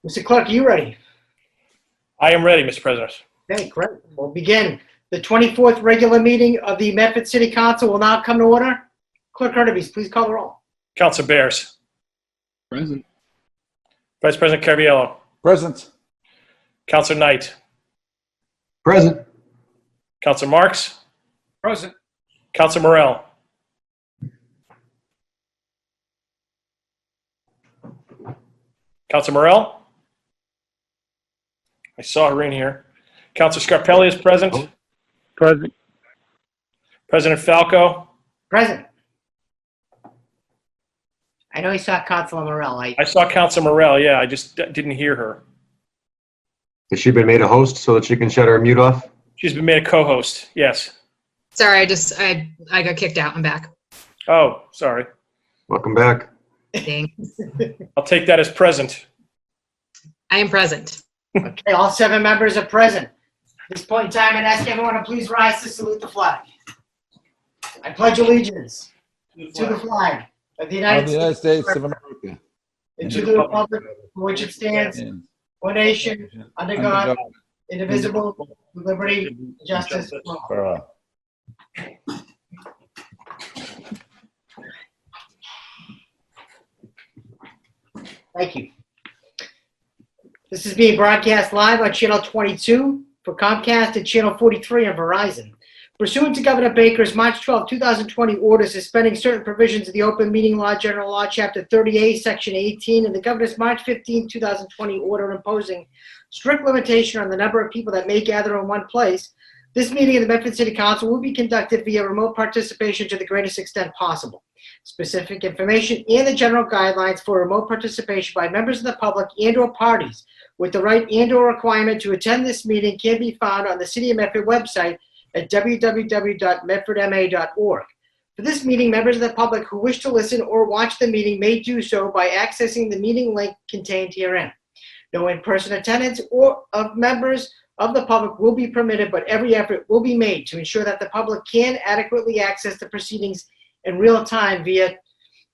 Mr. Clerk, are you ready? I am ready, Mr. President. Okay, great. We'll begin. The 24th regular meeting of the Medford City Council will now come to order. Clerk Hurtubise, please call the roll. Councilor Bears. Present. Vice President Caraviallo. Present. Councilor Knight. Present. Councilor Marks. Present. Councilor Morell. Councilor Morell. I saw her in here. Councilor Scarpelli is present. Present. President Falco. Present. I know you saw Councilor Morell. I saw Councilor Morell, yeah, I just didn't hear her. Has she been made a host so that she can shut her mute off? She's been made a co-host, yes. Sorry, I got kicked out. I'm back. Oh, sorry. Welcome back. Dang. I'll take that as present. I am present. Okay, all 7 members are present. At this point in time, I'd ask everyone to please rise to salute the flag. I pledge allegiance to the flag of the United States of America. and to the republic for which it stands, one nation, under God, indivisible, with liberty and justice for all. For all. Thank you. This is being broadcast live on Channel 22 for Comcast and Channel 43 on Verizon. Pursuant to Governor Baker's March 12, 2020 order suspending certain provisions of the Open Meeting Law, General Law, Chapter 30A, Section 18, and the Governor's March 15, 2020 order imposing strict limitation on the number of people that may gather in one place, this meeting of the Medford City Council will be conducted via remote participation to the greatest extent possible. Specific information and the general guidelines for remote participation by members of the public and/or parties with the right and/or requirement to attend this meeting can be found on the City of Medford website at www.medfordma.org. For this meeting, members of the public who wish to listen or watch the meeting may do so by accessing the meeting link contained herein. No in-person attendance or of members of the public will be permitted, but every effort will be made to ensure that the public can adequately access the proceedings in real time via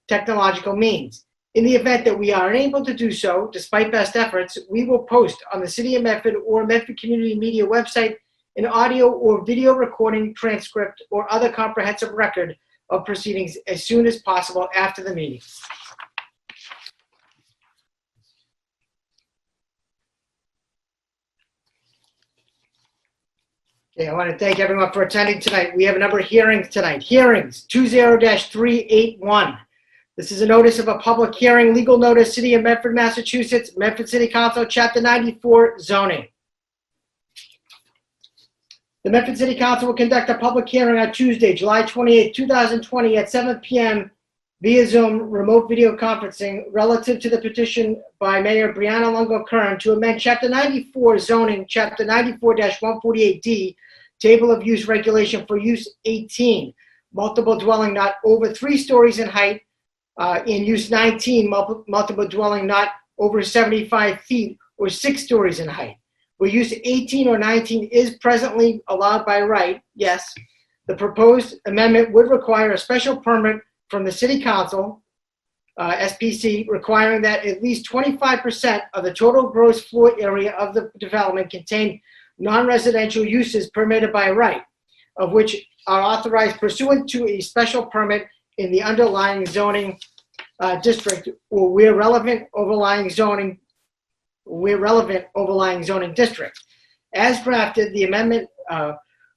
technological means. In the event that we are unable to do so, despite best efforts, we will post on the City of Medford or Medford Community Media website an audio or video recording, transcript, or other comprehensive record of proceedings as soon as possible after the meeting. Okay, I want to thank everyone for attending tonight. We have a number of hearings tonight. Hearings 20-381. This is a notice of a public hearing, legal notice, City of Medford, Massachusetts, Medford City Council, Chapter 94, zoning. The Medford City Council will conduct a public hearing on Tuesday, July 28, 2020 at 7 p.m. via Zoom remote video conferencing relative to the petition by Mayor Brianna Longo-Kern to amend Chapter 94 zoning, Chapter 94-148D, Table of Use Regulation for Use 18, multiple dwelling not over 3 stories in height, in Use 19, multiple dwelling not over 75 feet or 6 stories in height. Where Use 18 or 19 is presently allowed by right, yes, the proposed amendment would require a special permit from the City Council, SPC, requiring that at least 25% of the total gross floor area of the development contain non-residential uses permitted by right, of which are authorized pursuant to a special permit in the underlying zoning district or where relevant overlying zoning district. As drafted, the amendment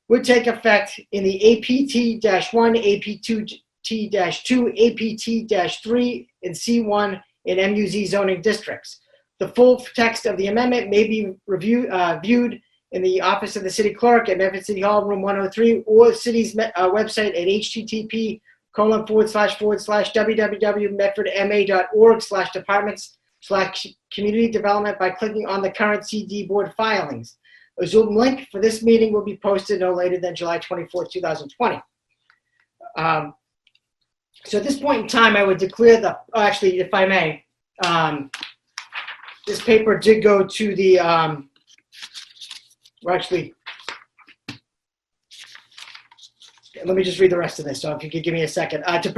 would take effect in the APT-1, APT-2, APT-3, and C1 and MUZ zoning districts. The full text of the amendment may be viewed in the office of the city clerk at Medford City Hall, room 103, or the city's website at http://www.medfordma.org/departments/community development by clicking on the current CD board filings. A Zoom link for this meeting will be posted no later than July 24, 2020. So at this point in time, I would declare actually, if I may, this paper did go to the, Let me just read the rest of this. So if you could give me a second. To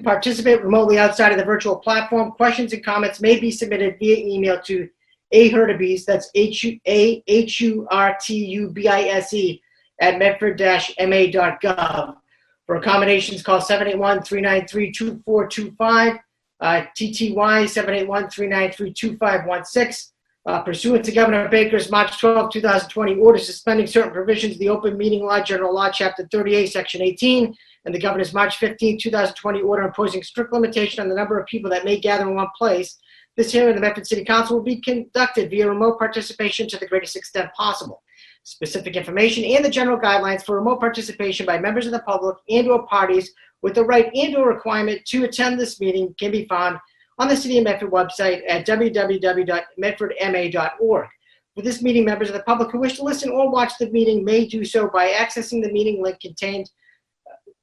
participate remotely outside of the virtual platform, questions and comments may be submitted via email to ahurtubise, that's ahurtubise @medford-ma.gov. For accommodations, call 781-393-2425, TTY 781-393-2516. Pursuant to Governor Baker's March 12, 2020 order suspending certain provisions of the Open Meeting Law, General Law, Chapter 38, Section 18, and the Governor's March 15, 2020 order imposing strict limitation on the number of people that may gather in one place, this hearing of the Medford City Council will be conducted via remote participation to the greatest extent possible. Specific information and the general guidelines for remote participation by members of the public and/or parties with the right and/or requirement to attend this meeting can be found on the City of Medford website at www.medfordma.org. For this meeting, members of the public who wish to listen or watch the meeting may do so by accessing the meeting link contained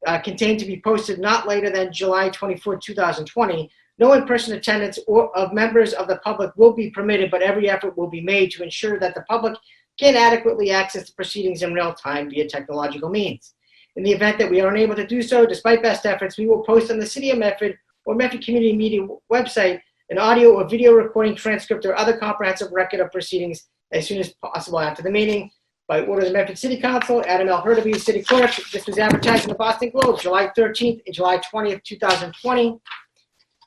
to be posted not later than July 24, 2020. No in-person attendance or of members of the public will be permitted, but every effort will be made to ensure that the public can adequately access the proceedings in real time via technological means. In the event that we are unable to do so, despite best efforts, we will post on the City of Medford or Medford Community Media website an audio or video recording, transcript, or other comprehensive record of proceedings as soon as possible after the meeting. By order of the Medford City Council, Adam L. Hurtubise, City Clerk. This was advertised in the Boston Globe, July 13th and July 20th, 2020.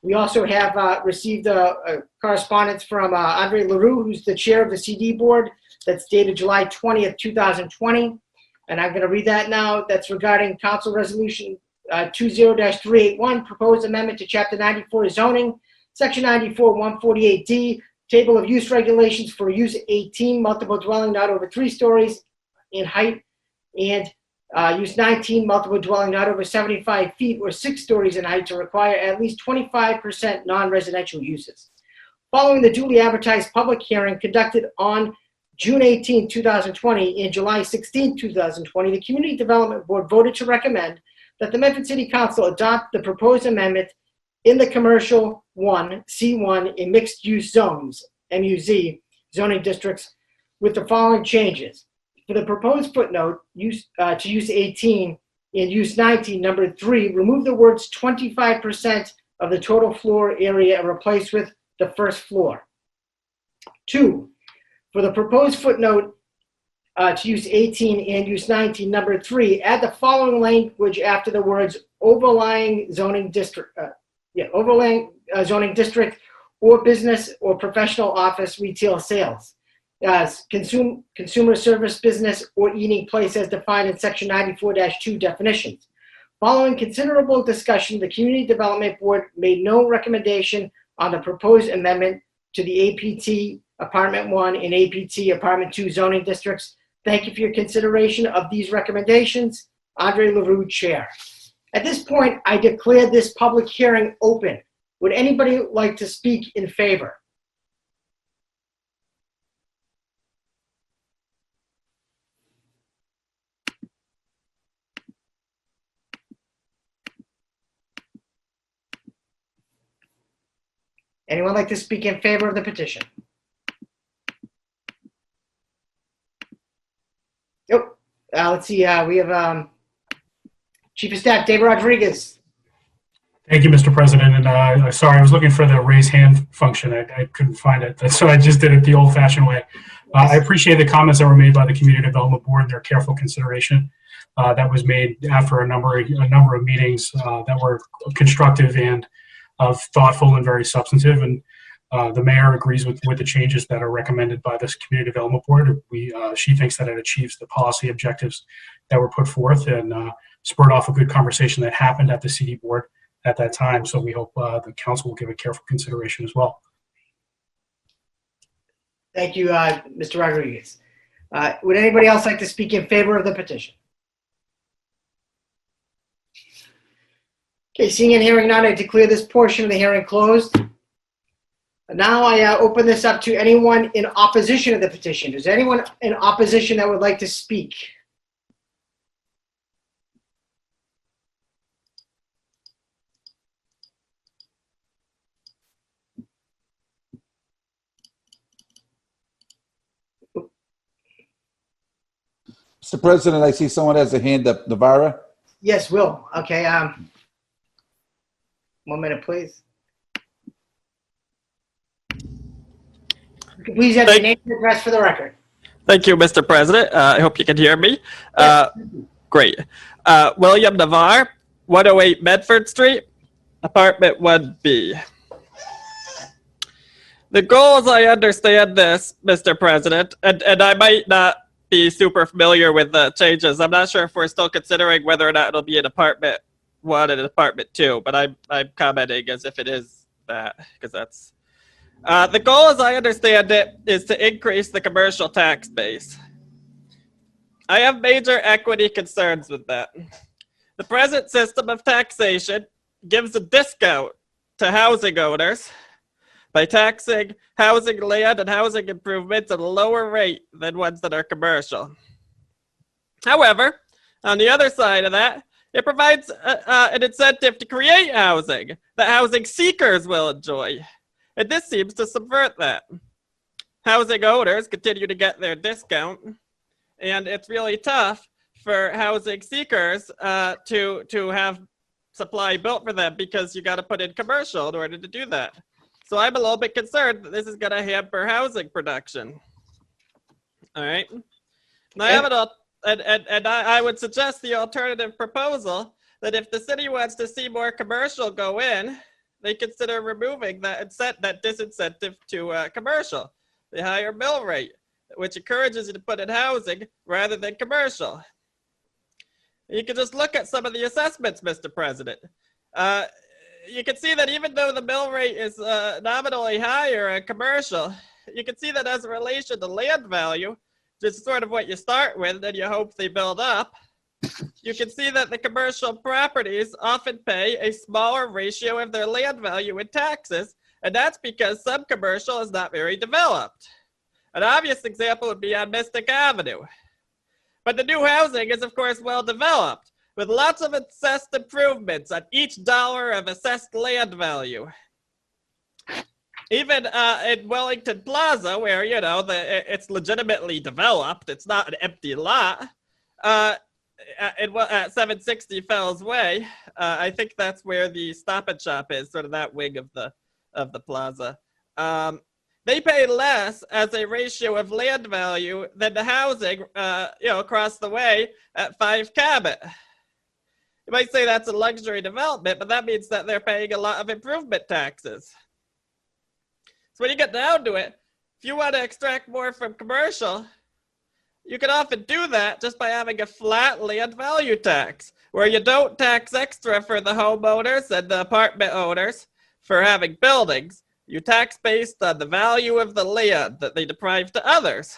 We also have received a correspondence from Andre LaRue, who's the chair of the CD board, that's dated July 20th, 2020. And I'm going to read that now. That's regarding Council Resolution 20-381, proposed amendment to Chapter 94 zoning, Section 94, 148D, Table of Use Regulations for Use 18, multiple dwelling not over 3 stories in height, and Use 19, multiple dwelling not over 75 feet or 6 stories in height to require at least 25% non-residential uses. Following the duly advertised public hearing conducted on June 18, 2020 and July 16, 2020, the Community Development Board voted to recommend that the Medford City Council adopt the proposed amendment in the Commercial 1, C1, in mixed-use zones, MUZ, zoning districts with the following changes. For the proposed footnote, to use 18 and use 19, number 3, remove the words 25% of the total floor area and replace with the first floor. 2, for the proposed footnote, to use 18 and use 19, number 3, add the following language after the words overlying zoning district, zoning district or business or professional office retail sales. Consumer service business or eating place as defined in Section 94-2 definitions. Following considerable discussion, the Community Development Board made no recommendation on the proposed amendment to the APT Apartment 1 and APT Apartment 2 zoning districts. Thank you for your consideration of these recommendations. Andre LaRue, Chair. At this point, I declare this public hearing open. Would anybody like to speak in favor? Anyone like to speak in favor of the petition? Nope. Let's see. We have Chief of Staff David Rodriguez. Thank you, Mr. President. And sorry, I was looking for the raise hand function. I couldn't find it. So I just did it the old-fashioned way. I appreciate the comments that were made by the Community Development Board and their careful consideration that was made after a number of meetings that were constructive and thoughtful and very substantive. And the mayor agrees with the changes that are recommended by this Community Development Board. She thinks that it achieves the policy objectives that were put forth and spurred off a good conversation that happened at the CD board at that time. So we hope the council will give it careful consideration as well. Thank you, Mr. Rodriguez. Would anybody else like to speak in favor of the petition? Okay, seeing and hearing none, I declare this portion of the hearing closed. Now I open this up to anyone in opposition to the petition. Is there anyone in opposition that would like to speak? Mr. President, I see someone has a hand up. Navara? Yes, Will. Okay, 1 minute, please. Please have your name and address for the record. Thank you, Mr. President. I hope you can hear me. Great. William Navarre, 108 Medford Street, apartment 1B. The goal, as I understand this, Mr. President, and I might not be super familiar with the changes. I'm not sure if we're still considering whether or not it'll be an apartment 1 and an apartment 2, but I'm commenting as if it is that, because that's the goal, as I understand it, is to increase the commercial tax base. I have major equity concerns with that. The present system of taxation gives a discount to housing owners by taxing housing land and housing improvements at a lower rate than ones that are commercial. However, on the other side of that, it provides an incentive to create housing that housing seekers will enjoy. And this seems to subvert that. Housing owners continue to get their discount, and it's really tough for housing seekers to have supply built for them because you got to put in commercial in order to do that. So I'm a little bit concerned that this is going to hamper housing production. All right. Now I would suggest the alternative proposal that if the city wants to see more commercial go in, they consider removing that disincentive to commercial, the higher mill rate, which encourages you to put in housing rather than commercial. You can just look at some of the assessments, Mr. President. You can see that even though the mill rate is nominally higher in commercial, you can see that as a relation to land value, which is sort of what you start with and you hope they build up, you can see that the commercial properties often pay a smaller ratio of their land value in taxes, and that's because some commercial is not very developed. An obvious example would be on Mystic Avenue. But the new housing is, of course, well developed, with lots of assessed improvements on each dollar of assessed land value. Even in Wellington Plaza, where, you know, it's legitimately developed, it's not an empty lot, at 760 Fells Way, I think that's where the Stop and Shop is, sort of that wing of the plaza. They pay less as a ratio of land value than the housing, you know, across the way at 5 Cabot. You might say that's a luxury development, but that means that they're paying a lot of improvement taxes. So when you get down to it, if you want to extract more from commercial, you can often do that just by having a flat land value tax, where you don't tax extra for the homeowners and the apartment owners for having buildings. You tax based on the value of the land that they deprive to others.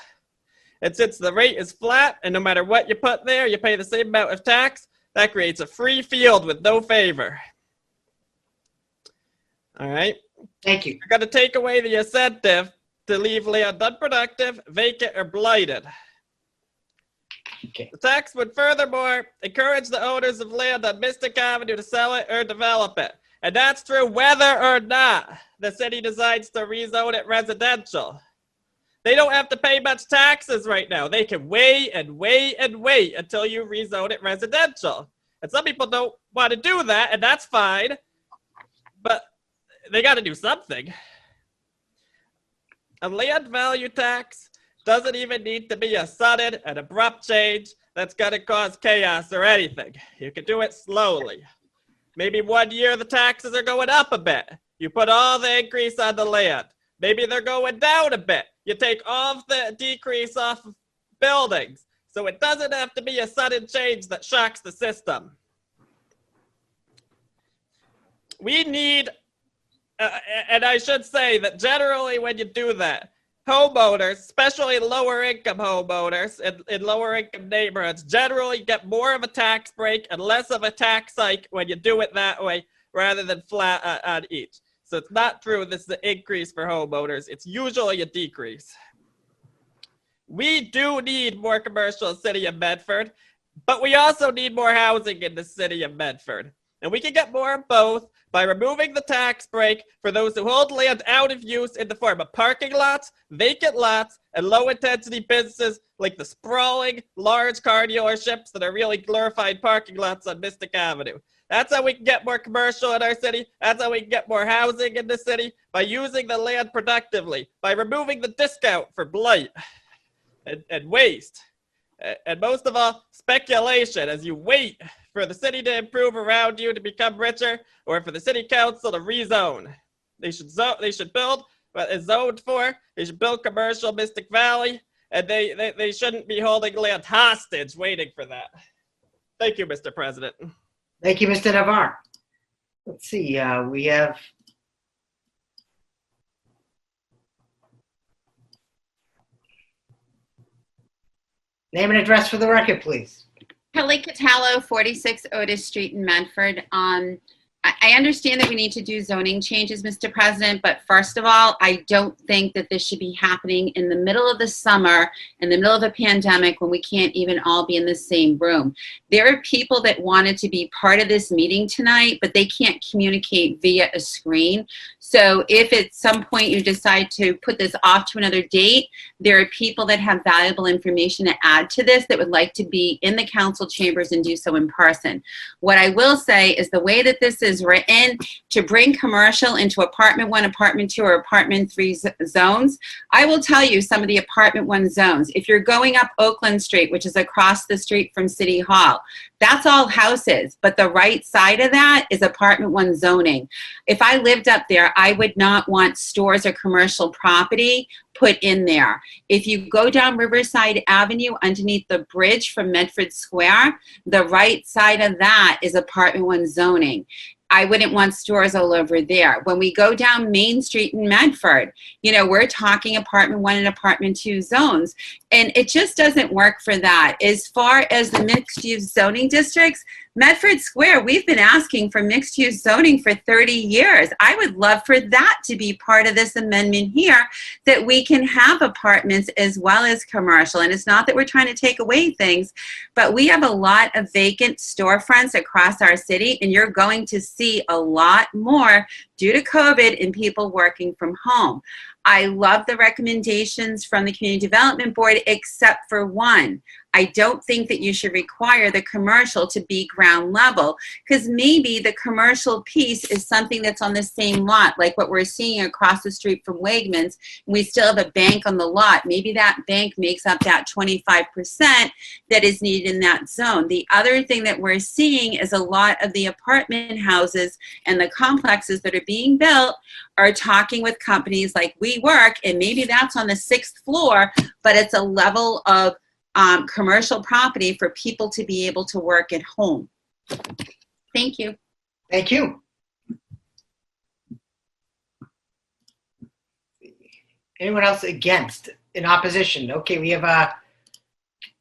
And since the rate is flat, and no matter what you put there, you pay the same amount of tax, that creates a free field with no favor. All right. Thank you. You're going to take away the incentive to leave land unproductive, vacant, or blighted. Okay. The tax would furthermore encourage the owners of land on Mystic Avenue to sell it or develop it. And that's true whether or not the city decides to rezone it residential. They don't have to pay much taxes right now. They can wait and wait and wait until you rezone it residential. And some people don't want to do that, and that's fine. But they got to do something. A land value tax doesn't even need to be a sudden and abrupt change that's going to cause chaos or anything. You can do it slowly. Maybe 1 year the taxes are going up a bit. You put all the increase on the land. Maybe they're going down a bit. You take all of the decrease off of buildings. So it doesn't have to be a sudden change that shocks the system. We need, and I should say that generally when you do that, homeowners, especially lower income homeowners in lower income neighborhoods, generally get more of a tax break and less of a tax hike when you do it that way rather than flat on each. So it's not true this is an increase for homeowners. It's usually a decrease. We do need more commercial in the city of Medford, but we also need more housing in the city of Medford. And we can get more of both by removing the tax break for those who hold land out of use in the form of parking lots, vacant lots, and low-intensity businesses like the sprawling, large car dealerships that are really glorified parking lots on Mystic Avenue. That's how we can get more commercial in our city. That's how we can get more housing in the city, by using the land productively, by removing the discount for blight and waste. And most of all, speculation as you wait for the city to improve around you to become richer, or for the city council to rezone. They should build what is zoned for. They should build commercial Mystic Valley, and they shouldn't be holding land hostage waiting for that. Thank you, Mr. President. Thank you, Mr. Navarre. Let's see, we have name and address for the record, please. Kelly Catallo, 46 Otis Street in Medford. I understand that we need to do zoning changes, Mr. President, but first of all, I don't think that this should be happening in the middle of the summer, in the middle of a pandemic, when we can't even all be in the same room. There are people that wanted to be part of this meeting tonight, but they can't communicate via a screen. So if at some point you decide to put this off to another date, there are people that have valuable information to add to this that would like to be in the council chambers and do so in person. What I will say is the way that this is written to bring commercial into apartment 1, apartment 2, or apartment 3 zones, I will tell you some of the apartment 1 zones. If you're going up Oakland Street, which is across the street from City Hall, that's all houses, but the right side of that is apartment 1 zoning. If I lived up there, I would not want stores or commercial property put in there. If you go down Riverside Avenue underneath the bridge from Medford Square, the right side of that is apartment 1 zoning. I wouldn't want stores all over there. When we go down Main Street in Medford, you know, we're talking apartment 1 and apartment 2 zones, and it just doesn't work for that. As far as the mixed-use zoning districts, Medford Square, we've been asking for mixed-use zoning for 30 years. I would love for that to be part of this amendment here, that we can have apartments as well as commercial. And it's not that we're trying to take away things, but we have a lot of vacant storefronts across our city, and you're going to see a lot more due to COVID and people working from home. I love the recommendations from the Community Development Board, except for one. I don't think that you should require the commercial to be ground level, because maybe the commercial piece is something that's on the same lot, like what we're seeing across the street from Wegmans. We still have a bank on the lot. Maybe that bank makes up that 25% that is needed in that zone. The other thing that we're seeing is a lot of the apartment houses and the complexes that are being built are talking with companies like WeWork, and maybe that's on the 6th floor, but it's a level of commercial property for people to be able to work at home. Thank you. Thank you. Anyone else against, in opposition? Okay, we have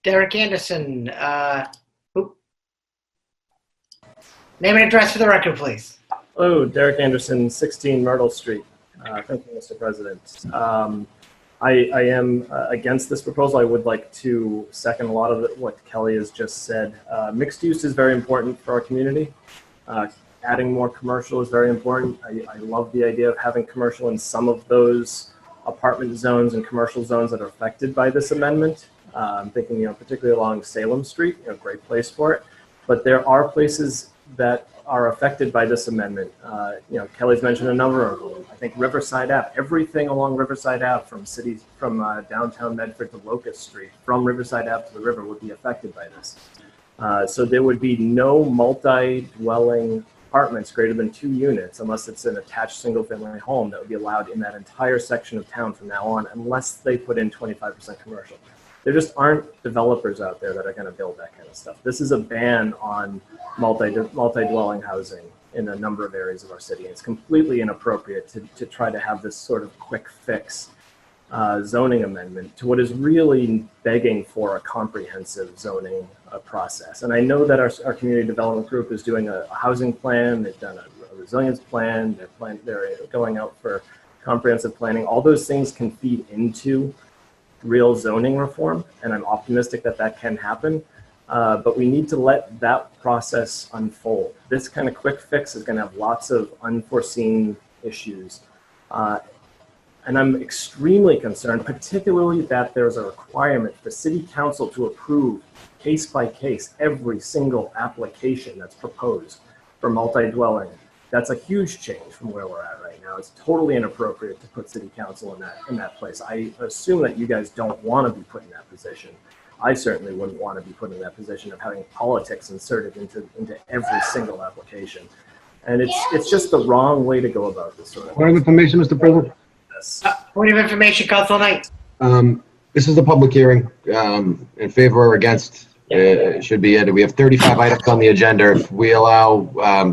Derek Anderson. Name and address for the record, please. Hello, Derek Anderson, 16 Myrtle Street. Thank you, Mr. President. I am against this proposal. I would like to second a lot of what Kelly has just said. Mixed use is very important for our community. Adding more commercial is very important. I love the idea of having commercial in some of those apartment zones and commercial zones that are affected by this amendment. I'm thinking, you know, particularly along Salem Street, you know, great place for it. But there are places that are affected by this amendment. You know, Kelly's mentioned a number of them. I think Riverside Ave, everything along Riverside Ave from downtown Medford to Locust Street, from Riverside Ave to the river would be affected by this. So there would be no multi-dwelling apartments greater than 2 units, unless it's an attached single-family home, that would be allowed in that entire section of town from now on, unless they put in 25% commercial. There just aren't developers out there that are going to build that kind of stuff. This is a ban on multi-dwelling housing in a number of areas of our city. It's completely inappropriate to try to have this sort of quick fix zoning amendment to what is really begging for a comprehensive zoning process. And I know that our community development group is doing a housing plan. They've done a resilience plan. They're going out for comprehensive planning. All those things can feed into real zoning reform, and I'm optimistic that that can happen. But we need to let that process unfold. This kind of quick fix is going to have lots of unforeseen issues. And I'm extremely concerned, particularly that there's a requirement for City Council to approve case by case every single application that's proposed for multi-dwelling. That's a huge change from where we're at right now. It's totally inappropriate to put City Council in that place. I assume that you guys don't want to be put in that position. I certainly wouldn't want to be put in that position of having politics inserted into every single application. And it's just the wrong way to go about this sort of Point of information, Mr. President. this. Point of information, Council Knight. This is the public hearing. In favor or against, should be it. We have 35 items on the agenda. If we allow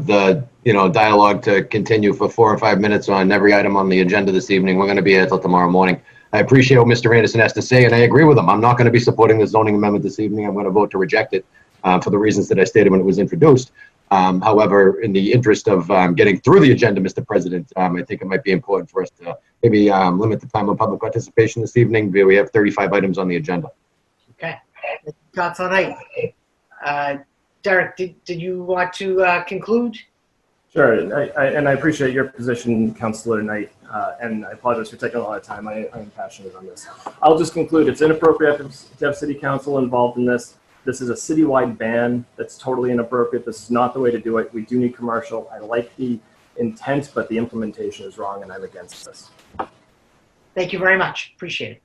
the dialogue to continue for 4 or 5 minutes on every item on the agenda this evening, we're going to be here till tomorrow morning. I appreciate what Mr. Anderson has to say, and I agree with him. I'm not going to be supporting the zoning amendment this evening. I'm going to vote to reject it for the reasons that I stated when it was introduced. However, in the interest of getting through the agenda, Mr. President, I think it might be important for us to maybe limit the time of public participation this evening. We have 35 items on the agenda. Okay. Council Knight. Derek, did you want to conclude? Sure, I appreciate your position, Councilor Knight, and I apologize for taking a lot of time. I am passionate on this. I'll just conclude. It's inappropriate to have City Council involved in this. This is a citywide ban that's totally inappropriate. This is not the way to do it. We do need commercial. I like the intent, but the implementation is wrong, and I'm against this. Thank you very much. Appreciate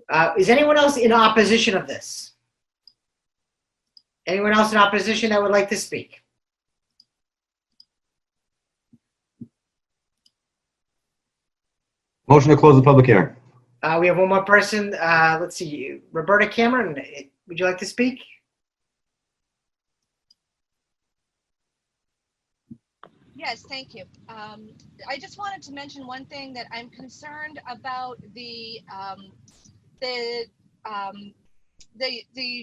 it. Is anyone else in opposition of this? Anyone else in opposition that would like to speak? Motion to close the public hearing. We have one more person. Let's see. Roberta Cameron, would you like to speak? Yes, thank you. I just wanted to mention one thing, that I'm concerned about the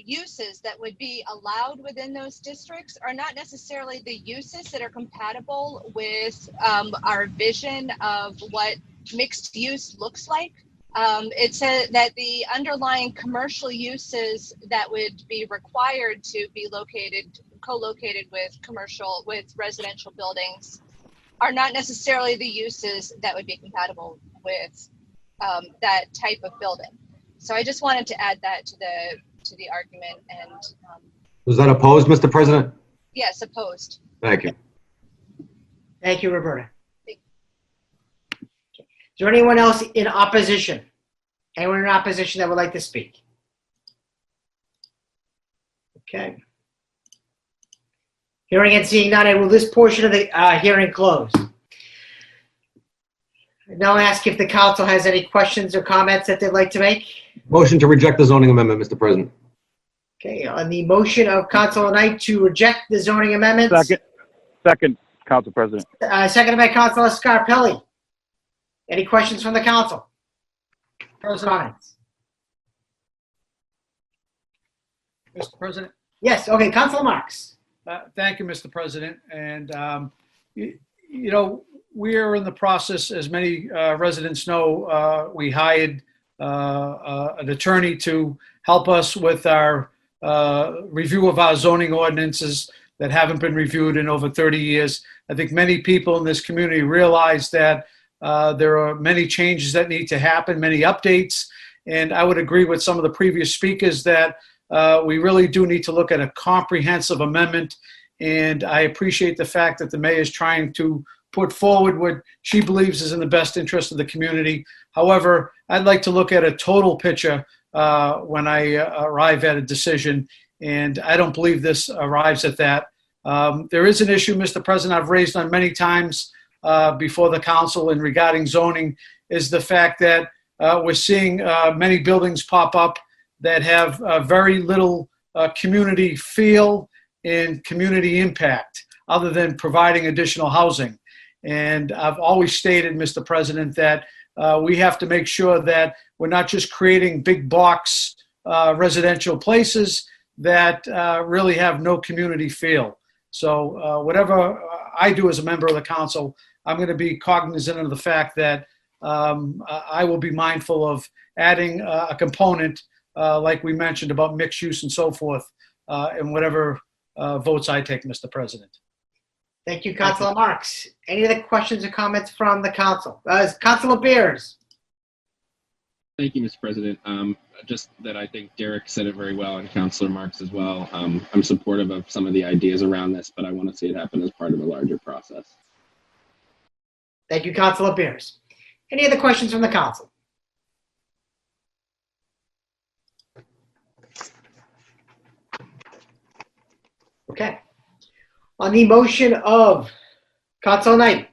uses that would be allowed within those districts are not necessarily the uses that are compatible with our vision of what mixed use looks like. It said that the underlying commercial uses that would be required to be co-located with residential buildings are not necessarily the uses that would be compatible with that type of building. So I just wanted to add that to the argument. And Was that opposed, Mr. President? yes, opposed. Thank you. Thank you, Roberta. Is there anyone else in opposition? Anyone in opposition that would like to speak? Okay. Hearing and seeing none, I will this portion of the hearing close. I now ask if the council has any questions or comments that they'd like to make. Motion to reject the zoning amendment, Mr. President. Okay, on the motion of Council Knight to reject the zoning amendments. Second, Council President. Seconded by Councilor Scarpelli. Any questions from the council? Comments? Mr. President? Yes, okay, Councilor Marks. Thank you, Mr. President. And, we are in the process, as many residents know, we hired an attorney to help us with our review of our zoning ordinances that haven't been reviewed in over 30 years. I think many people in this community realize that there are many changes that need to happen, many updates. And I would agree with some of the previous speakers that we really do need to look at a comprehensive amendment. And I appreciate the fact that the mayor is trying to put forward what she believes is in the best interest of the community. However, I'd like to look at a total picture when I arrive at a decision. And I don't believe this arrives at that. There is an issue, Mr. President, I've raised on many times before the council and regarding zoning, is the fact that we're seeing many buildings pop up that have very little community feel and community impact other than providing additional housing. And I've always stated, Mr. President, that we have to make sure that we're not just creating big box residential places that really have no community feel. So whatever I do as a member of the council, I'm going to be cognizant of the fact that I will be mindful of adding a component like we mentioned about mixed use and so forth in whatever votes I take, Mr. President. Thank you, Councilor Marks. Any other questions or comments from the council? Councilor Beers? Thank you, Mr. President. Just that I think Derek said it very well and Councilor Marks as well. I'm supportive of some of the ideas around this, but I want to see it happen as part of a larger process. Thank you, Councilor Beers. Any other questions from the council? Okay. On the motion of Councilor Knight,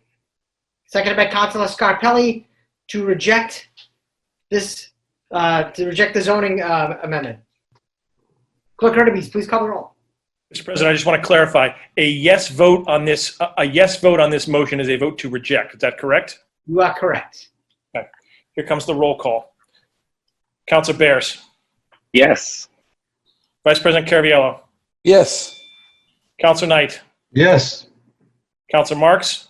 seconded by Councilor Scarpelli, to reject this, to reject the zoning amendment. Clerk Hurtubise, please call the roll. Mr. President, I just want to clarify, a yes vote on this motion is a vote to reject. Is that correct? You are correct. Okay. Here comes the roll call. Councilor Bears. Yes. Vice President Caraviello. Yes. Councilor Knight. Yes. Councilor Marks.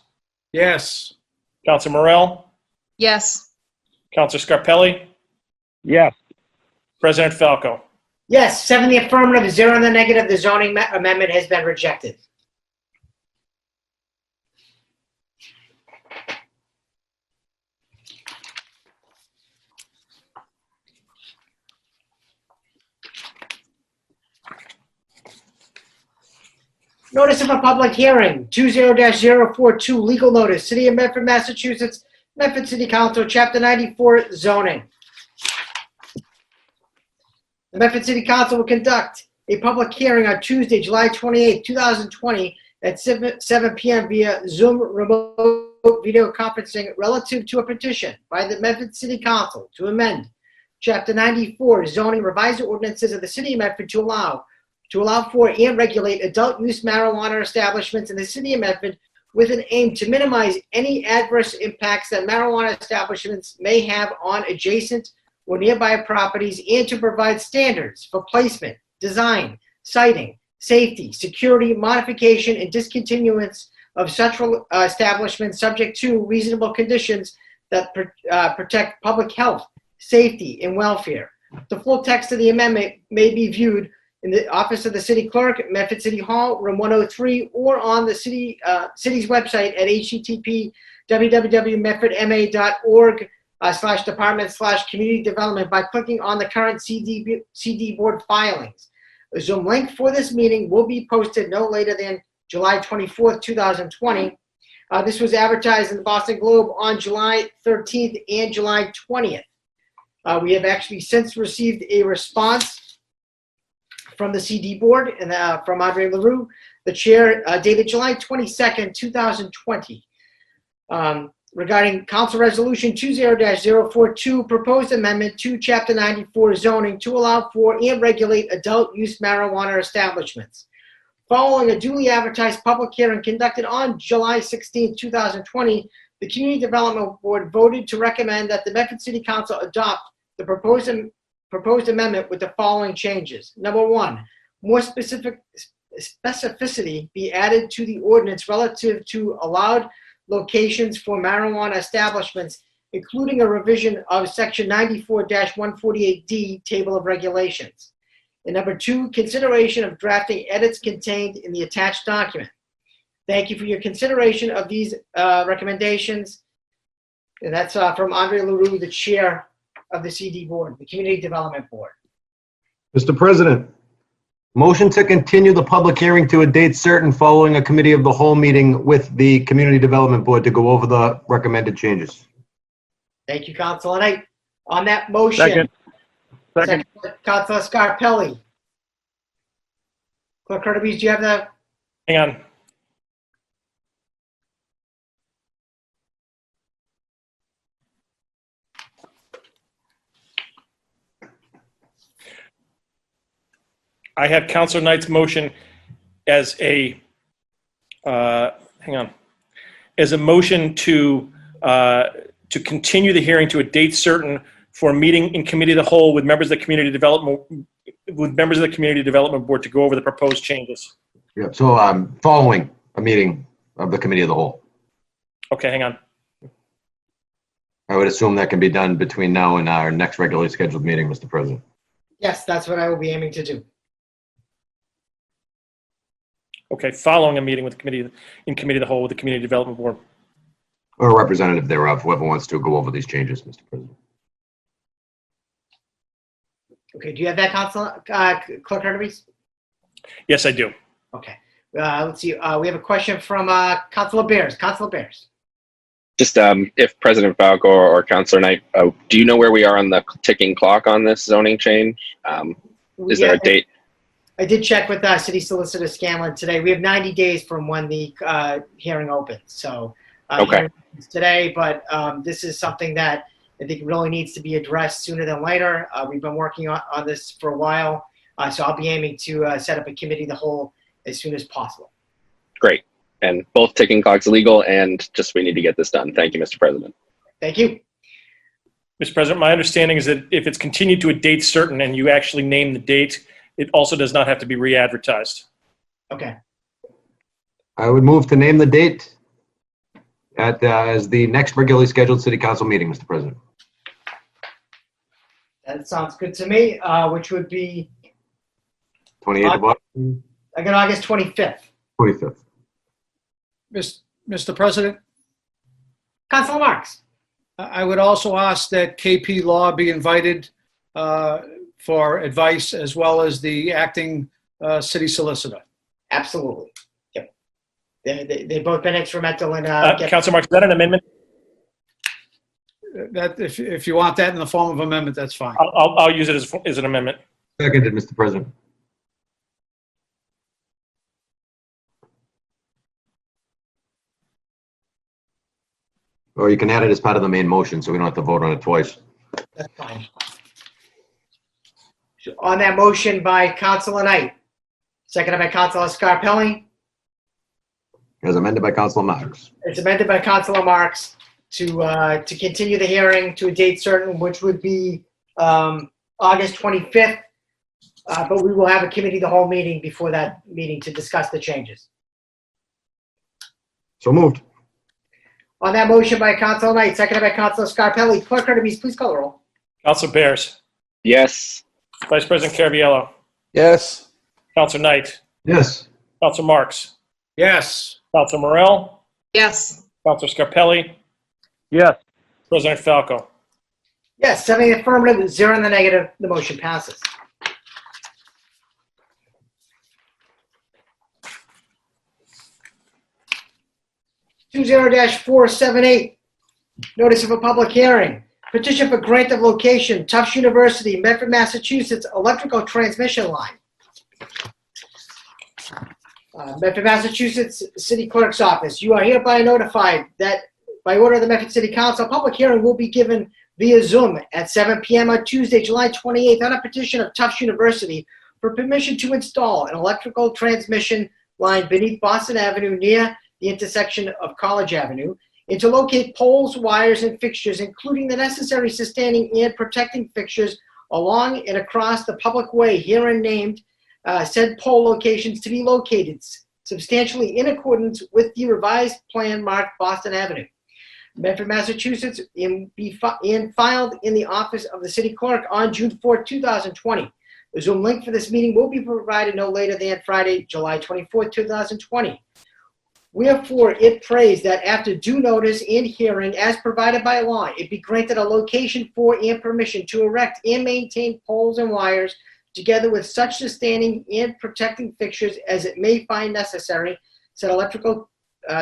Yes. Councilor Morell. Yes. Councilor Scarpelli. Yes. President Falco. Yes, 7 in the affirmative, 0 in the negative. The zoning amendment has been rejected. Notice of a public hearing, 20-042, legal notice, City of Medford, Massachusetts, Medford City Council, Chapter 94, zoning. The Medford City Council will conduct a public hearing on Tuesday, July 28, 2020 at 7 p.m. via Zoom remote video conferencing relative to a petition by the Medford City Council to amend Chapter 94 zoning revised ordinances of the City of Medford to allow for and regulate adult use marijuana establishments in the City of Medford with an aim to minimize any adverse impacts that marijuana establishments may have on adjacent or nearby properties and to provide standards for placement, design, siting, safety, security, modification, and discontinuance of such establishments subject to reasonable conditions that protect public health, safety, and welfare. The full text of the amendment may be viewed in the office of the city clerk, Medford City Hall, room 103, or on the city's website at http://www.medfordma.org/department/community development by clicking on the current CD board filings. A Zoom link for this meeting will be posted no later than July 24th, 2020. This was advertised in the Boston Globe on July 13th and July 20th. We have actually since received a response from the CD board and from Andre LaRue, the chair, dated July 22nd, 2020, regarding Council Resolution 20-042, proposed amendment to Chapter 94 zoning to allow for and regulate adult use marijuana establishments. Following a duly advertised public hearing conducted on July 16, 2020, the Community Development Board voted to recommend that the Medford City Council adopt the proposed amendment with the following changes. Number one, more specificity be added to the ordinance relative to allowed locations for marijuana establishments, including a revision of Section 94-148D Table of Regulations. And number two, consideration of drafting edits contained in the attached document. Thank you for your consideration of these recommendations. And that's from Andre LaRue, the chair of the CD board, the Community Development Board. Mr. President, motion to continue the public hearing to a date certain following a committee of the whole meeting with the Community Development Board to go over the recommended changes. Thank you, Councilor Knight. On that motion, Second. Councilor Scarpelli. Clerk Hurtubise, do you have the? Hang on. I have Councilor Knight's motion as a, as a motion to continue the hearing to a date certain for a meeting in committee of the whole with members of the Community Development Board to go over the proposed changes. Yeah, so following a meeting of the committee of the whole. Okay, hang on. I would assume that can be done between now and our next regularly scheduled meeting, Mr. President. Yes, that's what I will be aiming to do. Okay, following a meeting with the committee, in committee of the whole with the Community Development Board. Or a representative thereof, whoever wants to go over these changes, Mr. President. Okay, do you have that, Council, Clerk Hurtubise? Yes, I do. Okay, let's see, we have a question from Councilor Bears. Councilor Bears. Just if President Falco or Councilor Knight, do you know where we are on the ticking clock on this zoning change? Is there a date? I did check with City Solicitor Scanlon today. We have 90 days from when the hearing opens. So Okay. hearing opens today, but this is something that I think really needs to be addressed sooner than later. We've been working on this for a while, so I'll be aiming to set up a committee of the whole as soon as possible. Great. And both ticking clocks legal, and just we need to get this done. Thank you, Mr. President. Thank you. Mr. President, my understanding is that if it's continued to a date certain and you actually name the date, it also does not have to be re-advertised. Okay. I would move to name the date as the next regularly scheduled city council meeting, Mr. President. That sounds good to me, which would be, 28th of August, I got August 25th. 25th. Mr. President, Councilor Marks. I would also ask that KP Law be invited for advice, as well as the acting city solicitor. Absolutely. Yep. They've both been instrumental in Councilor Marks, is that an amendment? That, if you want that in the form of amendment, that's fine. I'll use it as an amendment. Seconded, Mr. President. Or you can add it as part of the main motion, so we don't have to vote on it twice. That's fine. So on that motion by Councilor Knight, seconded by Councilor Scarpelli, As amended by Councilor Marks. it's amended by Councilor Marks to continue the hearing to a date certain, which would be August 25th. But we will have a committee of the whole meeting before that meeting to discuss the changes. So moved. On that motion by Councilor Knight, seconded by Councilor Scarpelli, Clerk Hurtubise, please call the roll. Councilor Bears. Yes. Vice President Caraviallo. Yes. Councilor Knight. Yes. Councilor Marks. Yes. Councilor Morell. Yes. Councilor Scarpelli. Yes. President Falco. Yes, 7 in the affirmative, 0 in the negative, the motion passes. Two 0-478, notice of a public hearing. Petition for grant of location, Tufts University, Medford, Massachusetts, electrical transmission line. Medford, Massachusetts City Clerk's Office. You are hereby notified that by order of the Medford City Council, a public hearing will be given via Zoom at 7 p.m. on Tuesday, July 28th, on a petition of Tufts University for permission to install an electrical transmission line beneath Boston Avenue near the intersection of College Avenue, and to locate poles, wires, and fixtures, including the necessary sustaining and protecting fixtures along and across the public way herein named, said pole locations to be located substantially in accordance with the revised plan marked Boston Avenue, Medford, Massachusetts, and filed in the office of the city clerk on June 4, 2020. The Zoom link for this meeting will be provided no later than Friday, July 24, 2020. Wherefore, it prays that after due notice and hearing as provided by law, it be granted a location for and permission to erect and maintain poles and wires together with such sustaining and protecting fixtures as it may find necessary, said electrical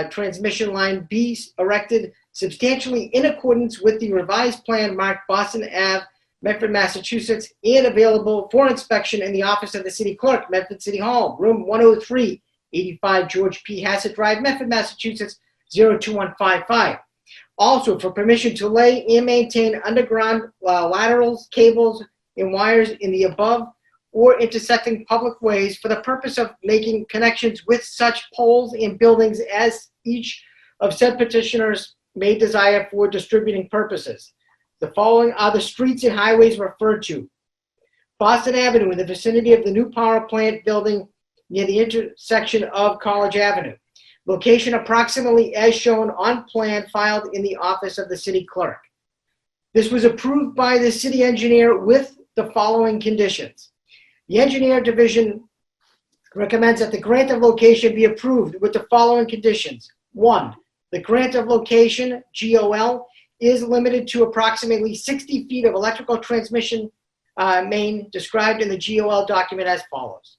transmission line be erected substantially in accordance with the revised plan marked Boston Ave, Medford, Massachusetts, and available for inspection in the office of the city clerk, Medford City Hall, room 103, 85 George P. Hassett Drive, Medford, Massachusetts, 02155. Also, for permission to lay and maintain underground laterals, cables, and wires in the above or intersecting public ways for the purpose of making connections with such poles and buildings as each of said petitioners may desire for distributing purposes. The following are the streets and highways referred to: Boston Avenue in the vicinity of the new power plant building near the intersection of College Avenue. Location approximately as shown on plan filed in the office of the city clerk. This was approved by the city engineer with the following conditions. The engineer division recommends that the grant of location be approved with the following conditions. 1, the grant of location, GOL, is limited to approximately 60 feet of electrical transmission main described in the GOL document as follows.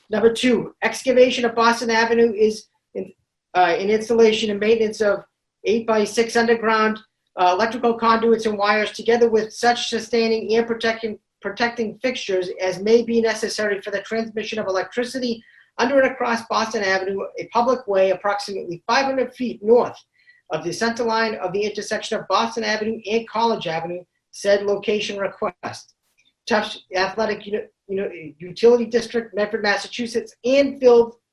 Number 2, excavation of Boston Avenue is in installation and maintenance of 8x6 underground electrical conduits and wires together with such sustaining and protecting fixtures as may be necessary for the transmission of electricity under and across Boston Avenue, a public way approximately 500 feet north of the center line of the intersection of Boston Avenue and College Avenue, said location request. Tufts Athletic Utility District, Medford, Massachusetts, and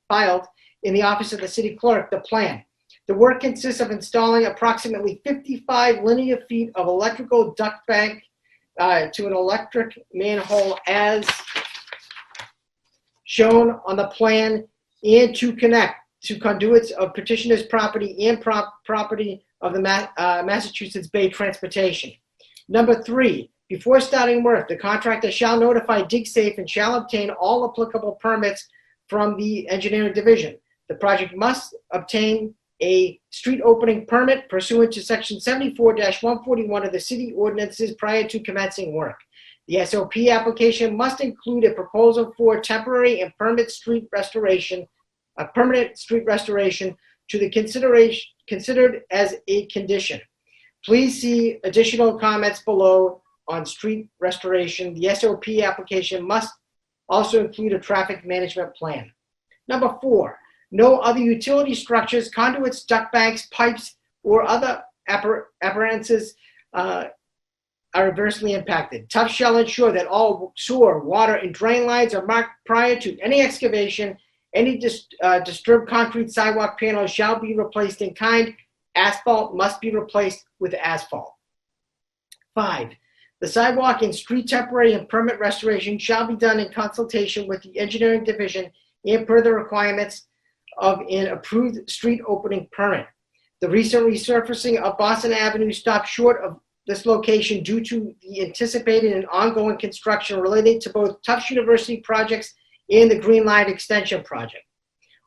filed in the office of the city clerk the plan. The work consists of installing approximately 55 linear feet of electrical duct bank to an electric manhole as shown on the plan, and to connect to conduits of petitioner's property and property of the Massachusetts Bay Transportation. Number 3, before starting work, the contractor shall notify DigSafe and shall obtain all applicable permits from the engineering division. The project must obtain a street opening permit pursuant to section 74-141 of the city ordinances prior to commencing work. The SOP application must include a proposal for temporary and permanent street restoration to the considered as a condition. Please see additional comments below on street restoration. The SOP application must also include a traffic management plan. Number 4, no other utility structures, conduits, duct banks, pipes, or other appurtenances are adversely impacted. Tufts shall ensure that all sewer, water, and drain lines are marked prior to any excavation. Any disturbed concrete sidewalk panels shall be replaced in kind. Asphalt must be replaced with asphalt. 5, the sidewalk and street temporary and permanent restoration shall be done in consultation with the engineering division and per the requirements of an approved street opening permit. The recent resurfacing of Boston Avenue stopped short of this location due to the anticipated and ongoing construction related to both Tufts University projects and the Green Line Extension project.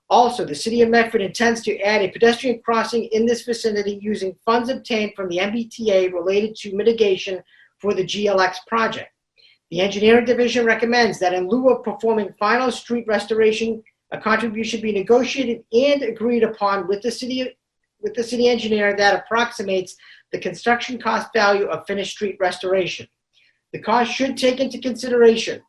Also, the city of Medford intends to add a pedestrian crossing in this vicinity using funds obtained from the MBTA related to mitigation for the GLX project. The engineering division recommends that in lieu of performing final street restoration, a contribution be negotiated and agreed upon with the city engineer that approximates the construction cost value of finished street restoration. The cost should take into consideration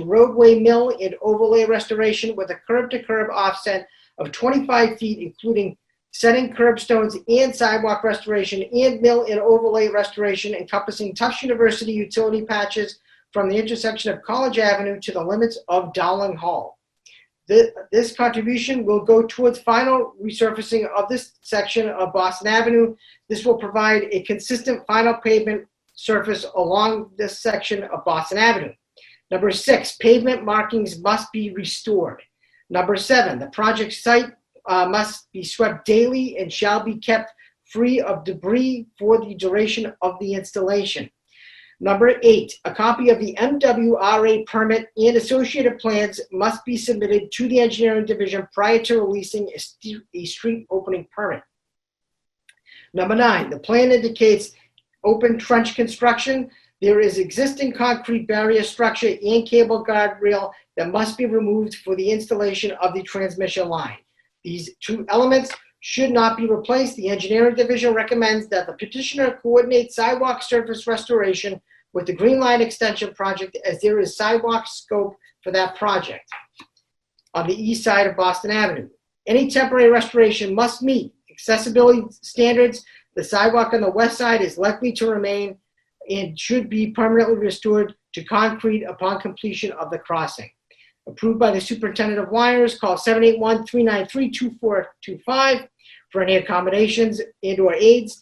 roadway mill and overlay restoration with a curb-to-curb offset of 25 feet, including setting curbstones and sidewalk restoration and mill and overlay restoration encompassing Tufts University utility patches from the intersection of College Avenue to the limits of Dowling Hall. This contribution will go towards final resurfacing of this section of Boston Avenue. This will provide a consistent final pavement surface along this section of Boston Avenue. Number 6, pavement markings must be restored. Number 7, the project site must be swept daily and shall be kept free of debris for the duration of the installation. Number 8, a copy of the MWRA permit and associated plans must be submitted to the engineering division prior to releasing a street opening permit. Number 9, the plan indicates open trench construction. There is existing concrete barrier structure and cable guardrail that must be removed for the installation of the transmission line. These 2 elements should not be replaced. The engineering division recommends that the petitioner coordinate sidewalk surface restoration with the Green Line Extension project as there is sidewalk scope for that project on the east side of Boston Avenue. Any temporary restoration must meet accessibility standards. The sidewalk on the west side is likely to remain and should be permanently restored to concrete upon completion of the crossing. Approved by the superintendent of wires, call 781-393-2425 for any accommodations and or aids.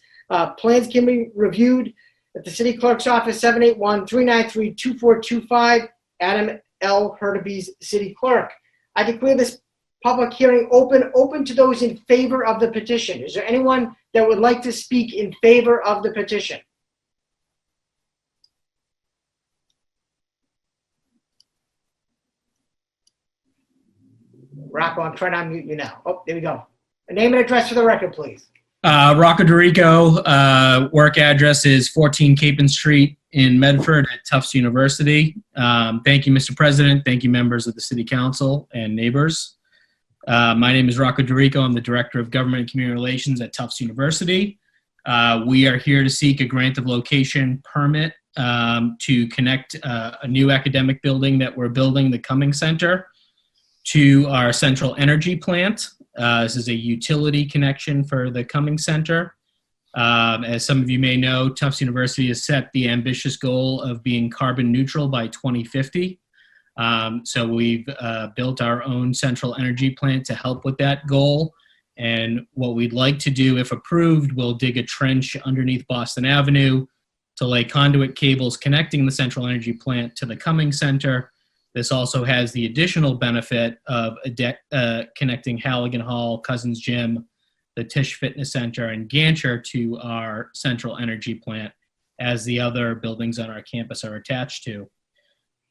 Plans can be reviewed at the city clerk's office, 781-393-2425, Adam L. Hurtubise, city clerk. I declare this public hearing open to those in favor of the petition. Is there anyone that would like to speak in favor of the petition? Rocco, I'm trying to unmute you now. Oh, there we go. A name and address for the record, please. Rocco DeRico, work address is 14 Capon Street in Medford at Tufts University. Thank you, Mr. President. Thank you, members of the City Council and neighbors. My name is Rocco DeRico. I'm the Director of Government and Community Relations at Tufts University. We are here to seek a grant of location permit to connect a new academic building that we're building, the Cumming Center, to our central energy plant. This is a utility connection for the Cumming Center. As some of you may know, Tufts University has set the ambitious goal of being carbon neutral by 2050. So we've built our own central energy plant to help with that goal. And what we'd like to do, if approved, we'll dig a trench underneath Boston Avenue to lay conduit cables connecting the central energy plant to the Cumming Center. This also has the additional benefit of connecting Halligan Hall, Cousins Gym, the Tisch Fitness Center, and Gancher to our central energy plant, as the other buildings on our campus are attached to.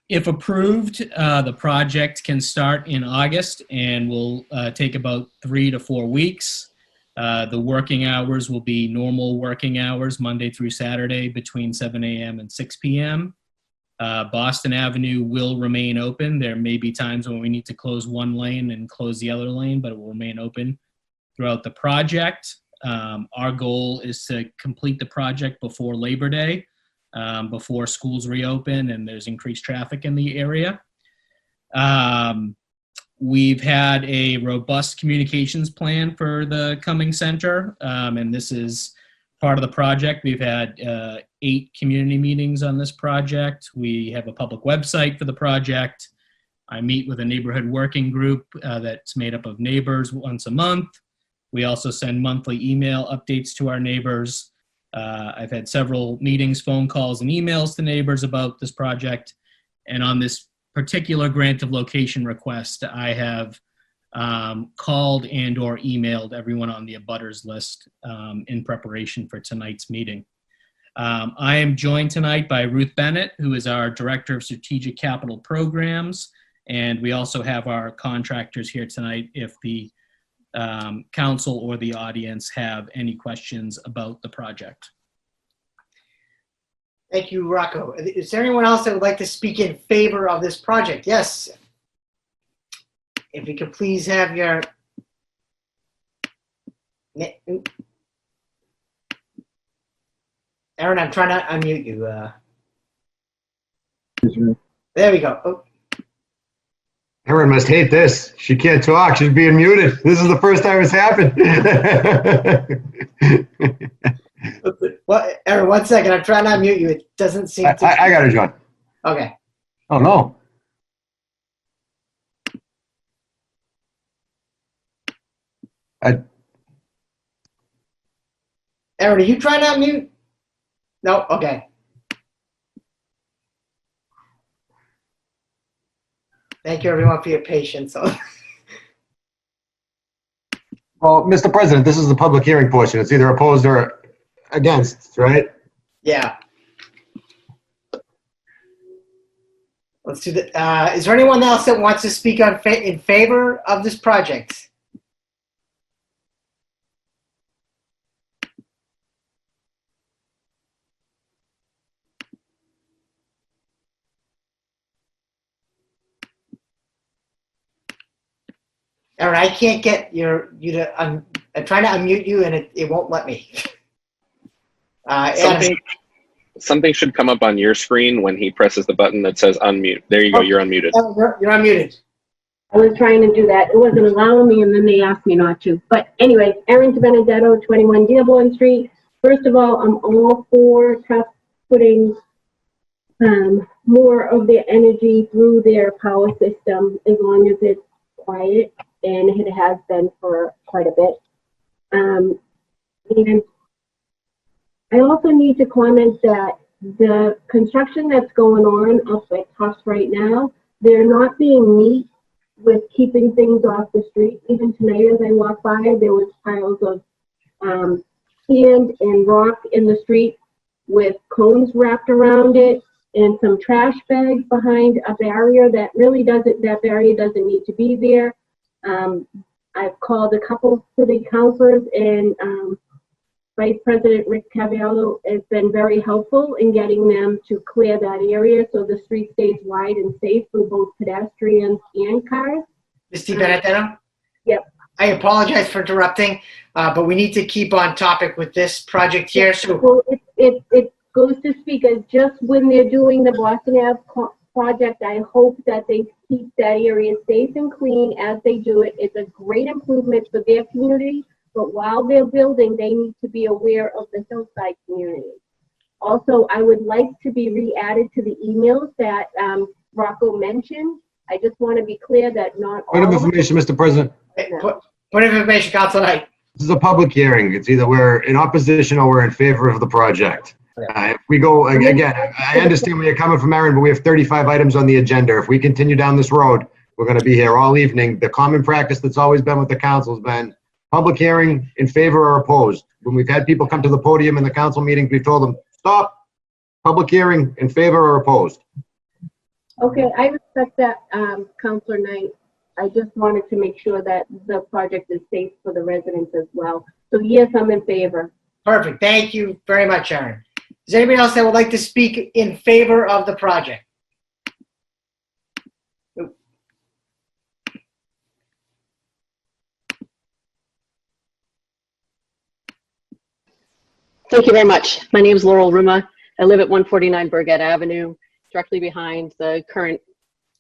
If approved, the project can start in August and will take about 3 to 4 weeks. The working hours will be normal working hours, Monday through Saturday, between 7 a.m. and 6 p.m. Boston Avenue will remain open. There may be times when we need to close one lane and close the other lane, but it will remain open throughout the project. Our goal is to complete the project before Labor Day, before schools reopen and there's increased traffic in the area. We've had a robust communications plan for the Cumming Center, and this is part of the project. We've had 8 community meetings on this project. We have a public website for the project. I meet with a neighborhood working group that's made up of neighbors once a month. We also send monthly email updates to our neighbors. I've had several meetings, phone calls, and emails to neighbors about this project. And on this particular grant of location request, I have called and or emailed everyone on the abutters list in preparation for tonight's meeting. I am joined tonight by Ruth Bennett, who is our Director of Strategic Capital Programs, and we also have our contractors here tonight if the council or the audience have any questions about the project. Thank you, Rocco. Is there anyone else that would like to speak in favor of this project? Yes. If you could please have your... Aaron, I'm trying to unmute you. There we go. Oh. Erin must hate this. She can't talk. She's being muted. This is the first time it's happened. Well, Aaron, 1 second. I'm trying to unmute you. It doesn't seem to... I got it, John. Okay. Oh, no. Aaron, are you trying to unmute? No? Okay. Thank you, everyone, for your patience. Well, Mr. President, this is the public hearing portion. It's either opposed or against, right? Yeah. Let's do the. Is there anyone else that wants to speak on in favor of this project? Aaron, I can't get you to. I'm trying to unmute you, and it won't let me. Something should come up on your screen when he presses the button that says unmute. There you go. You're unmuted. You're unmuted. I was trying to do that. It wasn't allowing me, and then they asked me not to. But anyway, Erin Benedetto, 21 Dearborn Street. First of all, I'm all for Tufts putting more of their energy through their power system, as long as it's quiet, and it has been for quite a bit. And I also need to comment that the construction that's going on up at Tufts right now, they're not being neat with keeping things off the street. Even tonight as I walked by, there was piles of sand and rock in the street with cones wrapped around it and some trash bags behind a barrier that really doesn't, that barrier doesn't need to be there. I've called a couple city councilors, and Vice President Rick Cavallaro has been very helpful in getting them to clear that area so the street stays wide and safe for both pedestrians and cars. Ms. Benedetto? Yep. I apologize for interrupting, but we need to keep on topic with this project here. So, Well, it goes to speak as just when they're doing the Boston Ave project, I hope that they keep that area safe and clean as they do it. It's a great improvement for their community, but while they're building, they need to be aware of the hillside community. Also, I would like to be re-added to the emails that Rocco mentioned. I just want to be clear that not all Point of of them- information, Mr. President. point of information, Council Knight. This is a public hearing. It's either we're in opposition or we're in favor of the project. If we go, again, I understand where you're coming from, Aaron, but we have 35 items on the agenda. If we continue down this road, we're going to be here all evening. The common practice that's always been with the council has been public hearing in favor or opposed. When we've had people come to the podium in the council meetings, we've told them, stop, public hearing in favor or opposed. Okay, I respect that, Councilor Knight. I just wanted to make sure that the project is safe for the residents as well. So yes, I'm in favor. Perfect. Thank you very much, Aaron. Is there anybody else that would like to speak in favor of the project? Thank you very much. My name is Laurel Ruma. I live at 149 Burgett Avenue, directly behind the current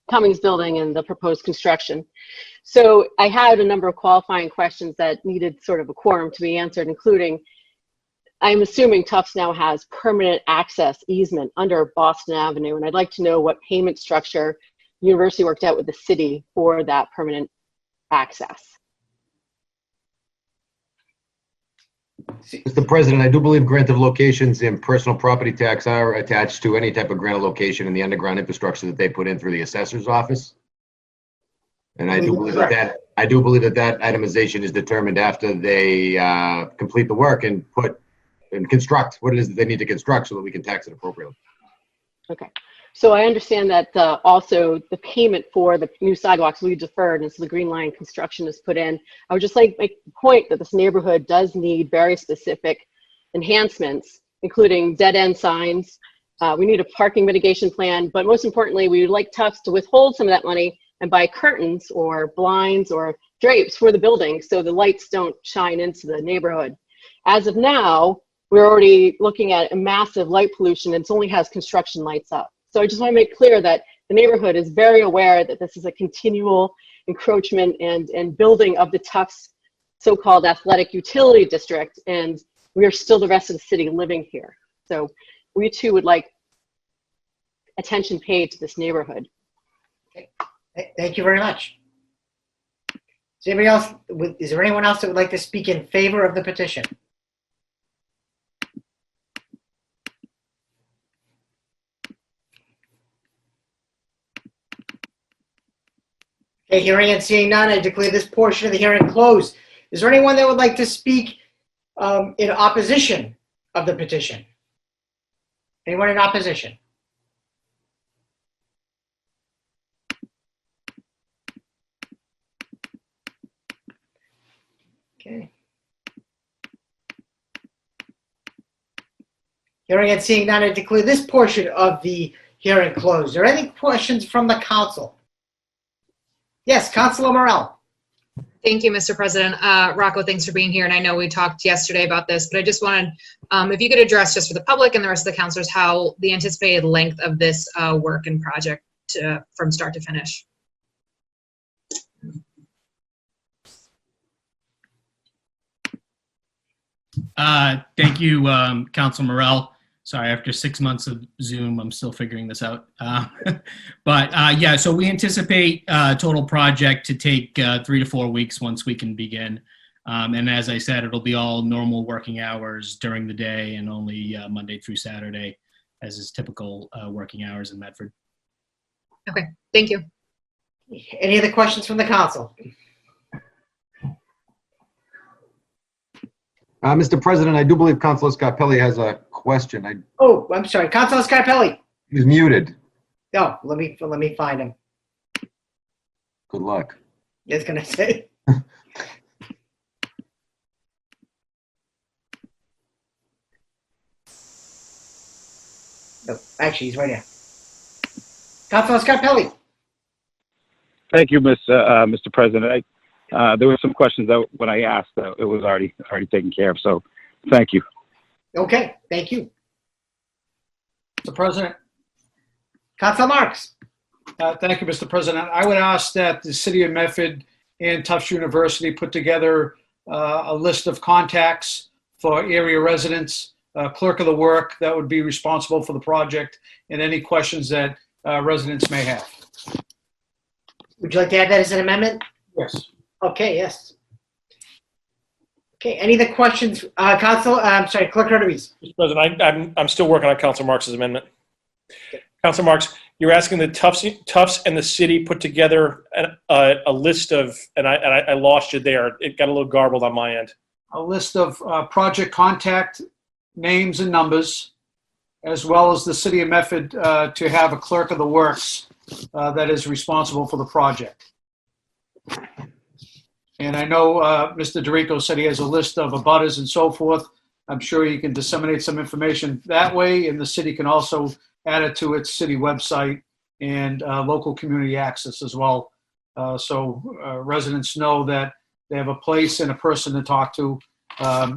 Cummings building and the proposed construction. So I had a number of qualifying questions that needed sort of a quorum to be answered, including, I'm assuming Tufts now has permanent access easement under Boston Avenue, and I'd like to know what payment structure the university worked out with the city for that permanent access. Mr. President, I do believe grant of locations and personal property tax are attached to any type of grant of location in the underground infrastructure that they put in through the assessor's office. And I do believe that itemization is determined after they complete the work and construct what it is that they need to construct so that we can tax it appropriately. Okay. So I understand that also the payment for the new sidewalks will be deferred, and so the Green Line construction is put in. I would just like to make the point that this neighborhood does need very specific enhancements, including dead-end signs. We need a parking mitigation plan, but most importantly, we would like Tufts to withhold some of that money and buy curtains or blinds or drapes for the building so the lights don't shine into the neighborhood. As of now, we're already looking at a massive light pollution, and it only has construction lights up. So I just want to make clear that the neighborhood is very aware that this is a continual encroachment and building of the Tufts so-called athletic utility district, and we are still the rest of the city living here. So we too would like attention paid to this neighborhood. Thank you very much. Is there anyone else that would like to speak in favor of the petition? Okay, hearing and seeing none, I declare this portion of the hearing closed. Is there anyone that would like to speak in opposition of the petition? Anyone in opposition? Okay. Hearing and seeing none, I declare this portion of the hearing closed. Are there any questions from the council? Yes, Councilor Morell. Thank you, Mr. President. Rocco, thanks for being here. And I know we talked yesterday about this, but I just wanted, if you could address just for the public and the rest of the councilors, how the anticipated length of this work and project from start to finish. Thank you, Councilor Morell. Sorry, after 6 months of Zoom, I'm still figuring this out. Yeah, so we anticipate total project to take 3 to 4 weeks once we can begin. And as I said, it'll be all normal working hours during the day and only Monday through Saturday, as is typical working hours in Medford. Okay, thank you. Any other questions from the council? Mr. President, I do believe Councilor Scarpelli has a question. Oh, I'm sorry. Councilor Scarpelli. He's muted. No, let me find him. Good luck. It's gonna say. No, actually, he's right here. Councilor Scarpelli. Thank you, Mr. President. There were some questions that when I asked, it was already taken care of. So, thank you. Okay, thank you. Mr. President. Councilor Marks. Thank you, Mr. President. I would ask that the City of Medford and Tufts University put together a list of contacts for area residents, clerk of the work that would be responsible for the project, and any questions that residents may have. Would you like to add that as an amendment? Yes. Okay, yes. Okay, any other questions? Clerk Hurtubise. Mr. President, I'm still working on Councilor Marks' amendment. Councilor Marks, you're asking the Tufts and the city put together a list of, and I lost you there. It got a little garbled on my end. A list of project contact names and numbers, as well as the City of Medford to have a clerk of the works that is responsible for the project. And I know Mr. Dorico said he has a list of abutters and so forth. I'm sure he can disseminate some information that way, and the city can also add it to its city website and local community access as well. So residents know that they have a place and a person to talk to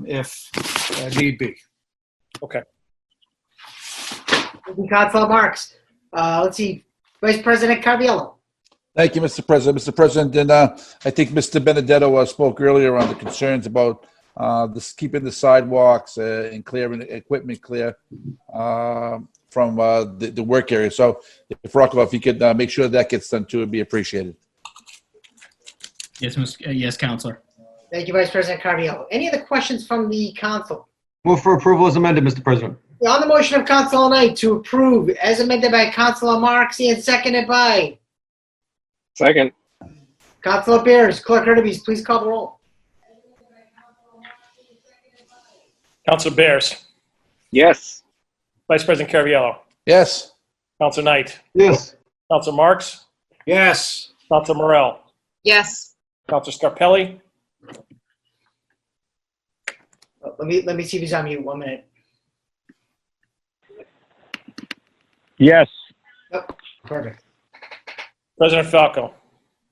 if need be. Okay. Thank you, Councilor Marks. Let's see, Vice President Carviello. Thank you, Mr. President. Mr. President, and I think Mr. Benedetto spoke earlier on the concerns about keeping the sidewalks and clearing equipment clear from the work area. So if Rocco, if you could make sure that gets done too, it'd be appreciated. Yes, Counselor. Thank you, Vice President Carviello. Any other questions from the council? Move for approval as amended, Mr. President. On the motion of Councilor Knight to approve as amended by Councilor Marks and seconded by Second. Councilor Bears. Clerk Hurtubise, please call the roll. Councilor Bears. Yes. Vice President Carviello. Yes. Councilor Knight. Yes. Councilor Marks. Yes. Councilor Morell. Yes. Councilor Scarpelli. Let me see if he's on mute. 1 minute. Yes. Oh, perfect. President Falco.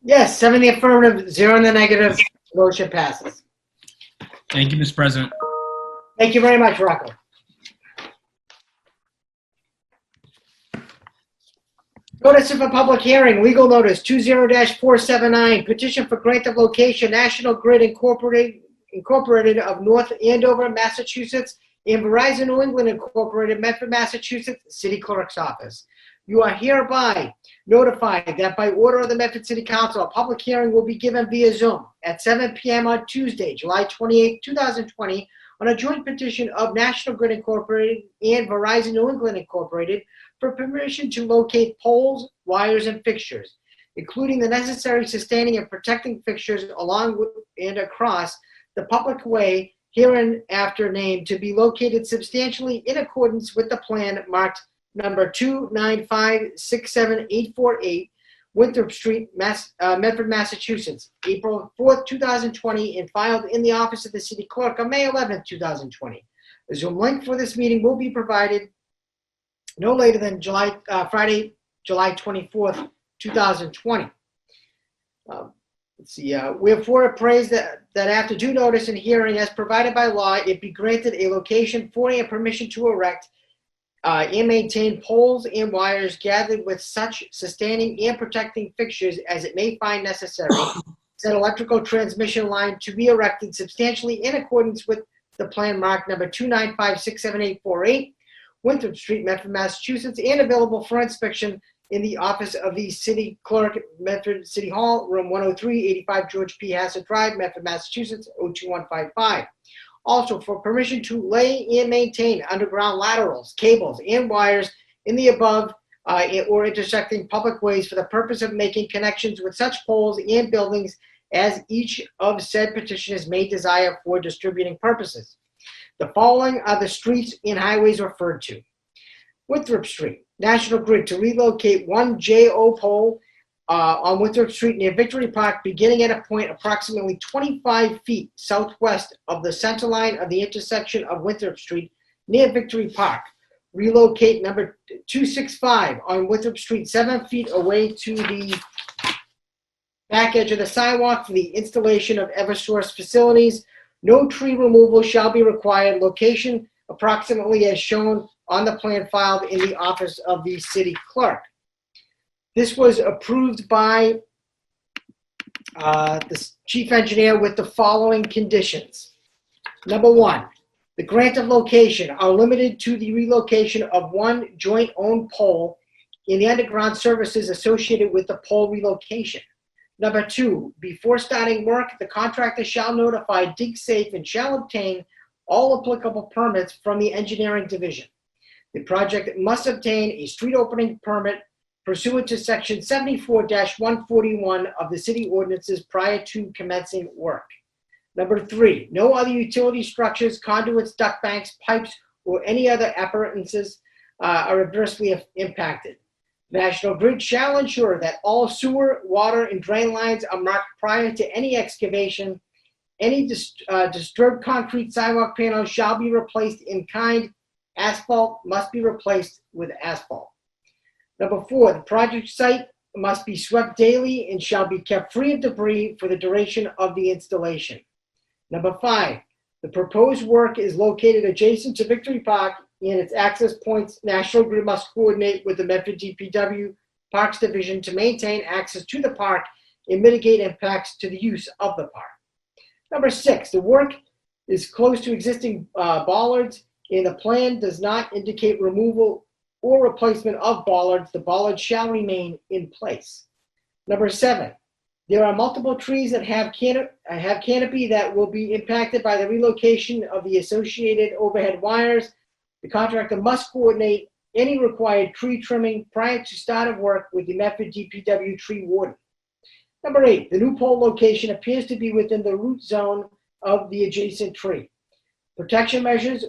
Yes, 7 in the affirmative, 0 in the negative. Motion passes. Thank you, Mr. President. Thank you very much, Rocco. Notice of a public hearing, legal notice 20-479, petition for grant of location, National Grid Incorporated of North Andover, Massachusetts, and Verizon New England Incorporated, Medford, Massachusetts, City Clerk's Office. You are hereby notified that by order of the Medford City Council, a public hearing will be given via Zoom at 7 p.m. on Tuesday, July 28, 2020, on a joint petition of National Grid Incorporated and Verizon New England Incorporated for permission to locate poles, wires, and fixtures, including the necessary sustaining and protecting fixtures along with and across the public way hereinafter named to be located substantially in accordance with the plan marked number 295-67848, Winthrop Street, Medford, Massachusetts, April 4th, 2020, and filed in the office of the city clerk on May 11th, 2020. A Zoom link for this meeting will be provided no later than Friday, July 24th, 2020. Let's see, wherefore it prays that after due notice and hearing as provided by law, it be granted a location for and permission to erect and maintain poles and wires gathered with such sustaining and protecting fixtures as it may find necessary. Said electrical transmission line to be erected substantially in accordance with the plan marked number 295-67848, Winthrop Street, Medford, Massachusetts, and available for inspection in the office of the city clerk, Medford City Hall, room 103, 85 George P. Hassett Drive, Medford, Massachusetts, 02155. Also, for permission to lay and maintain underground laterals, cables, and wires in the above or intersecting public ways for the purpose of making connections with such poles and buildings as each of said petitioners may desire for distributing purposes. The following are the streets and highways referred to. Winthrop Street, National Grid to relocate one JO pole on Winthrop Street near Victory Park, beginning at a point approximately 25 feet southwest of the center line of the intersection of Winthrop Street near Victory Park. Relocate number 265 on Winthrop Street 7 feet away to the back edge of the sidewalk for the installation of Eversource facilities. No tree removal shall be required. Location approximately as shown on the plan filed in the office of the city clerk. This was approved by the chief engineer with the following conditions. Number one, the grant of location are limited to the relocation of one joint-owned pole in the underground services associated with the pole relocation. Number two, before starting work, the contractor shall notify DigSafe and shall obtain all applicable permits from the engineering division. The project must obtain a street opening permit pursuant to section 74-141 of the city ordinances prior to commencing work. Number three, no other utility structures, conduits, duct banks, pipes, or any other appurtenances are adversely impacted. National Grid shall ensure that all sewer, water, and drain lines are marked prior to any excavation. Any disturbed concrete sidewalk panels shall be replaced in kind. Asphalt must be replaced with asphalt. Number four, the project site must be swept daily and shall be kept free of debris for the duration of the installation. Number five, the proposed work is located adjacent to Victory Park and its access points. National Grid must coordinate with the Medford DPW Parks Division to maintain access to the park and mitigate impacts to the use of the park. Number six, the work is close to existing bollards and the plan does not indicate removal or replacement of bollards. The bollards shall remain in place. Number seven, there are multiple trees that have canopy that will be impacted by the relocation of the associated overhead wires. The contractor must coordinate any required tree trimming prior to start of work with the Medford DPW tree warden. Number eight, the new pole location appears to be within the root zone of the adjacent tree. Protection measures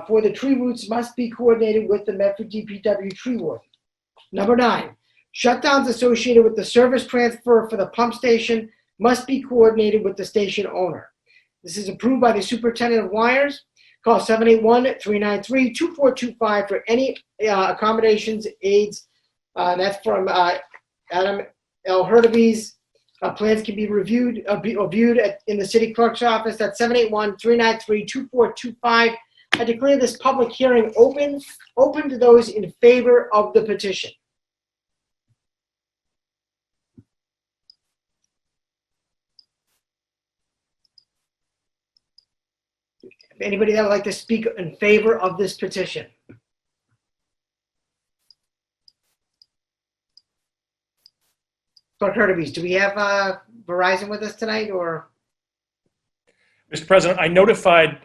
for the tree roots must be coordinated with the Medford DPW tree warden. Number nine, shutdowns associated with the service transfer for the pump station must be coordinated with the station owner. This is approved by the superintendent of wires. Call 781-393-2425 for any accommodations, aids. That's from Adam L. Hurtubise. Plans can be reviewed in the city clerk's office at 781-393-2425. I declare this public hearing open to those in favor of the petition. Anybody that would like to speak in favor of this petition? Clerk Hurtubise, do we have Verizon with us tonight, or? Mr. President, I notified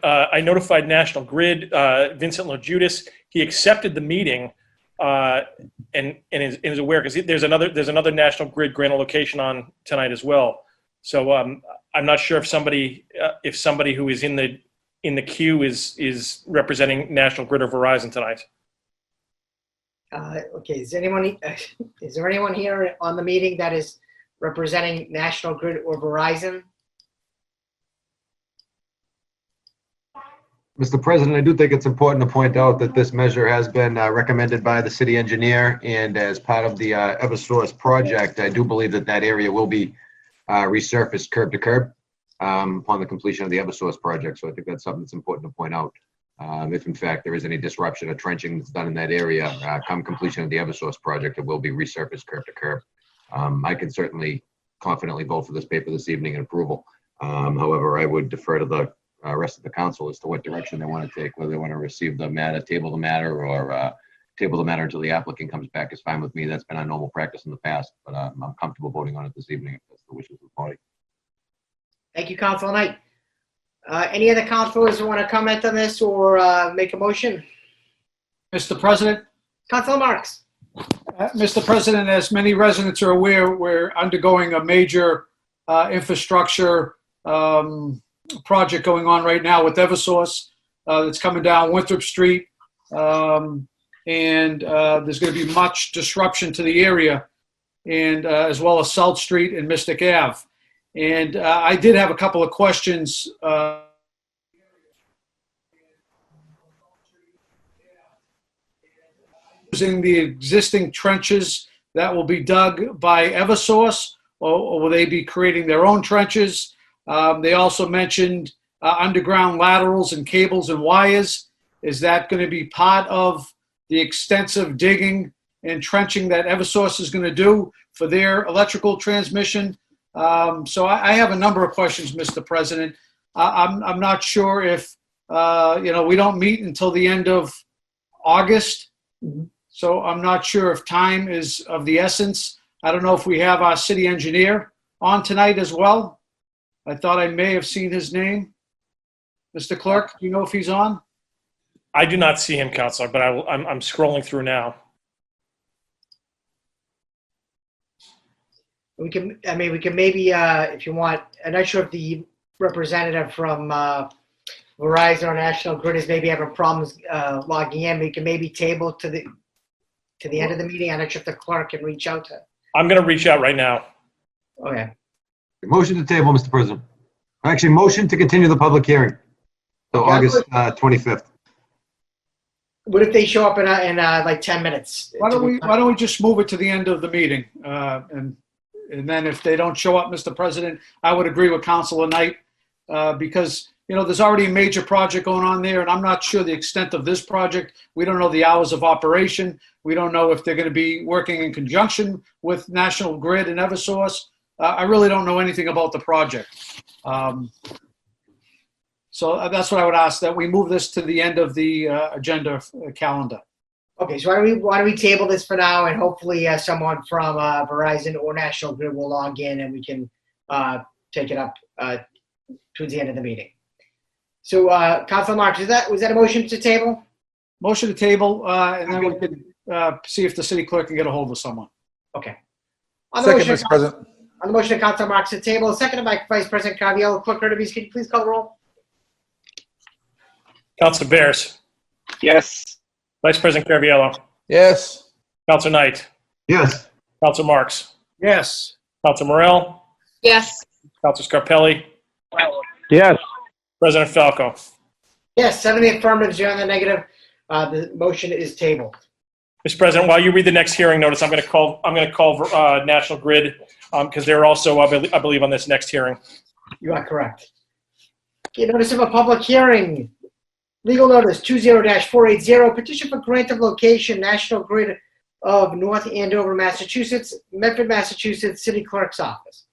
National Grid, Vincent LoJudas. He accepted the meeting and is aware, because there's another National Grid grant location on tonight as well. So I'm not sure if somebody who is in the queue is representing National Grid or Verizon tonight. Okay, is there anyone here on the meeting that is representing National Grid or Verizon? Mr. President, I do think it's important to point out that this measure has been recommended by the city engineer, and as part of the Eversource project, I do believe that area will be resurfaced curb to curb upon the completion of the Eversource project. So I think that's something that's important to point out. If in fact there is any disruption or trenching that's done in that area, come completion of the Eversource project, it will be resurfaced curb to curb. I can certainly confidently vote for this paper this evening in approval. However, I would defer to the rest of the council as to what direction they want to take, whether they want to receive the matter, table the matter, or table the matter until the applicant comes back is fine with me. That's been our normal practice in the past, but I'm comfortable voting on it this evening if that's the wishes of the party. Thank you, Councilor Knight. Any other councilors who want to comment on this or make a motion? Mr. President? Councilor Marks. Mr. President, as many residents are aware, we're undergoing a major infrastructure project going on right now with Eversource that's coming down Winthrop Street. And there's going to be much disruption to the area. and as well as South Street and Mystic Ave. And I did have a couple of questions. Using the existing trenches that will be dug by Eversource, or will they be creating their own trenches? They also mentioned underground laterals and cables and wires. Is that going to be part of the extensive digging and trenching that Eversource is going to do for their electrical transmission? So I have a number of questions, Mr. President. I'm not sure if, we don't meet until the end of August. So I'm not sure if time is of the essence. I don't know if we have our city engineer on tonight as well. I thought I may have seen his name. Mr. Clerk, do you know if he's on? I do not see him, Counselor, but I'm scrolling through now. We can maybe, if you want, I'm not sure if the representative from Verizon or National Grid is maybe having problems logging in. We can maybe table to the end of the meeting. I'm not sure if the clerk can reach out to. I'm going to reach out right now. Okay. Motion to table, Mr. President. Actually, motion to continue the public hearing. So August 25th. What if they show up in like 10 minutes? Why don't we just move it to the end of the meeting? And then if they don't show up, Mr. President, I would agree with Councilor Knight because, there's already a major project going on there, and I'm not sure the extent of this project. We don't know the hours of operation. We don't know if they're going to be working in conjunction with National Grid and Eversource. I really don't know anything about the project. So that's what I would ask, that we move this to the end of the agenda calendar. Okay, so why don't we table this for now, and hopefully someone from Verizon or National Grid will log in, and we can take it up towards the end of the meeting. So, Councilor Marks, was that a motion to table? Motion to table, and then we can see if the city clerk can get a hold of someone. Okay. Second, Mr. President. On the motion of Councilor Marks to table, seconded by Vice President Caraviello. Clerk Hurtubise, can you please call the roll? Counselor Bears. Yes. Vice President Caraviello. Yes. Counselor Knight. Yes. Counselor Marks. Yes. Counselor Morell. Yes. Counselor Scarpelli. Yes. President Falco. Yes, 7 in the affirmative, 0 in the negative. The motion is tabled. Mr. President, while you read the next hearing notice, I'm going to call National Grid because they're also, I believe, on this next hearing. You are correct. Okay, notice of a public hearing. Legal notice 20-480, petition for grant of location, National Grid of North Andover, Massachusetts, Medford, Massachusetts, City Clerk's Office.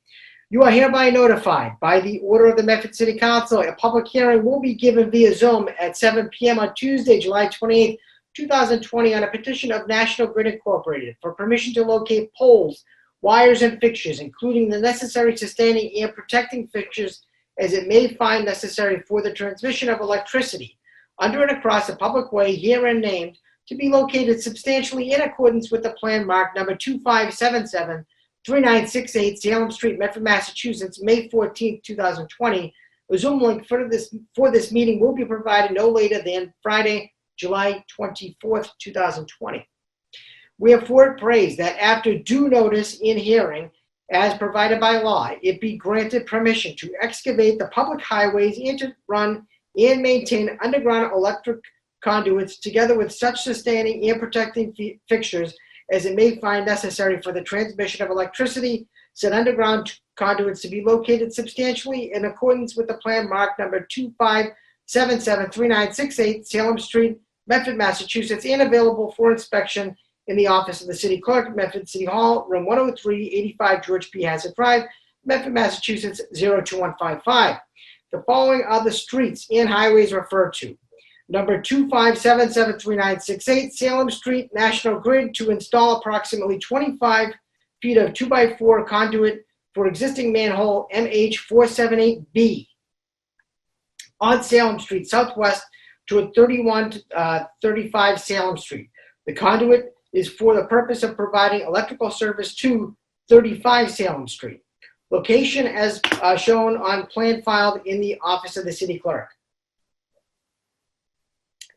You are hereby notified by the order of the Medford City Council, a public hearing will be given via Zoom at 7 p.m. on Tuesday, July 28, 2020, on a petition of National Grid Incorporated for permission to locate poles, wires, and fixtures, including the necessary sustaining and protecting fixtures as it may find necessary for the transmission of electricity under and across a public way herein named, to be located substantially in accordance with the plan marked number 2577-3968 Salem Street, Medford, Massachusetts, May 14, 2020. A Zoom link for this meeting will be provided no later than Friday, July 24th, 2020. We have for it praised that after due notice in hearing, as provided by law, it be granted permission to excavate the public highways and to run and maintain underground electric conduits together with such sustaining and protecting fixtures as it may find necessary for the transmission of electricity, said underground conduits to be located substantially in accordance with the plan marked number 2577-3968 Salem Street, Medford, Massachusetts, and available for inspection in the office of the City Clerk, Medford City Hall, room 103, 85 George P. Hazzard Drive, Medford, Massachusetts, 02155. The following are the streets and highways referred to. Number 2577-3968 Salem Street, National Grid, to install approximately 25 feet of 2x4 conduit for existing manhole MH478B on Salem Street Southwest to 3135 Salem Street. The conduit is for the purpose of providing electrical service to 35 Salem Street. Location as shown on plan filed in the office of the City Clerk.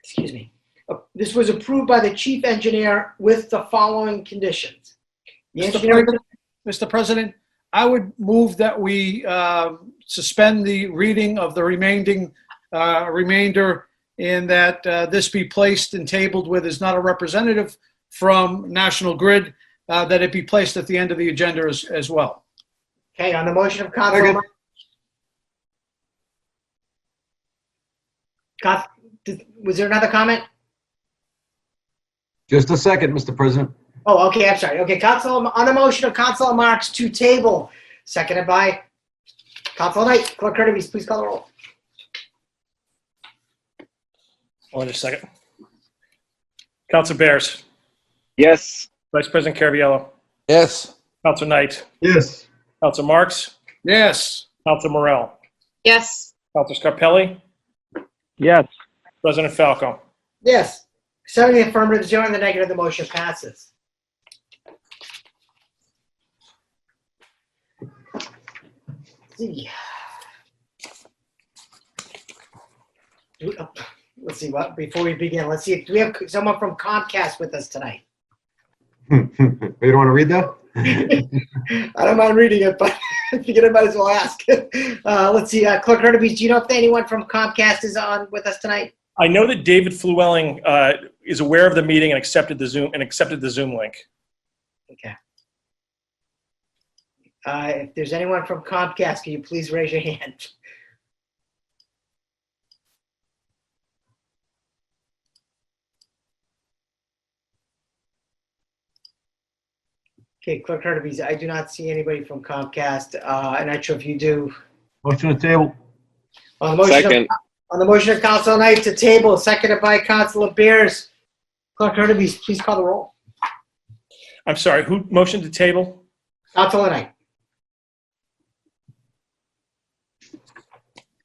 Excuse me. This was approved by the Chief Engineer with the following conditions. The Mr. engineering, Mr. President, I would move that we suspend the reading of the remainder and that this be placed and tabled where there's not a representative from National Grid, that it be placed at the end of the agenda as well. okay, on the motion of Council. Second. Was there another comment? Just a second, Mr. President. Oh, okay, I'm sorry. Okay, Council, on the motion of Council Marks to table, seconded by Council Knight. Clerk Kirby, please call the roll. Hold on just a second. Council Bears. Yes. Vice President Caraviallo. Yes. Council Knight. Yes. Council Marks. Yes. Council Morell. Yes. Council Scarpelli. Yes. President Falco. Yes. 7 in the affirmative, 0 in the negative, the motion passes. See. Let's see what, before we begin, let's see, do we have someone from Comcast with us tonight? You don't want to read that? I don't mind reading it, but I figured I might as well ask. Let's see, Clerk Hurtubise, do you know if anyone from Comcast is on with us tonight? I know that David Flewelling is aware of the meeting and accepted the Zoom link. Okay. If there's anyone from Comcast, can you please raise your hand? Okay, Clerk Hurtubise, I do not see anybody from Comcast. I'm not sure if you do. Motion to table. On the motion Second. On the motion of Council Knight to table, seconded by Councilor Bears. Clerk Hurtubise, please call the roll. I'm sorry, who motioned to table? Councilor Knight.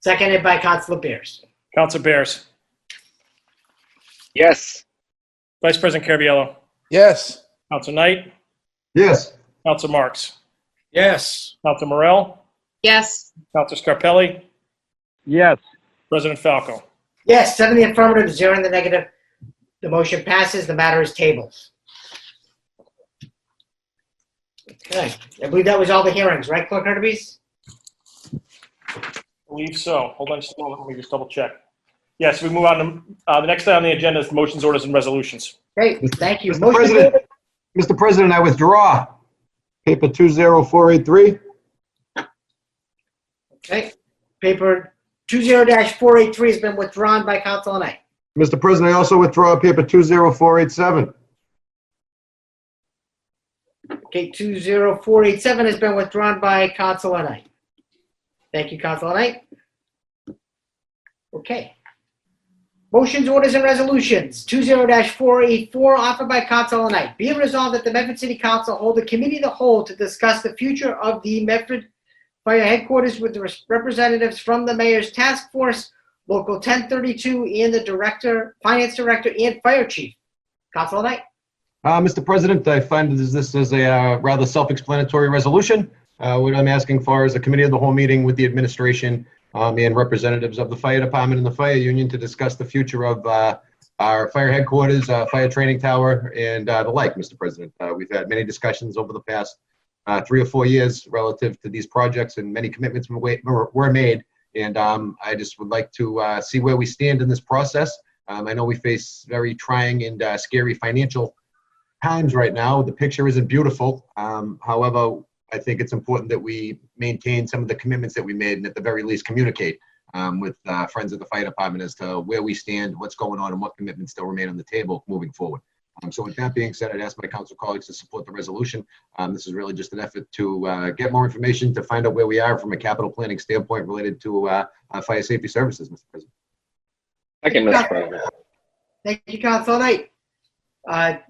Seconded by Councilor Bears. Council Bears. Yes. Vice President Caraviallo. Yes. Council Knight. Yes. Council Marks. Yes. Council Morell. Yes. Council Scarpelli. Yes. President Falco. Yes, 7 in the affirmative, 0 in the negative. The motion passes. The matter is tabled. Okay, I believe that was all the hearings, right, Clerk Hurtubise? I believe so. Hold on just a moment. Let me just double check. Yes, we move on to the next item on the agenda is motions, orders, and resolutions. Great, thank you. Mr. President, Mr. President, I withdraw paper 20483. Okay, paper 20-483 has been withdrawn by Councilor Knight. Mr. President, I also withdraw paper 20487. Okay, 20487 has been withdrawn by Councilor Knight. Thank you, Councilor Knight. Okay. Motions, orders, and resolutions. 20-484 offered by Councilor Knight. Be it resolved that the Medford City Council hold a committee of the whole to discuss the future of the Medford Fire Headquarters with the representatives from the Mayor's Task Force, Local 1032, and the Finance Director and Fire Chief. Councilor Knight. Mr. President, I find this is a rather self-explanatory resolution. What I'm asking for is a committee of the whole meeting with the administration and representatives of the fire department and the fire union to discuss the future of our fire headquarters, fire training tower, and the like, Mr. President. We've had many discussions over the past 3 or 4 years relative to these projects, and many commitments were made. And I just would like to see where we stand in this process. I know we face very trying and scary financial times right now. The picture isn't beautiful. However, I think it's important that we maintain some of the commitments that we made and at the very least communicate with friends of the fire department as to where we stand, what's going on, and what commitments still remain on the table moving forward. So with that being said, I'd ask my council colleagues to support the resolution. This is really just an effort to get more information, to find out where we are from a capital planning standpoint related to fire safety services, Mr. President. Second, Mr. President. Thank you, Councilor Knight.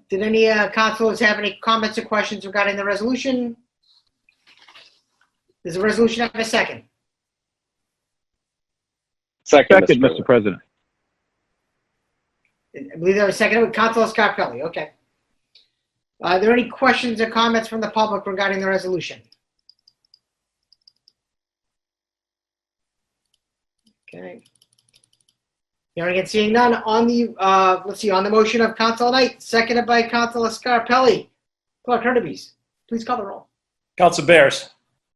Did any councilors have any comments or questions regarding the resolution? Does the resolution have a second? Second, Mr. President. I believe there was a second with Councilor Scarpelli. Okay. Are there any questions or comments from the public regarding the resolution? Okay. Hearing and seeing none on the on the motion of Councilor Knight, seconded by Councilor Scarpelli. Clerk Hurtubise, please call the roll. Council Bears.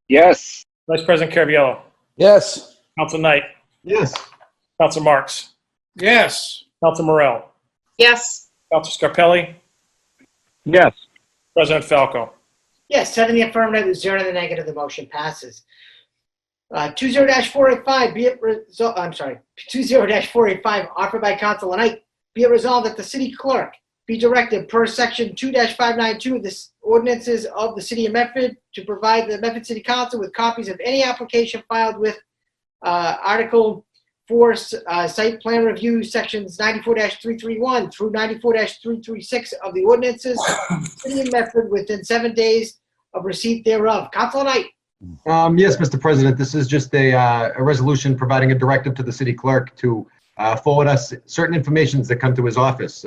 Yes. Vice President Caraviallo. Yes. Council Knight. Yes. Council Marks. Yes. Council Morell. Yes. Council Scarpelli. Yes. President Falco. Yes, 7 in the affirmative, 0 in the negative, the motion passes. 20-485, be it resolved, 20-485, offered by Council Knight, be it resolved that the city clerk be directed per section 2-592 of the ordinances of the city of Medford to provide the Medford City Council with copies of any application filed with Article 4 site plan review sections 94-331 through 94-336 of the ordinances of the city of Medford within 7 days of receipt thereof. Council Knight. Yes, Mr. President, this is just a resolution providing a directive to the city clerk to forward us certain informations that come to his office.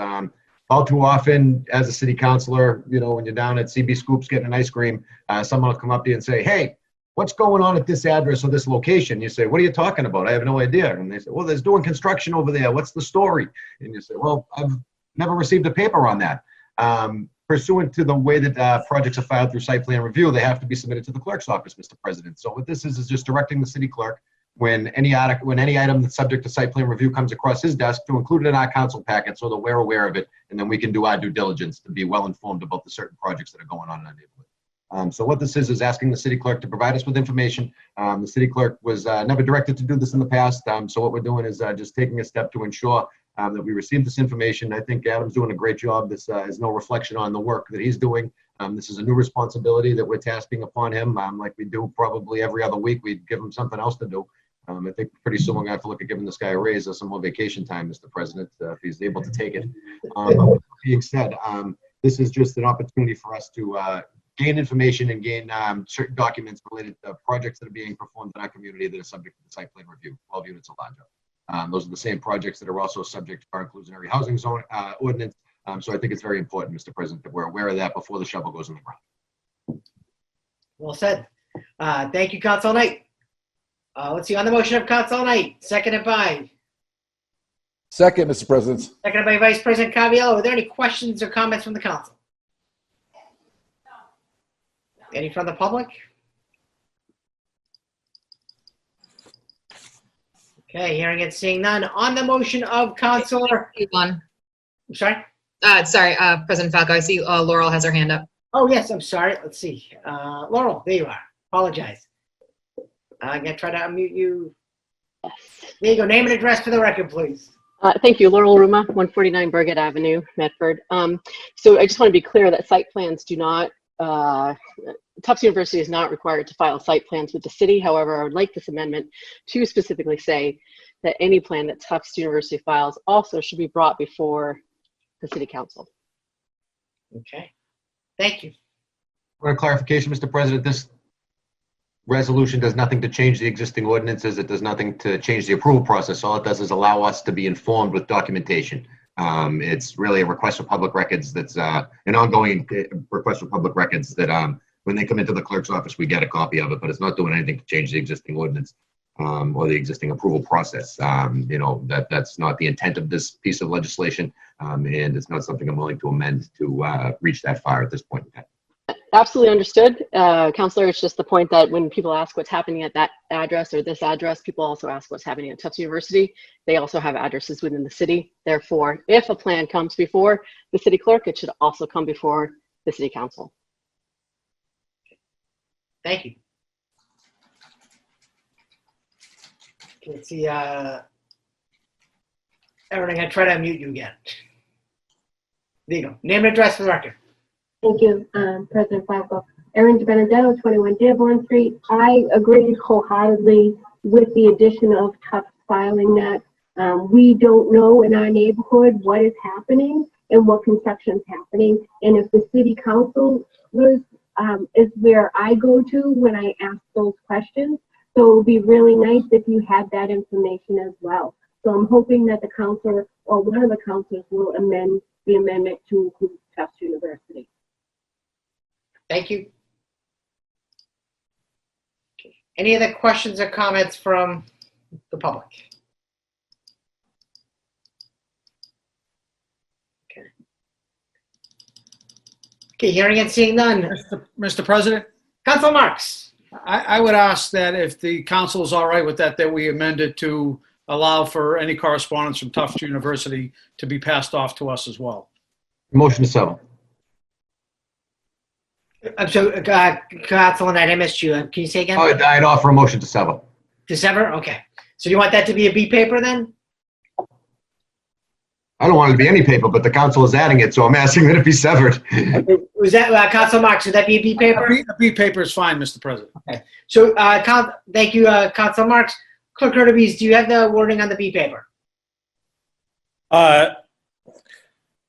All too often, as a city councilor, you know, when you're down at CB Scoops getting an ice cream, someone will come up to you and say, hey, what's going on at this address or this location? You say, what are you talking about? I have no idea. And they say, well, there's doing construction over there. What's the story? And you say, well, I've never received a paper on that. Pursuant to the way that projects are filed through site plan review, they have to be submitted to the clerk's office, Mr. President. So what this is just directing the city clerk when any item that's subject to site plan review comes across his desk to include it in our council packet so that we're aware of it, and then we can do our due diligence to be well informed about the certain projects that are going on in our neighborhood. So what this is asking the city clerk to provide us with information. The city clerk was never directed to do this in the past. So what we're doing is just taking a step to ensure that we receive this information. I think Adam's doing a great job. This is no reflection on the work that he's doing. This is a new responsibility that we're tasking upon him. Like we do probably every other week, we give him something else to do. I think pretty soon we're going to have to look at giving this guy a raise or some more vacation time, Mr. President, if he's able to take it. But with that being said, this is just an opportunity for us to gain information and gain certain documents related to projects that are being performed in our community that are subject to the site plan review, 12 units or larger. Those are the same projects that are also subject to our inclusionary housing zone ordinance. So I think it's very important, Mr. President, that we're aware of that before the shovel goes in the ground. Well said. Thank you, Council Knight. Let's see, on the motion of Council Knight, seconded by Second, Mr. President. Vice President Caraviallo. Are there any questions or comments from the council? Any from the public? Okay, hearing and seeing none. On the motion of Councilor. One. I'm sorry? Sorry, President Falco, I see Laurel has her hand up. Oh, yes, I'm sorry. Let's see. Laurel, there you are. Apologize. I'm going to try to unmute you. There you go. Name and address for the record, please. Thank you. Laurel Ruma, 149 Burgett Avenue, Medford. So I just want to be clear that site plans do not, Tufts University is not required to file site plans with the city. However, I would like this amendment to specifically say that any plan that Tufts University files also should be brought before the city council. Okay. Thank you. For clarification, Mr. President, this resolution does nothing to change the existing ordinances. It does nothing to change the approval process. All it does is allow us to be informed with documentation. It's really a request for public records that's an ongoing request for public records that when they come into the clerk's office, we get a copy of it, but it's not doing anything to change the existing ordinance or the existing approval process. You know, that's not the intent of this piece of legislation, and it's not something I'm willing to amend to reach that far at this point in time. Absolutely understood, Councilor. It's just the point that when people ask what's happening at that address or this address, people also ask what's happening at Tufts University. They also have addresses within the city. Therefore, if a plan comes before the city clerk, it should also come before the city council. Thank you. Let's see. Erin, I'm going to try to unmute you again. There you go. Name and address for the record. Thank you, President Falco. Erin Benedetto, 21 Dearborn Street. I agree wholeheartedly with the addition of Tufts filing that. We don't know in our neighborhood what is happening and what construction is happening. And if the city council is where I go to when I ask those questions. So it would be really nice if you had that information as well. So I'm hoping that the councilor or one of the councilors will amend the amendment to include Tufts University. Thank you. Okay. Any other questions or comments from the public? Okay. Okay, hearing and seeing none. Mr. President, Council Marks. I would ask that if the council is all right with that, that we amend it to allow for any correspondence from Tufts University to be passed off to us as well. Motion to sever. So, Council Knight, I missed you. Can you say again? Oh, I'd offer a motion to sever. December? Okay. So you want that to be a B paper then? I don't want it to be any paper, but the council is adding it, so I'm asking that it be severed. Was that, Council Marks, would that be a B paper? A B paper is fine, Mr. President. Okay. So, thank you, Council Marks. Clerk Hurtubise, do you have the wording on the B paper?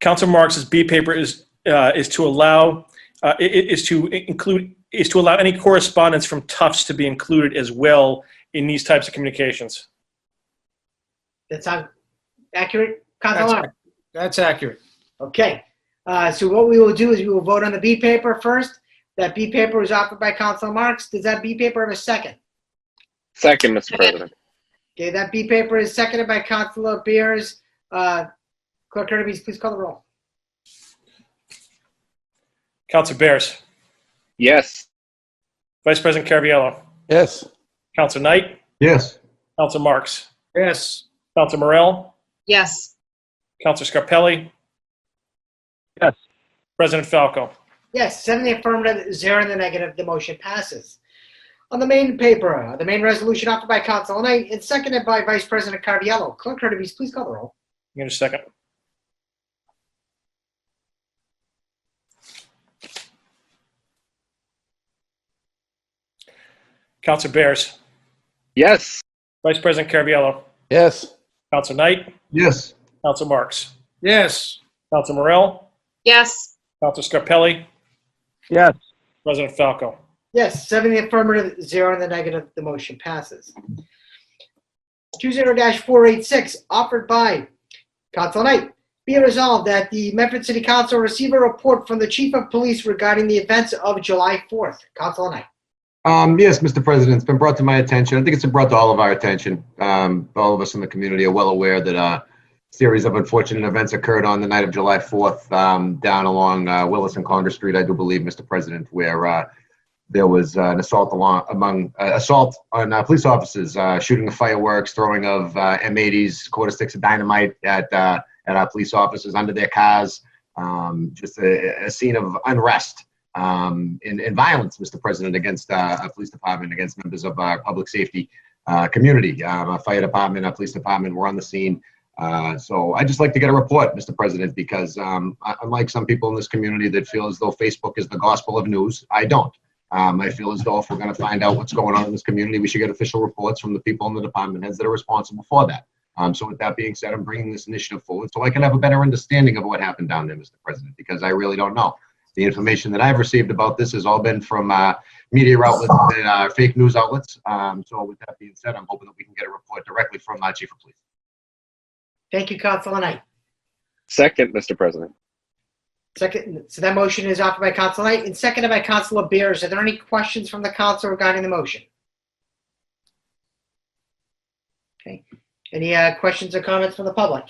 Council Marks's B paper is to allow is to allow any correspondence from Tufts to be included as well in these types of communications. That sound accurate, Council Marks? That's accurate. Okay. So what we will do is we will vote on the B paper first. That B paper was offered by Council Marks. Does that B paper have a second? Second, Mr. President. Okay, that B paper is seconded by Councilor Beers. Clerk Hurtubise, please call the roll. Councilor Bears. Yes. Vice President Caraviallo. Yes. Councilor Knight. Yes. Councilor Marks. Yes. Councilor Morell. Yes. Councilor Scarpelli. Yes. President Falco. Yes, 7 in the affirmative, 0 in the negative. The motion passes. On the main paper, the main resolution offered by Council Knight and seconded by Vice President Caraviallo. Clerk Hurtubise, please call the roll. Give me a second. Councilor Bears. Yes. Vice President Caraviallo. Yes. Councilor Knight. Yes. Councilor Marks. Yes. Councilor Morell. Yes. Councilor Scarpelli. Yes. President Falco. Yes, 7 in the affirmative, 0 in the negative. The motion passes. 20-486, offered by Council Knight. Be it resolved that the Medford City Council receive a report from the Chief of Police regarding the events of July 4th. Council Knight. Yes, Mr. President, it's been brought to my attention. I think it's been brought to all of our attention. All of us in the community are well aware that a series of unfortunate events occurred on the night of July 4th down along Willis and Congress Street, I do believe, Mr. President, where there was an assault on police officers, shooting of fireworks, throwing of M80s, quarter sticks of dynamite at our police officers under their cars. Just a scene of unrest and violence, Mr. President, against our police department, against members of our public safety community. Our fire department, our police department were on the scene. So I'd just like to get a report, Mr. President, because unlike some people in this community that feel as though Facebook is the gospel of news, I don't. I feel as though if we're going to find out what's going on in this community, we should get official reports from the people in the department heads that are responsible for that. So with that being said, I'm bringing this initiative forward so I can have a better understanding of what happened down there, Mr. President, because I really don't know. The information that I've received about this has all been from media outlets and fake news outlets. So with that being said, I'm hoping that we can get a report directly from our Chief of Police. Thank you, Council Knight. Second, Mr. President. Second, so that motion is offered by Council Knight and seconded by Councilor Beers. Are there any questions from the council regarding the motion? Okay. Any questions or comments from the public?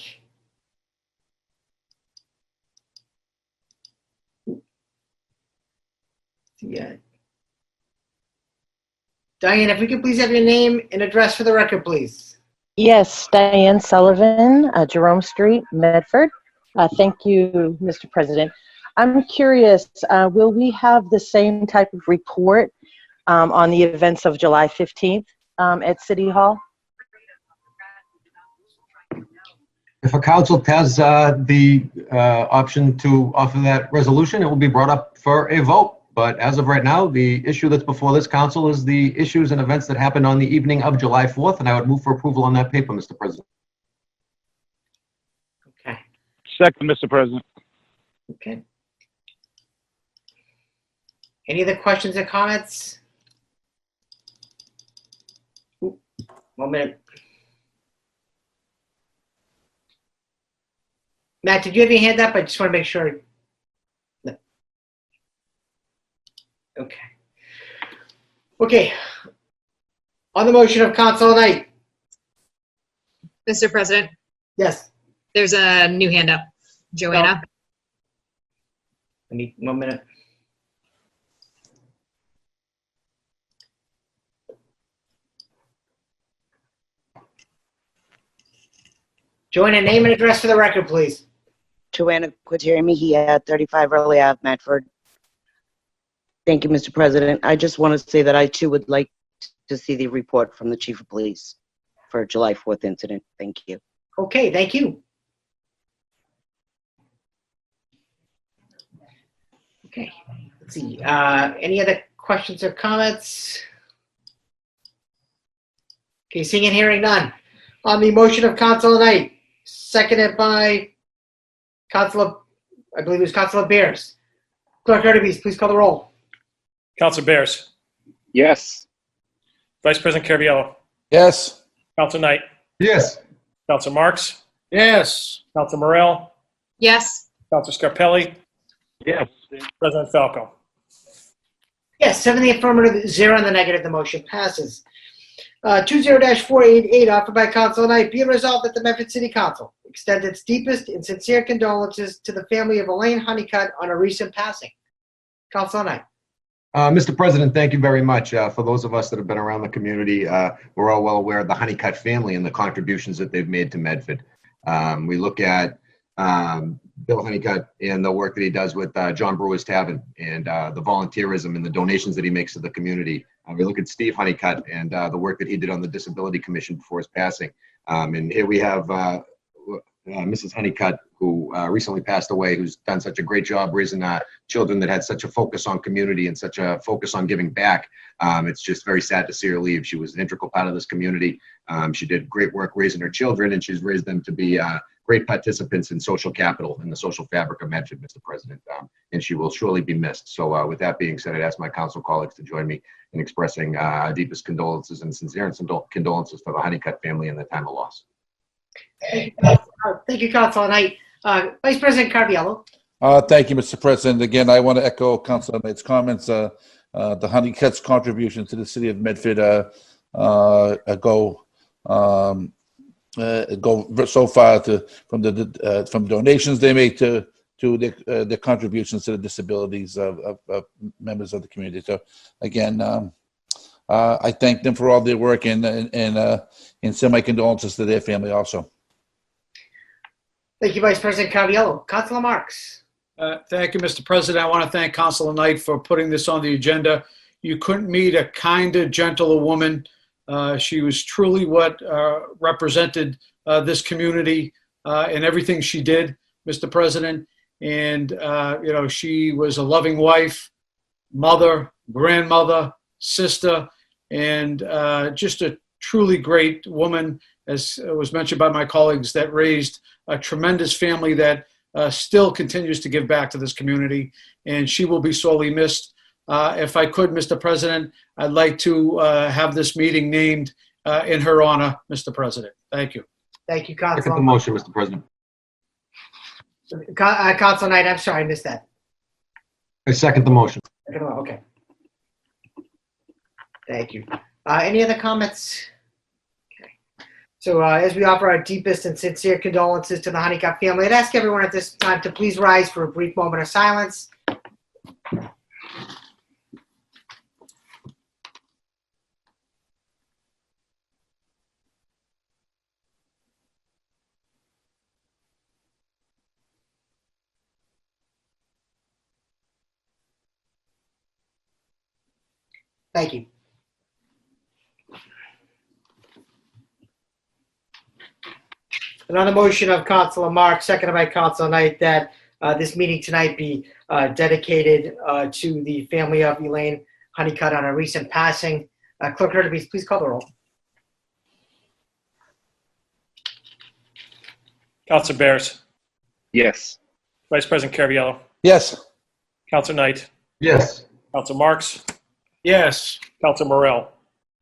Yeah. Diane, if we could please have your name and address for the record, please. Yes, Diane Sullivan, Jerome Street, Medford. Thank you, Mr. President. I'm curious, will we have the same type of report on the events of July 15th at City Hall? If a council has the option to offer that resolution, it will be brought up for a vote. But as of right now, the issue that's before this council is the issues and events that happened on the evening of July 4th, and I would move for approval on that paper, Mr. President. Okay. Second, Mr. President. Okay. Any other questions or comments? Ooh, 1 minute. Matt, did you have your hand up? I just want to make sure. No. Okay. Okay. On the motion of Council Knight. Mr. President, Yes. there's a new hand up. Joanna? I need 1 minute. Joanna, name and address for the record, please. Joanna Quateri Mejia, 35 Early Ave, Medford. Thank you, Mr. President. I just want to say that I too would like to see the report from the Chief of Police for July 4th incident. Thank you. Okay, thank you. Okay, let's see. Any other questions or comments? Okay, seeing and hearing none. On the motion of Councilor Knight, seconded by Councilor, I believe it was Councilor Bears. Clerk Erdogan, please call the roll. Councilor Bears. Yes. Vice President Caraviallo. Yes. Councilor Knight. Yes. Councilor Marks. Yes. Councilor Morell. Yes. Councilor Scarpelli. Yes. President Falco. Yes, 7 in the affirmative, 0 in the negative. The motion passes. 20-488, offered by Councilor Knight. Be it resolved that the Medford City Council extend its deepest and sincere condolences to the family of Elaine Honeycutt on a recent passing. Councilor Knight. Mr. President, thank you very much. For those of us that have been around the community, we're all well aware of the Honeycutt family and the contributions that they've made to Medford. We look at Bill Honeycutt and the work that he does with John Brewer's Tavern and the volunteerism and the donations that he makes to the community. We look at Steve Honeycutt and the work that he did on the Disability Commission before his passing. And here we have Mrs. Honeycutt, who recently passed away, who's done such a great job raising children that had such a focus on community and such a focus on giving back. It's just very sad to see her leave. She was an integral part of this community. She did great work raising her children, and she's raised them to be great participants in social capital and the social fabric of Medford, Mr. President. And she will surely be missed. So with that being said, I'd ask my council colleagues to join me in expressing our deepest condolences and sincere condolences for the Honeycutt family in the time of loss. Thank you, Councilor Knight. Vice President Caraviallo. Thank you, Mr. President. Again, I want to echo Councilor Knight's comments. The Honeycutt's contribution to the city of Medford go so far from donations they make to their contributions to the disabilities of members of the community. So again, I thank them for all their work and send my condolences to their family also. Thank you, Vice President Caraviallo. Councilor Marks. Thank you, Mr. President. I want to thank Councilor Knight for putting this on the agenda. You couldn't meet a kinder, gentler woman. She was truly what represented this community in everything she did, Mr. President. And, she was a loving wife, mother, grandmother, sister, and just a truly great woman, as was mentioned by my colleagues, that raised a tremendous family that still continues to give back to this community. And she will be sorely missed. If I could, Mr. President, I'd like to have this meeting named in her honor, Mr. President. Thank you. Thank you, Second Councilor. the motion, Mr. President. Councilor Knight, I'm sorry, I missed that. I second the motion. Okay. Thank you. Any other comments? Okay. So as we offer our deepest and sincere condolences to the Honeycutt family, I'd ask everyone at this time to please rise for a brief moment of silence. Thank you. Another motion of Councilor Marks, seconded by Councilor Knight, that this meeting tonight be dedicated to the family of Elaine Honeycutt on a recent passing. Clerk Erdogan, please call the roll. Councilor Bears. Yes. Vice President Caraviallo. Yes. Councilor Knight. Yes. Councilor Marks. Yes. Councilor Morell.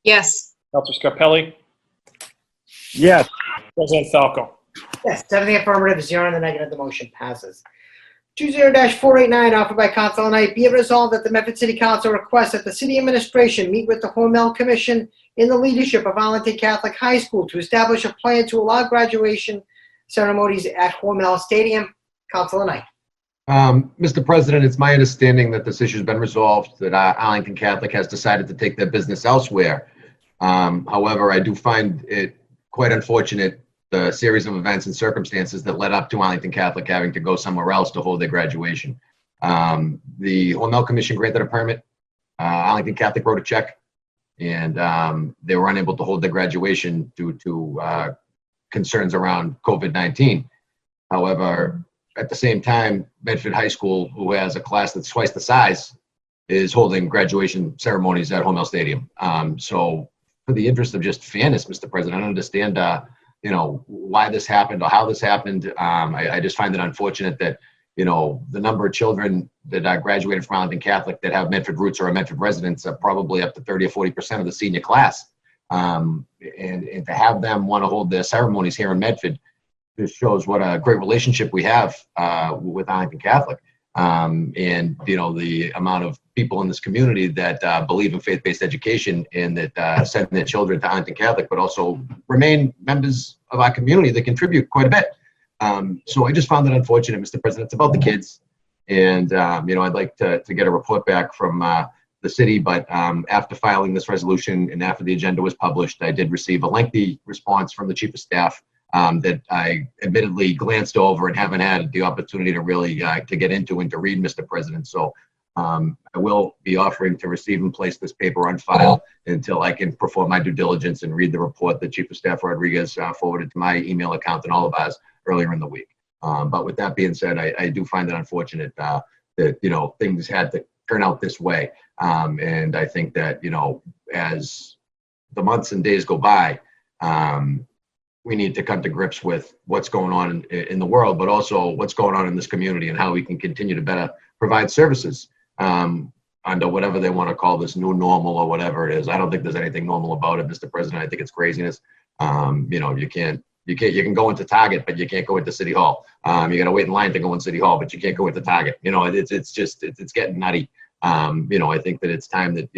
Yes. Councilor Scarpelli. Yes. President Falco. Yes, 7 in the affirmative, 0 in the negative. The motion passes. 20-489, offered by Councilor Knight. Be it resolved that the Medford City Council requests that the city administration meet with the Hormel Commission in the leadership of Arlington Catholic High School to establish a plan to allow graduation ceremonies at Hormel Stadium. Councilor Knight. Mr. President, it's my understanding that this issue's been resolved, that Arlington Catholic has decided to take their business elsewhere. However, I do find it quite unfortunate, the series of events and circumstances that led up to Arlington Catholic having to go somewhere else to hold their graduation. The Hormel Commission granted a permit. Arlington Catholic wrote a check, and they were unable to hold their graduation due to concerns around COVID-19. However, at the same time, Medford High School, who has a class that's twice the size, is holding graduation ceremonies at Hormel Stadium. So for the interest of just fairness, Mr. President, I don't understand, why this happened or how this happened. I just find it unfortunate that, the number of children that graduated from Arlington Catholic that have Medford roots or are Medford residents are probably up to 30 or 40% of the senior class. And to have them want to hold their ceremonies here in Medford just shows what a great relationship we have with Arlington Catholic. And, the amount of people in this community that believe in faith-based education and that send their children to Arlington Catholic, but also remain members of our community that contribute quite a bit. So I just found it unfortunate, Mr. President. It's about the kids. And, I'd like to get a report back from the city, but after filing this resolution and after the agenda was published, I did receive a lengthy response from the Chief of Staff that I admittedly glanced over and haven't had the opportunity to really to get into and to read, Mr. President. So I will be offering to receive and place this paper on file until I can perform my due diligence and read the report that Chief of Staff Rodriguez forwarded to my email account and all of ours earlier in the week. But with that being said, I do find it unfortunate that, things had to turn out this way. And I think that, as the months and days go by, we need to come to grips with what's going on in the world, but also what's going on in this community and how we can continue to better provide services under whatever they want to call this new normal or whatever it is. I don't think there's anything normal about it, Mr. President. I think it's craziness. You can go into Target, but you can't go into City Hall. You got to wait in line to go in City Hall, but you can't go into Target. It's getting nutty. I think that it's time that,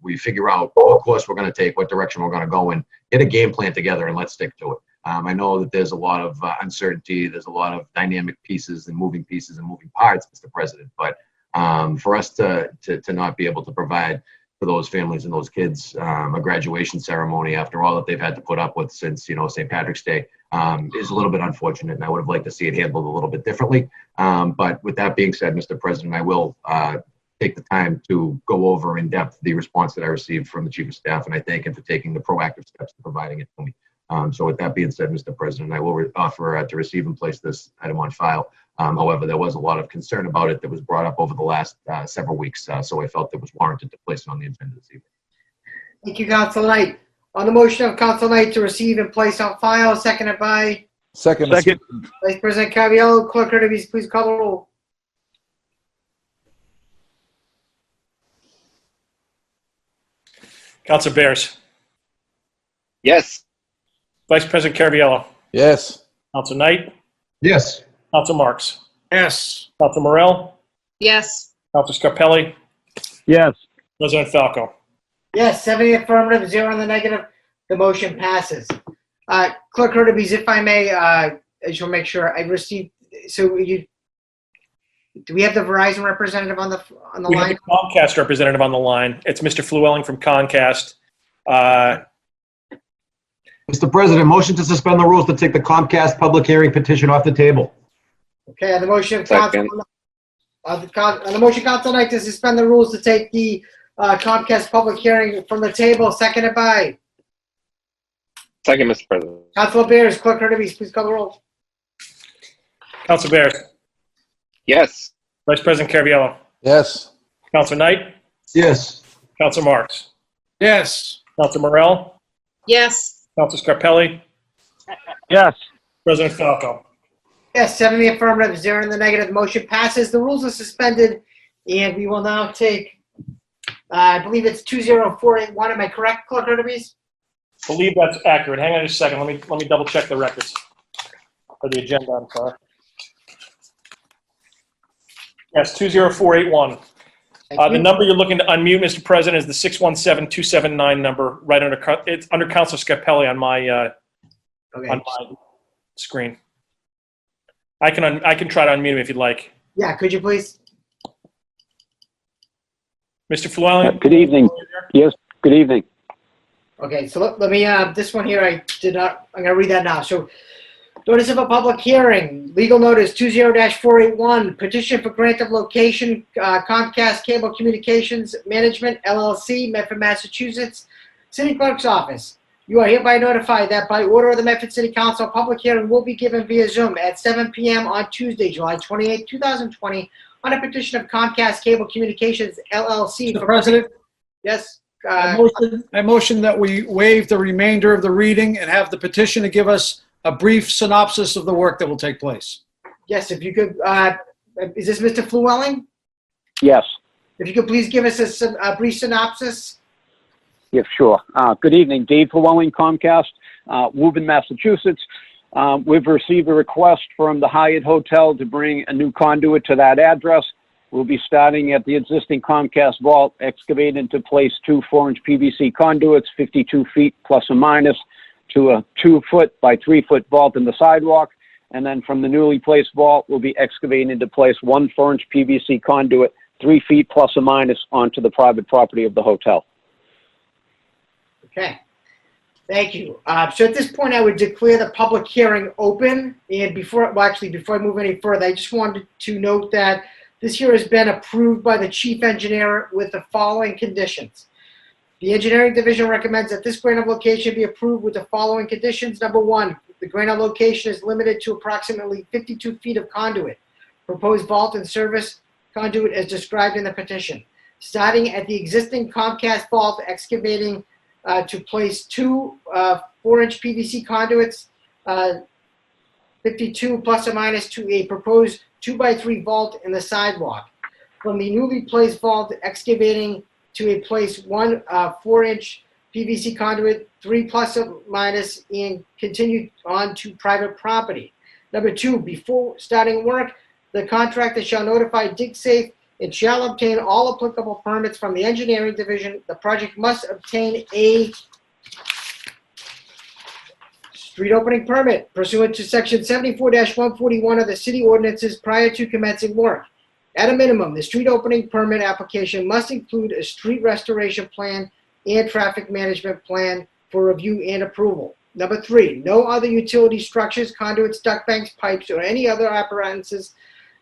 we figure out what course we're going to take, what direction we're going to go in, get a game plan together, and let's stick to it. I know that there's a lot of uncertainty. There's a lot of dynamic pieces and moving parts, Mr. President. But for us to not be able to provide for those families and those kids a graduation ceremony after all that they've had to put up with since, St. Patrick's Day is a little bit unfortunate. And I would have liked to see it handled a little bit differently. But with that being said, Mr. President, I will take the time to go over in depth the response that I received from the Chief of Staff, and I thank him for taking the proactive steps to providing it to me. So with that being said, Mr. President, I will offer to receive and place this item on file. However, there was a lot of concern about it that was brought up over the last several weeks, so I felt it was warranted to place it on the agenda this evening. Thank you, Council Knight. On the motion of Council Knight to receive and place on file, seconded by Second. Vice President Caraviallo. Clerk Hurtubise, please call the roll. Councilor Bears. Yes. Vice President Caraviallo. Yes. Councilor Knight. Yes. Councilor Marks. Yes. Councilor Morell. Yes. Councilor Scarpelli. Yes. President Falco. Yes, 70 affirmative, 0 in the negative. The motion passes. Clerk Hurtubise, if I may, I just want to make sure I received. So do we have the Verizon representative on the We line? have the Comcast representative on the line. It's Mr. Flewelling from Comcast. Mr. President, motion to suspend the rules to take the Comcast public hearing petition off the table. Okay, on the motion of Second. on the motion, Council Knight to suspend the rules to take the Comcast public hearing from the table, seconded by Second, Mr. President. Councilor Bears. Clerk Hurtubise, please call the roll. Councilor Bears. Yes. Vice President Caraviallo. Yes. Councilor Knight. Yes. Councilor Marks. Yes. Councilor Morell. Yes. Councilor Scarpelli. Yes. President Falco. Yes, 70 affirmative, 0 in the negative. The motion passes. The rules are suspended, and we will now take, I believe it's 20481. Am I correct, Clerk Hurtubise? Believe that's accurate. Hang on just a second. Let me double check the records or the agenda. I'm sorry. Yes, 20481. The number you're looking to unmute, Mr. President, is the 617-279 number right under. It's under Councilor Scarpelli on my on my screen. I can try to unmute him if you'd like. Yeah, could you please? Mr. Flewelling? Good evening. Yes, good evening. Okay, so let me, this one here, I'm going to read that now. So, notice of a public hearing, legal notice 20-481, petition for grant of location, Comcast Cable Communications Management, LLC, Medford, Massachusetts, City Clerk's Office. You are hereby notified that by order of the Medford City Council, a public hearing will be given via Zoom at 7 p.m. on Tuesday, July 28, 2020, on a petition of Comcast Cable Communications, LLC. Mr. President? Yes. I motion that we waive the remainder of the reading and have the petitioner give us a brief synopsis of the work that will take place. Yes, if you could, is this Mr. Flewelling? Yes. If you could please give us a brief synopsis. Yes, sure. Good evening, Dave Llewellyn, Comcast, Woburn, Massachusetts. We've received a request from the Hyatt Hotel to bring a new conduit to that address. We'll be starting at the existing Comcast vault, excavating to place 2 4-inch PVC conduits, 52 feet plus or minus, to a 2-foot by 3-foot vault in the sidewalk. And then from the newly placed vault, we'll be excavating to place 1 4-inch PVC conduit, 3 feet plus or minus, onto the private property of the hotel. Okay. Thank you. So at this point, I would declare the public hearing open. And before I move any further, I just wanted to note that this here has been approved by the chief engineer with the following conditions. The engineering division recommends that this grant of location be approved with the following conditions. Number 1, the grant of location is limited to approximately 52 feet of conduit. Proposed vault and service conduit as described in the petition. Starting at the existing Comcast vault, excavating to place 2 4-inch PVC conduits, 52 plus or minus, to a proposed 2x3 vault in the sidewalk. From the newly placed vault, excavating to a place 1 4-inch PVC conduit, 3 plus or minus, and continue on to private property. Number 2, before starting work, the contractor shall notify DigSafe and shall obtain all applicable permits from the engineering division. The project must obtain a street opening permit pursuant to section 74-141 of the city ordinances prior to commencing work. At a minimum, the street opening permit application must include a street restoration plan and traffic management plan for review and approval. Number 3, no other utility structures, conduits, duct banks, pipes, or any other apparatuses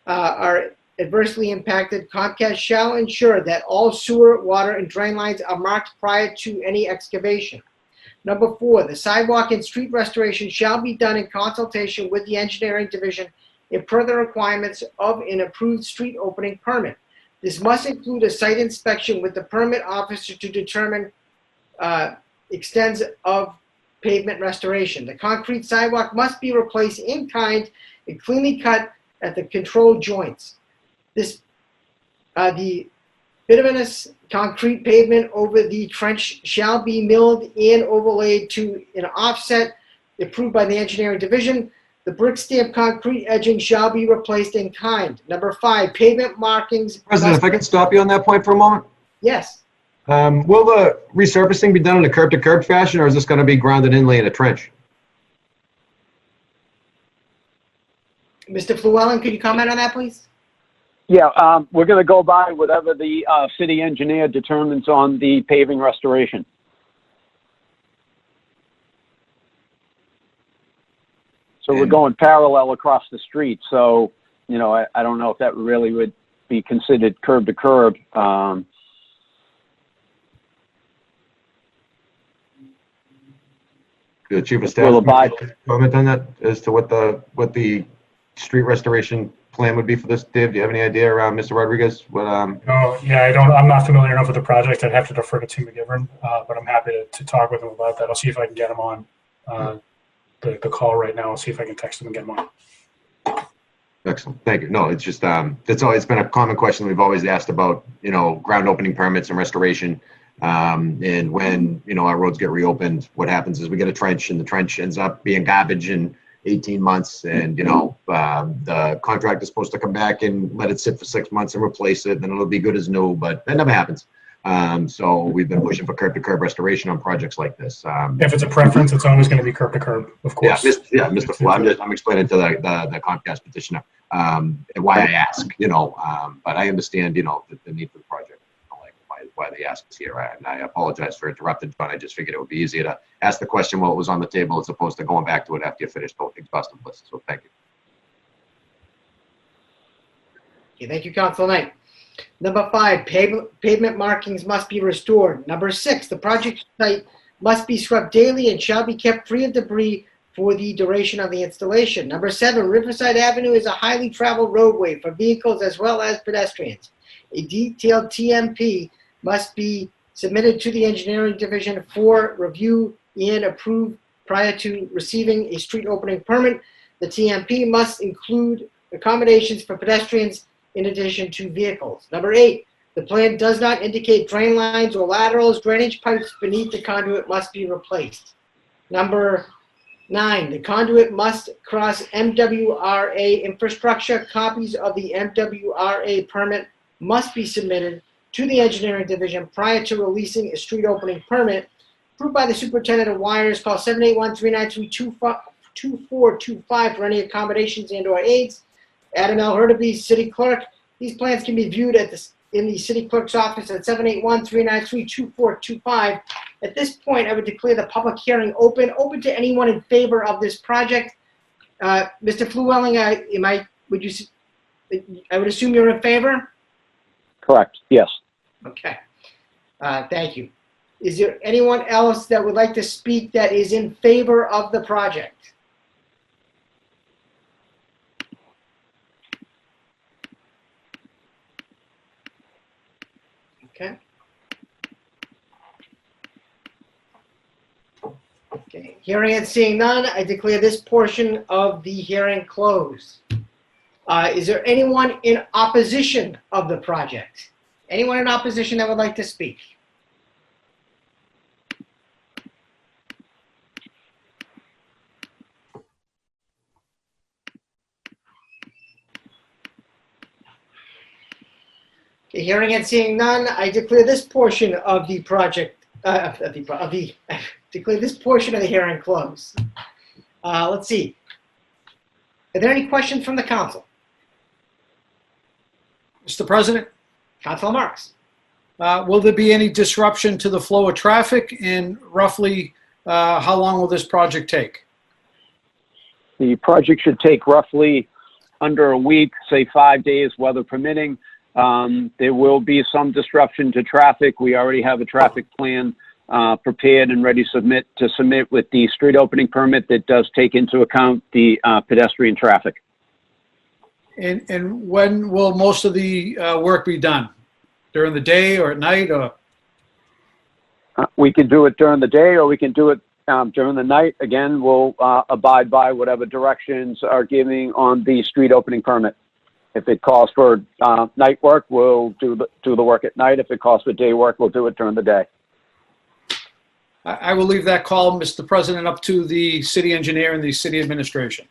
are adversely impacted. Comcast shall ensure that all sewer, water, and drain lines are marked prior to any excavation. Number 4, the sidewalk and street restoration shall be done in consultation with the engineering division and per the requirements of an approved street opening permit. This must include a site inspection with the permit officer to determine extents of pavement restoration. The concrete sidewalk must be replaced in kind and cleanly cut at the control joints. The bituminous concrete pavement over the trench shall be milled and overlaid to an offset approved by the engineering division. The brick stamp concrete edging shall be replaced in kind. Number 5, pavement markings. President, if I could stop you on that point for a moment? Yes. Will the resurfacing be done in a curb-to-curb fashion, or is this going to be grounded inlay in a trench? Mr. Flewelling, could you comment on that, please? Yeah, we're going to go by whatever the city engineer determines on the paving restoration. So we're going parallel across the street. So, you know, I don't know if that really would be considered curb to curb. The chief of staff comment on that as to what the street restoration plan would be for this. Dave, do you have any idea around Mr. Rodriguez? What Oh, yeah, I don't. I'm not familiar enough with the project. I'd have to defer to Tim McGivern, but I'm happy to talk with him about that. I'll see if I can get him on the call right now. I'll see if I can text him and get him on. Excellent. Thank you. No, it's just it's been a common question we've always asked about, you know, ground opening permits and restoration. And when, you know, our roads get reopened, what happens is we get a trench and the trench ends up being garbage in 18 months. And, you know, the contractor is supposed to come back and let it sit for 6 months and replace it. Then it'll be good as new, but that never happens. So we've been pushing for curb to curb restoration on projects like this. If it's a preference, it's always going to be curb to curb, of course. Mr. Flo, I'm explaining to the Comcast petitioner why I ask, but I understand, the need for the project. Why they asked us here, and I apologize for interrupting, but I just figured it would be easier to ask the question while it was on the table as opposed to going back to it after you finished the exhaustive list. So thank you. Okay, thank you, Council Knight. Number 5, pavement markings must be restored. Number 6, the project site must be scrubbed daily and shall be kept free of debris for the duration of the installation. Number 7, Riverside Avenue is a highly traveled roadway for vehicles as well as pedestrians. A detailed TMP must be submitted to the engineering division for review and approved prior to receiving a street opening permit. The TMP must include accommodations for pedestrians in addition to vehicles. Number 8, the plan does not indicate drain lines or laterals. Drainage pipes beneath the conduit must be replaced. Number 9, the conduit must cross MWRA infrastructure. Copies of the MWRA permit must be submitted to the engineering division prior to releasing a street opening permit. Approved by the superintendent of wires. Call 781-393-2425 for any accommodations and or aids. Adam L. Hurtubise, city clerk. These plans can be viewed in the city clerk's office at 781-393-2425. At this point, I would declare the public hearing open to anyone in favor of this project. Mr. Flewelling, I would assume you're in favor? Correct, yes. Okay. Thank you. Is there anyone else that would like to speak that is in favor of the project? Okay. Okay. Hearing and seeing none, I declare this portion of the hearing closed. Is there anyone in opposition of the project? Anyone in opposition that would like to speak? Okay, hearing and seeing none, I declare this portion of the project, declare this portion of the hearing closed. Let's see. Are there any questions from the council? Mr. President? Councilor Marks. Will there be any disruption to the flow of traffic, and roughly how long will this project take? The project should take roughly under a week, say 5 days, weather permitting. There will be some disruption to traffic. We already have a traffic plan prepared and ready to submit with the street opening permit that does take into account the pedestrian traffic. And when will most of the work be done? During the day or at night? Or we can do it during the day, or we can do it during the night. Again, we'll abide by whatever directions are giving on the street opening permit. If it calls for night work, we'll do the work at night. If it calls for day work, we'll do it during the day. I will leave that call, Mr. President, up to the city engineer and the city administration.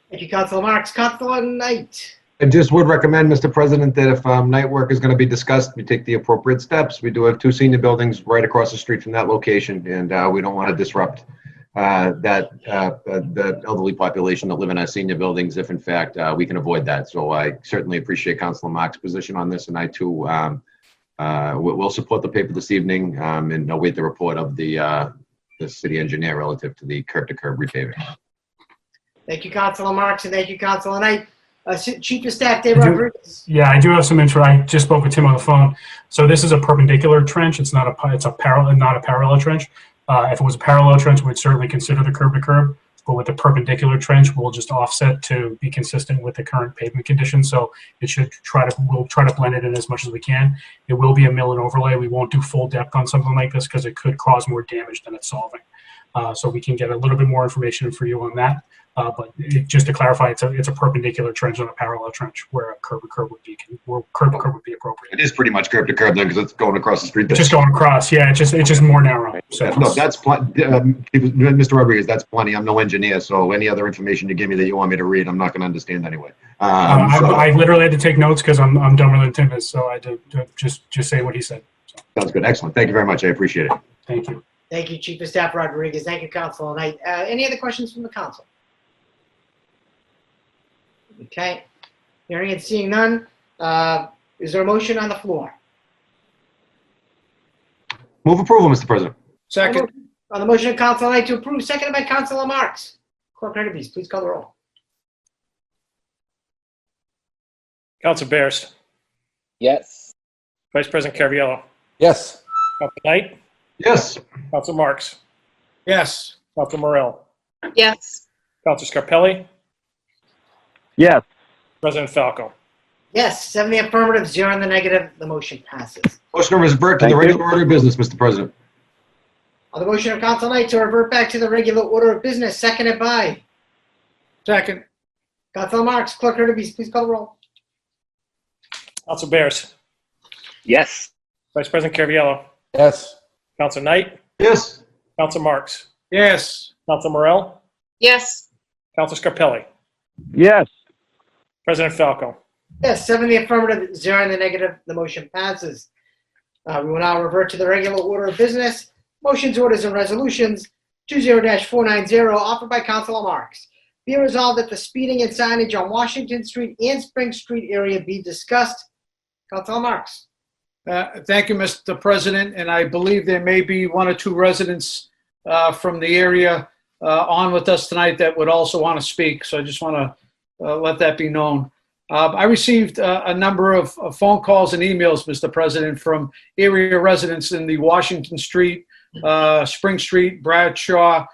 Thank you, Councilor Marks. Councilor Knight. I just would recommend, Mr. President, that if night work is going to be discussed, we take the appropriate steps. We do have 2 senior buildings right across the street from that location, and we don't want to disrupt the elderly population that live in our senior buildings if, in fact, we can avoid that. So I certainly appreciate Councilor Marks' position on this, and I, too, will support the paper this evening and await the report of the city engineer relative to the curb-to-curb repaving. Thank you, Councilor Marks, and thank you, Councilor Knight. Chief of Staff Dave Rodriguez. Yeah, I do have some info. I just spoke with Tim on the phone. So this is a perpendicular trench. It's not a parallel, not a parallel trench. If it was a parallel trench, we'd certainly consider the curb to curb. But with the perpendicular trench, we'll just offset to be consistent with the current pavement conditions. So we'll try to blend it in as much as we can. It will be a mill and overlay. We won't do full depth on something like this because it could cause more damage than it's solving. So we can get a little bit more information for you on that. But just to clarify, it's a perpendicular trench, not a parallel trench, where a curb to curb would be appropriate. It is pretty much curb to curb then, because it's going across the street. It's just going across, yeah. It's just more narrow. So no, that's Mr. Rodriguez. That's plenty. I'm no engineer, so any other information you give me that you want me to read, I'm not going to understand anyway. I literally had to take notes because I'm dumber than Tim is, so I had to just say what he said. Sounds good. Excellent. Thank you very much. I appreciate it. Thank you. Thank you, Chief of Staff Rodriguez. Thank you, Council Knight. Any other questions from the council? Okay. Hearing and seeing none. Is there a motion on the floor? Move approval, Mr. President. Second. On the motion of Council Knight to approve, seconded by Councilor Marks. Clerk Hernandez, please call the roll. Council Bears. Yes. Vice President Caraviallo. Yes. Council Knight. Yes. Council Marks. Yes. Council Morell. Yes. Council Scarpelli. Yes. President Falco. Yes, 7 in the affirmative, 0 in the negative. The motion passes. Motion to revert to the regular order of business, Mr. President. On the motion of Council Knight to revert back to the regular order of business, seconded by Second. Councilor Marks. Clerk Hernandez, please call the roll. Council Bears. Yes. Vice President Caraviallo. Yes. Council Knight. Yes. Council Marks. Yes. Council Morell. Yes. Council Scarpelli. Yes. President Falco. Yes, 7 in the affirmative, 0 in the negative. The motion passes. We will now revert to the regular order of business. Motions, orders, and resolutions 20-490 offered by Councilor Marks. Be resolved that the speeding and signage on Washington Street and Spring Street area be discussed. Councilor Marks. Thank you, Mr. President, and I believe there may be one or two residents from the area on with us tonight that would also want to speak, so I just want to let that be known. I received a number of phone calls and emails, Mr. President, from area residents in the Washington Street, Spring Street, Bradshaw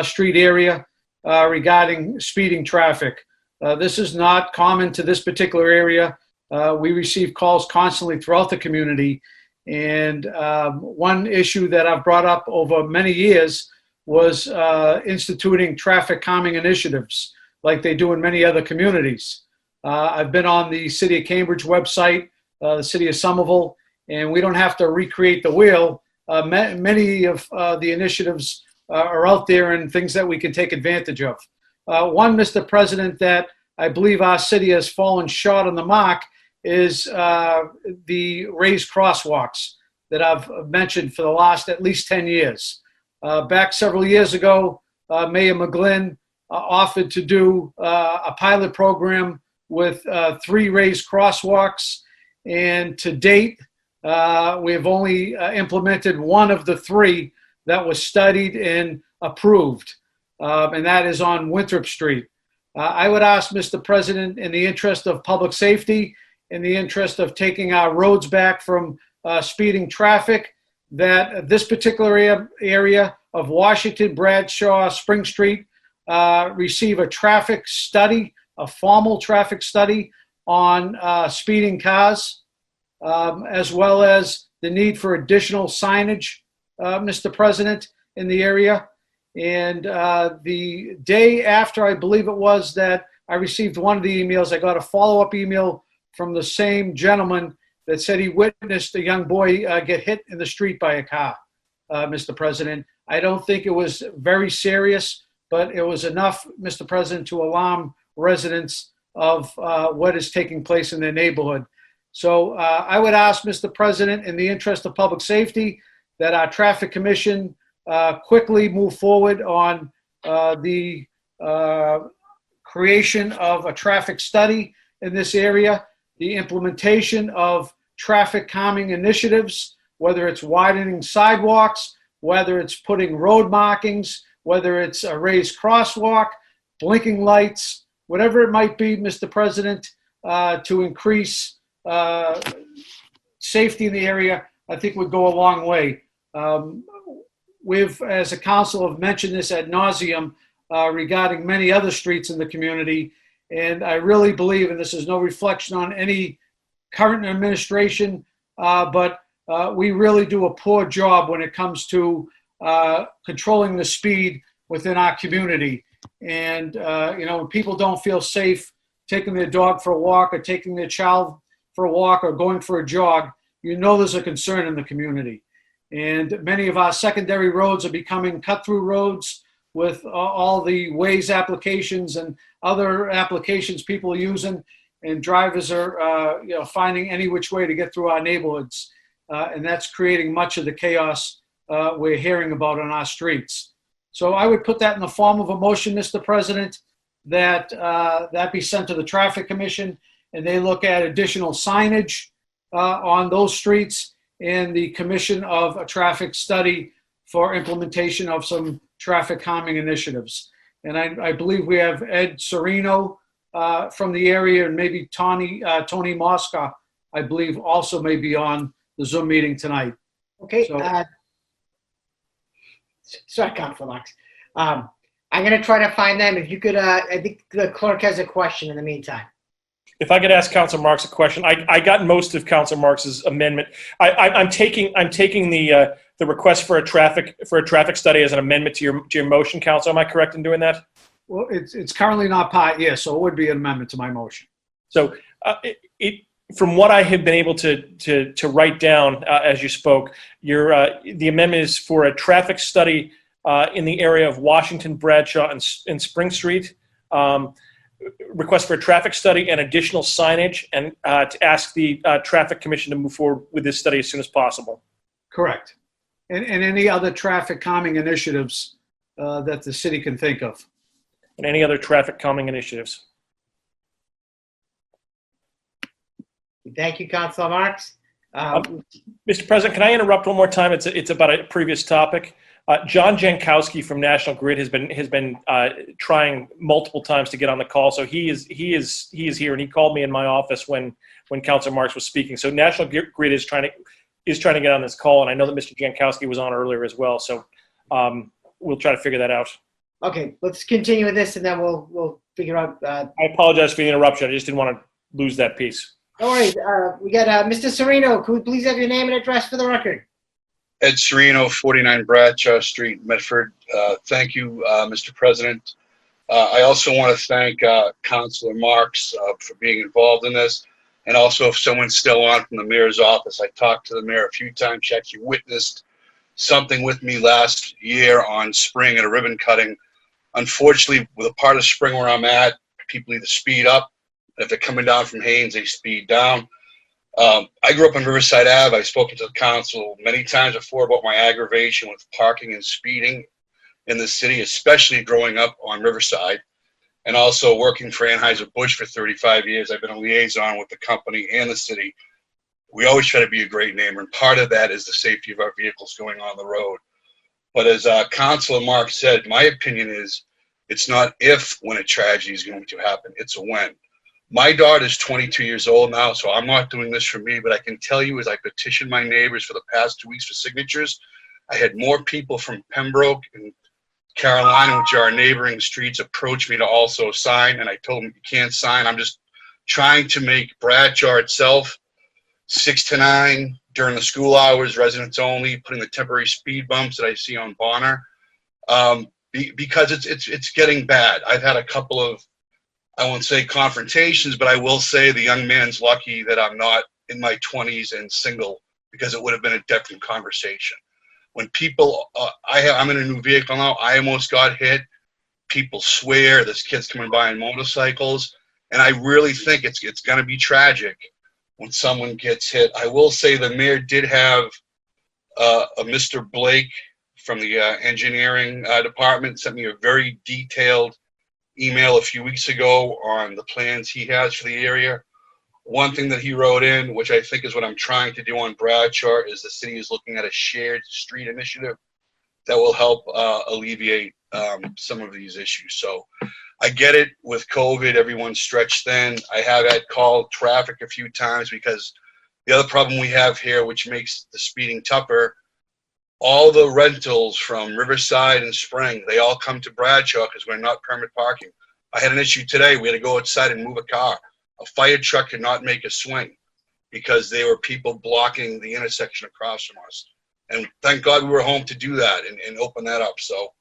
Street area regarding speeding traffic. This is not common to this particular area. We receive calls constantly throughout the community. And one issue that I've brought up over many years was instituting traffic calming initiatives like they do in many other communities. I've been on the City of Cambridge website, the City of Somerville, and we don't have to recreate the wheel. Many of the initiatives are out there and things that we can take advantage of. One, Mr. President, that I believe our city has fallen short on the mark is the raised crosswalks that I've mentioned for the last at least 10 years. Back several years ago, Mayor McGlynn offered to do a pilot program with 3 raised crosswalks, and to date, we have only implemented one of the 3 that was studied and approved, and that is on Winthrop Street. I would ask, Mr. President, in the interest of public safety, in the interest of taking our roads back from speeding traffic, that this particular area of Washington, Bradshaw, Spring Street receive a traffic study, a formal traffic study on speeding cars, as well as the need for additional signage, Mr. President, in the area. And the day after, I believe it was, that I received one of the emails, I got a follow-up email from the same gentleman that said he witnessed a young boy get hit in the street by a car, Mr. President. I don't think it was very serious, but it was enough, Mr. President, to alarm residents of what is taking place in their neighborhood. So I would ask, Mr. President, in the interest of public safety, that our traffic commission quickly move forward on the creation of a traffic study in this area, the implementation of traffic calming initiatives, whether it's widening sidewalks, whether it's putting road markings, whether it's a raised crosswalk, blinking lights, whatever it might be, Mr. President, to increase safety in the area, I think would go a long way. We've, as a council, have mentioned this ad nauseum regarding many other streets in the community, and I really believe, and this is no reflection on any current administration, but we really do a poor job when it comes to controlling the speed within our community. And, when people don't feel safe taking their dog for a walk or taking their child for a walk or going for a jog, there's a concern in the community. And many of our secondary roads are becoming cut-through roads with all the Waze applications and other applications people are using, and drivers are, finding any which way to get through our neighborhoods. and that's creating much of the chaos we're hearing about on our streets. So I would put that in the form of a motion, Mr. President, that that be sent to the Traffic Commission, and they look at additional signage on those streets and the commission of a traffic study for implementation of some traffic calming initiatives. And I believe we have Ed Serino from the area, and maybe Tony Mosca, I believe, also may be on the Zoom meeting tonight. Okay. So- Sorry, Councilor Marks. I'm going to try to find them. If you could, I think the clerk has a question in the meantime. If I could ask Councilor Marks a question, I got most of Councilor Marks's amendment. I'm taking the request for a traffic study as an amendment to your motion, Council. Am I correct in doing that? Well, it's currently not part, yes, so it would be an amendment to my motion. So from what I have been able to write down as you spoke, the amendment is for a traffic study in the area of Washington, Bradshaw, and Spring Street. Request for a traffic study and additional signage, and to ask the Traffic Commission to move forward with this study as soon as possible. Correct. And any other traffic calming initiatives that the city can think of. And any other traffic calming initiatives. Thank you, Councilor Marks. Mr. President, can I interrupt one more time? It's about a previous topic. John Jankowski from National Grid has been trying multiple times to get on the call. So he is here, and he called me in my office when Councilor Marks was speaking. So National Grid is trying to get on this call, and I know that Mr. Jankowski was on earlier as well. So we'll try to figure that out. Okay, let's continue with this, and then we'll figure out. I apologize for the interruption. I just didn't want to lose that piece. No worries. We got Mr. Serino. Could we please have your name and address for the record? Ed Serino, 49 Bradshaw Street, Medford. Thank you, Mr. President. I also want to thank Councilor Marks for being involved in this. And also, if someone's still on from the mayor's office, I talked to the mayor a few times. She actually witnessed something with me last year on Spring at a ribbon cutting. Unfortunately, with a part of Spring where I'm at, people either speed up. If they're coming down from Haynes, they speed down. I grew up on Riverside Ave. I've spoken to the council many times before about my aggravation with parking and speeding in the city, especially growing up on Riverside, and also working for Anheuser-Busch for 35 years. I've been a liaison with the company and the city. We always try to be a great neighbor, and part of that is the safety of our vehicles going on the road. But as Councilor Mark said, my opinion is it's not if when a tragedy is going to happen, it's a when. My daughter is 22 years old now, so I'm not doing this for me, but I can tell you as I petitioned my neighbors for the past 2 weeks for signatures, I had more people from Pembroke and Carolina, which are our neighboring streets, approach me to also sign, and I told them, you can't sign. I'm just trying to make Bradshaw itself 6 to 9 during the school hours, residents only, putting the temporary speed bumps that I see on Bonner, because it's getting bad. I've had a couple of, I won't say confrontations, but I will say the young man's lucky that I'm not in my 20s and single, because it would have been a different conversation. When people, I'm in a new vehicle now, I almost got hit. People swear this kid's coming by on motorcycles, and I really think it's going to be tragic when someone gets hit. I will say the mayor did have a Mr. Blake from the engineering department sent me a very detailed email a few weeks ago on the plans he has for the area. One thing that he wrote in, which I think is what I'm trying to do on Bradshaw, is the city is looking at a shared street initiative that will help alleviate some of these issues. So I get it with COVID, everyone's stretched thin. I have had called traffic a few times because the other problem we have here, which makes the speeding tougher, all the rentals from Riverside and Spring, they all come to Bradshaw because we're not permit parking. I had an issue today. We had to go outside and move a car. A fire truck could not make a swing because there were people blocking the intersection across from us. And thank God we were home to do that and open that up. So,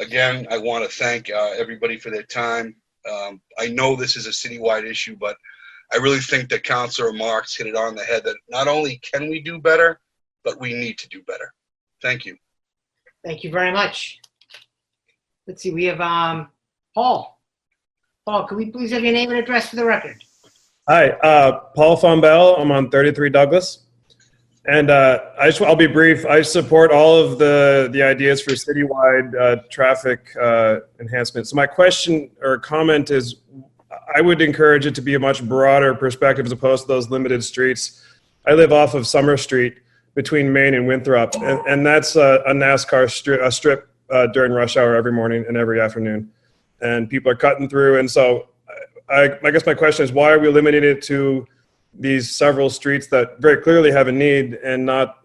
again, I want to thank everybody for their time. I know this is a citywide issue, but I really think that Councilor Marks hit it on the head that not only can we do better, but we need to do better. Thank you. Thank you very much. Let's see, we have Paul. Paul, could we please have your name and address for the record? Hi, Paul Fombell. I'm on 33 Douglas. And I'll be brief. I support all of the ideas for citywide traffic enhancement. So my question or comment is, I would encourage it to be a much broader perspective as opposed to those limited streets. I live off of Summer Street between Main and Winthrop, and that's a NASCAR strip during rush hour every morning and every afternoon. And people are cutting through. And so I guess my question is, why are we limiting it to these several streets that very clearly have a need and not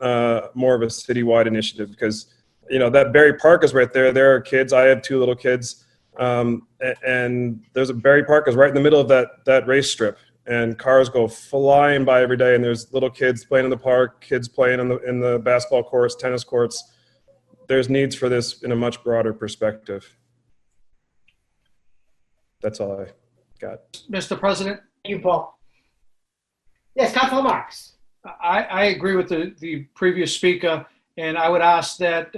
more of a citywide initiative? Because, you know, that Berry Park is right there. There are kids. I have 2 little kids. And there's a Berry Park is right in the middle of that race strip. And cars go flying by every day. And there's little kids playing in the park, kids playing in the basketball courts, tennis courts. There's needs for this in a much broader perspective. That's all I got. Mr. President? Thank you, Paul. Yes, Councilor Marks. I agree with the previous speaker, and I would ask that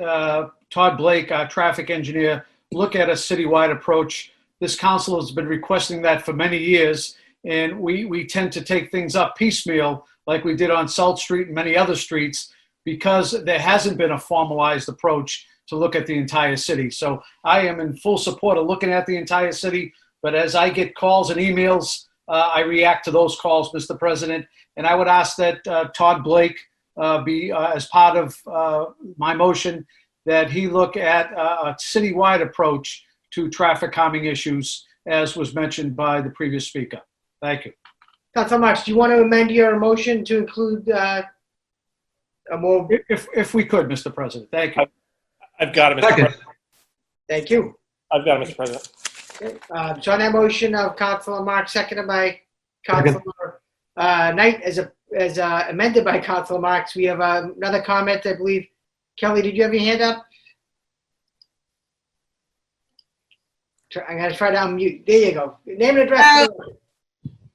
Todd Blake, our traffic engineer, look at a citywide approach. This council has been requesting that for many years, and we tend to take things up piecemeal like we did on South Street and many other streets because there hasn't been a formalized approach to look at the entire city. So I am in full support of looking at the entire city, but as I get calls and emails, I react to those calls, Mr. President, and I would ask that Todd Blake be, as part of my motion, that he look at a citywide approach to traffic calming issues, as was mentioned by the previous speaker. Thank you. Councilor Marks, do you want to amend your motion to include a more? If we could, Mr. President. Thank you. I've got it, Mr. President. Thank you. I've got it, Mr. President. Okay. So on that motion of Councilor Marks, seconded by Councilor Knight, as amended by Councilor Marks, we have another comment, I believe. Kelly, did you have your hand up? I'm going to try to unmute. There you go. Name and address.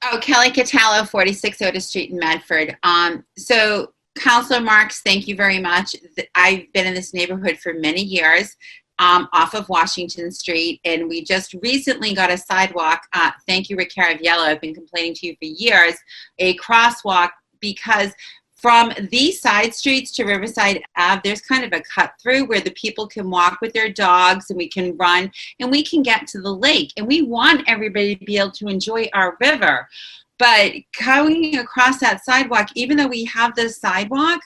Oh, Kelly Catallo, 46 Otis Street in Medford. So, Councilor Marks, thank you very much. I've been in this neighborhood for many years, off of Washington Street, and we just recently got a sidewalk. Thank you, Rick Caraviello. I've been complaining to you for years. A crosswalk, because from these side streets to Riverside Ave, there's kind of a cut through where the people can walk with their dogs and we can run and we can get to the lake. And we want everybody to be able to enjoy our river. But going across that sidewalk, even though we have the sidewalk,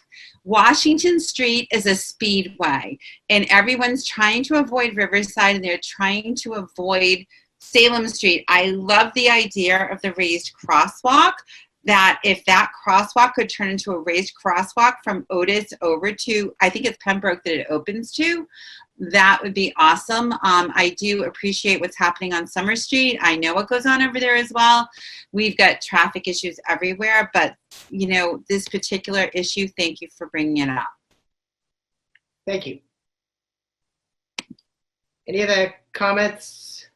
Washington Street is a speedway. And everyone's trying to avoid Riverside and they're trying to avoid Salem Street. I love the idea of the raised crosswalk, that if that crosswalk could turn into a raised crosswalk from Otis over to, I think it's Pembroke that it opens to, that would be awesome. I do appreciate what's happening on Summer Street. I know what goes on over there as well. We've got traffic issues everywhere, but you know, this particular issue, thank you for bringing it up. Thank you. Any other comments?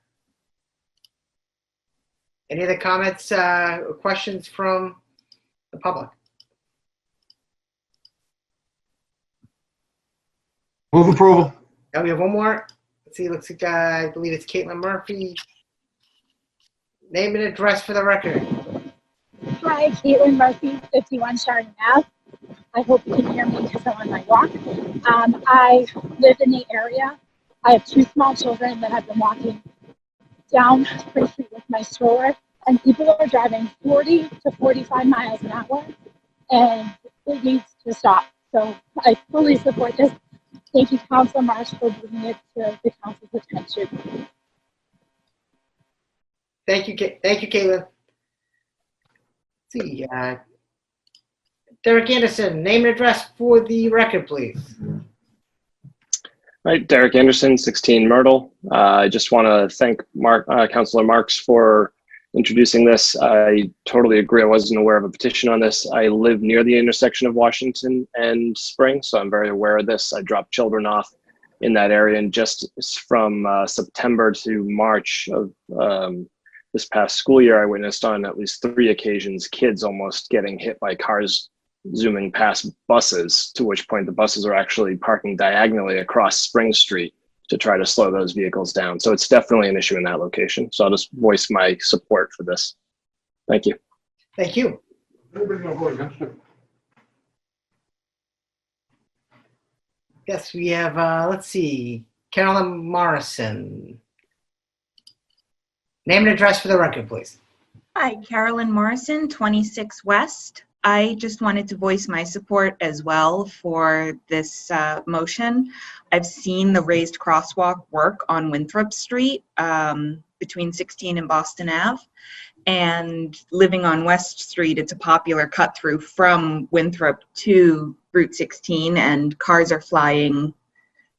Any other comments or questions from the public? Move approval. Now we have one more. Let's see, looks like I believe it's Caitlin Murphy. Name and address for the record. Hi, Caitlin Murphy, 51 Chardon Ave. I hope you can hear me because I'm on my walk. I live in the area. I have 2 small children that have been walking down Spring Street with my stroller, and people are driving 40 to 45 miles an hour, and it needs to stop. So I fully support this. Thank you, Councilor Marsh, for bringing it to the council's attention. Thank you, Caitlin. Let's see, Derek Anderson, name and address for the record, please. All right, Derek Anderson, 16 Myrtle. I just want to thank Councilor Marks for introducing this. I totally agree. I wasn't aware of a petition on this. I live near the intersection of Washington and Spring, so I'm very aware of this. I drop children off in that area, and just from September to March of this past school year, I witnessed on at least 3 occasions kids almost getting hit by cars zooming past buses, to which point the buses are actually parking diagonally across Spring Street to try to slow those vehicles down. So it's definitely an issue in that location. So I'll just voice my support for this. Thank you. Thank you. Yes, we have, let's see, Carolyn Morrison. Name and address for the record, please. Hi, Carolyn Morrison, 26 West. I just wanted to voice my support as well for this motion. I've seen the raised crosswalk work on Winthrop Street between 16 and Boston Ave. And living on West Street, it's a popular cut through from Winthrop to Route 16, and cars are flying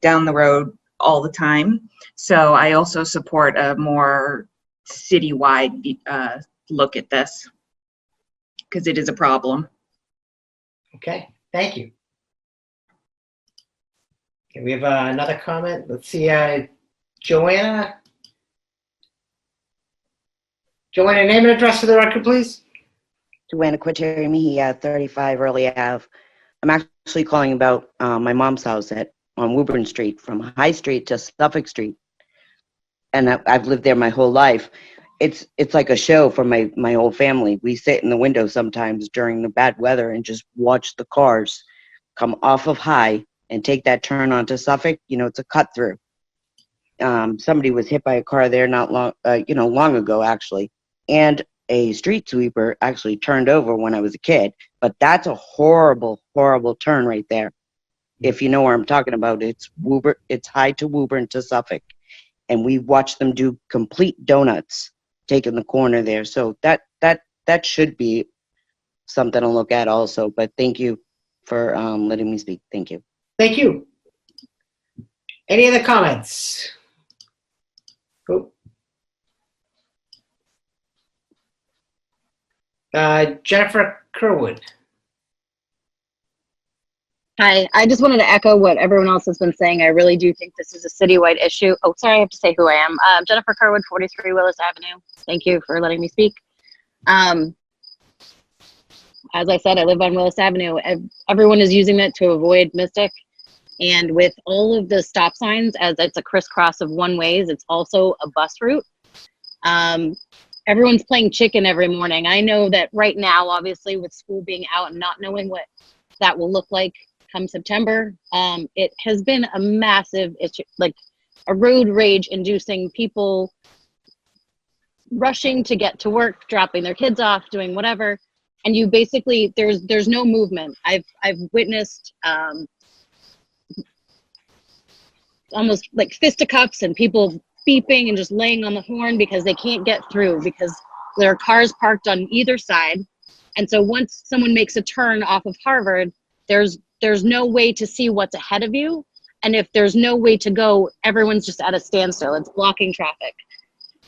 down the road all the time. So I also support a more citywide look at this because it is a problem. Okay, thank you. Okay, we have another comment. Let's see, Joanna. Joanna, name and address for the record, please. Joanna Quateri Mejia, 35 Early Ave. I'm actually calling about my mom's house on Woburn Street, from High Street to Suffolk Street. And I've lived there my whole life. It's like a show for my whole family. We sit in the window sometimes during the bad weather and just watch the cars come off of High and take that turn onto Suffolk. You know, it's a cut through. Somebody was hit by a car there not long, long ago actually. And a street sweeper actually turned over when I was a kid. But that's a horrible, horrible turn right there. If you know where I'm talking about, it's High to Woburn to Suffolk. And we watched them do complete donuts taking the corner there. So that should be something to look at also. But thank you for letting me speak. Thank you. Thank you. Any other comments? Oh. Jennifer Kerwood. Hi, I just wanted to echo what everyone else has been saying. I really do think this is a citywide issue. Oh, sorry, I have to say who I am. Jennifer Kerwood, 43 Willis Avenue. Thank you for letting me speak. As I said, I live on Willis Avenue. Everyone is using it to avoid Mystic. And with all of the stop signs, as it's a crisscross of one ways, it's also a bus route. Everyone's playing chicken every morning. I know that right now, obviously, with school being out and not knowing what that will look like come September, it has been a massive issue, like a road rage inducing people rushing to get to work, dropping their kids off, doing whatever. And you basically, there's no movement. I've witnessed almost like fisticuffs and people beeping and just laying on the horn because they can't get through because there are cars parked on either side. And so once someone makes a turn off of Harvard, there's no way to see what's ahead of you. And if there's no way to go, everyone's just at a standstill. It's blocking traffic.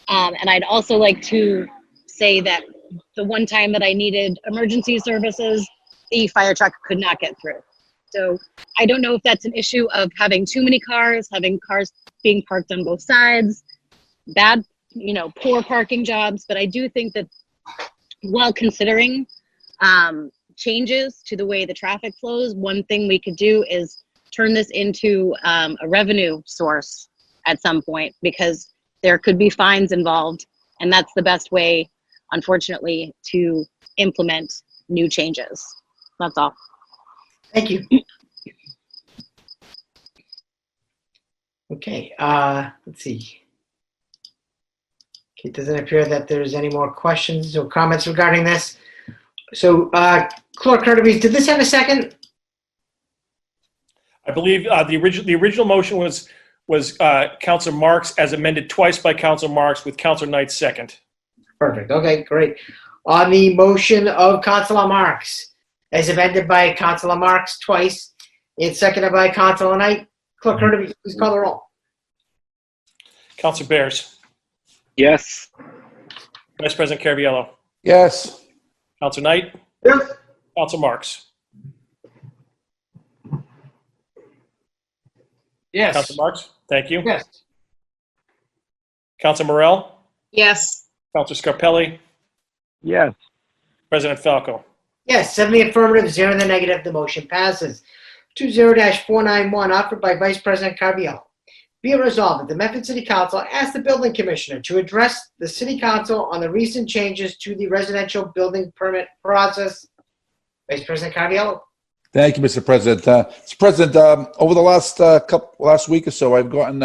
And I'd also like to say that the one time that I needed emergency services, the fire truck could not get through. So I don't know if that's an issue of having too many cars, having cars being parked on both sides, bad, poor parking jobs. But I do think that while considering changes to the way the traffic flows, one thing we could do is turn this into a revenue source at some point, because there could be fines involved. And that's the best way, unfortunately, to implement new changes. That's all. Thank you. Okay, let's see. It doesn't appear that there's any more questions or comments regarding this. So, Clerk Kirby, did this have a second? I believe the original motion was Councilor Marks as amended twice by Councilor Marks with Councilor Knight second. Perfect. Okay, great. On the motion of Councilor Marks, as amended by Councilor Marks twice, and seconded by Councilor Knight, Clerk Kirby, please call the roll. Councilor Bears. Yes. Vice President Caraviello. Yes. Councilor Knight. Yes. Councilor Marks. Yes. Councilor Marks, thank you. Yes. Councilor Morell. Yes. Councilor Scarpelli. Yes. President Falco. Yes, 7 in the affirmative, 0 in the negative. The motion passes. 20-491, offered by Vice President Caraviello. Be it resolved that the Medford City Council asked the building commissioner to address the city council on the recent changes to the residential building permit process. Vice President Caraviallo. Thank you, Mr. President. Mr. President, over the last week or so, I've gotten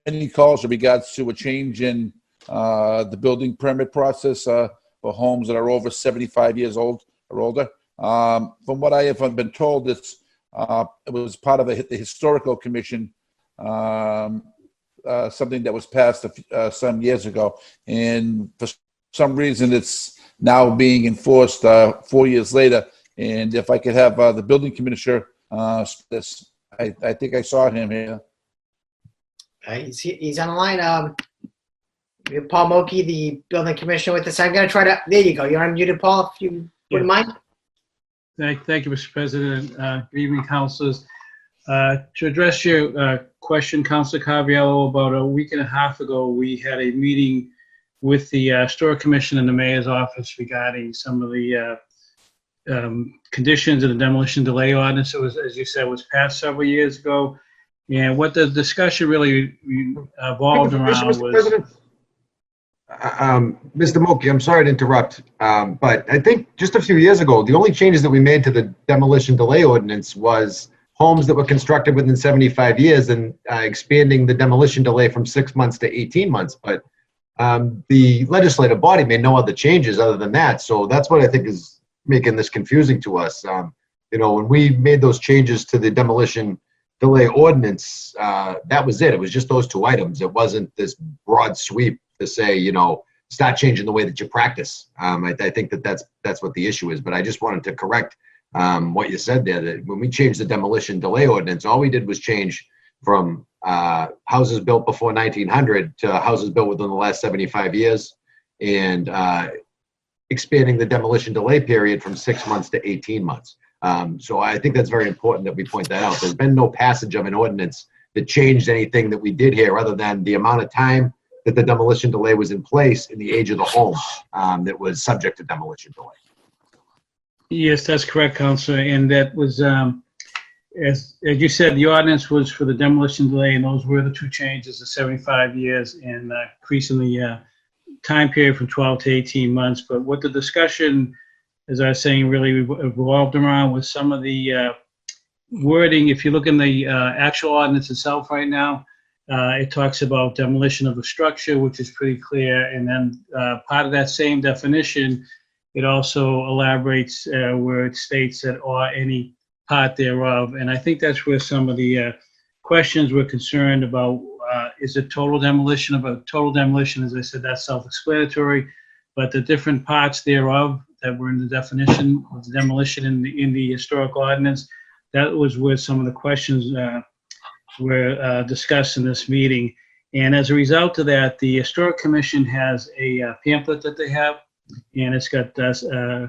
many calls in regards to a change in the building permit process for homes that are over 75 years old or older. From what I have been told, it was part of the historical commission, something that was passed some years ago, and for some reason it's now being enforced 4 years later. And if I could have the building commissioner, I think I saw him here. He's on the line. We have Paul Moki, the building commissioner, with us. I'm going to try to. There you go. You're unmuted, Paul. If you wouldn't mind. Thank you, Mr. President. Good evening, councilors. To address your question, Councilor Caraviallo, about a week and a half ago, we had a meeting with the Historic Commission and the Mayor's office regarding some of the conditions of the demolition delay ordinance. It was, as you said, was passed several years ago. And what the discussion really revolved around was... Mr. Moki, I'm sorry to interrupt, but I think just a few years ago, the only changes that we made to the demolition delay ordinance was homes that were constructed within 75 years and expanding the demolition delay from 6 months to 18 months. But the legislative body made no other changes other than that. So that's what I think is making this confusing to us. When we made those changes to the demolition delay ordinance, that was it. It was just those two items. It wasn't this broad sweep to say, start changing the way that you practice. I think that's what the issue is. But I just wanted to correct what you said there, that when we changed the demolition delay ordinance, all we did was change from houses built before 1900 to houses built within the last 75 years, and expanding the demolition delay period from 6 months to 18 months. So I think that's very important that we point that out. There's been no passage of an ordinance that changed anything that we did here, other than the amount of time that the demolition delay was in place and the age of the home that was subject to demolition delay. Yes, that's correct, Councilor. And that was, as you said, the ordinance was for the demolition delay, and those were the two changes, the 75 years and increasing the time period from 12 to 18 months. But what the discussion, as I was saying, really revolved around was some of the wording. If you look in the actual ordinance itself right now, it talks about demolition of a structure, which is pretty clear. And then part of that same definition, it also elaborates where it states that or any part thereof. And I think that's where some of the questions were concerned about. Is it total demolition? About total demolition, as I said, that's self-explanatory. But the different parts thereof that were in the definition of the demolition in the historic ordinance, that was where some of the questions were discussed in this meeting. And as a result of that, the Historic Commission has a pamphlet that they have, and it's got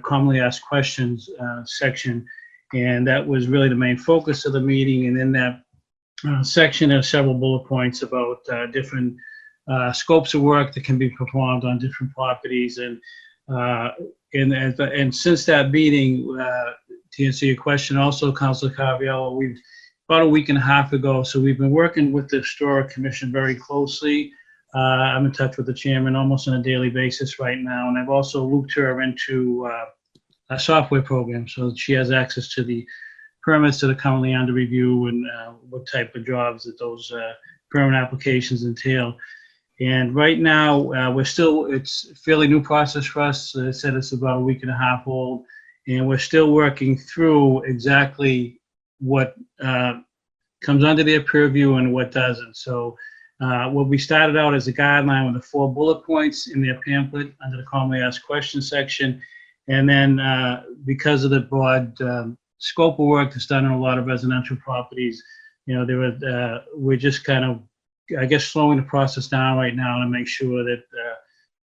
commonly asked questions section, and that was really the main focus of the meeting. And in that section, there's several bullet points about different scopes of work that can be performed on different properties. And since that meeting, to answer your question, also, Councilor Caraviallo, we've about a week and a half ago. So we've been working with the Historic Commission very closely. I'm in touch with the chairman almost on a daily basis right now. And I've also looped her into a software program so that she has access to the permits that are currently under review and what type of jobs that those permit applications entail. And right now, it's a fairly new process for us. As I said, it's about a week and a half old, and we're still working through exactly what comes under their purview and what doesn't. So what we started out as a guideline with the 4 bullet points in their pamphlet under the commonly asked questions section. And then because of the broad scope of work that's done in a lot of residential properties, we're just kind of, I guess, slowing the process down right now to make sure that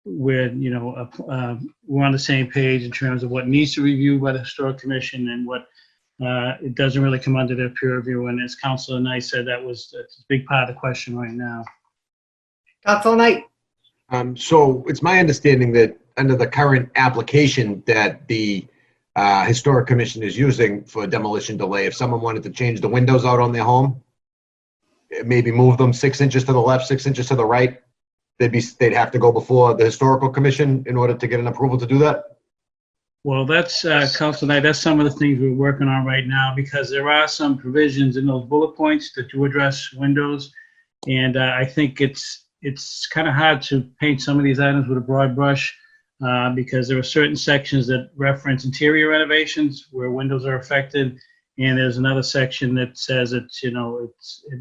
we're on the same page in terms of what needs to review by the Historic Commission and what it doesn't really come under their peer review. And as Councilor Knight said, that's a big part of the question right now. Councilor Knight. So it's my understanding that under the current application that the Historic Commission is using for demolition delay, if someone wanted to change the windows out on their home, maybe move them 6 inches to the left, 6 inches to the right, they'd have to go before the historical commission in order to get an approval to do that? Well, that's, Council Knight, that's some of the things we're working on right now, because there are some provisions in those bullet points that do address windows. And I think it's kind of hard to paint some of these items with a broad brush, because there are certain sections that reference interior renovations where windows are affected. And there's another section that says it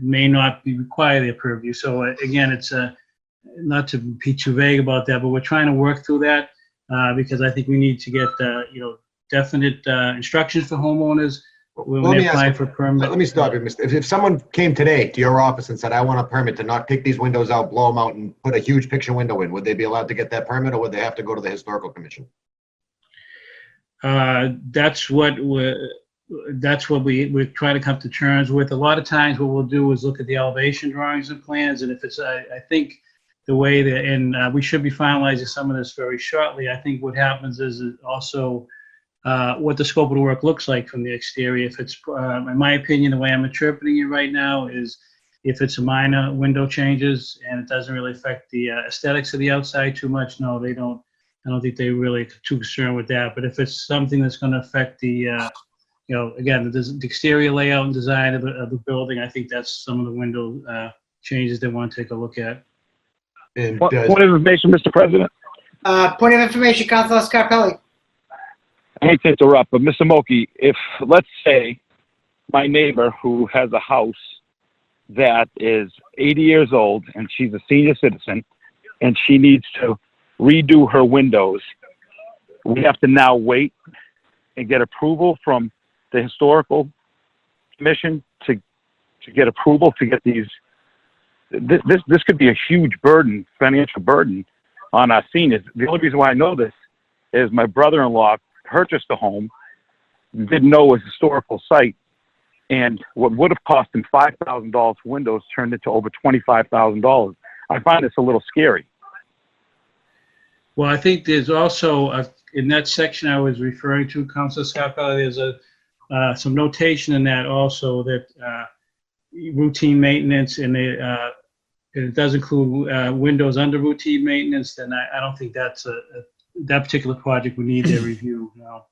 may not be required their purview. So again, it's not to be too vague about that, but we're trying to work through that. Because I think we need to get, definite instructions for homeowners when they apply for a permit. Let me stop you, Mr. If someone came today to your office and said, I want a permit to not take these windows out, blow them out, and put a huge picture window in, would they be allowed to get that permit, or would they have to go to the historical commission? That's what we're trying to come to terms with. A lot of times what we'll do is look at the elevation drawings and plans, and if it's, I think, the way that, and we should be finalizing some of this very shortly. I think what happens is also what the scope of the work looks like from the exterior. If it's, in my opinion, the way I'm interpreting it right now is if it's a minor window changes and it doesn't really affect the aesthetics of the outside too much, no, they don't. I don't think they really are too concerned with that. But if it's something that's going to affect the, again, the exterior layout and design of the building, I think that's some of the window changes they want to take a look at. Point of information, Mr. President. Point of information, Councilor Scarpelli. I hate to interrupt, but Mr. Moki, if, let's say, my neighbor who has a house that is 80 years old and she's a senior citizen and she needs to redo her windows, we have to now wait and get approval from the historical commission to get approval to get these. This could be a huge burden, financial burden on our seniors. The only reason why I know this is my brother-in-law purchased a home, didn't know it was a historical site, and what would have cost him $5,000 for windows turned into over $25,000. I find this a little scary. Well, I think there's also, in that section I was referring to, Councilor Scarpelli, there's some notation in that also that routine maintenance, and it does include windows under routine maintenance, then I don't think that's that particular project would need their review. No.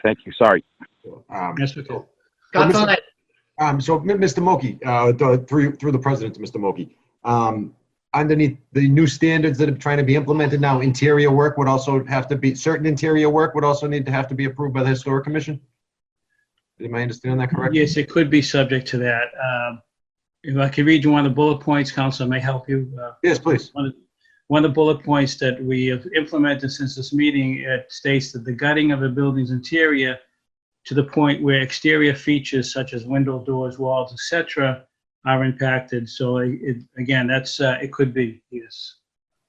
Thank you. Sorry. That's okay. So, Mr. Moki, through the president to Mr. Moki, underneath the new standards that are trying to be implemented now, interior work would also have to be, certain interior work would also need to have to be approved by the Historic Commission? Am I understanding that correctly? Yes, it could be subject to that. If I could read you one of the bullet points, Council, may help you. Yes, please. One of the bullet points that we have implemented since this meeting, it states that the gutting of a building's interior to the point where exterior features such as window, doors, walls, etc., are impacted. So again, that's it could be, yes.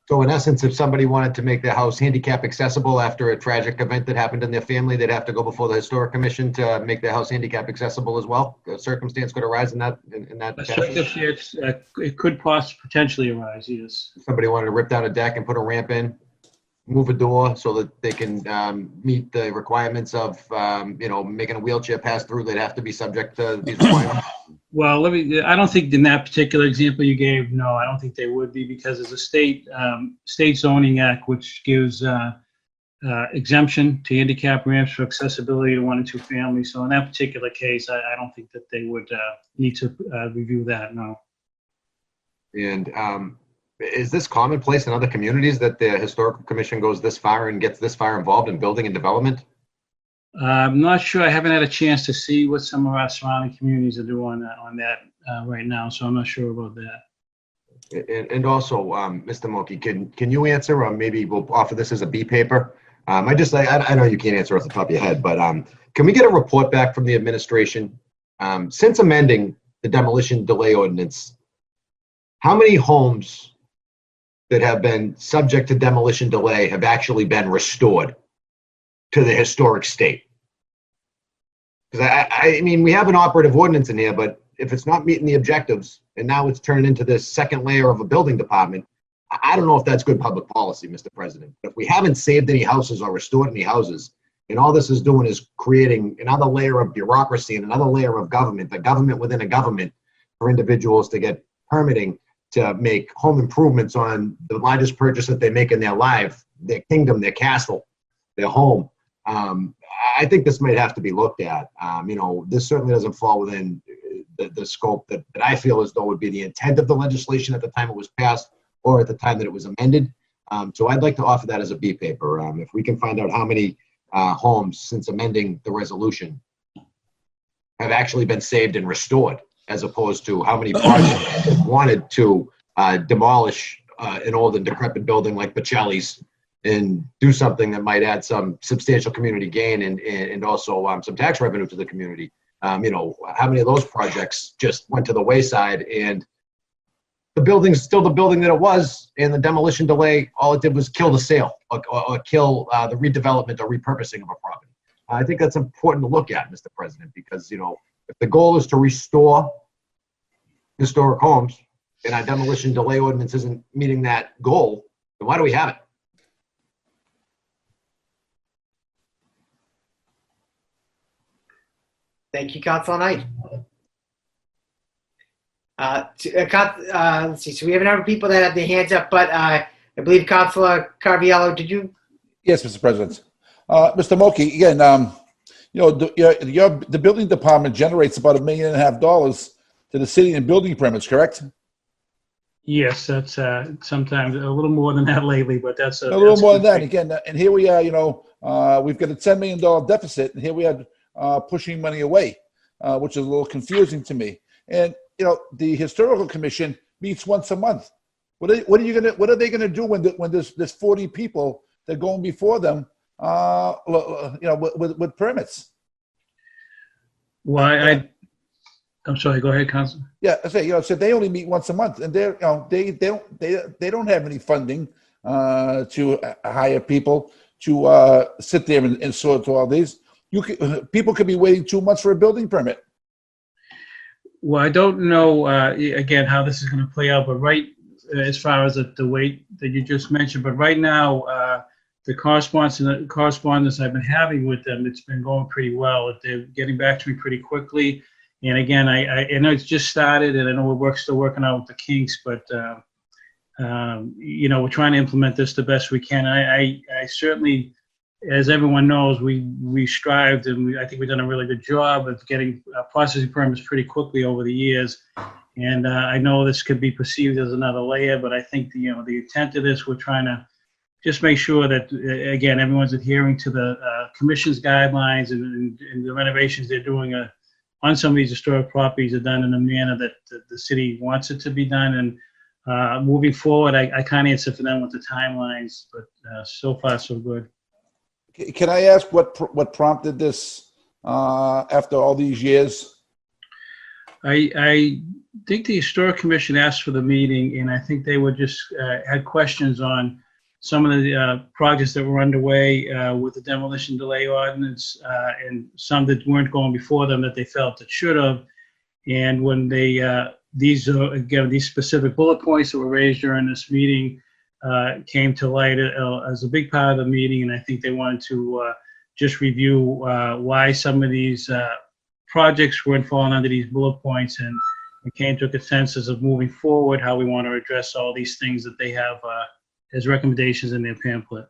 So in essence, if somebody wanted to make their house handicap accessible after a tragic event that happened in their family, they'd have to go before the Historic Commission to make their house handicap accessible as well? A circumstance could arise in that Circumstance, it could potentially arise, yes. Somebody wanted to rip down a deck and put a ramp in, move a door so that they can meet the requirements of, making a wheelchair pass through, they'd have to be subject to these requirements? Well, I don't think in that particular example you gave, no, I don't think they would be, because there's a state zoning act which gives exemption to handicap ramps for accessibility to 1 and 2 families. So in that particular case, I don't think that they would need to review that, no. And is this commonplace in other communities that the Historical Commission goes this far and gets this far involved in building and development? I'm not sure. I haven't had a chance to see what some of our surrounding communities are doing on that right now, so I'm not sure about that. And also, Mr. Moki, can you answer, or maybe we'll offer this as a B paper? I know you can't answer off the top of your head, but can we get a report back from the administration? Since amending the demolition delay ordinance, how many homes that have been subject to demolition delay have actually been restored to the historic state? Because I mean, we have an operative ordinance in here, but if it's not meeting the objectives and now it's turned into this second layer of a building department, I don't know if that's good public policy, Mr. President. If we haven't saved any houses or restored any houses, and all this is doing is creating another layer of bureaucracy and another layer of government, the government within a government, for individuals to get permitting to make home improvements on the largest purchase that they make in their life, their kingdom, their castle, their home. I think this might have to be looked at. This certainly doesn't fall within the scope that I feel as though would be the intent of the legislation at the time it was passed or at the time that it was amended. So I'd like to offer that as a B paper. If we can find out how many homes since amending the resolution have actually been saved and restored, as opposed to how many projects wanted to demolish an old and decrepit building like Pacelli's and do something that might add some substantial community gain and also some tax revenue to the community. How many of those projects just went to the wayside and the building's still the building that it was, and the demolition delay, all it did was kill the sale or kill the redevelopment or repurposing of a property. I think that's important to look at, Mr. President, because, if the goal is to restore historic homes and our demolition delay ordinance isn't meeting that goal, then why do we have it? Thank you, Councilor Knight. Let's see. So we have a number of people that have their hands up, but I believe Councilor Carviallo, did you? Yes, Mr. President. Mr. Moki, again, the building department generates about $1.5 million to the city in building permits, correct? Yes, that's sometimes a little more than that lately, but that's a little more than that. Again, and here we are, we've got a $10 million deficit, and here we are pushing money away, which is a little confusing to me. And the historical commission meets once a month. What are they gonna do when there's 40 people that are going before them, with permits? Well, I'm sorry. Go ahead, Council. Yeah, I say so they only meet once a month, and they don't have any funding to hire people to sit there and sort through all these. People could be waiting 2 months for a building permit. Well, I don't know, again, how this is going to play out, but as far as the wait that you just mentioned, but right now, the correspondence I've been having with them, it's been going pretty well. They're getting back to me pretty quickly. And again, I know it's just started, and I know we're still working out with the kinks, but, we're trying to implement this the best we can. I certainly, as everyone knows, we strived, and I think we've done a really good job of getting processing permits pretty quickly over the years. And I know this could be perceived as another layer, but I think the intent of this, we're trying to just make sure that, again, everyone's adhering to the commission's guidelines, and the renovations they're doing on some of these historic properties are done in a manner that the city wants it to be done. And moving forward, I can't answer for them with the timelines, but so far so good. Can I ask what prompted this after all these years? I think the Historic Commission asked for the meeting, and I think they were just had questions on some of the projects that were underway with the demolition delay ordinance, and some that weren't going before them that they felt it should have. And when they these specific bullet points that were raised during this meeting came to light as a big part of the meeting, and I think they wanted to just review why some of these projects weren't falling under these bullet points, and we came to a consensus of moving forward how we want to address all these things that they have as recommendations in their pamphlet.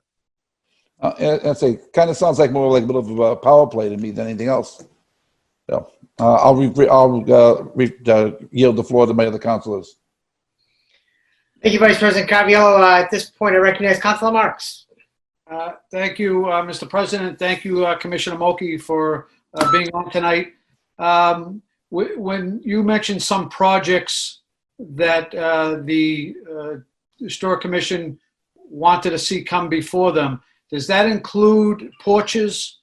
I'd say kind of sounds like more like a bit of a power play to me than anything else. So I'll yield the floor to my other councilors. Thank you, Vice President Carviallo. At this point, I recognize Councilor Marks. Thank you, Mr. President. Thank you, Commissioner Moki, for being on tonight. When you mentioned some projects that the Historic Commission wanted to see come before them, does that include porches?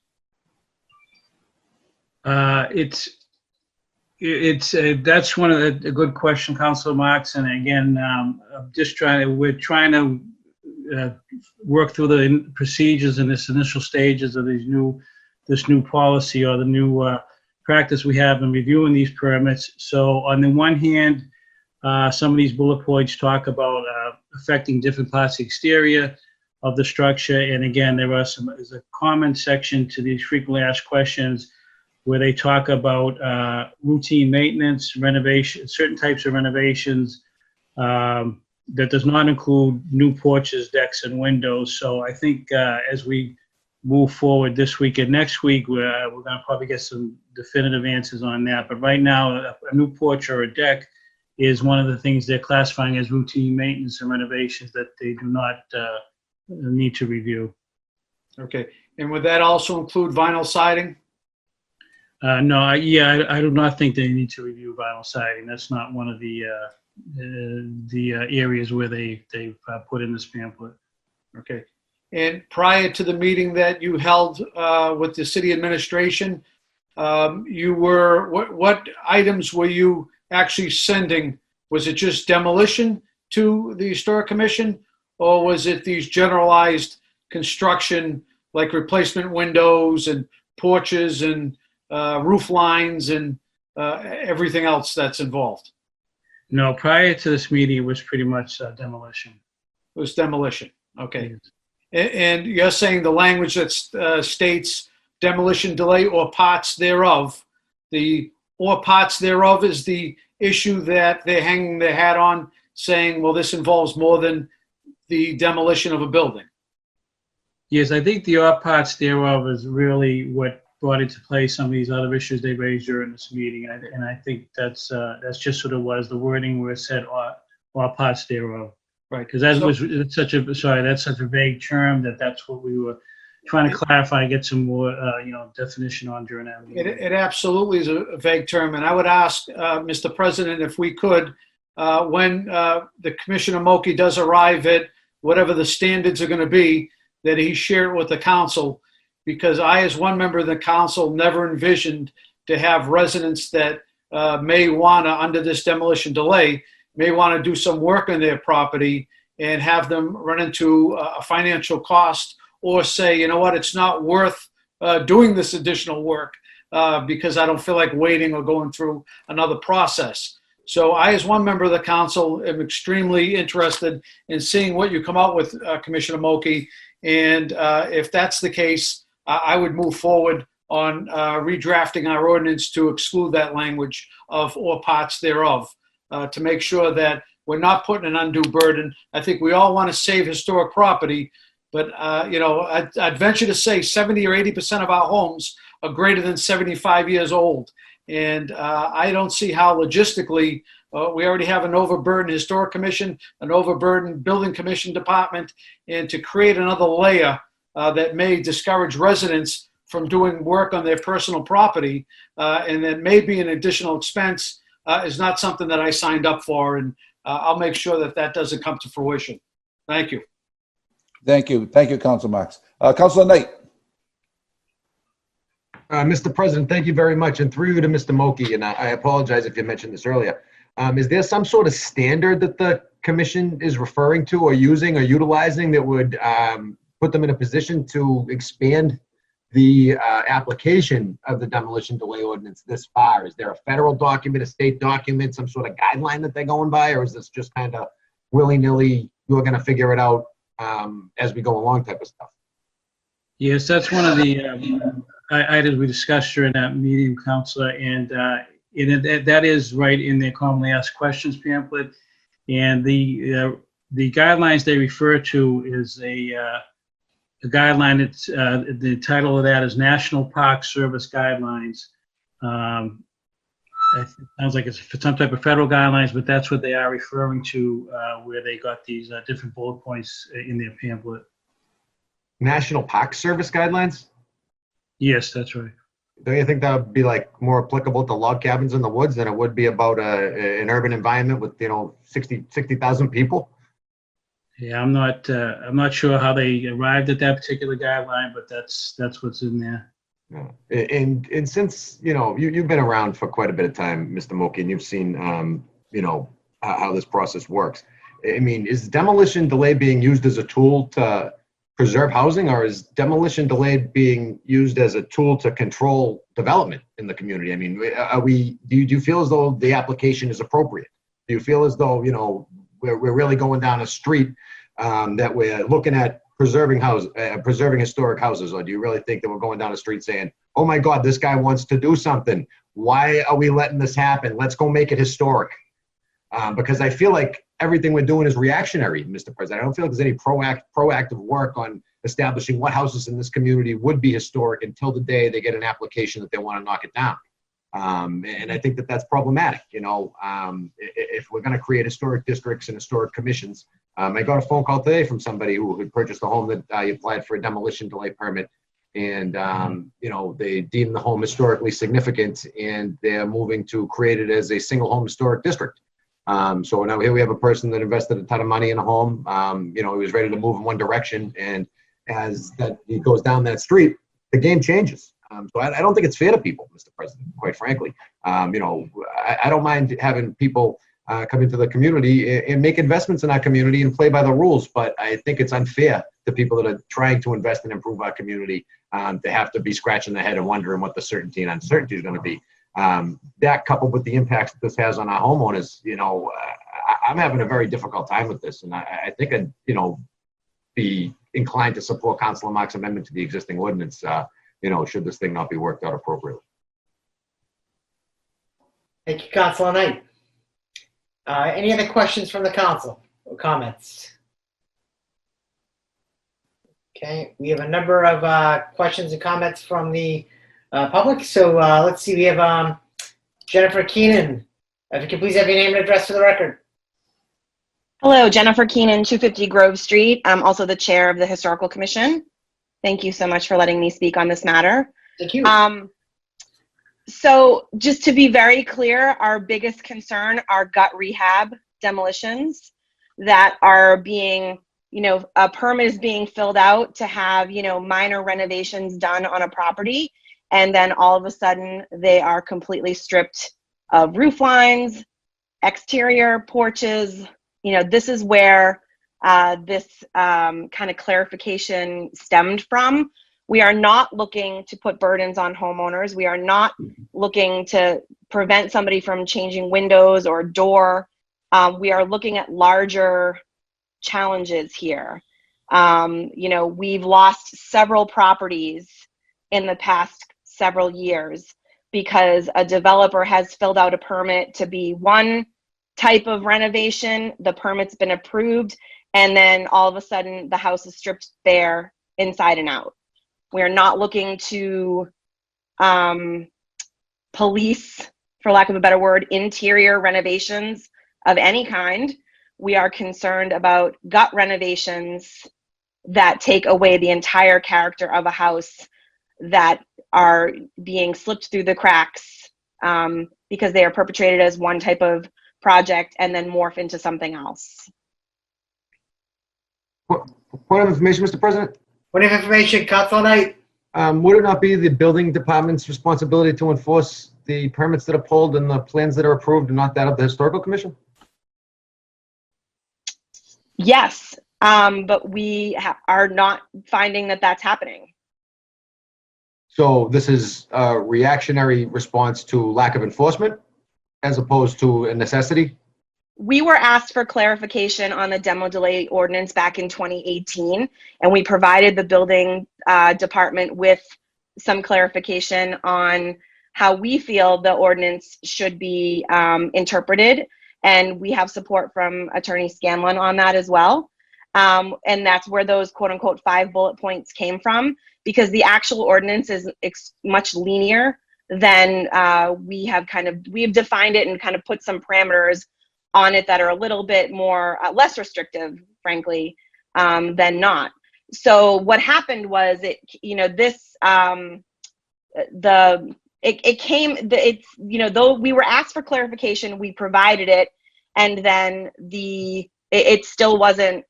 That's one of the good question, Councilor Marks. And again, we're trying to work through the procedures in this initial stages of this new policy or the new practice we have in reviewing these permits. So on the one hand, some of these bullet points talk about affecting different parts of the exterior of the structure. And again, there's a comment section to these frequently asked questions where they talk about routine maintenance, renovation, certain types of renovations, that does not include new porches, decks, and windows. So I think as we move forward this week and next week, we're going to probably get some definitive answers on that. But right now, a new porch or a deck is one of the things they're classifying as routine maintenance and renovations that they do not need to review. Okay. And would that also include vinyl siding? No, I do not think they need to review vinyl siding. That's not one of the areas where they've put in this pamphlet. Okay. And prior to the meeting that you held with the city administration, what items were you actually sending? Was it just demolition to the Historic Commission, or was it these generalized construction like replacement windows and porches and roof lines and everything else that's involved? No, prior to this meeting, it was pretty much demolition. It was demolition. Okay. And you're saying the language that states demolition delay or parts thereof, the or parts thereof is the issue that they're hanging their hat on, saying, well, this involves more than the demolition of a building. Yes, I think the or parts thereof is really what brought into play some of these other issues they raised during this meeting. And I think that's just sort of was the wording where it said or parts thereof. Right. Because that's such a vague term that's what we were trying to clarify, get some more, definition on during that meeting. It absolutely is a vague term. And I would ask, Mr. President, if we could, when the Commissioner Moki does arrive at whatever the standards are going to be, that he share it with the council, because I, as one member of the council, never envisioned to have residents that may want to, under this demolition delay, may want to do some work on their property and have them run into a financial cost, or say, you know what, it's not worth doing this additional work because I don't feel like waiting or going through another process. So I, as one member of the council, am extremely interested in seeing what you come out with, Commissioner Moki. And if that's the case, I would move forward on redrafting our ordinance to exclude that language of or parts thereof, to make sure that we're not putting an undue burden. I think we all want to save historic property, but I'd venture to say 70 or 80% of our homes are greater than 75 years old. And I don't see how logistically, we already have an overburdened historic commission, an overburdened building commission department, and to create another layer that may discourage residents from doing work on their personal property, and that may be an additional expense, is not something that I signed up for. And I'll make sure that that doesn't come to fruition. Thank you. Thank you. Thank you, Councilor Marks. Councilor Knight. Mr. President, thank you very much. And through you to Mr. Moki, and I apologize if you mentioned this earlier. Is there some sort of standard that the commission is referring to or using or utilizing that would put them in a position to expand the application of the demolition delay ordinance this far? Is there a federal document, a state document, some sort of guideline that they're going by, or is this just kind of willy-nilly, you're going to figure it out as we go along type of stuff? Yes, that's one of the items we discussed during that meeting, Councilor, and that is right in the commonly asked questions pamphlet. And the guidelines they refer to is a guideline. It's the title of that is National Park Service Guidelines. It sounds like it's some type of federal guidelines, but that's what they are referring to, where they got these different bullet points in their pamphlet. National Park Service Guidelines? Yes, that's right. Don't you think that would be like more applicable to log cabins in the woods than it would be about an urban environment with 60,000 people? Yeah, I'm not sure how they arrived at that particular guideline, but that's what's in there. Yeah. And since you've been around for quite a bit of time, Mr. Moki, and you've seen how this process works. I mean, is demolition delay being used as a tool to preserve housing, or is demolition delay being used as a tool to control development in the community? I mean, do you feel as though the application is appropriate? Do you feel as though we're really going down a street that we're looking at preserving historic houses, or do you really think that we're going down a street saying, oh my God, this guy wants to do something. Why are we letting this happen? Let's go make it historic. Because I feel like everything we're doing is reactionary, Mr. President. I don't feel like there's any proactive work on establishing what houses in this community would be historic until the day they get an application that they want to knock it down. And I think that that's problematic. You know, if we're going to create historic districts and historic commissions, I got a phone call today from somebody who had purchased a home that applied for a demolition delay permit. And, you know, they deemed the home historically significant and they're moving to create it as a single home historic district. So now here we have a person that invested a ton of money in a home. You know, he was ready to move in one direction, and as that he goes down that street, the game changes. So I don't think it's fair to people, Mr. President, quite frankly. You know, I don't mind having people come into the community and make investments in our community and play by the rules, but I think it's unfair to people that are trying to invest and improve our community to have to be scratching their head and wondering what the certainty and uncertainty is going to be. That coupled with the impacts that this has on our homeowners, you know, I'm having a very difficult time with this, and I think I'd, you know, be inclined to support Councilor Marks' amendment to the existing ordinance, you know, should this thing not be worked out appropriately. Thank you, Councilor Knight. Any other questions from the council or comments? Okay, we have a number of questions and comments from the public. So let's see, we have Jennifer Keenan. If you could please have your name and address for the record. Hello, Jennifer Keenan, 250 Grove Street. I'm also the chair of the Historical Commission. Thank you so much for letting me speak on this matter. Thank you. So just to be very clear, our biggest concern are gut rehab demolitions that are being, you know, a permit is being filled out to have, you know, minor renovations done on a property. And then all of a sudden they are completely stripped of roof lines, exterior porches. You know, this is where this kind of clarification stemmed from. We are not looking to put burdens on homeowners. We are not looking to prevent somebody from changing windows or door. We are looking at larger challenges here. You know, we've lost several properties in the past several years because a developer has filled out a permit to be one type of renovation, the permit's been approved, and then all of a sudden the house is stripped bare inside and out. We are not looking to police, for lack of a better word, interior renovations of any kind. We are concerned about gut renovations that take away the entire character of a house, that are being slipped through the cracks because they are perpetrated as one type of project and then morph into something else. Point of information, Mr. President? Point of information, Councilor Knight. Would it not be the building department's responsibility to enforce the permits that are pulled and the plans that are approved and not that of the Historical Commission? Yes, but we are not finding that that's happening. So this is a reactionary response to lack of enforcement as opposed to a necessity? We were asked for clarification on the demo delay ordinance back in 2018, and we provided the building department with some clarification on how we feel the ordinance should be interpreted. And we have support from Attorney Scanlon on that as well. And that's where those quote unquote 5 bullet points came from, because the actual ordinance is much linear than we have defined it and kind of put some parameters on it that are a little bit more less restrictive, frankly, than not. So what happened was though we were asked for clarification, we provided it, and then it still wasn't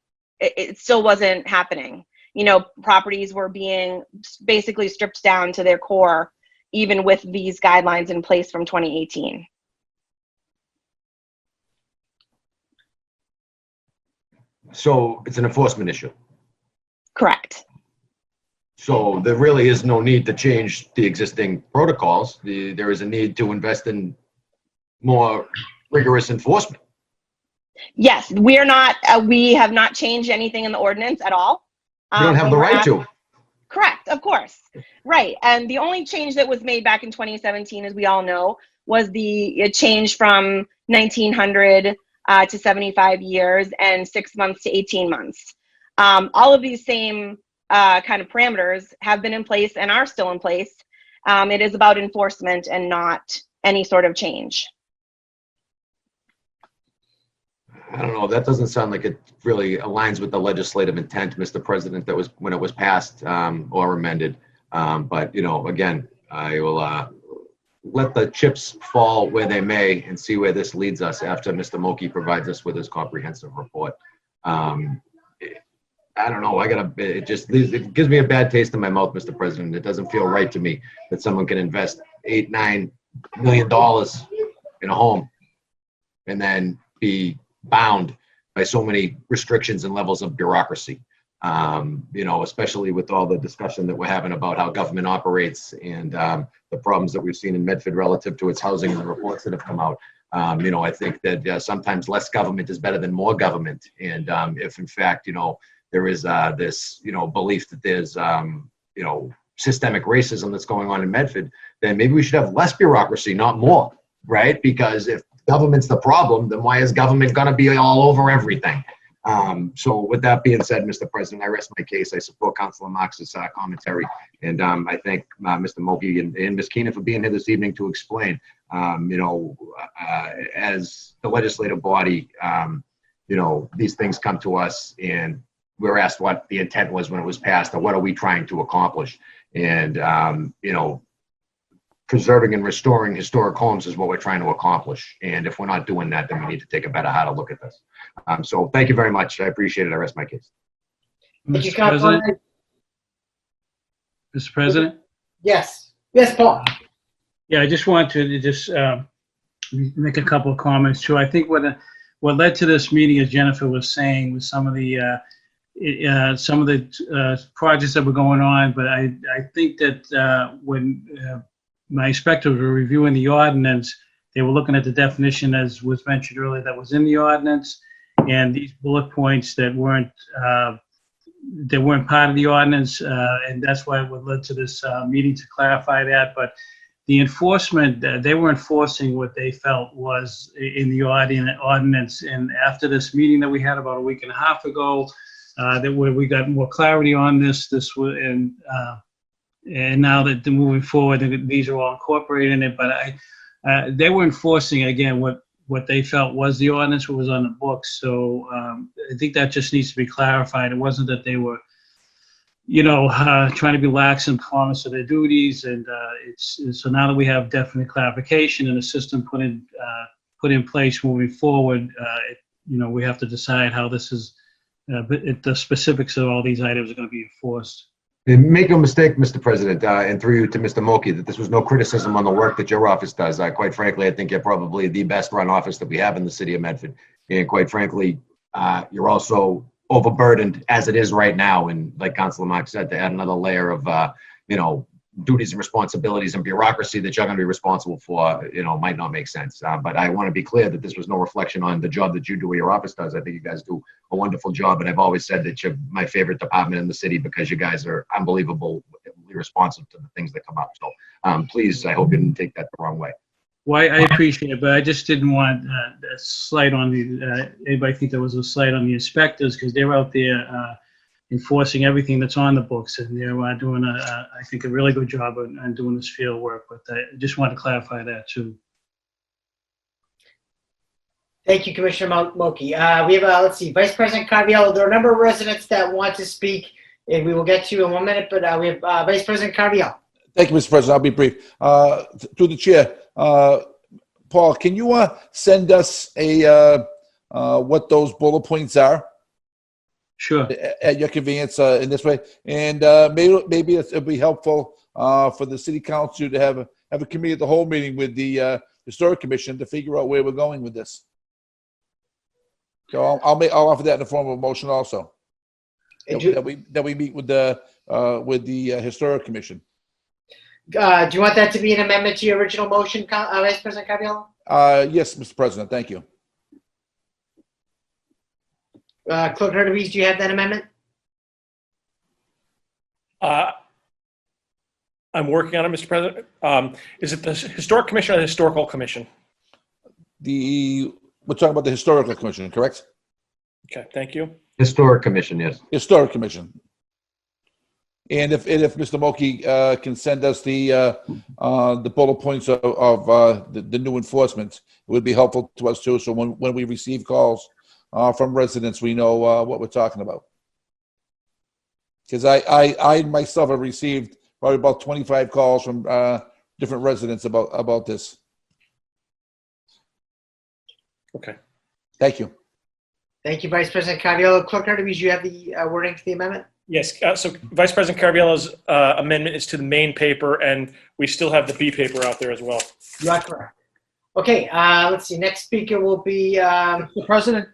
happening. You know, properties were being basically stripped down to their core, even with these guidelines in place from 2018. So it's an enforcement issue. Correct. So there really is no need to change the existing protocols. There is a need to invest in more rigorous enforcement. Yes, we have not changed anything in the ordinance at all. You don't have the right to. Correct, of course. Right. And the only change that was made back in 2017, as we all know, was the change from 1900 to 75 years and 6 months to 18 months. All of these same kind of parameters have been in place and are still in place. It is about enforcement and not any sort of change. I don't know. That doesn't sound like it really aligns with the legislative intent, Mr. President, that was when it was passed or amended. But, you know, again, I will let the chips fall where they may and see where this leads us after Mr. Moki provides us with his comprehensive report. I don't know. It gives me a bad taste in my mouth, Mr. President. It doesn't feel right to me that someone can invest $8-9 million in a home and then be bound by so many restrictions and levels of bureaucracy. You know, especially with all the discussion that we're having about how government operates and the problems that we've seen in Medford relative to its housing and the reports that have come out. You know, I think that sometimes less government is better than more government. And if in fact, you know, there is this, you know, belief that there's, you know, systemic racism that's going on in Medford, then maybe we should have less bureaucracy, not more, right? Because if government's the problem, then why is government going to be all over everything? So with that being said, Mr. President, I rest my case. I support Councilor Marx's commentary. And I thank Mr. Moki and Ms. Keenan for being here this evening to explain, you know, as the legislative body, you know, these things come to us and we're asked what the intent was when it was passed, or what are we trying to accomplish? And, you know, preserving and restoring historic homes is what we're trying to accomplish. And if we're not doing that, then we need to take a better, harder look at this. So thank you very much. I appreciate it. I rest my case. Thank you, Mr. President? Councilor. Mr. President? Yes. Yes, Paul. Yeah, I just want to just make a couple of comments too. I think what led to this meeting, as Jennifer was saying, was some of the projects that were going on. But I think that when my inspectors were reviewing the ordinance, they were looking at the definition, as was mentioned earlier, that was in the ordinance, and these bullet points that weren't part of the ordinance, and that's why what led to this meeting, to clarify that. But the enforcement, they were enforcing what they felt was in the ordinance. And after this meeting that we had about a week and a half ago, that we got more clarity on this, and now that they're moving forward, these are all incorporated in it. But they were enforcing, again, what they felt was the ordinance, what was on the books. So I think that just needs to be clarified. It wasn't that they were, you know, trying to be lax in performance of their duties. And so now that we have definite clarification and a system put in place moving forward, you know, we have to decide how this is, the specifics of all these items are going to be enforced. And make no mistake, Mr. President, and through you to Mr. Moki, that this was no criticism on the work that your office does. Quite frankly, I think you're probably the best run office that we have in the city of Medford. And quite frankly, you're also overburdened as it is right now. And like Councilor Marx said, to add another layer of, you know, duties and responsibilities and bureaucracy that you're going to be responsible for, you know, might not make sense. But I want to be clear that this was no reflection on the job that you do or your office does. I think you guys do a wonderful job. And I've always said that you're my favorite department in the city because you guys are unbelievably responsive to the things that come up. So please, I hope you didn't take that the wrong way. Well, I appreciate it, but I just didn't want a slight on the, anybody think there was a slight on the inspectors, because they're out there enforcing everything that's on the books, and they're doing, I think, a really good job on doing this field work. But I just wanted to clarify that too. Thank you, Commissioner Moki. We have, let's see, Vice President Carviallo. There are a number of residents that want to speak, and we will get to you in 1 minute, but we have Vice President Carviallo. Thank you, Mr. President. I'll be brief. Through the chair, Paul, can you send us what those bullet points are? Sure. At your convenience in this way. And maybe it'll be helpful for the city council to have a committee at the whole meeting with the Historic Commission to figure out where we're going with this. So I'll offer that in the form of a motion also. That we meet with the Historic Commission. Do you want that to be an amendment to your original motion, Vice President Carviallo? Yes, Mr. President. Thank you. Clerk Hurtubise, do you have that amendment? I'm working on it, Mr. President. Is it the Historic Commission or the Historical Commission? We're talking about the Historical Commission, correct? Okay, thank you. Historic Commission, yes. Historic Commission. And if Mr. Moki can send us the bullet points of the new enforcement, it would be helpful to us too. So when we receive calls from residents, we know what we're talking about. Because I myself have received probably about 25 calls from different residents about this. Okay. Thank you. Thank you, Vice President Caraviello. Clerk Artemis, you have the wording for the amendment? Yes, so Vice President Caraviello's amendment is to the main paper, and we still have the B paper out there as well. You are correct. Okay, let's see. Next speaker will be Mr. President,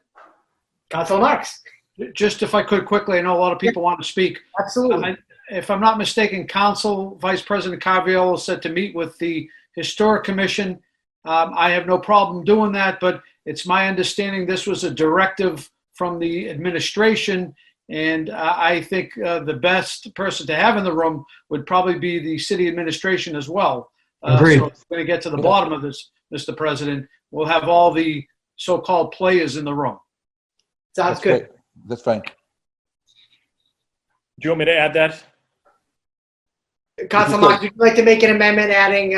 Councilor Marks. just if I could quickly, I know a lot of people want to speak. Absolutely. If I'm not mistaken, Council Vice President Caraviello said to meet with the Historic Commission. I have no problem doing that, but it's my understanding this was a directive from the administration, and I think the best person to have in the room would probably be the city administration as well. Agreed. So if we're going to get to the bottom of this, Mr. President, we'll have all the so-called players in the room. Sounds good. Great. That's fine. Do you want me to add that? Councilor Marks, would you like to make an amendment adding,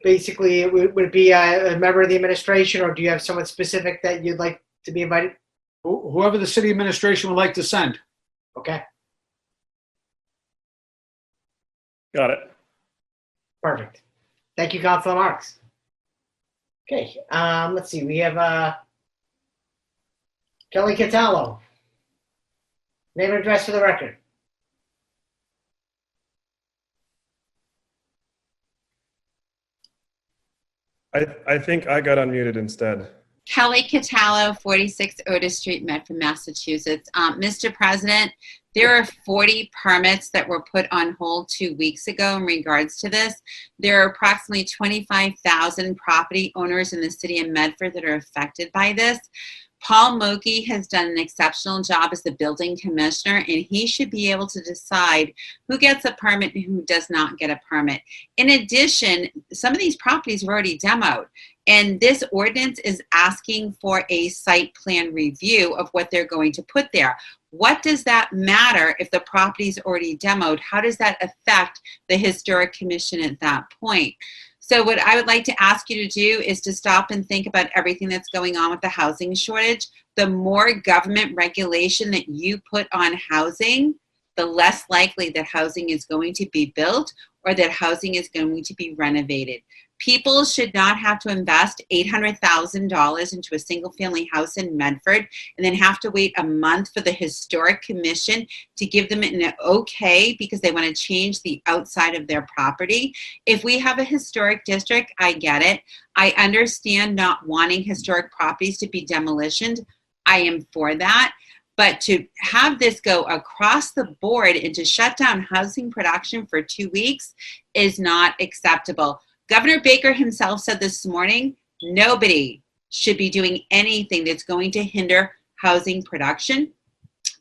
basically, would it be a member of the administration, or do you have someone specific that you'd like to be invited? Whoever the city administration would like to send. Okay, Got it. perfect. Thank you, Councilor Marks. Okay, let's see, we have Kelly Catallo. Name and address for the record. I think I got unmuted instead. Kelly Catallo, 46 Otis Street, Medford, Massachusetts. Mr. President, there are 40 permits that were put on hold 2 weeks ago in regards to this. There are approximately 25,000 property owners in the city of Medford that are affected by this. Paul Moki has done an exceptional job as the building commissioner, and he should be able to decide who gets a permit and who does not get a permit. In addition, some of these properties were already demoed, and this ordinance is asking for a site plan review of what they're going to put there. What does that matter if the property is already demoed? How does that affect the Historic Commission at that point? So what I would like to ask you to do is to stop and think about everything that's going on with the housing shortage. The more government regulation that you put on housing, the less likely that housing is going to be built or that housing is going to be renovated. People should not have to invest $800,000 into a single family house in Medford and then have to wait a month for the Historic Commission to give them an okay because they want to change the outside of their property. If we have a historic district, I get it. I understand not wanting historic properties to be demolitioned. I am for that. But to have this go across the board and to shut down housing production for 2 weeks is not acceptable. Governor Baker himself said this morning, nobody should be doing anything that's going to hinder housing production.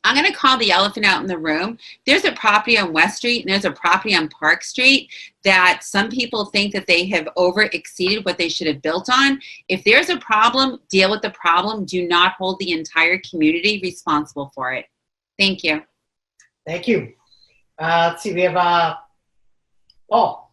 I'm going to call the elephant out in the room. There's a property on West Street and there's a property on Park Street that some people think that they have over exceeded what they should have built on. If there's a problem, deal with the problem. Do not hold the entire community responsible for it. Thank you. Thank you. Let's see, we have Paul.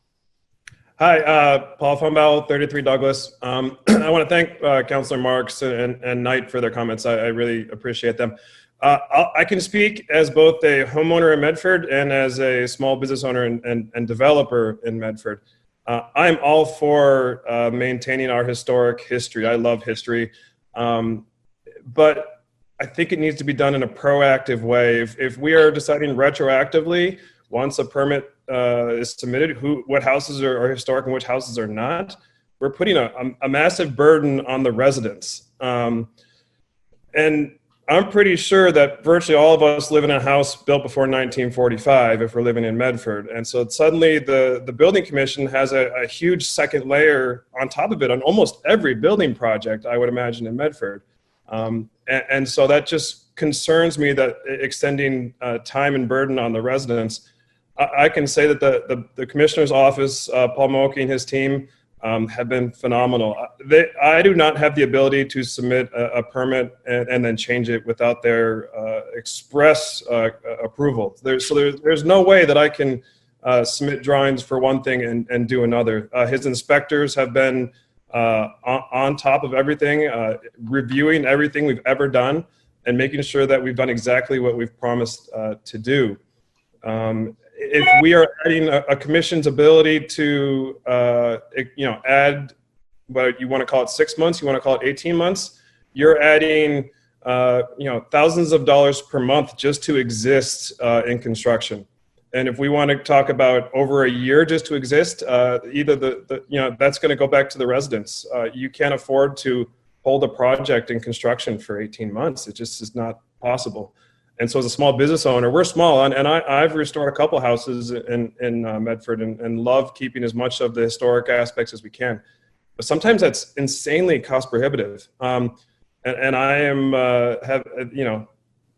Hi, Paul Funbell, 33 Douglas. I want to thank Councilor Marks and Knight for their comments. I really appreciate them. I can speak as both a homeowner in Medford and as a small business owner and developer in Medford. I'm all for maintaining our historic history. I love history. But I think it needs to be done in a proactive way. If we are deciding retroactively, once a permit is submitted, what houses are historic and which houses are not, we're putting a massive burden on the residents. And I'm pretty sure that virtually all of us live in a house built before 1945 if we're living in Medford. And so suddenly the building commission has a huge second layer on top of it on almost every building project, I would imagine, in Medford. And so that just concerns me, that extending time and burden on the residents. I can say that the commissioner's office, Paul Moakey and his team, have been phenomenal. I do not have the ability to submit a permit and then change it without their express approval. There's no way that I can submit drawings for one thing and do another. His inspectors have been on top of everything, reviewing everything we've ever done and making sure that we've done exactly what we've promised to do. If we are adding a commission's ability to, add what you want to call it 6 months, you want to call it 18 months, you're adding, thousands of dollars per month just to exist in construction. And if we want to talk about over a year just to exist, either that's going to go back to the residents. You can't afford to hold a project in construction for 18 months. It just is not possible. And so as a small business owner, we're small, and I've restored a couple houses in Medford and love keeping as much of the historic aspects as we can. But sometimes that's insanely cost prohibitive. And I have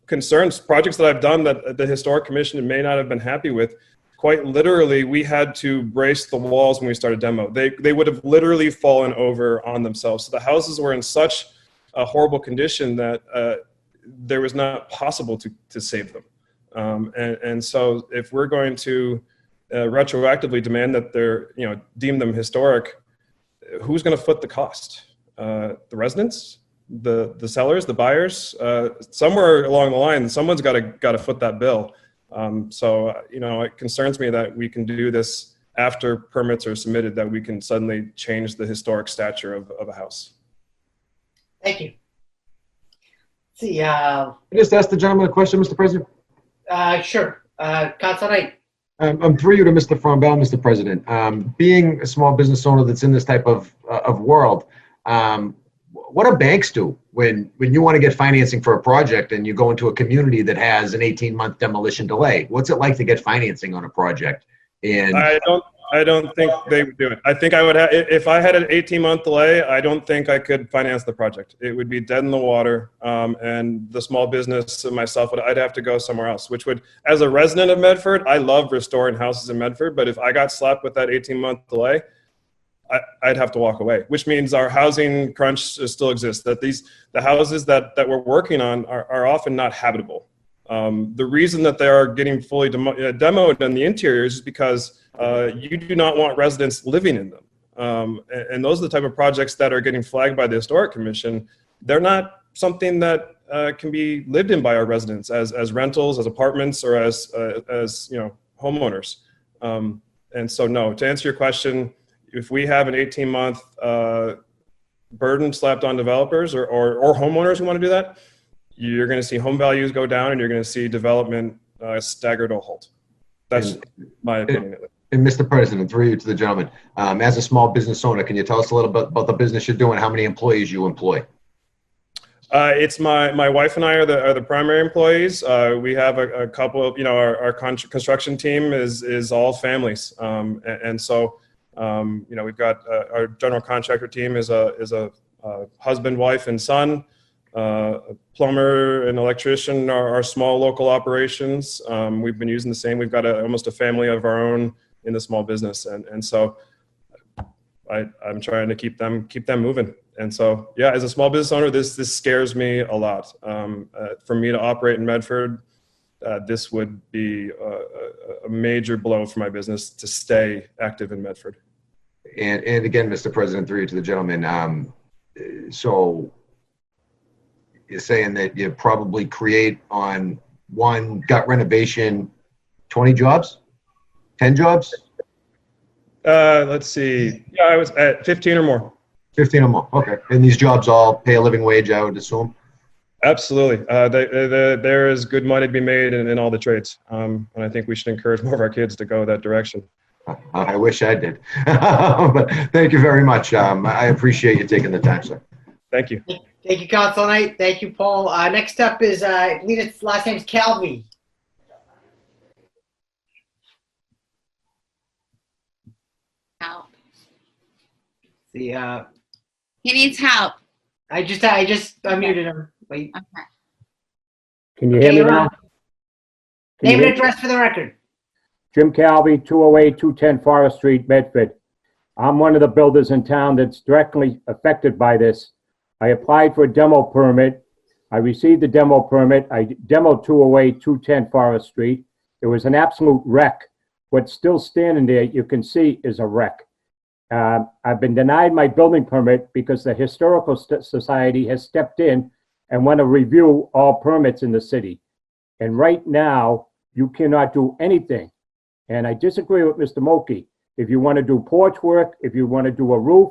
concerns, projects that I've done that the Historic Commission may not have been happy with. Quite literally, we had to brace the walls when we started demo. They would have literally fallen over on themselves. So the houses were in such a horrible condition that there was not possible to save them. And so if we're going to retroactively demand that they're, deem them historic, who's going to foot the cost? The residents, the sellers, the buyers? Somewhere along the line, someone's got to foot that bill. It concerns me that we can do this after permits are submitted, that we can suddenly change the historic stature of a house. Thank you. See, Can I just ask the gentleman a question, Mr. President? sure. Council Knight. I'm through you to Mr. Frombel, Mr. President. Being a small business owner that's in this type of world, what do banks do when you want to get financing for a project and you go into a community that has an 18-month demolition delay? What's it like to get financing on a project? And I don't think they would do it. I think I would have, if I had an 18-month delay, I don't think I could finance the project. It would be dead in the water, and the small business and myself, I'd have to go somewhere else, which would, as a resident of Medford, I love restoring houses in Medford, but if I got slapped with that 18-month delay, I'd have to walk away, which means our housing crunch still exists, that the houses that we're working on are often not habitable. The reason that they are getting fully demoed in the interiors is because you do not want residents living in them. And those are the type of projects that are getting flagged by the Historic Commission. They're not something that can be lived in by our residents as rentals, as apartments, or as homeowners. And so, no, to answer your question, if we have an 18-month burden slapped on developers or homeowners who want to do that, you're going to see home values go down and you're going to see development stagger to a halt. That's my opinion. And Mr. President, through you to the gentleman, as a small business owner, can you tell us a little bit about the business you're doing, how many employees you employ? It's my wife and I are the primary employees. We have a couple of, our construction team is all families. And so, we've got our general contractor team is a husband, wife, and son. A plumber and electrician are our small local operations. We've been using the same. We've got almost a family of our own in the small business, and so I'm trying to keep them moving. And so, yeah, as a small business owner, this scares me a lot. For me to operate in Medford, this would be a major blow for my business to stay active in Medford. And again, Mr. President, through you to the gentleman. So you're saying that you probably create on one gut renovation 20 jobs, 10 jobs? Let's see. Yeah, I was at 15 or more. 15 or more. Okay. And these jobs all pay a living wage, I would assume? Absolutely. There is good money to be made in all the trades. And I think we should encourage more of our kids to go that direction. I wish I did. But thank you very much. I appreciate you taking the time, sir. Thank you. Thank you, Council Knight. Thank you, Paul. Next up is, I believe its last name's Calvi. Help. He needs help. I just unmuted him. Wait. Okay. Can you hear me now? Name and address for the record. Jim Calvi, 208, 210 Forest Street, Medford. I'm one of the builders in town that's directly affected by this. I applied for a demo permit. I received the demo permit. I demoed 208, 210 Forest Street. It was an absolute wreck. What's still standing there, you can see, is a wreck. I've been denied my building permit because the Historical Society has stepped in and want to review all permits in the city. And right now, you cannot do anything. And I disagree with Mr. Moki. If you want to do porch work, if you want to do a roof,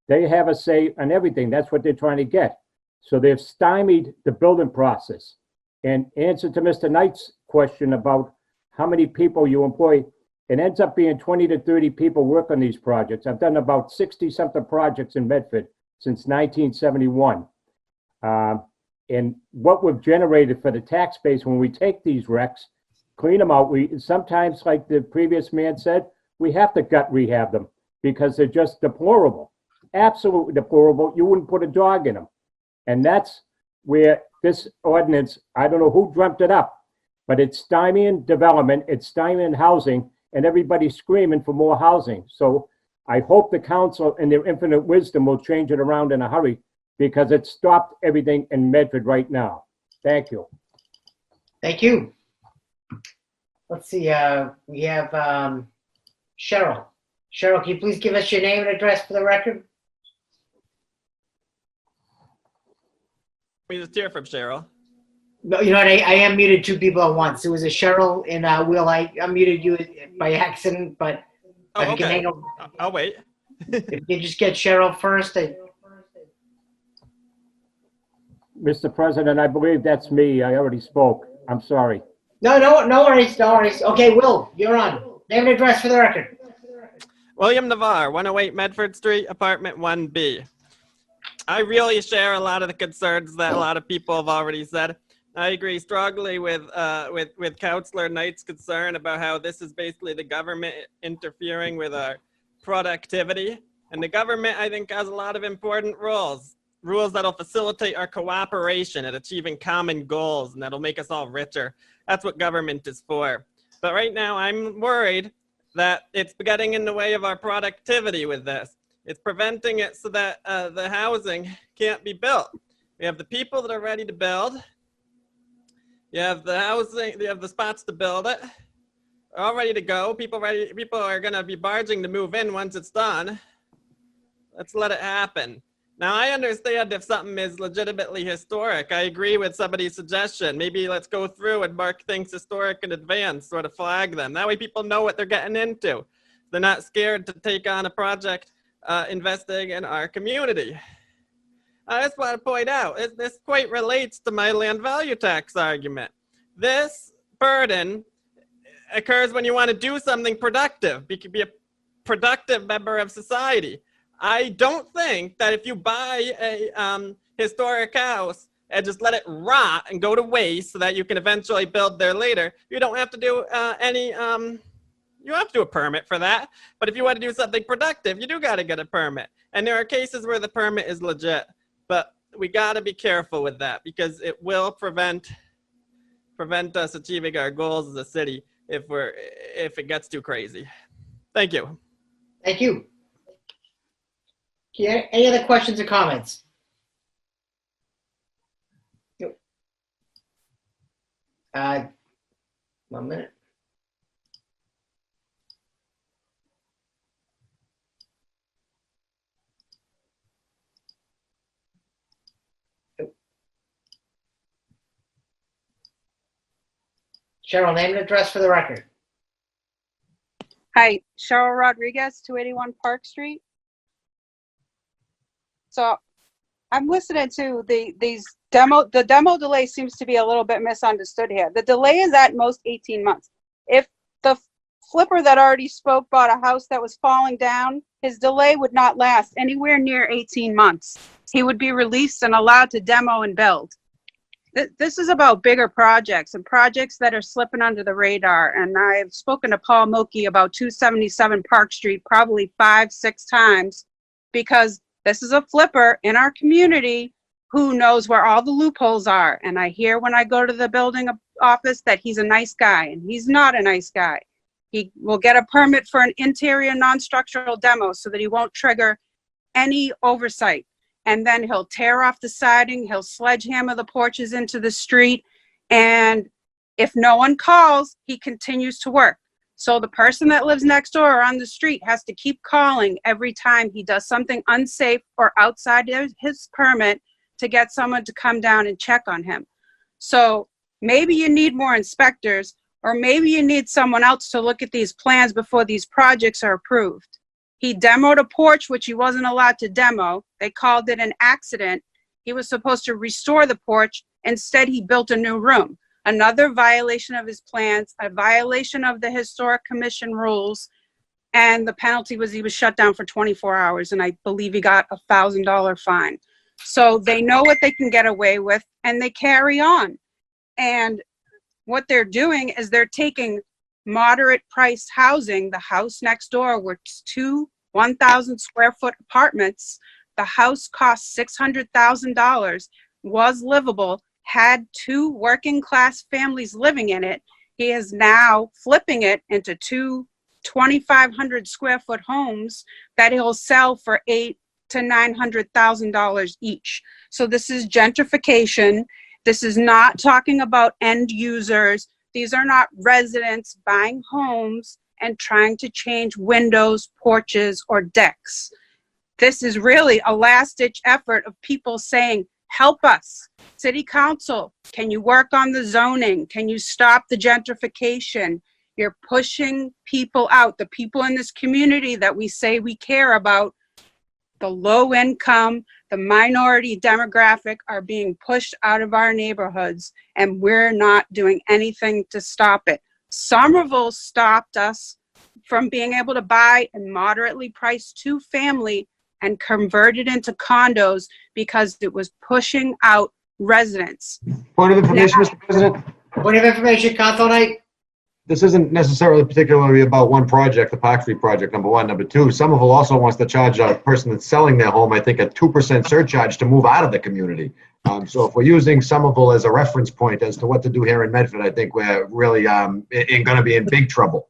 they have a say on everything. That's what they're trying to get. So they've stymied the building process. And answer to Mr. Knight's question about how many people you employ, it ends up being 20 to 30 people work on these projects. I've done about 60-something projects in Medford since 1971. And what we've generated for the tax base when we take these wrecks, clean them out, we sometimes, like the previous man said, we have to gut rehab them because they're just deplorable, absolutely deplorable. You wouldn't put a dog in them. And that's where this ordinance, I don't know who dreamt it up, but it's stymieing development, it's stymieing housing, and everybody's screaming for more housing. So I hope the council in their infinite wisdom will change it around in a hurry because it stopped everything in Medford right now. Thank you. Thank you. Let's see, we have Cheryl. Cheryl, can you please give us your name and address for the record? We just hear from Cheryl. No, you know what, I am muted two people at once. It was a Cheryl and Will, I muted you by accident, but if you can hang on. I'll wait. If you just get Cheryl first. Mr. President, I believe that's me. I already spoke. I'm sorry. No worries, no worries. Okay, Will, you're on. Name and address for the record. William Navarre, 108 Medford Street, apartment 1B. I really share a lot of the concerns that a lot of people have already said. I agree strongly with Councilor Knight's concern about how this is basically the government interfering with our productivity. And the government, I think, has a lot of important rules that'll facilitate our cooperation at achieving common goals and that'll make us all richer. That's what government is for. But right now, I'm worried that it's getting in the way of our productivity with this. It's preventing it so that the housing can't be built. We have the people that are ready to build. You have the housing, you have the spots to build it. They're all ready to go. People are gonna be barging to move in once it's done. Let's let it happen. Now, I understand if something is legitimately historic. I agree with somebody's suggestion. Maybe let's go through and mark things historic in advance, sort of flag them. That way people know what they're getting into. They're not scared to take on a project investing in our community. I just want to point out, this quite relates to my land value tax argument. This burden occurs when you want to do something productive. You can be a productive member of society. I don't think that if you buy a historic house and just let it rot and go to waste so that you can eventually build there later, you don't have to do you have to do a permit for that. But if you want to do something productive, you do got to get a permit. And there are cases where the permit is legit, but we got to be careful with that because it will prevent us achieving our goals as a city if it gets too crazy. Thank you. Thank you. Okay, any other questions or comments? Nope. 1 minute. Cheryl, name and address for the record. Hi, Cheryl Rodriguez, 281 Park Street. So I'm listening to the demo delay seems to be a little bit misunderstood here. The delay is at most 18 months. If the flipper that already spoke bought a house that was falling down, his delay would not last anywhere near 18 months. He would be released and allowed to demo and build. This is about bigger projects and projects that are slipping under the radar. And I've spoken to Paul Moki about 277 Park Street probably 5-6 times because this is a flipper in our community who knows where all the loopholes are. And I hear when I go to the building office that he's a nice guy, and he's not a nice guy. He will get a permit for an interior non-structural demo so that he won't trigger any oversight. And then he'll tear off the siding, he'll sledgehammer the porches into the street, and if no one calls, he continues to work. So the person that lives next door or on the street has to keep calling every time he does something unsafe or outside his permit to get someone to come down and check on him. So maybe you need more inspectors, or maybe you need someone else to look at these plans before these projects are approved. He demoed a porch, which he wasn't allowed to demo. They called it an accident. He was supposed to restore the porch. Instead, he built a new room. Another violation of his plans, a violation of the Historic Commission rules, and the penalty was he was shut down for 24 hours, and I believe he got a $1,000 fine. So they know what they can get away with, and they carry on. And what they're doing is they're taking moderate priced housing. The house next door were two 1,000 square foot apartments. The house cost $600,000, was livable, had two working class families living in it. He is now flipping it into two 2,500 square foot homes that he'll sell for $800,000 to $900,000 each. So this is gentrification. This is not talking about end users. These are not residents buying homes and trying to change windows, porches, or decks. This is really a last-ditch effort of people saying, help us. City Council, can you work on the zoning? Can you stop the gentrification? You're pushing people out. The people in this community that we say we care about, the low income, the minority demographic, are being pushed out of our neighborhoods, and we're not doing anything to stop it. Somerville stopped us from being able to buy a moderately priced two-family and convert it into condos because it was pushing out residents. Point of information, Mr. President. Point of information, Council Knight. This isn't necessarily particularly about one project, the Park Street project, number one. Number two, Somerville also wants to charge a person that's selling their home, I think, a 2% surcharge to move out of the community. So if we're using Somerville as a reference point as to what to do here in Medford, I think we're really going to be in big trouble.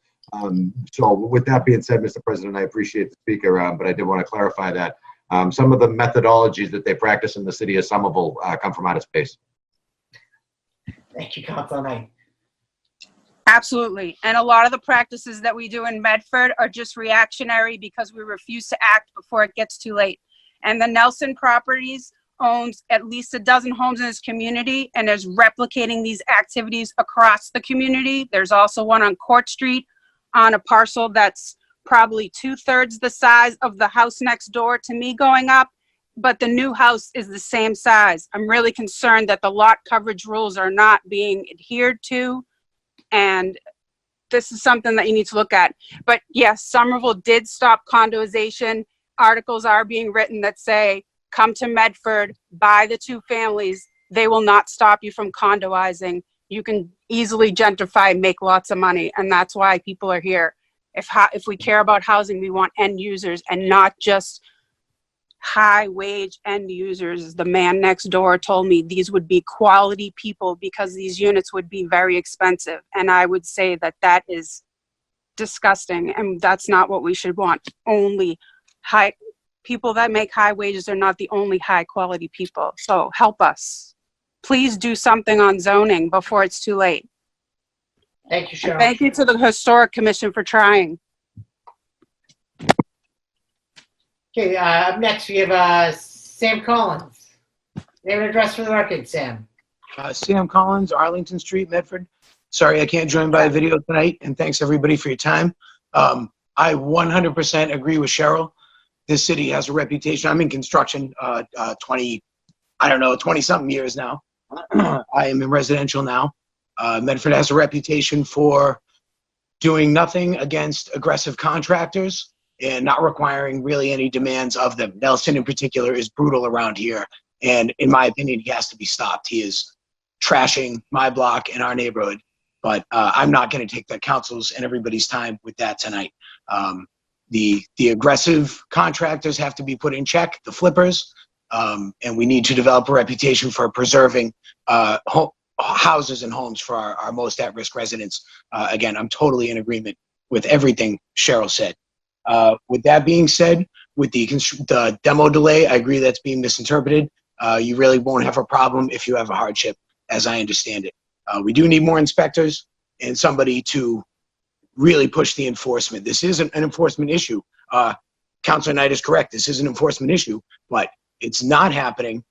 So with that being said, Mr. President, I appreciate the speaker, but I did want to clarify that some of the methodologies that they practice in the city of Somerville come from outer space. Thank you, Council Knight. Absolutely. And a lot of the practices that we do in Medford are just reactionary because we refuse to act before it gets too late. And the Nelson Properties owns at least a dozen homes in this community and is replicating these activities across the community. There's also one on Court Street on a parcel that's probably 2/3 the size of the house next door to me going up, but the new house is the same size. I'm really concerned that the lot coverage rules are not being adhered to. And this is something that you need to look at. But yes, Somerville did stop condoization. Articles are being written that say, come to Medford, buy the two families. They will not stop you from condoizing. You can easily gentrify, make lots of money. And that's why people are here. If we care about housing, we want end users and not just high wage end users. The man next door told me these would be quality people because these units would be very expensive. And I would say that that is disgusting, and that's not what we should want. Only high people that make high wages are not the only high quality people. So help us. Please do something on zoning before it's too late. Thank you, Cheryl. And thank you to the Historic Commission for trying. Okay, up next we have Sam Collins. Name and address for the record, Sam. Sam Collins, Arlington Street, Medford. Sorry I can't join by video tonight, and thanks everybody for your time. I 100% agree with Cheryl. This city has a reputation. I'm in construction 20-something years now. I am in residential now. Medford has a reputation for doing nothing against aggressive contractors and not requiring really any demands of them. Nelson in particular is brutal around here. And in my opinion, he has to be stopped. He is trashing my block and our neighborhood. But I'm not going to take the council's and everybody's time with that tonight. The aggressive contractors have to be put in check, the flippers, and we need to develop a reputation for preserving houses and homes for our most at-risk residents. Again, I'm totally in agreement with everything Cheryl said. With that being said, with the demo delay, I agree that's being misinterpreted. You really won't have a problem if you have a hardship, as I understand it. We do need more inspectors and somebody to really push the enforcement. This isn't an enforcement issue. Councilor Knight is correct. This is an enforcement issue, but it's not happening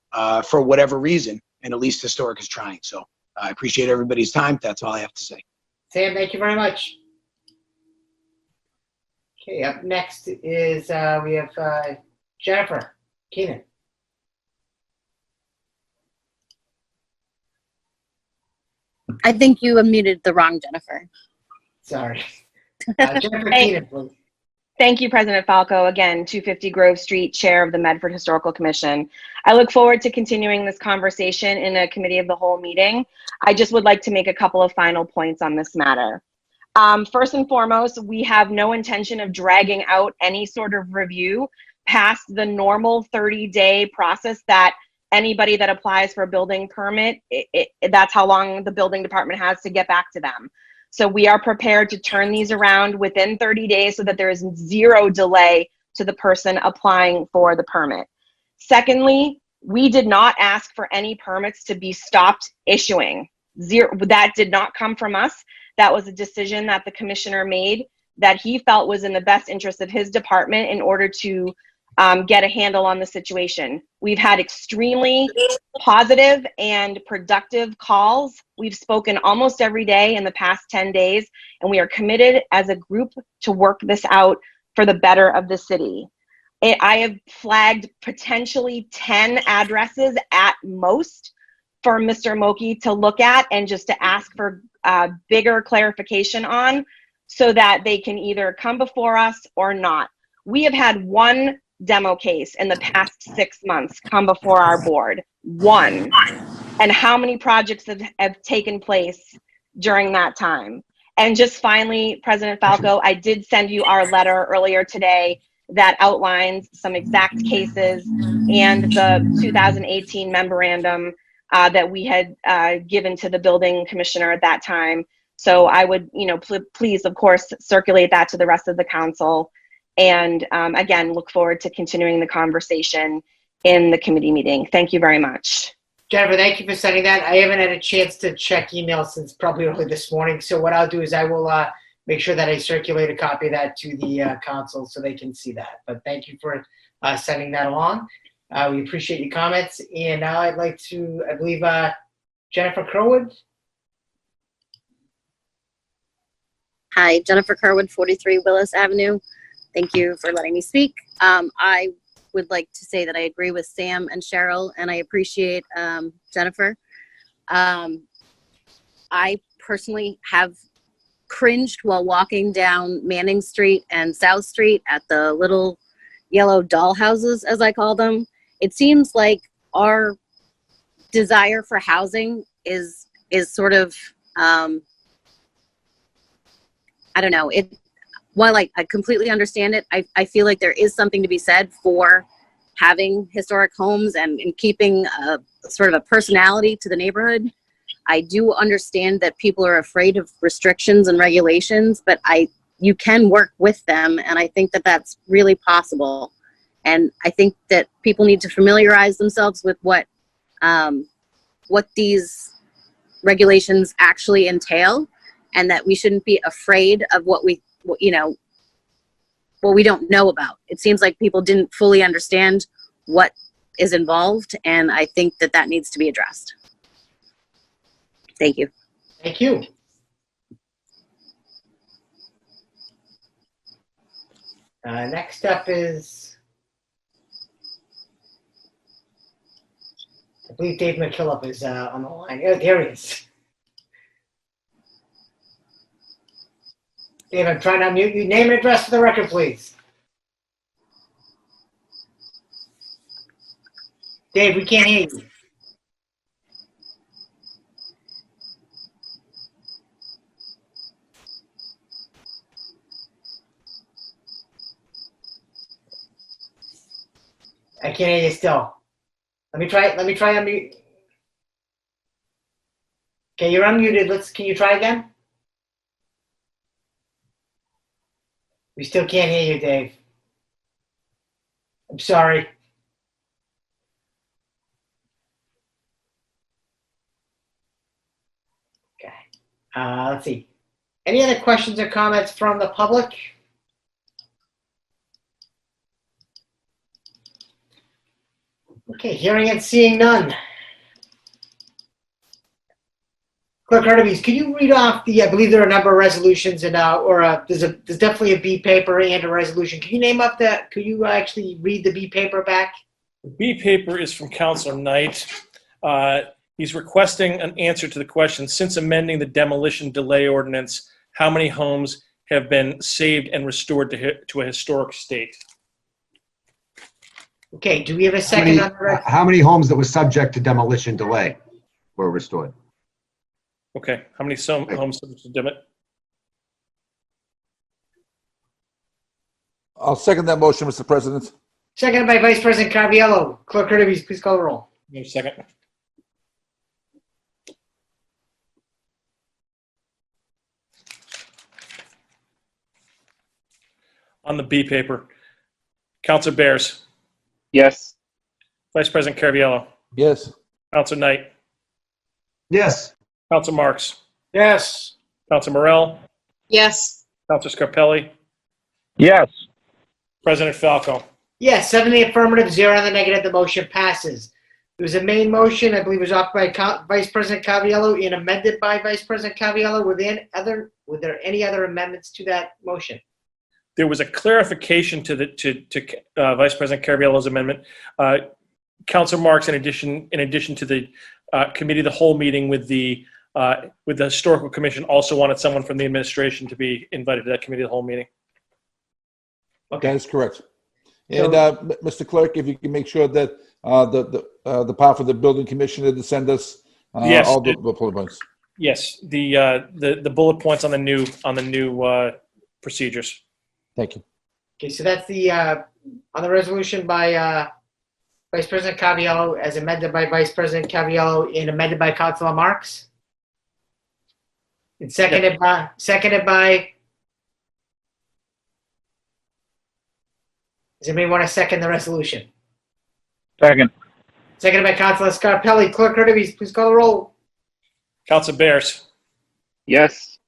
for whatever reason, and at least Historic is trying. So I appreciate everybody's time. That's all I have to say. Sam, thank you very much. Okay, up next is we have Jennifer Keenan. I think you unmuted the wrong Jennifer. Sorry. Jennifer Keenan, please. Thank you, President Falco. Again, 250 Grove Street, Chair of the Medford Historical Commission. I look forward to continuing this conversation in a committee of the whole meeting. I just would like to make a couple of final points on this matter. First and foremost, we have no intention of dragging out any sort of review past the normal 30-day process that anybody that applies for a building permit, that's how long the building department has to get back to them. So we are prepared to turn these around within 30 days so that there is zero delay to the person applying for the permit. Secondly, we did not ask for any permits to be stopped issuing. That did not come from us. That was a decision that the commissioner made that he felt was in the best interest of his department in order to get a handle on the situation. We've had extremely positive and productive calls. We've spoken almost every day in the past 10 days, and we are committed as a group to work this out for the better of the city. I have flagged potentially 10 addresses at most for Mr. Moki to look at and just to ask for bigger clarification on so that they can either come before us or not. We have had one demo case in the past 6 months come before our board. One. And how many projects have taken place during that time? And just finally, President Falco, I did send you our letter earlier today that outlines some exact cases and the 2018 memorandum that we had given to the building commissioner at that time. So I would, please, of course, circulate that to the rest of the council. And again, look forward to continuing the conversation in the committee meeting. Thank you very much. Jennifer, thank you for sending that. I haven't had a chance to check email since probably early this morning. So what I'll do is I will make sure that I circulate a copy of that to the council so they can see that. But thank you for sending that along. We appreciate your comments. And now I'd like to, I believe, Jennifer Kerwood. Hi, Jennifer Kerwood, 43 Willis Avenue. Thank you for letting me speak. I would like to say that I agree with Sam and Cheryl, and I appreciate Jennifer. I personally have cringed while walking down Manning Street and South Street at the little yellow doll houses, as I call them. It seems like our desire for housing is sort of, I don't know, while I completely understand it, I feel like there is something to be said for having historic homes and keeping a sort of a personality to the neighborhood. I do understand that people are afraid of restrictions and regulations, but you can work with them, and I think that that's really possible. And I think that people need to familiarize themselves with what these regulations actually entail, and that we shouldn't be afraid of what we don't know about. It seems like people didn't fully understand what is involved, and I think that that needs to be addressed. Thank you. Thank you. Next up is, I believe Dave McKillop is on the line. Oh, there he is. Dave, I'm trying to unmute you. Name and address for the record, please. Dave, we can't hear you. I can't hear you still. Let me try unmute. Okay, you're unmuted. Can you try again? We still can't hear you, Dave. I'm sorry. Okay. Let's see. Any other questions or comments from the public? Okay, hearing and seeing none. Clerk Artemis, can you read off I believe there are a number of resolutions and, there's definitely a B paper and a resolution. Can you name up could you actually read the B paper back? The B paper is from Councilor Knight. He's requesting an answer to the question, since amending the demolition delay ordinance, how many homes have been saved and restored to a historic state? Okay, do we have a second on the How many homes that were subject to demolition delay were restored? Okay, how many homes subject to demolition? I'll second that motion, Mr. President. Seconded by Vice President Caraviallo. Clerk Artemis, please call the roll. Wait a second. On the B paper, Councilor Bears. Yes. Vice President Caraviallo. Yes. Councilor Knight. Yes. Councilor Marks. Yes. Councilor Morell. Yes. Councilor Scarpelli. Yes. President Falco. Yes, 7 in the affirmative, 0 in the negative. The motion passes. There was a main motion, I believe it was offered by Vice President Caraviallo and amended by Vice President Caraviallo. Were there any other amendments to that motion? There was a clarification to Vice President Caraviallo's amendment. Councilor Marks, in addition to the committee of the whole meeting with the historical commission, also wanted someone from the administration to be invited to that committee of the whole meeting. Okay, that is correct. And Mr. Clerk, if you can make sure that the part for the building commissioner to send us Yes. all the bullet points. Yes, the bullet points on the new procedures. Thank you. Okay, so that's on the resolution by Vice President Caraviallo as amended by Vice President Caraviallo and amended by Councilor Marks. And seconded by does anybody want to second the resolution? Second. Seconded by Councilor Scarpelli. Clerk Artemis, please call the roll. Councilor Bears. Yes.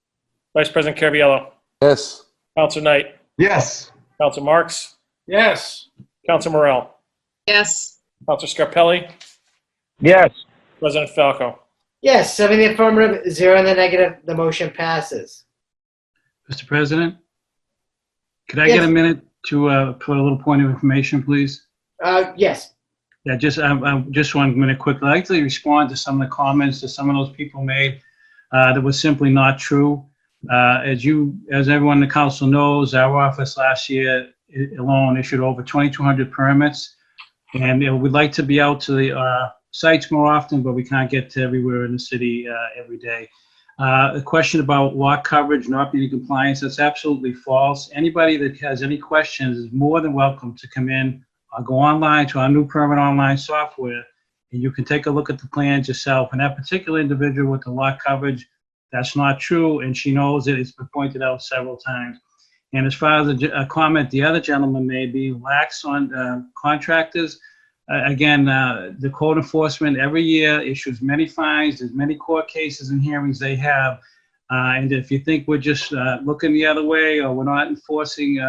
Vice President Caraviallo. Yes. Councilor Knight. Yes. Councilor Marks. Yes. Councilor Morell. Yes. Councilor Scarpelli. Yes. President Falco. Yes, 7 in the affirmative, 0 in the negative. The motion passes. Mr. President, could I Yes. get a minute to put a little point of information, please? Yes. Yeah, just 1 minute quickly. I'd like to respond to some of the comments that some of those people made that was simply not true. As everyone in the council knows, our office last year alone issued over 2,200 permits, and we'd like to be out to the sites more often, but we can't get to everywhere in the city every day. A question about lot coverage not being in compliance, that's absolutely false. Anybody that has any questions is more than welcome to come in or go online to our new permit online software, and you can take a look at the plans yourself. And that particular individual with the lot coverage, that's not true, and she knows it. It's been pointed out several times. And as far as a comment the other gentleman made, being lax on contractors, again, the code enforcement every year issues many fines. There's many court cases and hearings they have. And if you think we're just looking the other way or we're not enforcing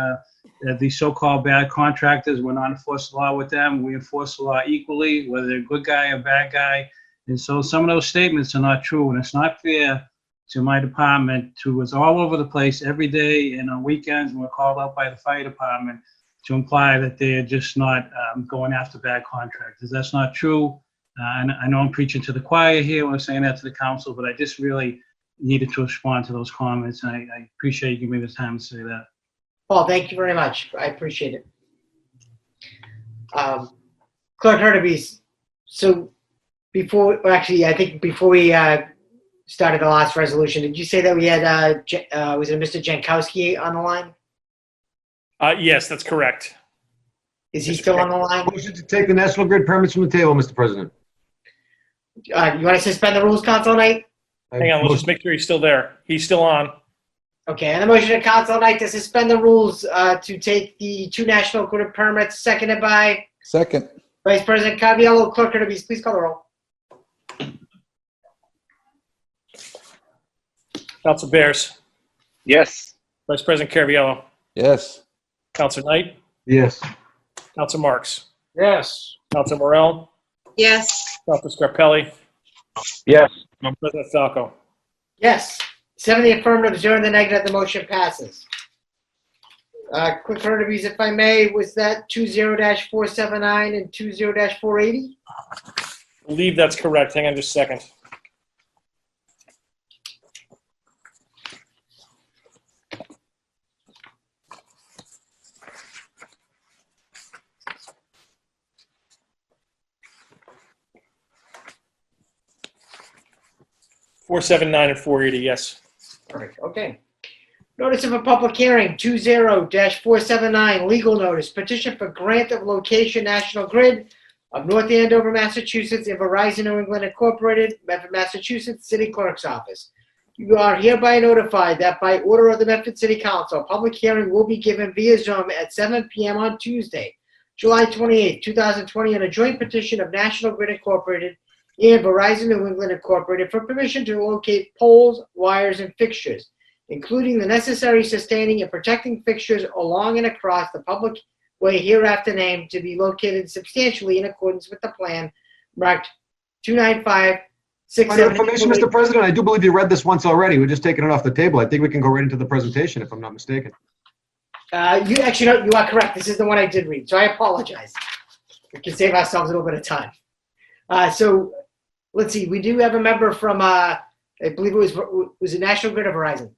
the so-called bad contractors, we're not enforcing the law with them. We enforce the law equally, whether they're a good guy or bad guy. And so some of those statements are not true, and it's not fair to my department, who is all over the place every day and on weekends when we're called out by the fire department, to imply that they're just not going after bad contractors. That's not true. And I know I'm preaching to the choir here when I'm saying that to the council, but I just really needed to respond to those comments. And I appreciate you giving me the time to say that. Paul, thank you very much. I appreciate it. Clerk Hurtubise, so I think before we started the last resolution, did you say that we had, was it Mr. Jankowski on the line? Yes, that's correct. Is he still on the line? Motion to take the National Grid permits from the table, Mr. President. You want to suspend the rules, Council Knight? Hang on, let's just make sure he's still there. He's still on. Okay, and the motion of council tonight to suspend the rules to take the 2 National Grid permits, seconded by Second. Vice President Caraviallo. Clerk Kirby, please call the roll. Council Bears. Yes. Vice President Caraviallo. Yes. Council Knight. Yes. Council Marks. Yes. Council Morell. Yes. Council Scarpelli. Yes. President Falco. Yes. 7 in the affirmative, 0 in the negative. The motion passes. Quick Kirby's, if I may, was that 20-479 and 20-480? I believe that's correct. Hang on just a second. $479 and $480, yes. Perfect, okay. Notice of a public hearing, 20-479, legal notice, petition for grant of location National Grid of North Andover, Massachusetts, and Verizon New England Incorporated, Medford, Massachusetts, City Clerk's Office. You are hereby notified that by order of the Medford City Council, a public hearing will be given via Zoom at 7 p.m. on Tuesday, July 28, 2020, on a joint petition of National Grid Incorporated and Verizon New England Incorporated for permission to locate poles, wires, and fixtures, including the necessary sustaining and protecting fixtures along and across the public way hereafter named, to be located substantially in accordance with the plan marked 29567. Point of information, Mr. President, I do believe you read this once already. We're just taking it off the table. I think we can go right into the presentation if I'm not mistaken. You actually, no, you are correct. This is the one I did read, so I apologize. We can save ourselves a little bit of time. So let's see. We do have a member from, I believe it was it National Grid or Verizon?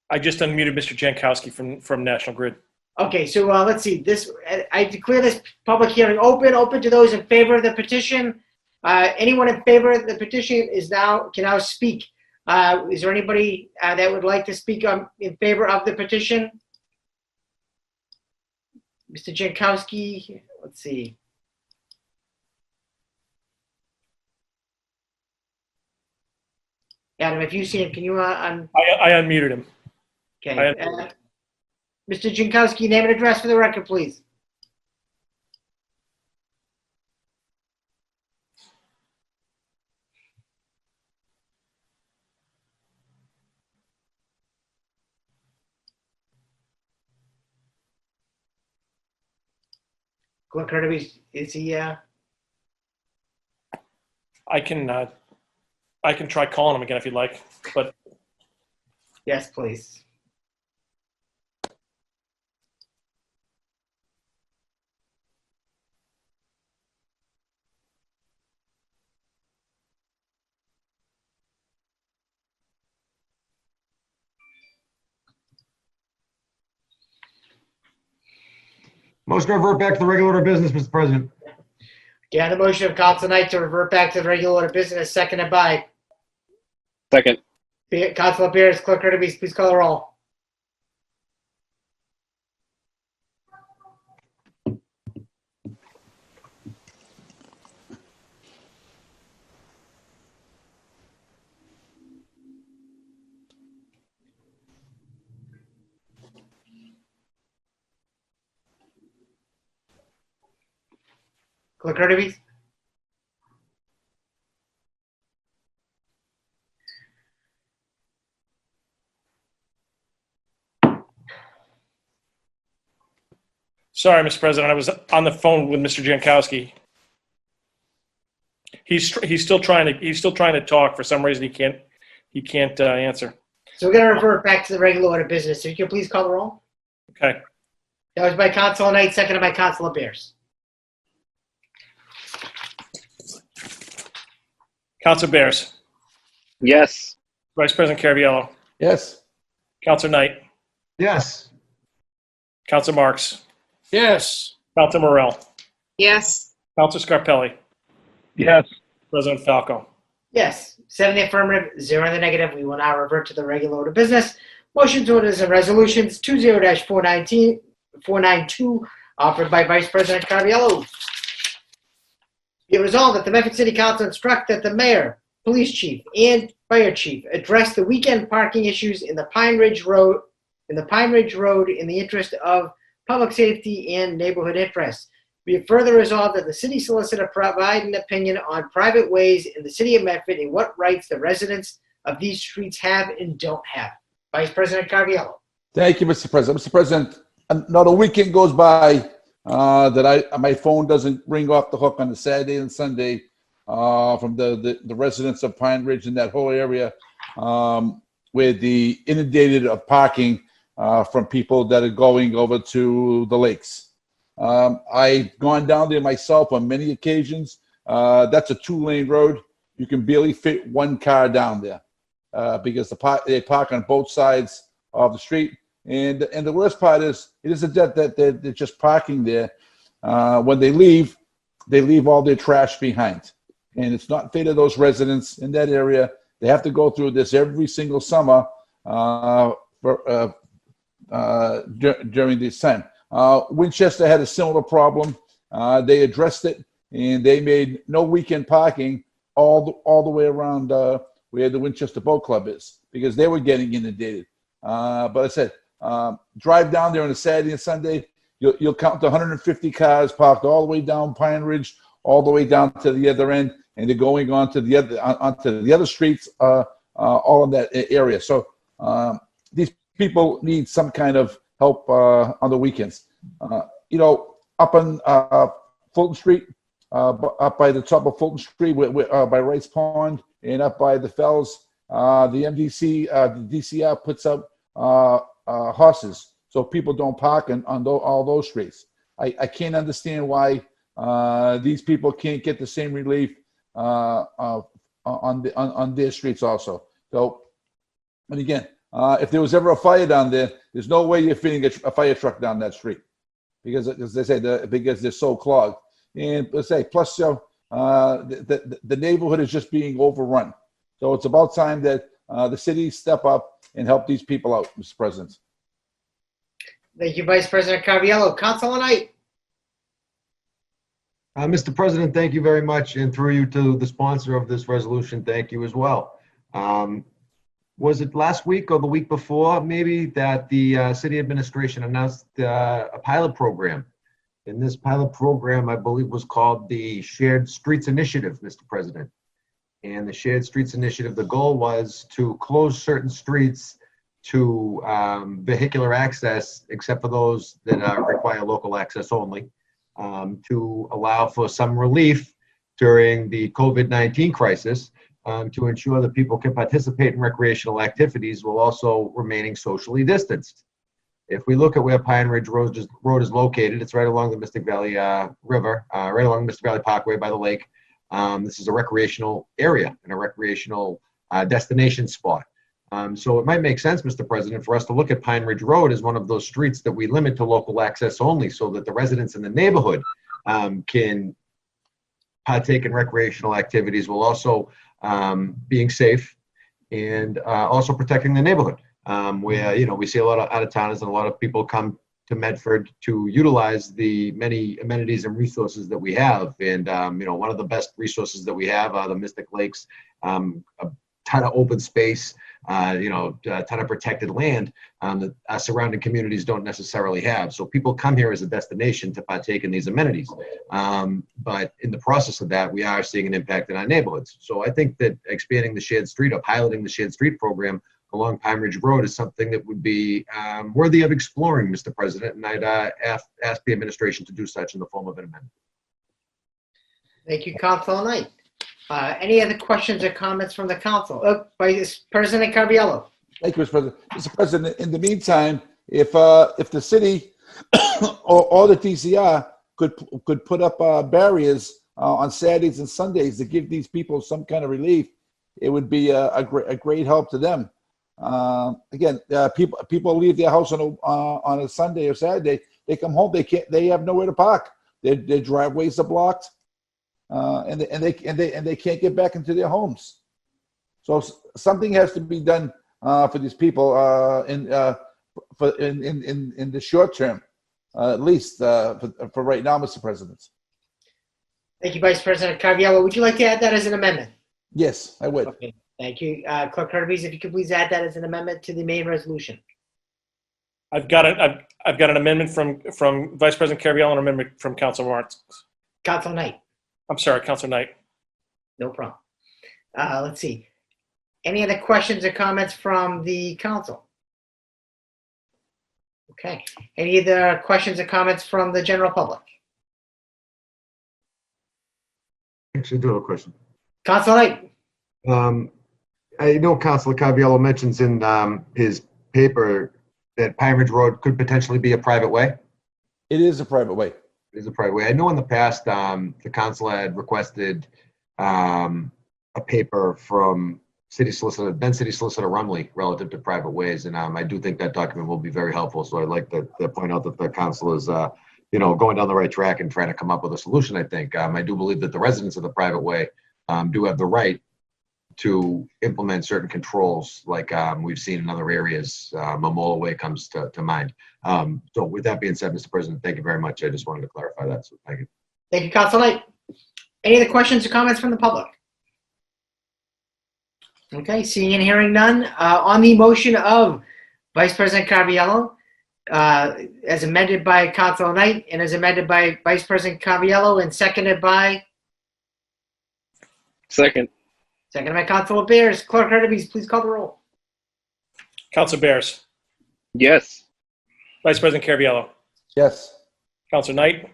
I just unmuted Mr. Jankowski from National Grid. Okay, so let's see. I declare this public hearing open to those in favor of the petition. Anyone in favor of the petition can now speak. Is there anybody that would like to speak in favor of the petition? Mr. Jankowski, let's see. Adam, if you see him, can you I unmuted him. Okay. Mr. Jankowski, name and address for the record, please. Glenn Kirby, is he? I can try calling him again if you'd like, but Yes, please. Motion to revert back to the regular order of business, Mr. President. Yeah, the motion of council tonight to revert back to the regular order of business, seconded by Second. Councilor Bears. Clerk Kirby, please call the roll. Clerk Kirby? sorry, Mr. President, I was on the phone with Mr. Jankowski. He's still trying to talk. For some reason, he can't answer. So we're gonna revert back to the regular order of business. So you can please call the roll. Okay. That was by Councilor Knight, seconded by Councilor Bears. Councilor Bears. Yes. Vice President Caraviallo. Yes. Councilor Knight. Yes. Councilor Marks. Yes. Councilor Morell. Yes. Councilor Scarpelli. Yes. President Falco. Yes, 7 in the affirmative, 0 in the negative. We will now revert to the regular order of business. Motions, orders, and resolutions 20-492 offered by Vice President Caraviallo. Be it resolved that the Medford City Council instruct that the mayor police chief and fire chief address the weekend parking issues in the Pine Ridge Road in the interest of public safety and neighborhood interests. Be it further resolved that the city solicitor provide an opinion on private ways in the city of Medford and what rights the residents of these streets have and don't have. Vice President Caraviallo. Thank you, Mr. President. Mr. President, not a weekend goes by that my phone doesn't ring off the hook on the Saturday and Sunday from the residents of Pine Ridge and that whole area where the inundated of parking from people that are going over to the lakes. I've gone down there myself on many occasions. That's a 2-lane road. You can barely fit one car down there because they park on both sides of the street. And the worst part is, it isn't that they're just parking there. When they leave all their trash behind. And it's not fair to those residents in that area. They have to go through this every single summer during this time. Winchester had a similar problem. They addressed it, and they made no weekend parking all the way around where the Winchester Boat Club is, because they were getting inundated. But I said, drive down there on a Saturday and Sunday, you'll count 150 cars parked all the way down Pine Ridge, all the way down to the other end, and they're going onto the other streets, all in that area. So these people need some kind of help on the weekends. Up on Fulton Street, up by the top of Fulton Street, by Rice Pond, and up by the Fells, the DCR puts up horses so people don't park on all those streets. I can't understand why these people can't get the same relief on their streets also. So, and again, if there was ever a fire down there, there's no way you're fitting a fire truck down that street because, as they say, because they're so clogged. And let's say, plus, the neighborhood is just being overrun. So it's about time that the city step up and help these people out, Mr. President. Thank you, Vice President Caraviallo. Councilor Knight. Mr. President, thank you very much. And through you to the sponsor of this resolution, thank you as well. Was it last week or the week before, maybe, that the city administration announced a pilot program? And this pilot program, I believe, was called the Shared Streets Initiative, Mr. President. And the Shared Streets Initiative, the goal was to close certain streets to vehicular access, except for those that require local access only, to allow for some relief during the COVID-19 crisis, to ensure that people can participate in recreational activities while also remaining socially distanced. If we look at where Pine Ridge Road is located, it's right along the Mystic Valley River, right along the Mystic Valley Parkway by the lake. This is a recreational area and a recreational destination spot. So it might make sense, Mr. President, for us to look at Pine Ridge Road as one of those streets that we limit to local access only, so that the residents in the neighborhood can partake in recreational activities while also being safe and also protecting the neighborhood. Where, we see a lot of out-of-towners and a lot of people come to Medford to utilize the many amenities and resources that we have. And, one of the best resources that we have are the Mystic Lakes, a ton of open space, a ton of protected land that our surrounding communities don't necessarily have. So people come here as a destination to partake in these amenities. But in the process of that, we are seeing an impact in our neighborhoods. So I think that expanding the Shared Street or piloting the Shared Street program along Pine Ridge Road is something that would be worthy of exploring, Mr. President, and I'd ask the administration to do such in the form of an amendment. Thank you, Councilor Knight. Any other questions or comments from the council? Vice President Caraviallo. Thank you, Mr. President. Mr. President, in the meantime, if the city or the DCR could put up barriers on Saturdays and Sundays to give these people some kind of relief, it would be a great help to them. Again, people leave their house on a Sunday or Saturday. They come home. They have nowhere to park. Their driveways are blocked, and they can't get back into their homes. So something has to be done for these people in the short term, at least for right now, Mr. President. Thank you, Vice President Caraviallo. Would you like to add that as an amendment? Yes, I would. Okay, thank you. Clerk Hurbies, if you could please add that as an amendment to the main resolution. I've got an amendment from Vice President Caraviallo and an amendment from Council Marks. Council Knight, I'm sorry, Council Knight. no problem. Let's see. Any other questions or comments from the council? Okay. Any other questions or comments from the general public? Actually, I do have a question. Council Knight, I know Councilor Caraviallo mentions in his paper that Pine Ridge Road could potentially be a private way. It is a private way. It is a private way. I know in the past, the council had requested a paper from City Solicitor, then City Solicitor Rumley, relative to private ways, and I do think that document will be very helpful. So I'd like to point out that the council is, going down the right track and trying to come up with a solution. I think I do believe that the residents of the private way do have the right to implement certain controls, like we've seen in other areas. Momola Way comes to mind. So with that being said, Mr. President, thank you very much. I just wanted to clarify that. So thank you. thank you, Council Knight. Any other questions or comments from the public? Okay, seeing and hearing none. On the motion of Vice President Caraviallo, as amended by Council Knight and as amended by Vice President Caraviallo and seconded by Second. Council Bears. Clerk Hurbies, please call the roll. Council Bears. Yes. Vice President Caraviallo. Yes. Council Knight.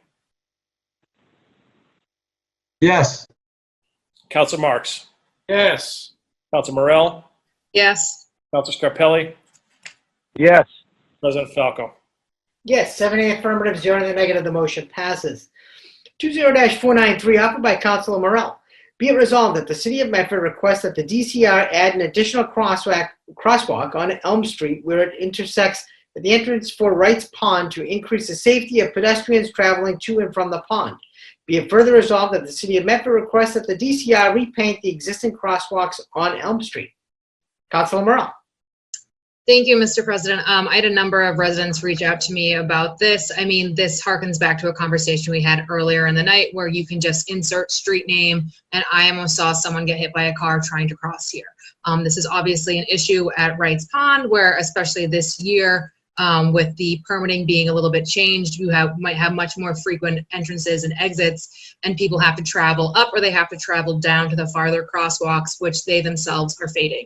Yes. Council Marks. Yes. Council Morell. Yes. Council Scarpelli. Yes. President Falco. Yes, 7 affirmative, 0 in the negative. The motion passes. 20-493, offered by Councilor Morell. Be it resolved that the City of Medford requests that the DCR add an additional crosswalk on Elm Street where it intersects at the entrance for Wright's Pond to increase the safety of pedestrians traveling to and from the pond. Be it further resolved that the City of Medford requests that the DCR repaint the existing crosswalks on Elm Street. Councilor Morell. Thank you, Mr. President. I had a number of residents reach out to me about this. I mean, this harkens back to a conversation we had earlier in the night where you can just insert street name, and I almost saw someone get hit by a car trying to cross here. This is obviously an issue at Wright's Pond where, especially this year, with the permitting being a little bit changed, you might have much more frequent entrances and exits, and people have to travel up or they have to travel down to the farther crosswalks, which they themselves are fading.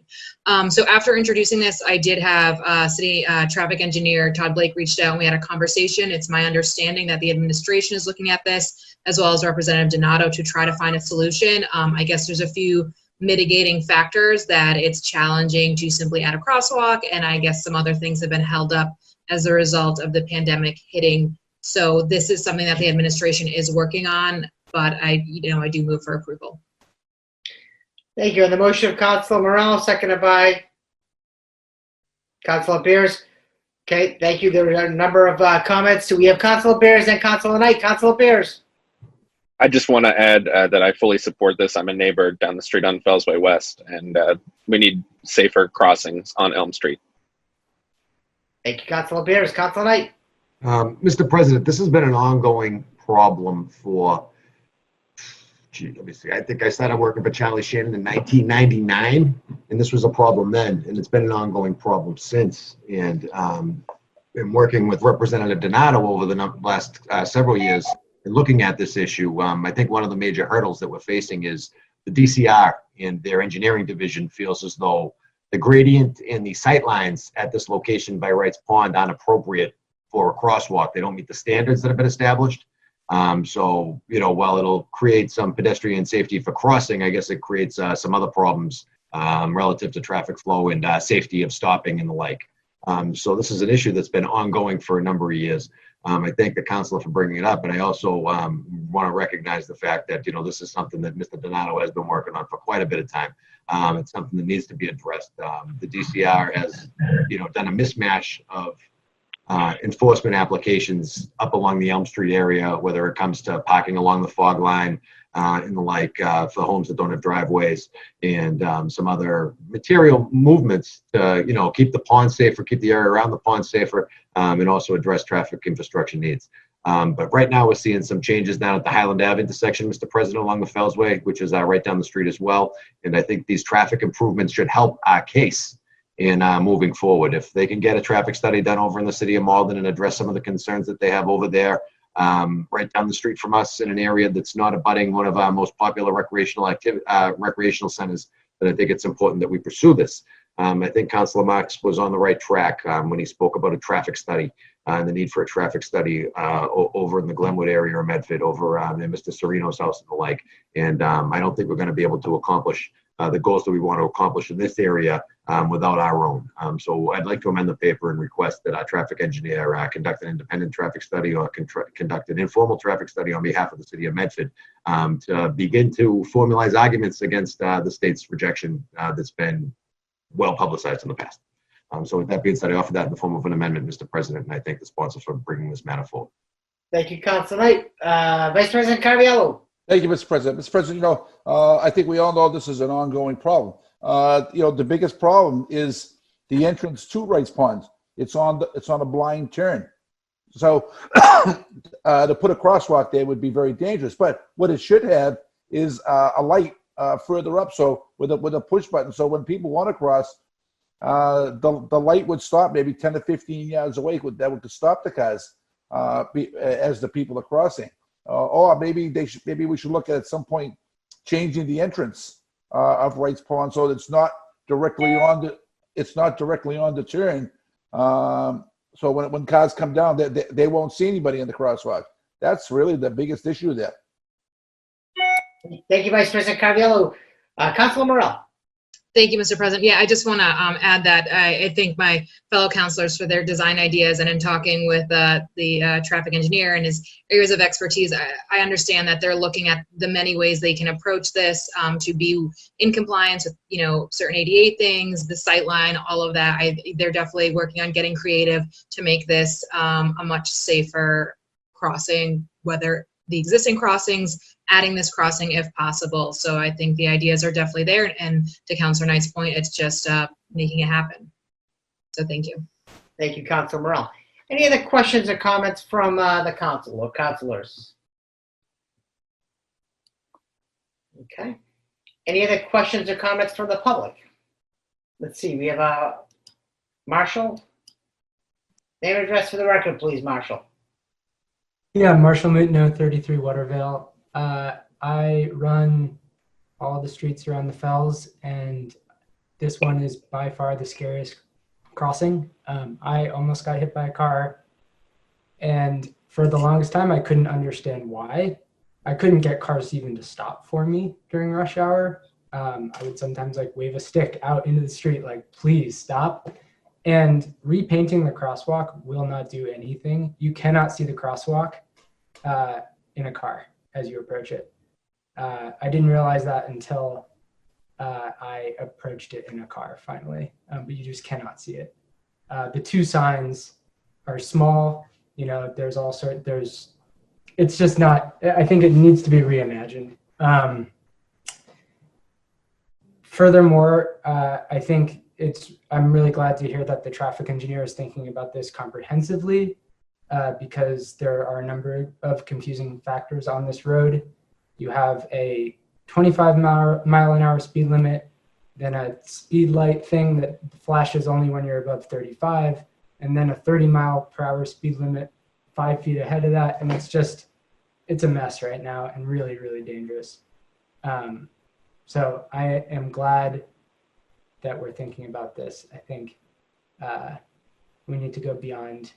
So after introducing this, I did have City Traffic Engineer Todd Blake reached out and we had a conversation. It's my understanding that the administration is looking at this, as well as Representative Donato, to try to find a solution. I guess there's a few mitigating factors that it's challenging to simply add a crosswalk, and I guess some other things have been held up as a result of the pandemic hitting. So this is something that the administration is working on, but I do move for approval. Thank you. On the motion of Councilor Morell, seconded by Councilor Bears. Okay, thank you. There are a number of comments. So we have Councilor Bears and Councilor Knight. Councilor Bears. I just want to add that I fully support this. I'm a neighbor down the street on Fellsway West, and we need safer crossings on Elm Street. Thank you, Councilor Bears. Councilor Knight. Mr. President, this has been an ongoing problem for, let me see, I think I started working for Charlie Shannon in 1999, and this was a problem then, and it's been an ongoing problem since. And been working with Representative Donato over the last several years and looking at this issue. I think one of the major hurdles that we're facing is the DCR and their engineering division feels as though the gradient and the sight lines at this location by Wright's Pond aren't appropriate for a crosswalk. They don't meet the standards that have been established. So, while it'll create some pedestrian safety for crossing, I guess it creates some other problems relative to traffic flow and safety of stopping and the like. So this is an issue that's been ongoing for a number of years. I thank the councilor for bringing it up, and I also want to recognize the fact that, this is something that Mr. Donato has been working on for quite a bit of time. It's something that needs to be addressed. The DCR has, done a mismatch of enforcement applications up along the Elm Street area, whether it comes to parking along the fog line and the like for homes that don't have driveways, and some other material movements to, keep the pond safer, keep the area around the pond safer, and also address traffic infrastructure needs. But right now we're seeing some changes down at the Highland Ave intersection, Mr. President, along the Fellsway, which is right down the street as well. And I think these traffic improvements should help our case in moving forward. If they can get a traffic study done over in the city of Malden and address some of the concerns that they have over there, right down the street from us in an area that's not abutting one of our most popular recreational centers, then I think it's important that we pursue this. I think Councilor Marks was on the right track when he spoke about a traffic study and the need for a traffic study over in the Glenwood area or Medford, over in Mr. Serino's house and the like. And I don't think we're going to be able to accomplish the goals that we want to accomplish in this area without our own. So I'd like to amend the paper and request that our traffic engineer conduct an independent traffic study or conduct an informal traffic study on behalf of the city of Medford to begin to formalize arguments against the state's rejection that's been well publicized in the past. So with that being said, I offer that in the form of an amendment, Mr. President, and I thank the sponsors for bringing this matter forward. Thank you, Councilor Knight. Vice President Caraviallo. Thank you, Mr. President. Mr. President, I think we all know this is an ongoing problem. The biggest problem is the entrance to Wrights Pond. It's on a blind turn. So to put a crosswalk there would be very dangerous. But what it should have is a light further up, so with a push button. So when people want to cross, the light would stop maybe 10 to 15 yards away. That would stop the cars as the people are crossing. Or maybe we should look at some point changing the entrance of Wrights Pond so that it's not directly on the turn. So when cars come down, they won't see anybody in the crosswalk. That's really the biggest issue there. Thank you, Vice President Caraviallo. Councilor Morell. Thank you, Mr. President. Yeah, I just want to add that I thank my fellow councilors for their design ideas, and in talking with the traffic engineer and his areas of expertise, I understand that they're looking at the many ways they can approach this to be in compliance with certain ADA things, the sight line, all of that. They're definitely working on getting creative to make this a much safer crossing, whether the existing crossings, adding this crossing if possible. So I think the ideas are definitely there. And to Councilor Knight's point, it's just making it happen. So thank you. Thank you, Councilor Morell. Any other questions or comments from the council or councilors? Okay. Any other questions or comments from the public? Let's see, we have Marshall. Name and address for the record, please, Marshall. Yeah, Marshall Mutino, 33 Watervale. I run all the streets around the Fells, and this one is by far the scariest crossing. I almost got hit by a car, and for the longest time, I couldn't understand why. I couldn't get cars even to stop for me during rush hour. I would sometimes wave a stick out into the street, please stop. And repainting the crosswalk will not do anything. You cannot see the crosswalk in a car as you approach it. I didn't realize that until I approached it in a car finally, but you just cannot see it. The two signs are small, there's all sorts, it's just not, I think it needs to be reimagined. Furthermore, I think I'm really glad to hear that the traffic engineer is thinking about this comprehensively because there are a number of confusing factors on this road. You have a 25 mile an hour speed limit, then a speed light thing that flashes only when you're above 35, and then a 30 mile per hour speed limit 5 feet ahead of that. And it's a mess right now and really, really dangerous. So I am glad that we're thinking about this. I think we need to go beyond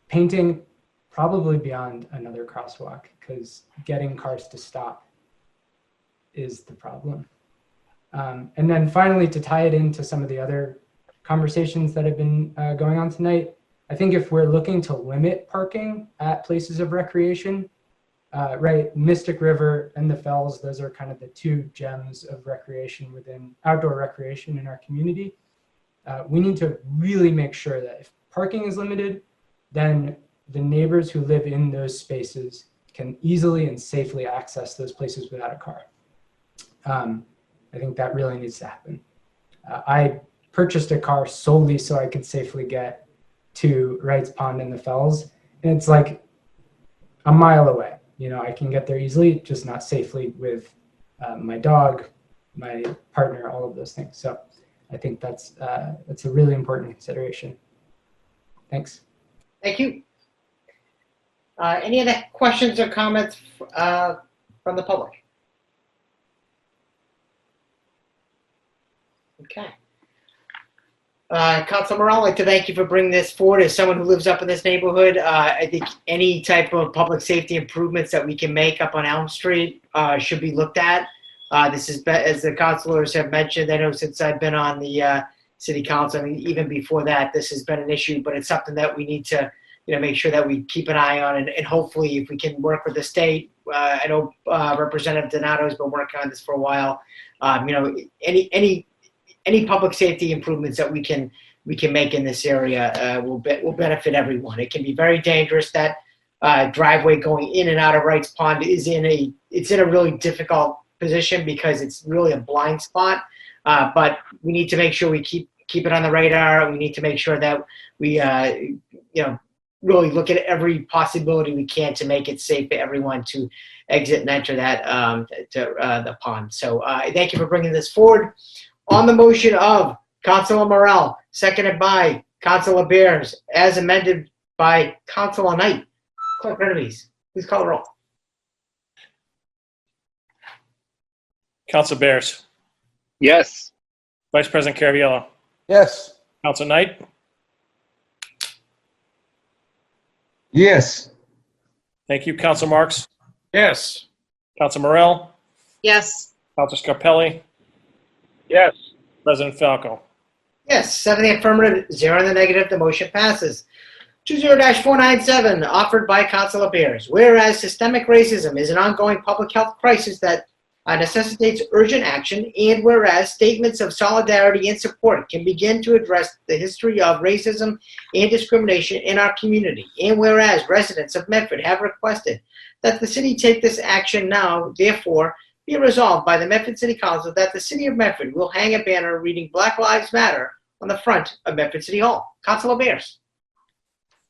painting, probably beyond another crosswalk, because getting cars to stop is the problem. And then finally, to tie it into some of the other conversations that have been going on tonight, I think if we're looking to limit parking at places of recreation, right, Mystic River and the Fells, those are kind of the two gems of recreation within outdoor recreation in our community. We need to really make sure that if parking is limited, then the neighbors who live in those spaces can easily and safely access those places without a car. I think that really needs to happen. I purchased a car solely so I could safely get to Wrights Pond and the Fells. And it's a mile away. You know, I can get there easily, just not safely with my dog, my partner, all of those things. So I think that's a really important consideration. Thanks. Thank you. Any other questions or comments from the public? Okay. Councilor Morell, I'd like to thank you for bringing this forward. As someone who lives up in this neighborhood, I think any type of public safety improvements that we can make up on Elm Street should be looked at. This is, as the councilors have mentioned, I know since I've been on the city council, I mean, even before that, this has been an issue, but it's something that we need to, make sure that we keep an eye on, and hopefully if we can work with the state. I know Representative Donato has been working on this for a while. Any public safety improvements that we can make in this area will benefit everyone. It can be very dangerous. That driveway going in and out of Wrights Pond is in a really difficult position because it's really a blind spot. But we need to make sure we keep it on the radar. We need to make sure that we really look at every possibility we can to make it safe for everyone to exit and enter that the pond. So thank you for bringing this forward. On the motion of Councilor Morell, seconded by Councilor Bears, as amended by Councilor Knight. Clerk Rennemies, please call the roll. Councilor Bears. Yes. Vice President Caraviello. Yes. Councilor Knight. Yes. Thank you. Councilor Marks. Yes. Councilor Morell. Yes. Councilor Scarpelli. Yes. President Falco. Yes, 7 in the affirmative, 0 in the negative. The motion passes. 20-497, offered by Councilor Bears. Whereas systemic racism is an ongoing public health crisis that necessitates urgent action, and whereas statements of solidarity and support can begin to address the history of racism and discrimination in our community, and whereas residents of Medford have requested that the city take this action now, therefore, be resolved by the Medford City Council that the City of Medford will hang a banner reading Black Lives Matter on the front of Medford City Hall. Councilor Bears.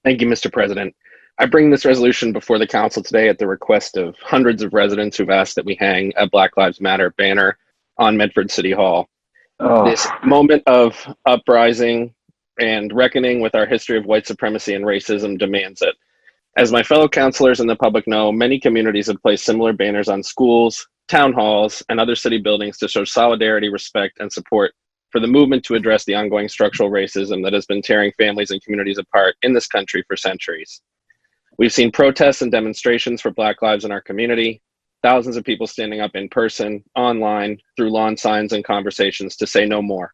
Thank you, Mr. President. I bring this resolution before the council today at the request of hundreds of residents who've asked that we hang a Black Lives Matter banner on Medford City Hall. This moment of uprising and reckoning with our history of white supremacy and racism demands it. As my fellow councilors and the public know, many communities have placed similar banners on schools, town halls, and other city buildings to show solidarity, respect, and support for the movement to address the ongoing structural racism that has been tearing families and communities apart in this country for centuries. We've seen protests and demonstrations for Black lives in our community, thousands of people standing up in person, online, through lawn signs and conversations to say no more,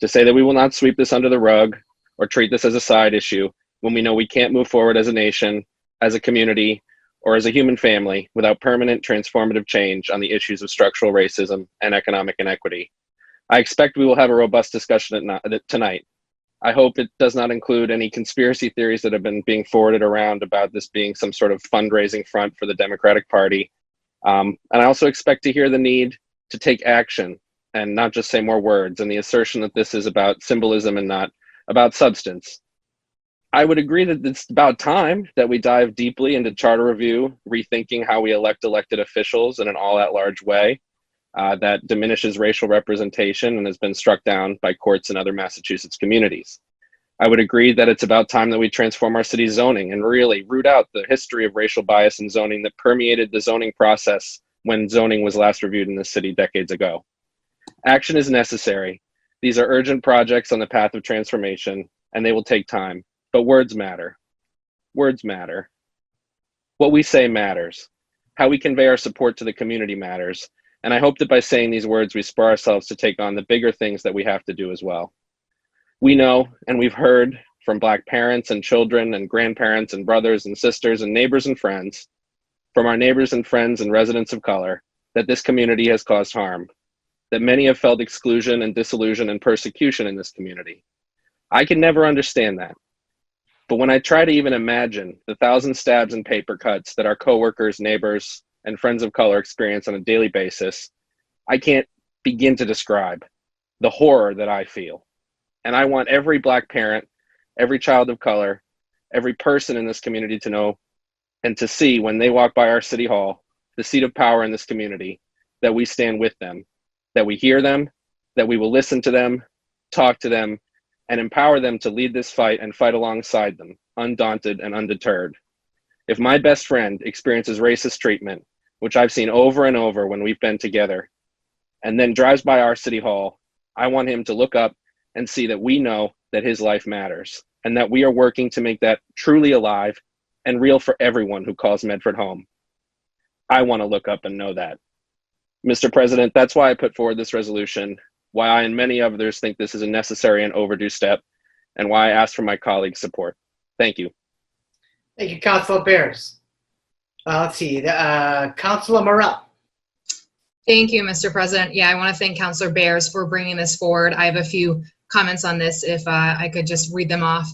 to say that we will not sweep this under the rug or treat this as a side issue when we know we can't move forward as a nation, as a community, or as a human family without permanent transformative change on the issues of structural racism and economic inequity. I expect we will have a robust discussion tonight. I hope it does not include any conspiracy theories that have been being forwarded around about this being some sort of fundraising front for the Democratic Party. And I also expect to hear the need to take action and not just say more words, and the assertion that this is about symbolism and not about substance. I would agree that it's about time that we dive deeply into charter review, rethinking how we elect elected officials in an all-at-large way that diminishes racial representation and has been struck down by courts in other Massachusetts communities. I would agree that it's about time that we transform our city's zoning and really root out the history of racial bias in zoning that permeated the zoning process when zoning was last reviewed in the city decades ago. Action is necessary. These are urgent projects on the path of transformation, and they will take time. But words matter. Words matter. What we say matters. How we convey our support to the community matters. And I hope that by saying these words, we spur ourselves to take on the bigger things that we have to do as well. We know, and we've heard from Black parents and children and grandparents and brothers and sisters and neighbors and friends, from our neighbors and friends and residents of color, that this community has caused harm, that many have felt exclusion and disillusion and persecution in this community. I can never understand that. But when I try to even imagine the 1,000 stabs and paper cuts that our coworkers, neighbors, and friends of color experience on a daily basis, I can't begin to describe the horror that I feel. And I want every Black parent, every child of color, every person in this community to know and to see when they walk by our city hall, the seat of power in this community, that we stand with them, that we hear them, that we will listen to them, talk to them, and empower them to lead this fight and fight alongside them, undaunted and undeterred. If my best friend experiences racist treatment, which I've seen over and over when we've been together, and then drives by our city hall, I want him to look up and see that we know that his life matters and that we are working to make that truly alive and real for everyone who calls Medford home. I want to look up and know that. Mr. President, that's why I put forward this resolution, why I and many others think this is a necessary and overdue step, and why I ask for my colleagues' support. Thank you. Thank you, Councilor Bears. Let's see, Councilor Morell. Thank you, Mr. President. Yeah, I want to thank Councilor Bears for bringing this forward. I have a few comments on this, if I could just read them off.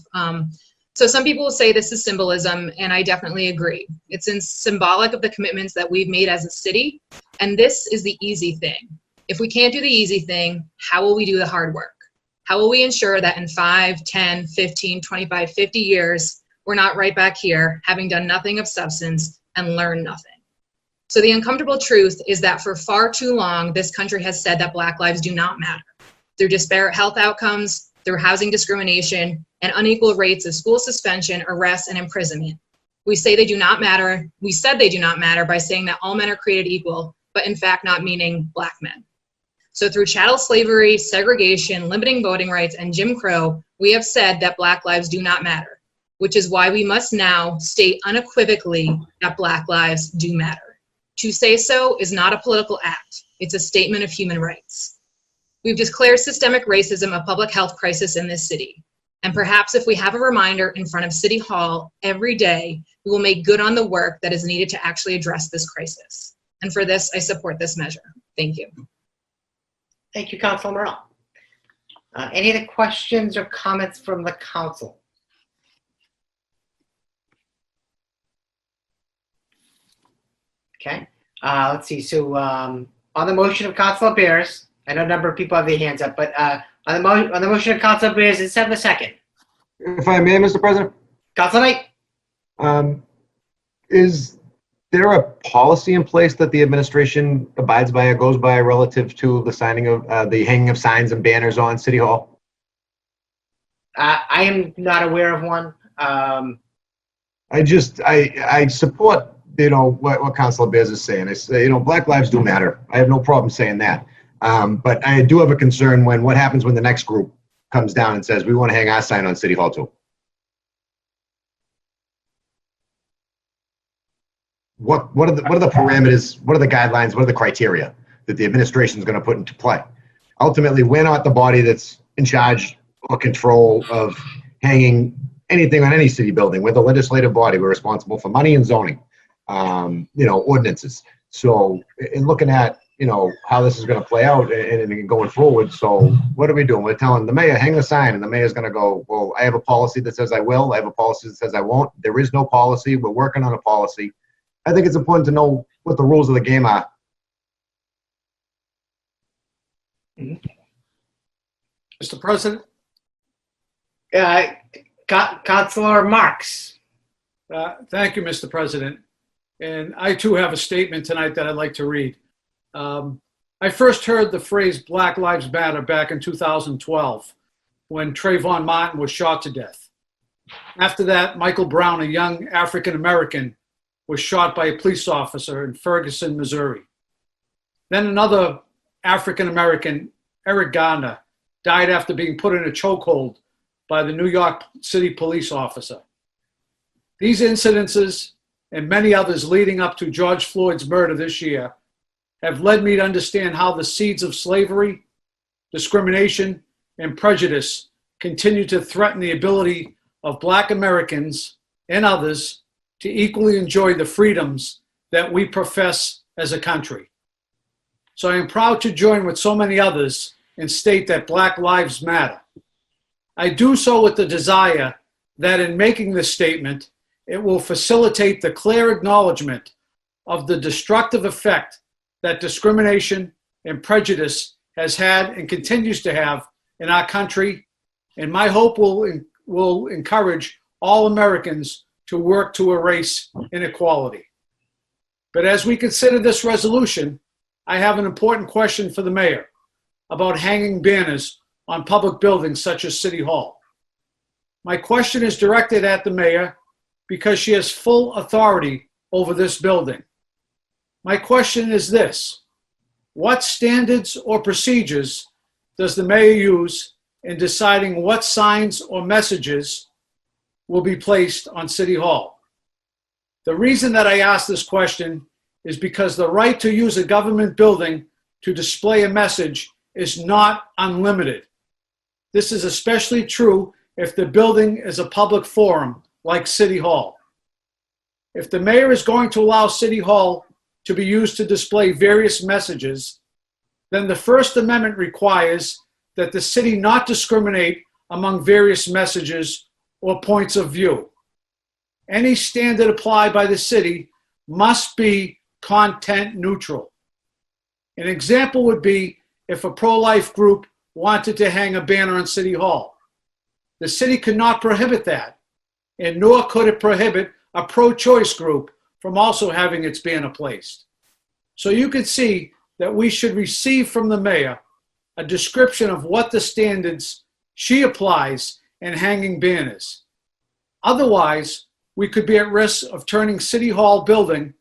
So some people will say this is symbolism, and I definitely agree. It's symbolic of the commitments that we've made as a city, and this is the easy thing. If we can't do the easy thing, how will we do the hard work? How will we ensure that in 5, 10, 15, 25, 50 years, we're not right back here having done nothing of substance and learned nothing? So the uncomfortable truth is that for far too long, this country has said that Black lives do not matter. Through disparate health outcomes, through housing discrimination, and unequal rates of school suspension, arrest, and imprisonment. We say they do not matter. We said they do not matter by saying that all men are created equal, but in fact not meaning Black men. So through chattel slavery, segregation, limiting voting rights, and Jim Crow, we have said that Black lives do not matter, which is why we must now state unequivocally that Black lives do matter. To say so is not a political act. It's a statement of human rights. We've declared systemic racism a public health crisis in this city. And perhaps if we have a reminder in front of City Hall every day, we will make good on the work that is needed to actually address this crisis. And for this, I support this measure. Thank you. Thank you, Councilor Morell. Any other questions or comments from the council? Okay, let's see. So on the motion of Councilor Bears, I know a number of people have their hands up, but on the motion of Councilor Bears, let's have a second. If I may, Mr. President? Councilor Knight? Is there a policy in place that the administration abides by or goes by relative to the signing of the hanging of signs and banners on City Hall? I am not aware of one. I support, what Councilor Bears is saying. I say, Black lives do matter. I have no problem saying that. But I do have a concern what happens when the next group comes down and says, we want to hang our sign on City Hall too. What are the parameters, what are the guidelines, what are the criteria that the administration is going to put into play? Ultimately, we're not the body that's in charge or control of hanging anything on any city building. We're the legislative body. We're responsible for money and zoning, ordinances. So in looking at, how this is going to play out and going forward. So what are we doing? We're telling the mayor, hang the sign, and the mayor's going to go, well, I have a policy that says I will. I have a policy that says I won't. There is no policy. We're working on a policy. I think it's important to know what the rules of the game are. Mr. President? Councilor Marks. Thank you, Mr. President. And I too have a statement tonight that I'd like to read. I first heard the phrase Black Lives Matter back in 2012 when Trayvon Martin was shot to death. After that, Michael Brown, a young African-American, was shot by a police officer in Ferguson, Missouri. Then another African-American, Eric Garner, died after being put in a chokehold by the New York City police officer. These incidences and many others leading up to George Floyd's murder this year have led me to understand how the seeds of slavery, discrimination, and prejudice continue to threaten the ability of Black Americans and others to equally enjoy the freedoms that we profess as a country. So I am proud to join with so many others and state that Black Lives Matter. I do so with the desire that in making this statement, it will facilitate the clear acknowledgement of the destructive effect that discrimination and prejudice has had and continues to have in our country, and my hope will encourage all Americans to work to erase inequality. But as we consider this resolution, I have an important question for the mayor about hanging banners on public buildings such as City Hall. My question is directed at the mayor because she has full authority over this building. My question is this: what standards or procedures does the mayor use in deciding what signs or messages will be placed on City Hall? The reason that I ask this question is because the right to use a government building to display a message is not unlimited. This is especially true if the building is a public forum like City Hall. If the mayor is going to allow City Hall to be used to display various messages, then the First Amendment requires that the city not discriminate among various messages or points of view. Any standard applied by the city must be content neutral. An example would be if a pro-life group wanted to hang a banner on City Hall. The city could not prohibit that, and nor could it prohibit a pro-choice group from also having its banner placed. So you can see that we should receive from the mayor a description of what the standards she applies in hanging banners. Otherwise, we could be at risk of turning City Hall building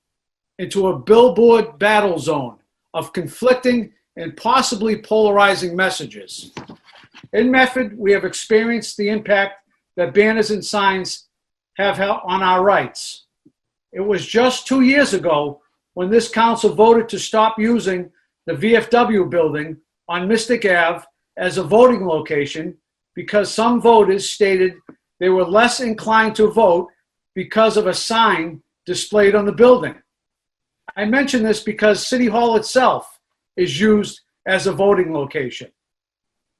into a billboard battle zone of conflicting and possibly polarizing messages. In Medford, we have experienced the impact that banners and signs have on our rights. It was just 2 years ago when this council voted to stop using the VFW building on Mystic Ave as a voting location because some voters stated they were less inclined to vote because of a sign displayed on the building. I mention this because City Hall itself is used as a voting location.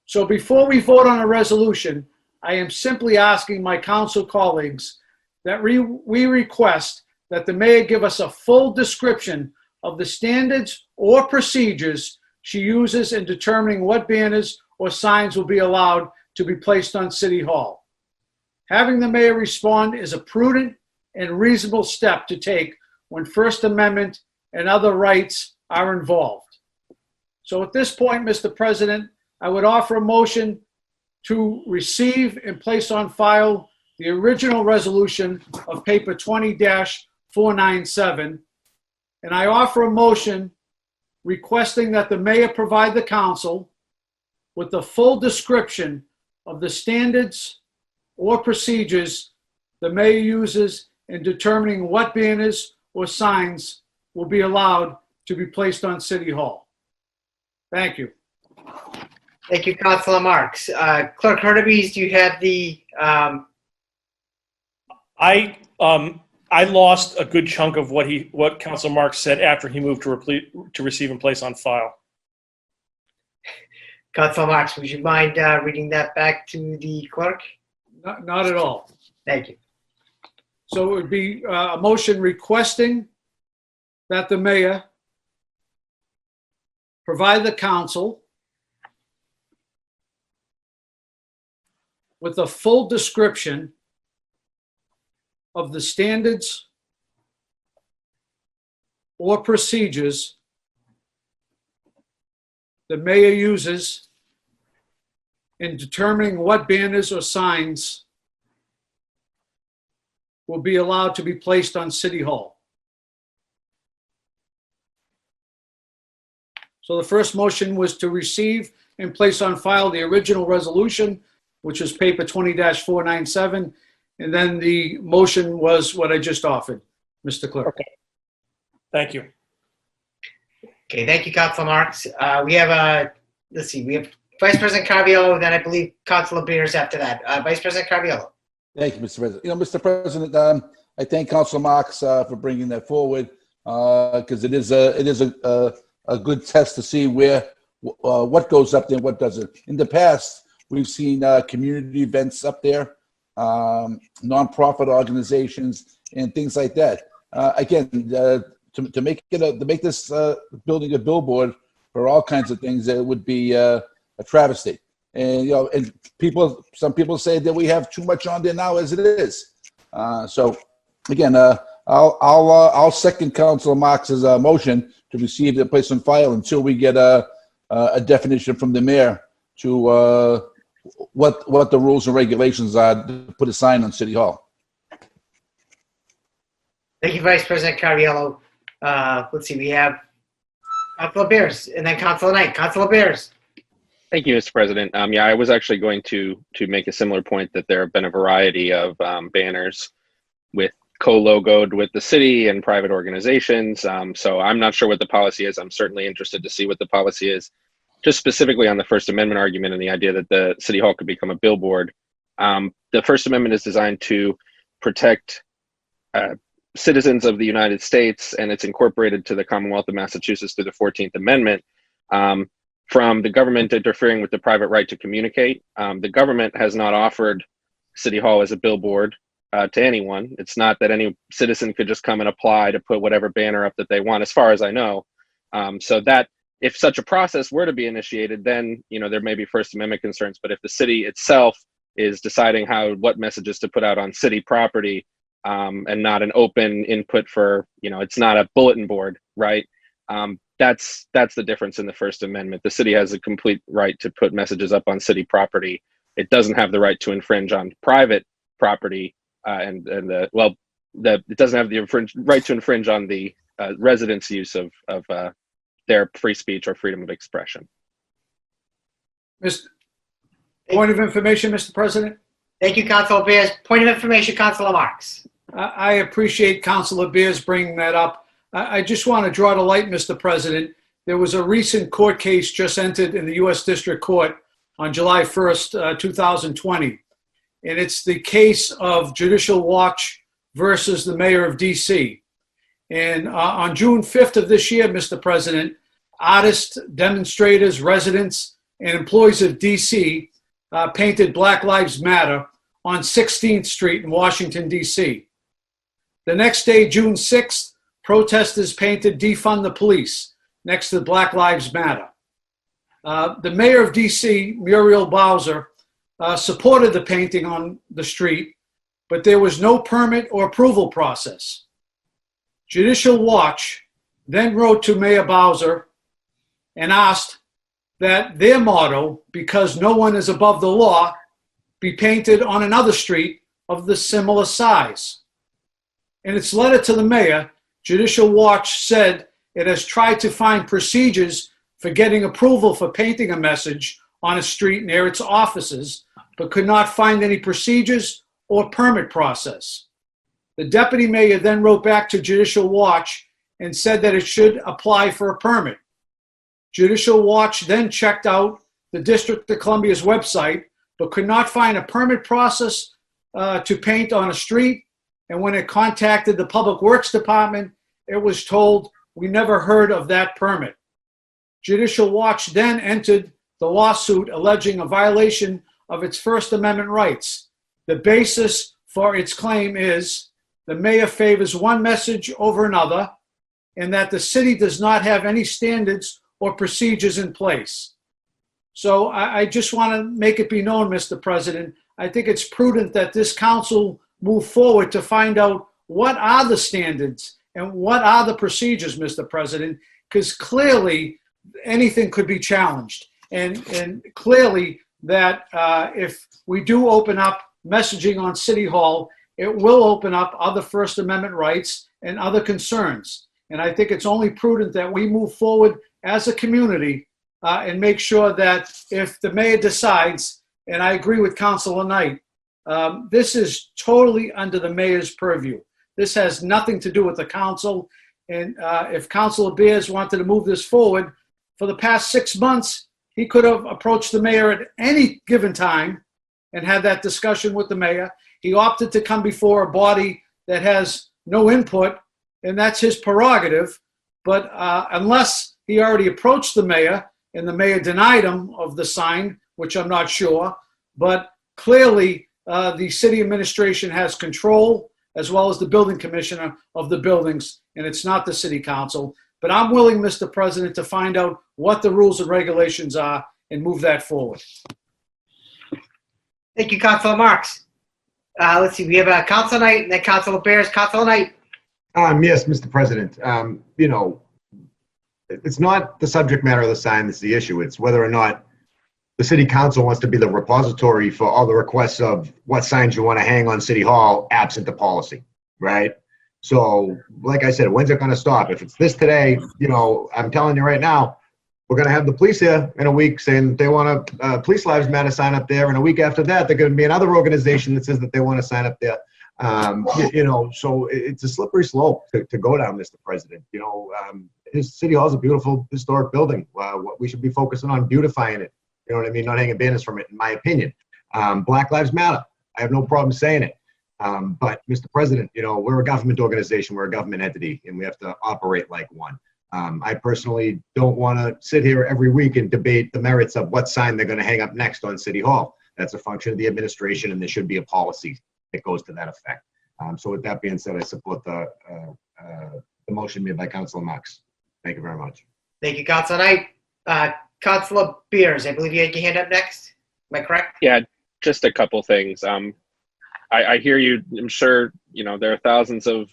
So before we vote on a resolution, I am simply asking my council colleagues that we request that the mayor give us a full description of the standards or procedures she uses in determining what banners or signs will be allowed to be placed on City Hall. Having the mayor respond is a prudent and reasonable step to take when First Amendment and other rights are involved. So at this point, Mr. President, I would offer a motion to receive and place on file the original resolution of paper 20-497. And I offer a motion requesting that the mayor provide the council with the full description of the standards or procedures the mayor uses in determining what banners or signs will be allowed to be placed on City Hall. Thank you. Thank you, Councilor Marks. Clerk Hurtubise, do you have the, I lost a good chunk of what Councilor Marks said after he moved to receive and place on file. Councilor Marks, would you mind reading that back to the clerk? Not at all. Thank you. So it would be a motion requesting that the mayor provide the council with a full description of the standards or procedures the mayor uses in determining what banners or signs will be allowed to be placed on City Hall. So the first motion was to receive and place on file the original resolution, which was paper 20-497. And then the motion was what I just offered, Mr. Clerk. Okay. Thank you. Okay, thank you, Councilor Marks. We have, let's see, we have Vice President Caraviello, then I believe Councilor Beers after that. Vice President Caraviello. Thank you, Mr. President. Mr. President, I thank Councilor Marks for bringing that forward because it is a good test to see what goes up there and what doesn't. In the past, we've seen community events up there, nonprofit organizations, and things like that. Again, to make this building a billboard for all kinds of things, it would be a travesty. And and some people say that we have too much on there now as it is. So again, I'll second Councilor Marx's motion to receive and place on file until we get a definition from the mayor to what the rules and regulations are to put a sign on City Hall. Thank you, Vice President Cariello. Let's see, we have Councilor Bears and then Councilor Knight. Councilor Bears. Thank you, Mr. President. Yeah, I was actually going to make a similar point that there have been a variety of banners with co-logoed with the city and private organizations. So I'm not sure what the policy is. I'm certainly interested to see what the policy is, just specifically on the First Amendment argument and the idea that the City Hall could become a billboard. The First Amendment is designed to protect citizens of the United States, and it's incorporated to the Commonwealth of Massachusetts through the 14th Amendment. From the government interfering with the private right to communicate. The government has not offered City Hall as a billboard to anyone. It's not that any citizen could just come and apply to put whatever banner up that they want, as far as I know. So that if such a process were to be initiated, then there may be First Amendment concerns. But if the city itself is deciding what messages to put out on city property and not an open input for, it's not a bulletin board, right? That's the difference in the First Amendment. The city has a complete right to put messages up on city property. It doesn't have the right to infringe on private property, it doesn't have the right to infringe on the residents' use of their free speech or freedom of expression. Point of information, Mr. President. Thank you, Councilor Bears. Point of information, Councilor Marx. I appreciate Councilor Bears bringing that up. I just want to draw to light, Mr. President, there was a recent court case just entered in the U.S. District Court on July 1st, 2020. And it's the case of Judicial Watch versus the mayor of D.C. And on June 5th of this year, Mr. President, artists, demonstrators, residents, and employees of D.C. Painted Black Lives Matter on 16th Street in Washington, D.C. The next day, June 6th, protesters painted Defund the Police next to Black Lives Matter. The mayor of D.C., Muriel Bowser, supported the painting on the street, but there was no permit or approval process. Judicial Watch then wrote to Mayor Bowser and asked that their motto, "Because no one is above the law," be painted on another street of the similar size. In its letter to the mayor, Judicial Watch said it has tried to find procedures for getting approval for painting a message on a street near its offices, but could not find any procedures or permit process. The deputy mayor then wrote back to Judicial Watch and said that it should apply for a permit. Judicial Watch then checked out the District of Columbia's website, but could not find a permit process to paint on a street. And when it contacted the Public Works Department, it was told, "We never heard of that permit." Judicial Watch then entered the lawsuit alleging a violation of its First Amendment rights. The basis for its claim is the mayor favors one message over another and that the city does not have any standards or procedures in place. So I just want to make it be known, Mr. President, I think it's prudent that this council move forward to find out what are the standards and what are the procedures, Mr. President, because clearly anything could be challenged. And clearly that if we do open up messaging on City Hall, it will open up other First Amendment rights and other concerns. And I think it's only prudent that we move forward as a community and make sure that if the mayor decides, and I agree with Councilor Knight, this is totally under the mayor's purview. This has nothing to do with the council. And if Councilor Bears wanted to move this forward, for the past 6 months, he could have approached the mayor at any given time and had that discussion with the mayor. He opted to come before a body that has no input, and that's his prerogative. But unless he already approached the mayor and the mayor denied him of the sign, which I'm not sure, but clearly the city administration has control, as well as the building commissioner of the buildings, and it's not the city council. But I'm willing, Mr. President, to find out what the rules and regulations are and move that forward. Thank you, Councilor Marx. Let's see, we have Council Knight and then Council Bears. Council Knight. Yes, Mr. President. You know, it's not the subject matter of the sign that's the issue. It's whether or not the city council wants to be the repository for all the requests of what signs you want to hang on City Hall absent the policy, right? So, like I said, when's it going to stop? If it's this today, you know, I'm telling you right now, we're going to have the police here in a week saying they want a Police Lives Matter sign up there. And a week after that, they're going to be another organization that says that they want to sign up there. You know, so it's a slippery slope to go down, Mr. President. You know, his City Hall is a beautiful historic building. What we should be focusing on beautifying it. You know what I mean? Not hanging banners from it, in my opinion. Black Lives Matter. I have no problem saying it. But, Mr. President, you know, we're a government organization. We're a government entity, and we have to operate like one. I personally don't want to sit here every week and debate the merits of what sign they're going to hang up next on City Hall. That's a function of the administration, and there should be a policy that goes to that effect. So with that being said, I support the motion made by Councilor Marks. Thank you very much. Thank you, Council Knight. Councilor Beers, I believe you had your hand up next. Am I correct? Yeah, just a couple things. I hear you. I'm sure, you know, there are thousands of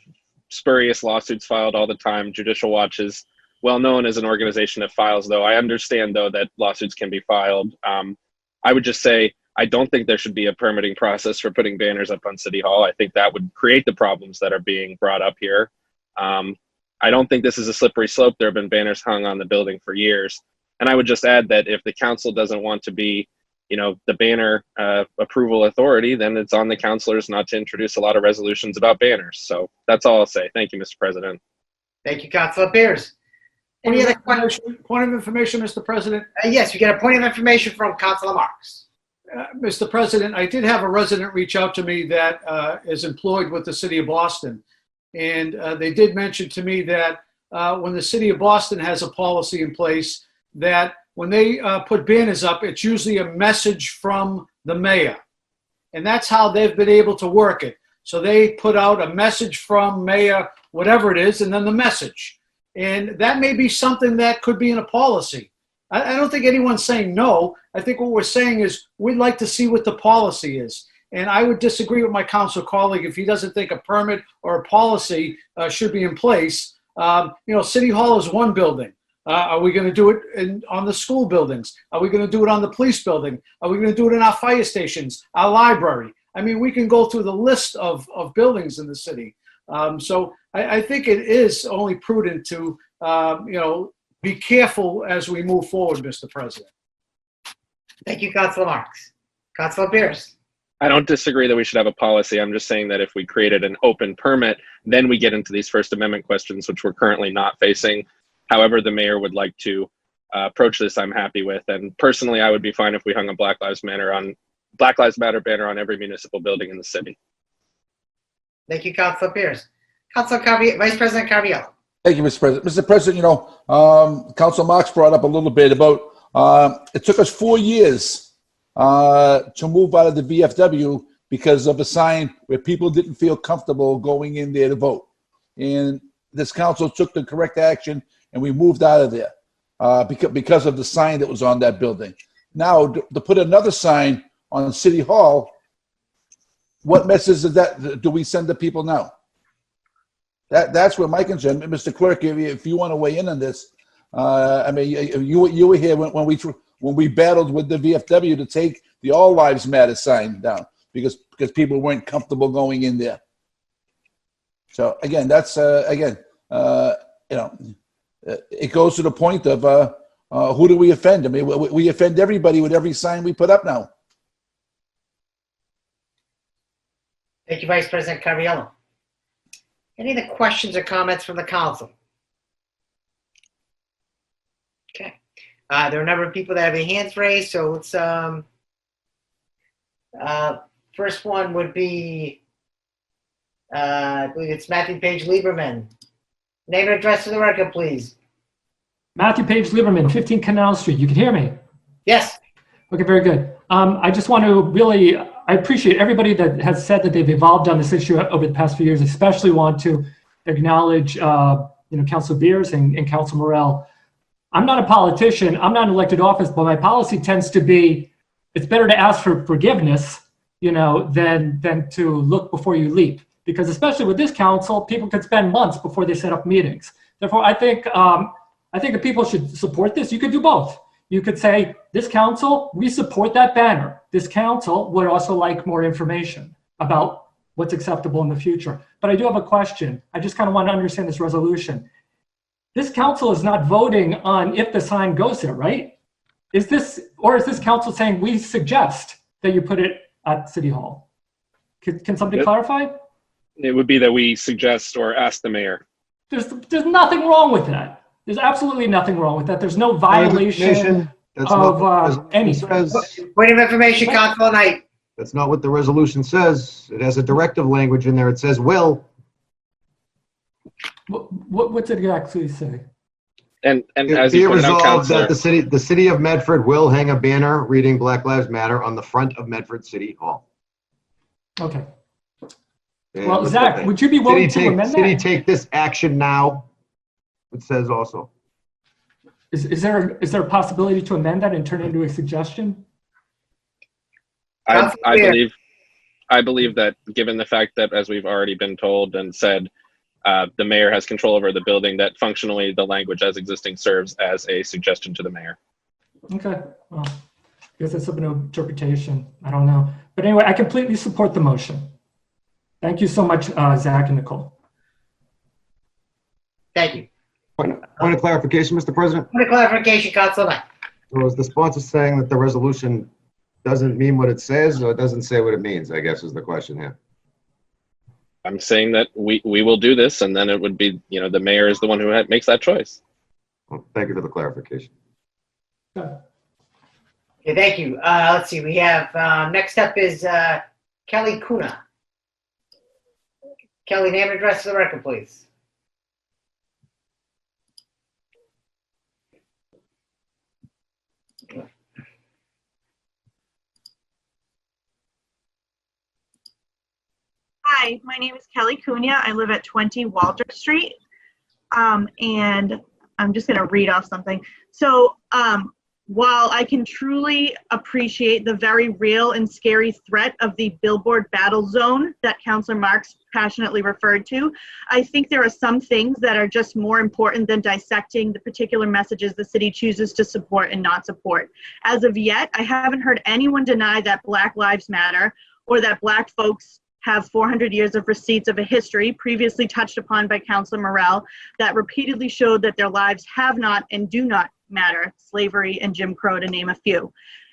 spurious lawsuits filed all the time. Judicial Watch is well known as an organization that files, though. I understand, though, that lawsuits can be filed. I would just say I don't think there should be a permitting process for putting banners up on City Hall. I think that would create the problems that are being brought up here. I don't think this is a slippery slope. There have been banners hung on the building for years. And I would just add that if the council doesn't want to be, you know, the banner approval authority, then it's on the councilors not to introduce a lot of resolutions about banners. So that's all I'll say. Thank you, Mr. President. Thank you, Councilor Beers. Any other questions? Point of information, Mr. President. Yes, we get a point of information from Councilor Marks. Mr. President, I did have a resident reach out to me that is employed with the city of Boston. And they did mention to me that when the city of Boston has a policy in place, that when they put banners up, it's usually a message from the mayor. And that's how they've been able to work it. So they put out a message from mayor, whatever it is, and then the message. And that may be something that could be in a policy. I don't think anyone's saying no. I think what we're saying is we'd like to see what the policy is. And I would disagree with my council colleague if he doesn't think a permit or a policy should be in place. You know, City Hall is one building. Are we going to do it on the school buildings? Are we going to do it on the police building? Are we going to do it in our fire stations, our library? I mean, we can go through the list of buildings in the city. So I think it is only prudent to, you know, be careful as we move forward, Mr. President. Thank you, Councilor Marks. Councilor Beers. I don't disagree that we should have a policy. I'm just saying that if we created an open permit, then we get into these First Amendment questions, which we're currently not facing. However the mayor would like to approach this, I'm happy with. And personally, I would be fine if we hung a Black Lives Matter banner on every municipal building in the city. Thank you, Councilor Beers. Councilor Vice President Caraviello. Thank you, Mr. President. Mr. President, you know, Council Marks brought up a little bit about it took us 4 years to move out of the VFW because of a sign where people didn't feel comfortable going in there to vote. And this council took the correct action, and we moved out of there because of the sign that was on that building. Now, to put another sign on City Hall, what message is that do we send to people now? That's where my concern, Mr. Clerk, if you want to weigh in on this. I mean, you were here when we battled with the VFW to take the All Lives Matter sign down because people weren't comfortable going in there. So again, that's you know, it goes to the point of who do we offend? I mean, we offend everybody with every sign we put up now. Thank you, Vice President Caraviello. Any other questions or comments from the council? Okay. There are a number of people that have their hands raised, so let's, first one would be, I believe it's Matthew Page Lieberman. Name and address for the record, please. Matthew Page Lieberman, 15 Canal Street. You can hear me? Yes. Okay, very good. I just want to really, I appreciate everybody that has said that they've evolved on this issue over the past few years, especially want to acknowledge, you know, Councilor Beers and Councilor Morell. I'm not a politician. I'm not in elected office, but my policy tends to be, it's better to ask for forgiveness than to look before you leap. Because especially with this council, people could spend months before they set up meetings. Therefore, I think that people should support this. You could do both. You could say, this council, we support that banner. This council would also like more information about what's acceptable in the future. But I do have a question. I just kind of want to understand this resolution. This council is not voting on if the sign goes there, right? Is this council saying we suggest that you put it at City Hall? Can somebody clarify? It would be that we suggest or ask the mayor. There's nothing wrong with that. There's absolutely nothing wrong with that. There's no violation of anything. Point of information, Councilor Knight. That's not what the resolution says. It has a directive language in there. It says will. What's it actually say? And as Be you it put it out, resolved Counselor, that the city of Medford will hang a banner reading Black Lives Matter on the front of Medford City Hall. Okay. And Well, look Zach, at that. would you be willing to amend City that? take this action now. It says also. Is there a possibility to amend that and turn it into a suggestion? I believe that given the fact that, as we've already been told and said, the mayor has control over the building, that functionally the language as existing serves as a suggestion to the mayor. Okay. Well, I guess it's up to interpretation. I don't know. But anyway, I completely support the motion. Thank you so much, Zach and Nicole. Thank you. Point of clarification, Mr. President. Point of clarification, Councilor Knight. So is the sponsor saying that the resolution doesn't mean what it says, or it doesn't say what it means, I guess is the question here. I'm saying that we will do this, and then it would be, the mayor is the one who makes that choice. Well, thank you for the clarification. Okay, thank you. Let's see. We have next up is Kelly Kuna. Kelly, name and address for the record, please. Hi, my name is Kelly Cunha. I live at 20 Walter Street. And I'm just going to read off something. So while I can truly appreciate the very real and scary threat of the billboard battle zone that Councilor Marks passionately referred to, I think there are some things that are just more important than dissecting the particular messages the city chooses to support and not support. As of yet, I haven't heard anyone deny that Black Lives Matter or that Black folks have 400 years of receipts of a history previously touched upon by Councilor Morell that repeatedly showed that their lives have not and do not matter, slavery and Jim Crow to name a few.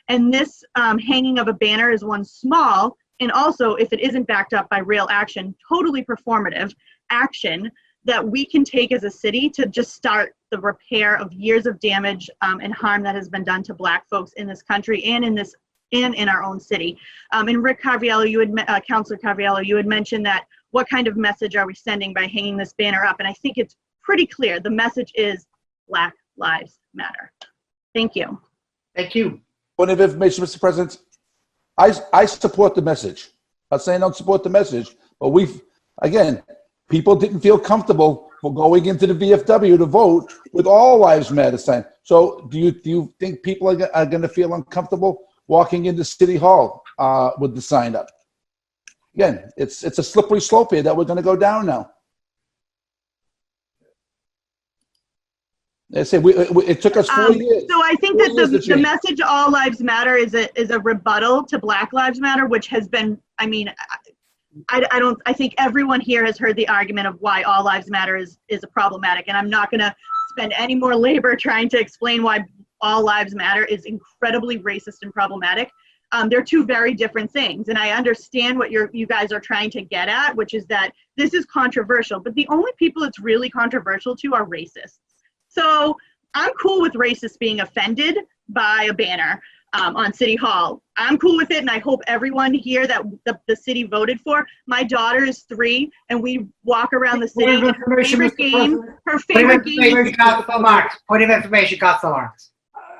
And this hanging of a banner is one small, and also if it isn't backed up by real action, totally performative action that we can take as a city to just start the repair of years of damage and harm that has been done to Black folks in this country and in our own city. And Rick Carviello, Councilor Carviello, you had mentioned that what kind of message are we sending by hanging this banner up? And I think it's pretty clear. The message is Black Lives Matter. Thank you. Thank you. Point of information, Mr. President. I support the message. I'm not saying I don't support the message, but people didn't feel comfortable for going into the VFW to vote with all Lives Matter sign. So do you think people are going to feel uncomfortable walking into City Hall with the sign up? Again, it's a slippery slope here that we're going to go down now. They say it took us 4 years. So I think that the message "All Lives Matter" is a rebuttal to Black Lives Matter, which has been. I mean, I think everyone here has heard the argument of why All Lives Matter is problematic, and I'm not going to spend any more labor trying to explain why All Lives Matter is incredibly racist and problematic. They're two very different things, and I understand what you guys are trying to get at, which is that this is controversial, but the only people it's really controversial to are racists. So I'm cool with racists being offended by a banner on City Hall. I'm cool with it, and I hope everyone here that the city voted for. My daughter is 3, and we walk around the city. Her favorite game. Point of information, Councilor Marks.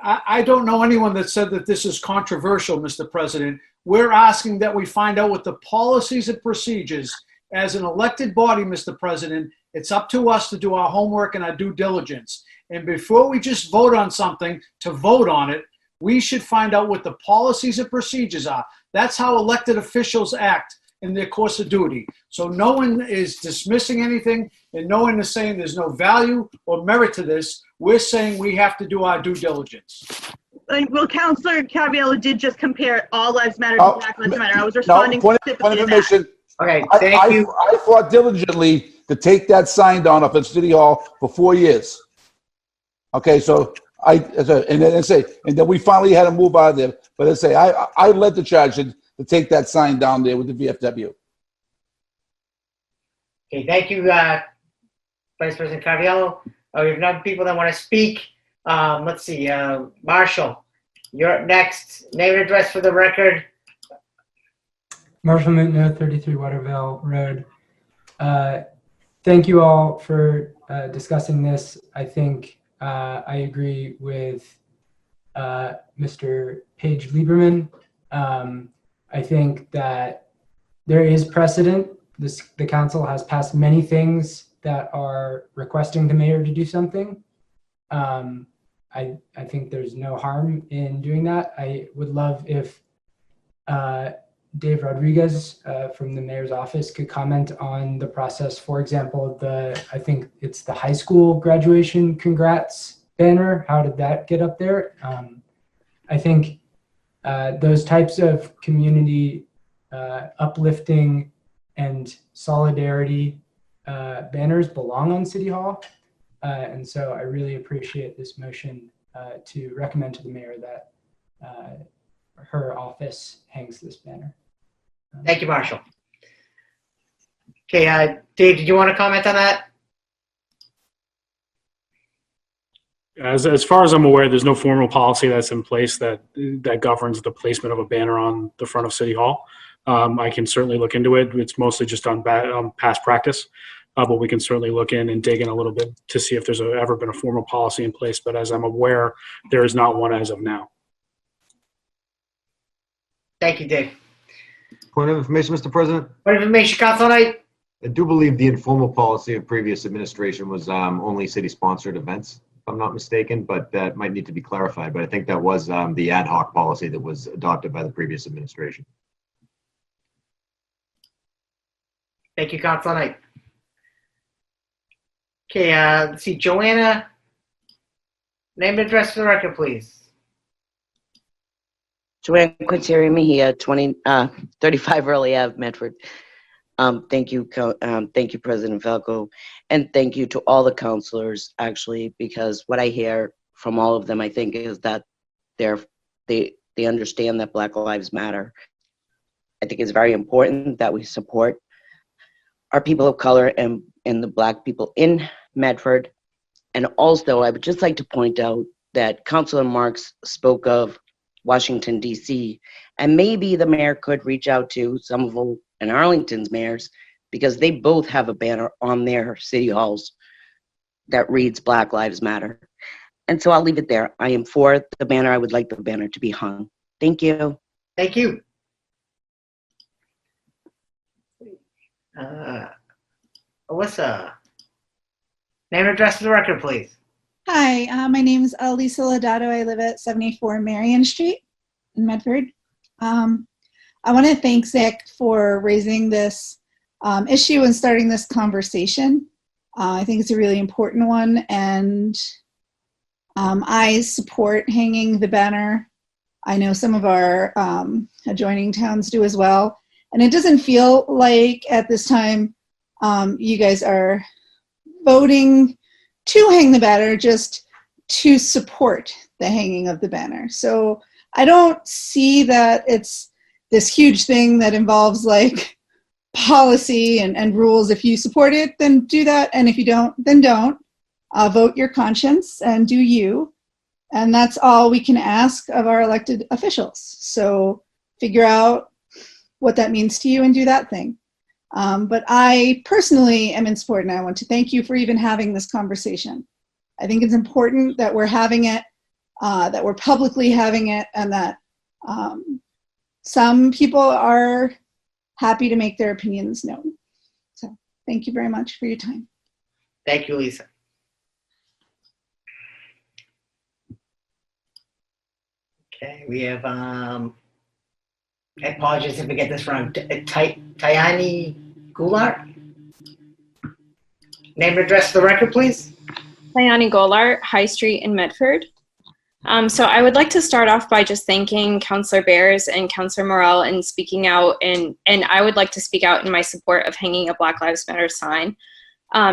I don't know anyone that said that this is controversial, Mr. President. We're asking that we find out what the policies and procedures as an elected body, Mr. President. It's up to us to do our homework and our due diligence. And before we just vote on something to vote on it, we should find out what the policies and procedures are. That's how elected officials act in their course of duty. So no one is dismissing anything, and no one is saying there's no value or merit to this. We're saying we have to do our due diligence. Well, Councilor Caraviallo did just compare All Lives Matter to Black Lives Matter. I was No, responding point of specifically to that. information. Okay, I thank you. I fought diligently to take that sign down up at City Hall for 4 years. Okay, so and then we finally had to move out of there. But I led the charge to take that sign down there with the VFW. Okay, thank you, Vice President Caraviallo. We have enough people that want to speak. Let's see, Marshall, you're up next. Name and address for the record. Marshall Mutno, 33 Waterville Road. Thank you all for discussing this. I think I agree with Mr. Page Lieberman. I think that there is precedent. The council has passed many things that are requesting the mayor to do something. I think there's no harm in doing that. I would love if Dave Rodriguez from the mayor's office could comment on the process. For example, I think it's the high school graduation congrats banner. How did that get up there? I think those types of community uplifting and solidarity banners belong on City Hall. And so I really appreciate this motion to recommend to the mayor that her office hangs this banner. Thank you, Marshall. Okay, Dave, did you want to comment on that? As far as I'm aware, there's no formal policy that's in place that governs the placement of a banner on the front of City Hall. I can certainly look into it. It's mostly just on past practice, but we can certainly look in and dig in a little bit to see if there's ever been a formal policy in place. But as I'm aware, there is not one as of now. Thank you, Dave. Point of information, Mr. President. Point of information, Council Knight. I do believe the informal policy of previous administration was only city-sponsored events, if I'm not mistaken, but that might need to be clarified. But I think that was the ad hoc policy that was adopted by the previous administration. Thank you, Council Knight. Okay, let's see, Joanna, name and address for the record, please. Joanne Quintero Mejia, 35 Early Ave, Medford. Thank you, President Falco, and thank you to all the councilors, actually, because what I hear from all of them, I think, is that they understand that Black Lives Matter. I think it's very important that we support our people of color and the Black people in Medford. And also, I would just like to point out that Councilor Marks spoke of Washington, D.C., and maybe the mayor could reach out to Somerville and Arlington's mayors, because they both have a banner on their city halls that reads Black Lives Matter. And so I'll leave it there. I am for the banner. I would like the banner to be hung. Thank you. Thank you. Alyssa, name and address for the record, please. Hi, my name is Elisa Lodato. I live at 74 Marion Street in Medford. I want to thank Zach for raising this issue and starting this conversation. I think it's a really important one, and I support hanging the banner. I know some of our adjoining towns do as well. And it doesn't feel like at this time you guys are voting to hang the banner, just to support the hanging of the banner. So I don't see that it's this huge thing that involves like policy and rules. If you support it, then do that. And if you don't, then don't. Vote your conscience and do you. And that's all we can ask of our elected officials. So figure out what that means to you and do that thing. But I personally am in support, and I want to thank you for even having this conversation. I think it's important that we're having it, that we're publicly having it, and that some people are happy to make their opinions known. So thank you very much for your time. Thank you, Lisa. Okay, we have I apologize if I get this wrong. Tayani Goulart? Name and address for the record, please. Tayani Goulart, High Street in Medford. So I would like to start off by just thanking Councillor Bears and Councillor Morell and speaking out, and I would like to speak out in my support of hanging a Black Lives Matter sign.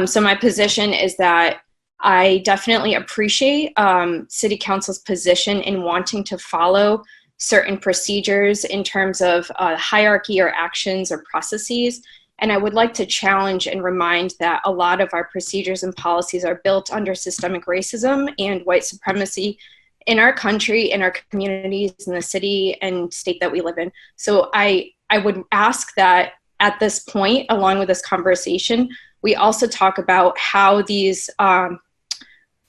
So my position is that I definitely appreciate City Council's position in wanting to follow certain procedures in terms of hierarchy or actions or processes. And I would like to challenge and remind that a lot of our procedures and policies are built under systemic racism and white supremacy in our country, in our communities, in the city and state that we live in. So I would ask that at this point, along with this conversation, we also talk about how these, how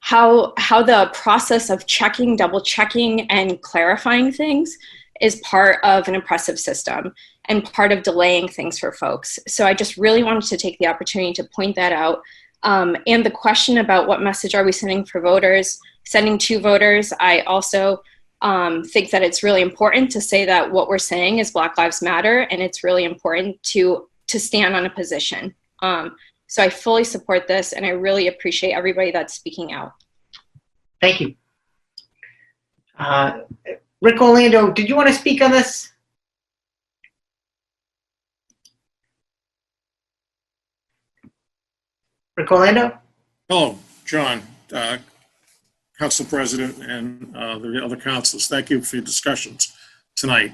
the process of checking, double checking, and clarifying things is part of an oppressive system and part of delaying things for folks. So I just really wanted to take the opportunity to point that out. And the question about what message are we sending for voters, sending to voters, I also think that it's really important to say that what we're saying is Black Lives Matter, and it's really important to stand on a position. So I fully support this, and I really appreciate everybody that's speaking out. Thank you. Rick Orlando, did you want to speak on this? Rick Orlando? Hello, John, Council President, and the other councilors. Thank you for your discussions tonight.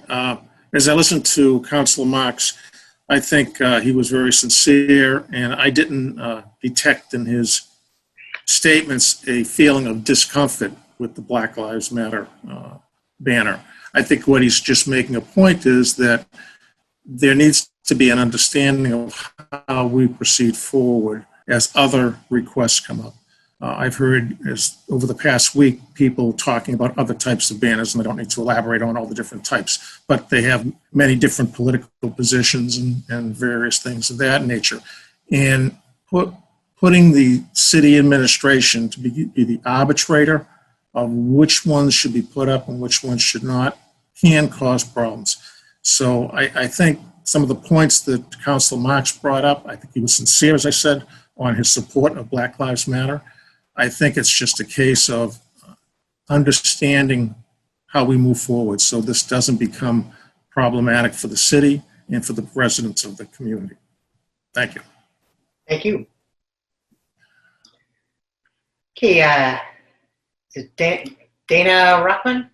As I listened to Councilor Marks, I think he was very sincere, and I didn't detect in his statements a feeling of discomfort with the Black Lives Matter banner. I think what he's just making a point is that there needs to be an understanding of how we proceed forward as other requests come up. I've heard over the past week people talking about other types of banners, and I don't need to elaborate on all the different types, but they have many different political positions and various things of that nature. And putting the city administration to be the arbitrator of which ones should be put up and which ones should not can cause problems. So I think some of the points that Councilor Marks brought up, I think he was sincere, as I said, on his support of Black Lives Matter. I think it's just a case of understanding how we move forward so this doesn't become problematic for the city and for the residents of the community. Thank you. Thank you. Okay, is it Dana Ruckman?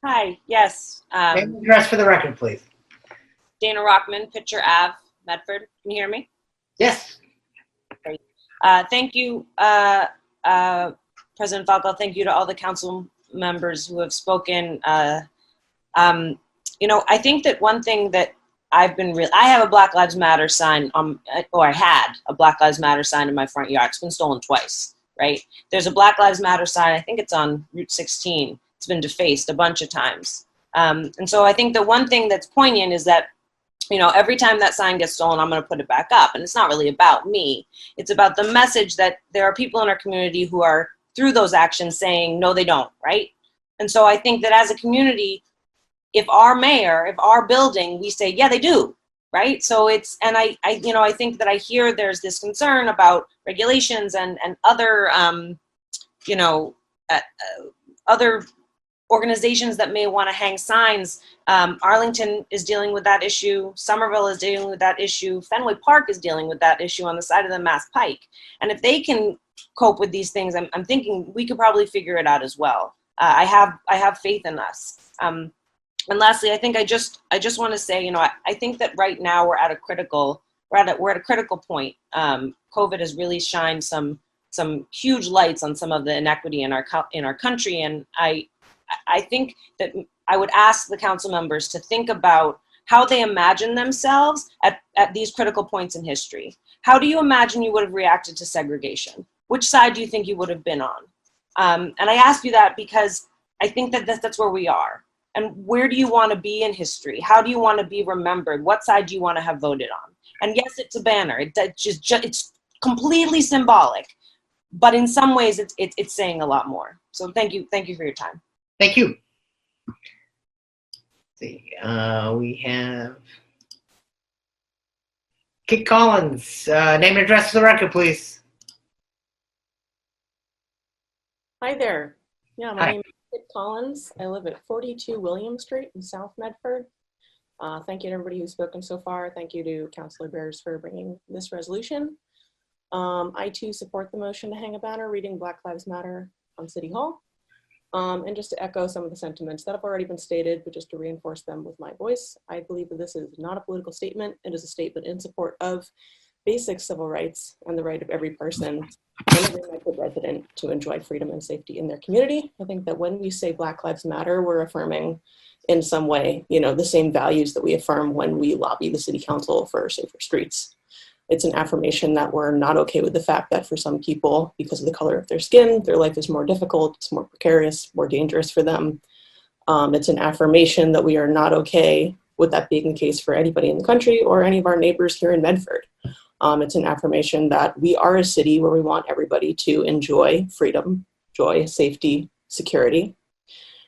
Hi, yes. Name and address for the record, please. Dana Rockman, Pitcher Ave, Medford. Can you hear me? Yes. Great. Thank you, President Falco. Thank you to all the council members who have spoken. You know, I think that one thing that I have a Black Lives Matter sign, or I had a Black Lives Matter sign in my front yard. It's been stolen twice, right? There's a Black Lives Matter sign, I think it's on Route 16. It's been defaced a bunch of times. And so I think the one thing that's poignant is that, you know, every time that sign gets stolen, I'm going to put it back up. And it's not really about me. It's about the message that there are people in our community who are, through those actions, saying, no, they don't, right? And so I think that as a community, if our mayor, if our building, we say, yeah, they do, right? So it's, and I you know, I think that I hear there's this concern about regulations and other, you know, other organizations that may want to hang signs. Arlington is dealing with that issue. Somerville is dealing with that issue. Fenway Park is dealing with that issue on the side of the Mass Pike. And if they can cope with these things, I'm thinking we could probably figure it out as well. I have faith in us. And lastly, I think I just want to say, you know, I think that right now we're at a critical point. COVID has really shined some huge lights on some of the inequity in our country, and I think that I would ask the council members to think about how they imagine themselves at these critical points in history. How do you imagine you would have reacted to segregation? Which side do you think you would have been on? And I ask you that because I think that that's where we are. And where do you want to be in history? How do you want to be remembered? What side do you want to have voted on? And yes, it's a banner. It's completely symbolic, but in some ways it's saying a lot more. So thank you for your time. Thank you. see, we have Kit Collins. Name and address for the record, please. Hi there. Yeah, my Hi. name is Kit Collins. I live at 42 William Street in South Medford. Thank you to everybody who's spoken so far. Thank you to Councilor Bears for bringing this resolution. I too support the motion to hang a banner reading Black Lives Matter on City Hall. And just to echo some of the sentiments that have already been stated, but just to reinforce them with my voice, I believe that this is not a political statement. It is a statement in support of basic civil rights and the right of every person and every Medford resident to enjoy freedom and safety in their community. I think that when we say Black Lives Matter, we're affirming in some way, the same values that we affirm when we lobby the city council for safer streets. It's an affirmation that we're not okay with the fact that for some people, because of the color of their skin, their life is more difficult, it's more precarious, more dangerous for them. It's an affirmation that we are not okay with that being the case for anybody in the country or any of our neighbors here in Medford. It's an affirmation that we are a city where we want everybody to enjoy freedom, joy, safety, security.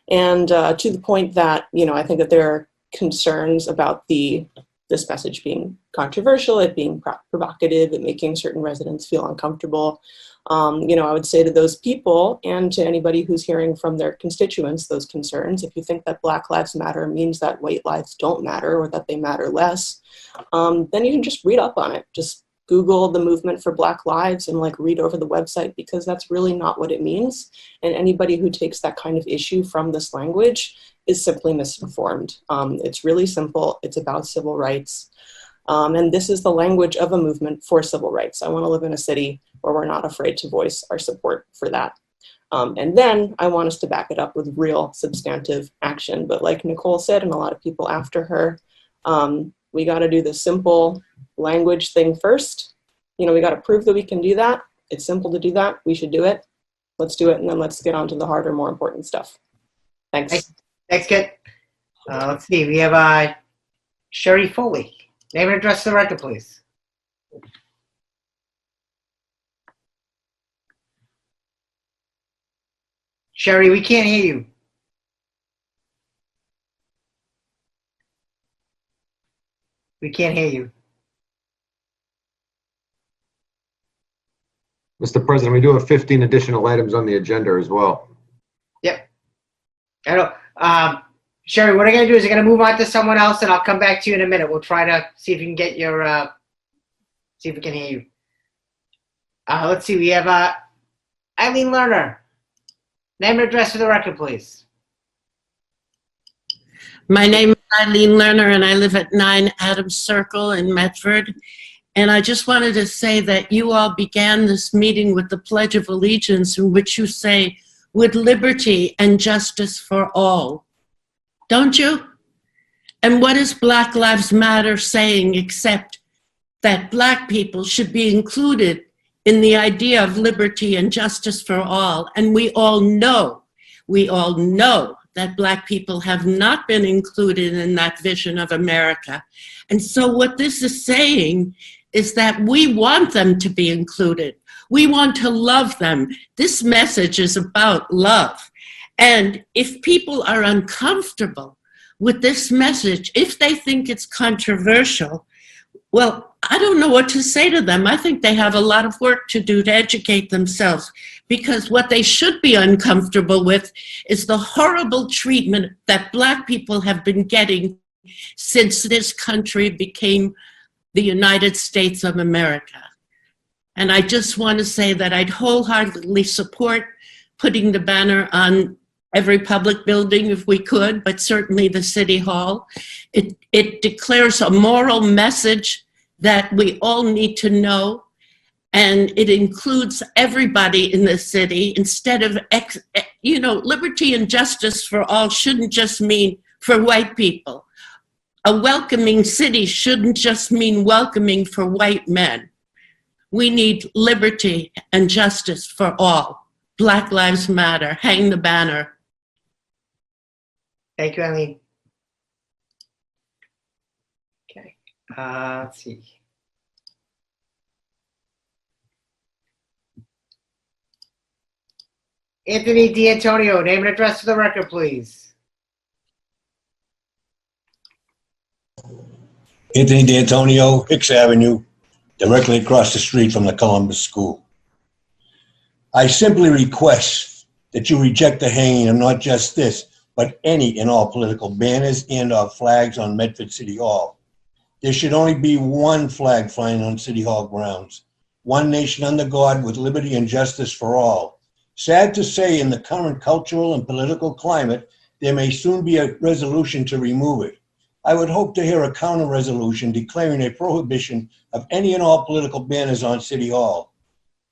And to the point that, I think that there are concerns about this message being controversial, it being provocative, it making certain residents feel uncomfortable. I would say to those people and to anybody who's hearing from their constituents those concerns, if you think that Black Lives Matter means that white lives don't matter or that they matter less, then you can just read up on it. Just Google the movement for Black Lives and read over the website, because that's really not what it means. And anybody who takes that kind of issue from this language is simply misinformed. It's really simple. It's about civil rights. And this is the language of a movement for civil rights. I want to live in a city where we're not afraid to voice our support for that. And then I want us to back it up with real substantive action. But like Nicole said, and a lot of people after her, we got to do the simple language thing first. We got to prove that we can do that. It's simple to do that. We should do it. Let's do it. And then let's get on to the harder, more important stuff. Thanks. Thanks, Kit. Let's see. We have Sherry Foley. Name and address for the record, please. Sherry, we can't hear you. We can't hear you. Mr. President, we do have 15 additional items on the agenda as well. Yep. I know. Sherry, what I'm going to do is I'm going to move on to someone else, and I'll come back to you in a minute. We'll try to see if we can get your, see if we can hear you. Let's see. We have Eileen Lerner. Name and address for the record, please. My name is Eileen Lerner, and I live at 9 Adams Circle in Medford. And I just wanted to say that you all began this meeting with the Pledge of Allegiance, in which you say, "with liberty and justice for all." Don't you? And what is Black Lives Matter saying except that Black people should be included in the idea of liberty and justice for all? And we all know that Black people have not been included in that vision of America. And so what this is saying is that we want them to be included. We want to love them. This message is about love. And if people are uncomfortable with this message, if they think it's controversial, well, I don't know what to say to them. I think they have a lot of work to do to educate themselves, because what they should be uncomfortable with is the horrible treatment that Black people have been getting since this country became the United States of America. And I just want to say that I'd wholeheartedly support putting the banner on every public building if we could, but certainly the City Hall. It declares a moral message that we all need to know, and it includes everybody in the city. Instead of, liberty and justice for all shouldn't just mean for white people. A welcoming city shouldn't just mean welcoming for white men. We need liberty and justice for all. Black Lives Matter. Hang the banner. Thank you, Eileen. Okay. Let's see. Anthony D'Antonio, name and address for the record, please. Anthony D'Antonio, Hicks Avenue, directly across the street from the Columbus School. I simply request that you reject the hanging of not just this, but any and all political banners and/or flags on Medford City Hall. There should only be one flag flying on City Hall grounds. One nation under God with liberty and justice for all. Sad to say, in the current cultural and political climate, there may soon be a resolution to remove it. I would hope to hear a counter resolution declaring a prohibition of any and all political banners on City Hall.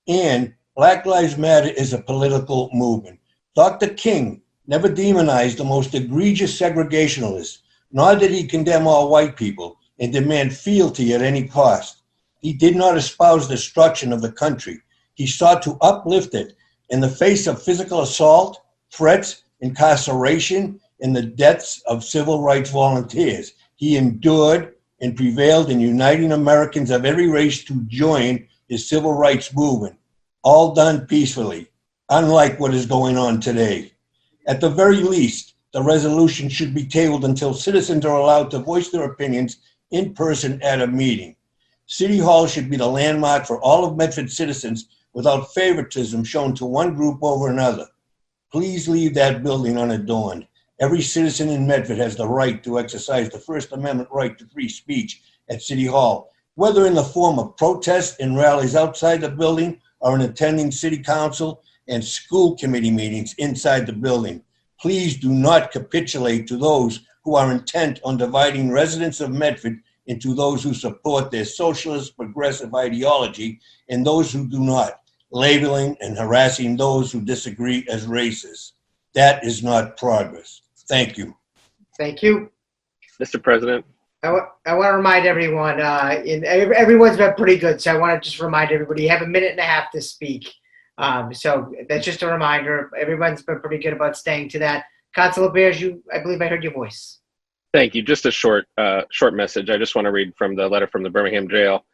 And Black Lives Matter is a political movement. Dr. King never demonized the most egregious segregationalists, nor did he condemn all white people and demand fealty at any cost. He did not espouse destruction of the country. He sought to uplift it in the face of physical assault, threats, incarceration, and the deaths of civil rights volunteers. He endured and prevailed in uniting Americans of every race to join his civil rights movement, all done peacefully, unlike what is going on today. At the very least, the resolution should be tabled until citizens are allowed to voice their opinions in person at a meeting. City Hall should be the landmark for all of Medford citizens without favoritism shown to one group over another. Please leave that building unadorned. Every citizen in Medford has the right to exercise the First Amendment right to free speech at City Hall, whether in the form of protests and rallies outside the building or in attending city council and school committee meetings inside the building. Please do not capitulate to those who are intent on dividing residents of Medford into those who support their socialist progressive ideology and those who do not, labeling and harassing those who disagree as racist. That is not progress. Thank you. Thank you. Mr. President. I want to remind everyone, everyone's been pretty good, so I want to just remind everybody, you have a minute and a half to speak. So that's just a reminder. Everyone's been pretty good about staying to that. Councilor Bears, I believe I heard your voice. Thank you. Just a short message. I just want to read from the letter from the Birmingham jail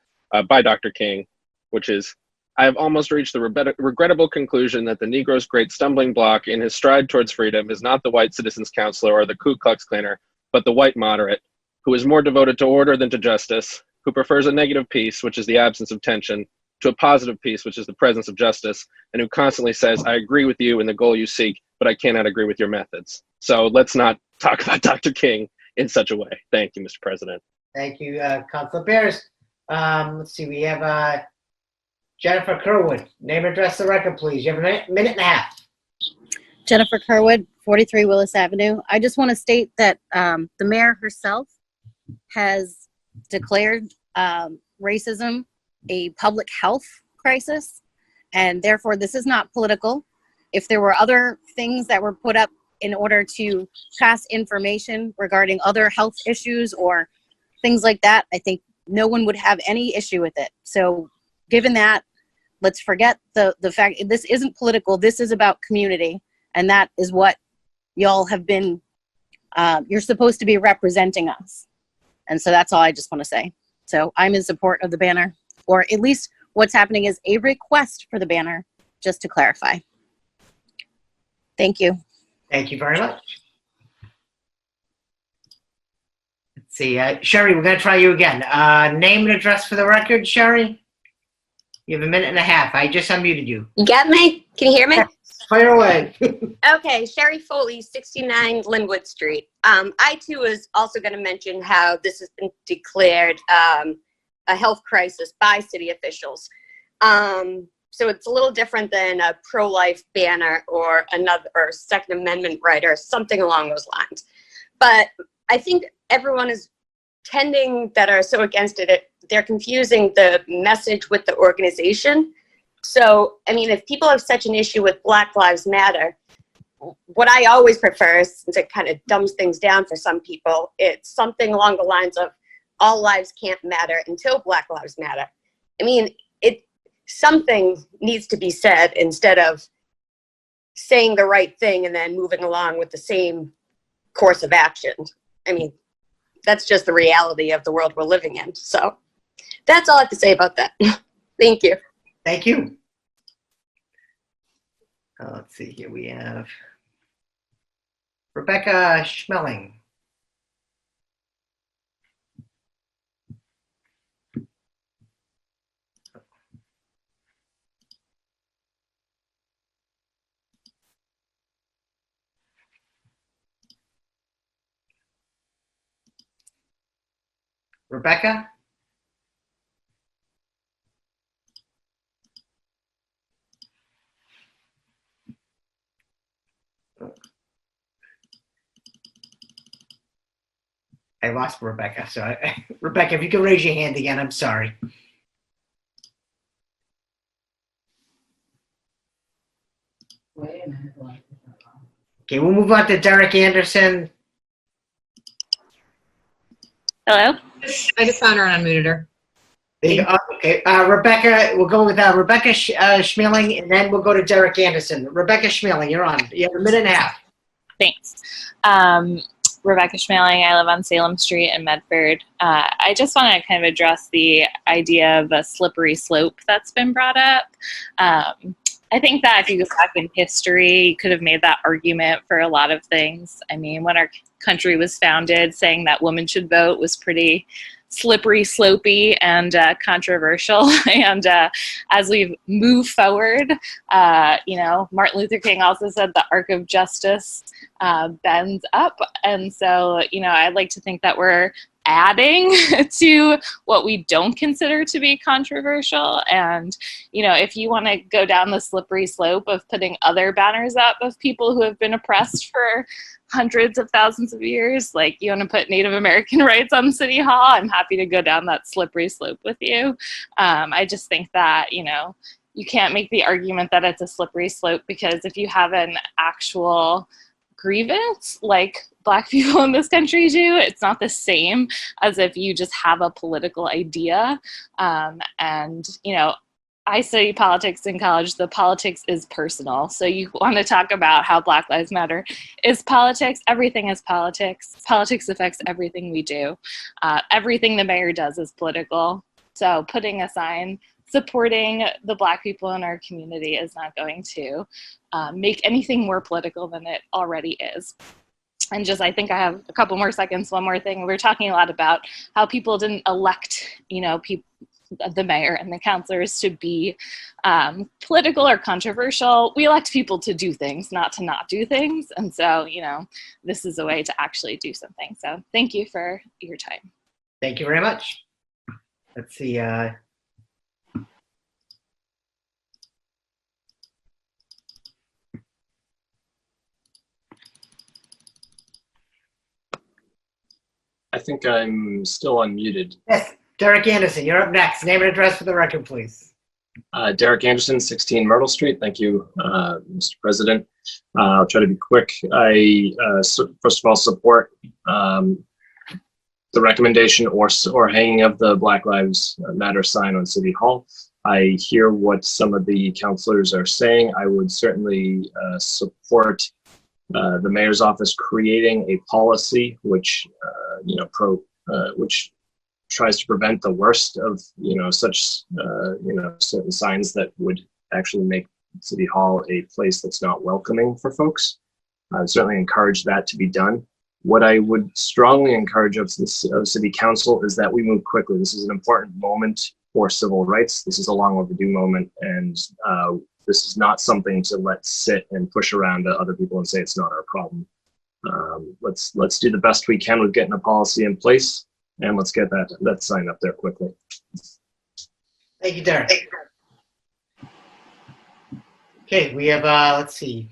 by Dr. King, which is, I have almost reached the regrettable conclusion that the Negro's great stumbling block in his stride towards freedom is not the white citizens counselor or the Ku Klux Klaner, but the white moderate, who is more devoted to order than to justice, who prefers a negative peace, which is the absence of tension, to a positive peace, which is the presence of justice, and who constantly says, I agree with you in the goal you seek, but I cannot agree with your methods. So let's not talk about Dr. King in such a way. Thank you, Mr. President. Thank you, Councilor Bears. Let's see, we have Jennifer Kerwood. Name and address the record, please. You have a minute and a half. Jennifer Kerwood, 43 Willis Avenue. I just want to state that the mayor herself has declared racism a public health crisis, and therefore this is not political. If there were other things that were put up in order to pass information regarding other health issues or things like that, I think no one would have any issue with it. So given that, let's forget the fact this isn't political. This is about community, and that is what y'all have been, you're supposed to be representing us. And so that's all I just want to say. So I'm in support of the banner, or at least what's happening is a request for the banner, just to clarify. Thank you. Thank you very much. Let's see, Sherry, we're going to try you again. Name and address for the record, Sherry. You have a minute and a half. I just unmuted you. You got me? Can you hear me? Fire away. Okay, Sherry Foley, 69 Linwood Street. I too was also going to mention how this has been declared a health crisis by city officials. So it's a little different than a pro-life banner or another or Second Amendment right or something along those lines. But I think everyone is tending that are so against it, they're confusing the message with the organization. So, I mean, if people have such an issue with Black Lives Matter, what I always prefer, since it kind of dumbs things down for some people, it's something along the lines of all lives can't matter until Black Lives Matter. I mean, something needs to be said instead of saying the right thing and then moving along with the same course of action. I mean, that's just the reality of the world we're living in. So that's all I have to say about that. Thank you. Thank you. Let's see here. We have Rebecca Schmeling. Rebecca? I lost Rebecca. So, Rebecca, if you could raise your hand again, I'm sorry. Okay, we'll move on to Derek Anderson. Hello? I just found her and unmuted her. There you go. Okay, Rebecca, we'll go with Rebecca Schmeling, and then we'll go to Derek Anderson. Rebecca Schmeling, you're on. You have a minute and a half. Thanks. Rebecca Schmeling, I live on Salem Street in Medford. I just want to kind of address the idea of a slippery slope that's been brought up. I think that if you go back in history, you could have made that argument for a lot of things. I mean, when our country was founded, saying that women should vote was pretty slippery, slopey, and controversial. And as we move forward, Martin Luther King also said the arc of justice bends up. And so, I'd like to think that we're adding to what we don't consider to be controversial. And, if you want to go down the slippery slope of putting other banners up of people who have been oppressed for hundreds of thousands of years, like you want to put Native American rights on City Hall, I'm happy to go down that slippery slope with you. I just think that, you can't make the argument that it's a slippery slope, because if you have an actual grievance like Black people in this country do, it's not the same as if you just have a political idea. I study politics in college. The politics is personal. So you want to talk about how Black Lives Matter is politics. Everything is politics. Politics affects everything we do. Everything the mayor does is political. So putting a sign supporting the Black people in our community is not going to make anything more political than it already is. And I think I have a couple more seconds. One more thing. We're talking a lot about how people didn't elect, the mayor and the councilors to be political or controversial. We elect people to do things, not to not do things. And so, this is a way to actually do something. So thank you for your time. Thank you very much. Let's see. I think I'm still unmuted. Yes, Derek Anderson, you're up next. Name and address for the record, please. Derek Anderson, 16 Myrtle Street. Thank you, Mr. President. I'll try to be quick. I first of all support the recommendation or hanging of the Black Lives Matter sign on City Hall. I hear what some of the councilors are saying. I would certainly support the mayor's office creating a policy which which tries to prevent the worst of such certain signs that would actually make City Hall a place that's not welcoming for folks. I would certainly encourage that to be done. What I would strongly encourage of City Council is that we move quickly. This is an important moment for civil rights. This is a long overdue moment, and this is not something to let sit and push around to other people and say it's not our problem. Let's do the best we can with getting a policy in place, and let's get that sign up there quickly. Thank you, Derek. Okay, we have, let's see.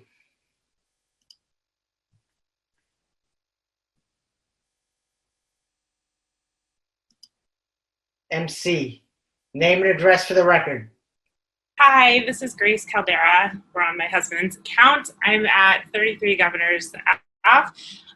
MC, name and address for the record. Hi, this is Grace Caldera. We're on my husband's account. I'm at 33 Governors Ave.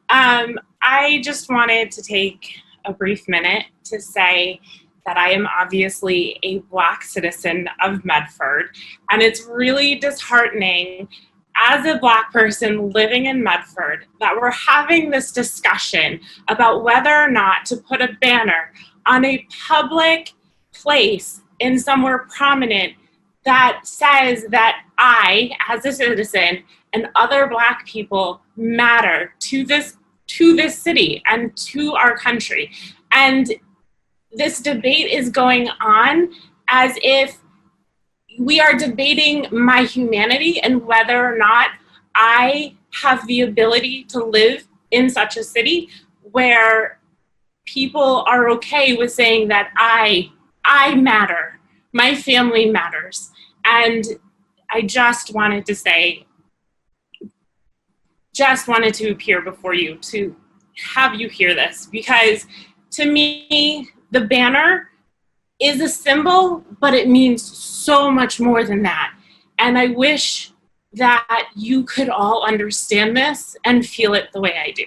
I just wanted to take a brief minute to say that I am obviously a Black citizen of Medford, and it's really disheartening as a Black person living in Medford that we're having this discussion about whether or not to put a banner on a public place in somewhere prominent that says that I, as a citizen, and other Black people matter to this city and to our country. And this debate is going on as if we are debating my humanity and whether or not I have the ability to live in such a city where people are okay with saying that I matter, my family matters. And I just wanted to say, just wanted to appear before you to have you hear this, because to me, the banner is a symbol, but it means so much more than that. And I wish that you could all understand this and feel it the way I do.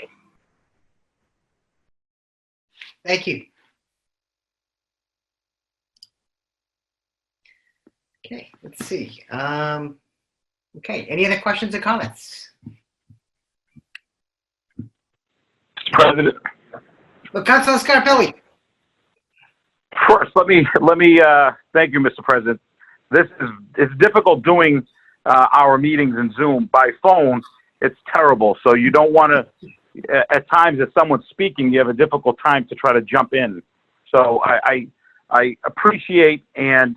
Thank you. Okay, let's see. Okay, any other questions or comments? President. Well, Councilor Scarpelli. First, let me thank you, Mr. President. It's difficult doing our meetings in Zoom by phone. It's terrible. So you don't want to. At times, if someone's speaking, you have a difficult time to try to jump in. So I appreciate and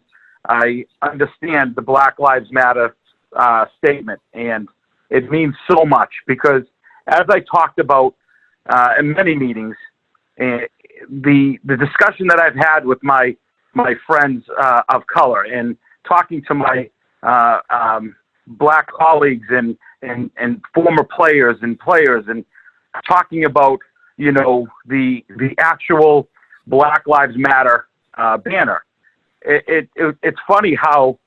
I understand the Black Lives Matter statement, and it means so much because, as I talked about in many meetings, the discussion that I've had with my friends of color and talking to my Black colleagues and former players and talking about, you know, the actual Black Lives Matter banner. It's funny how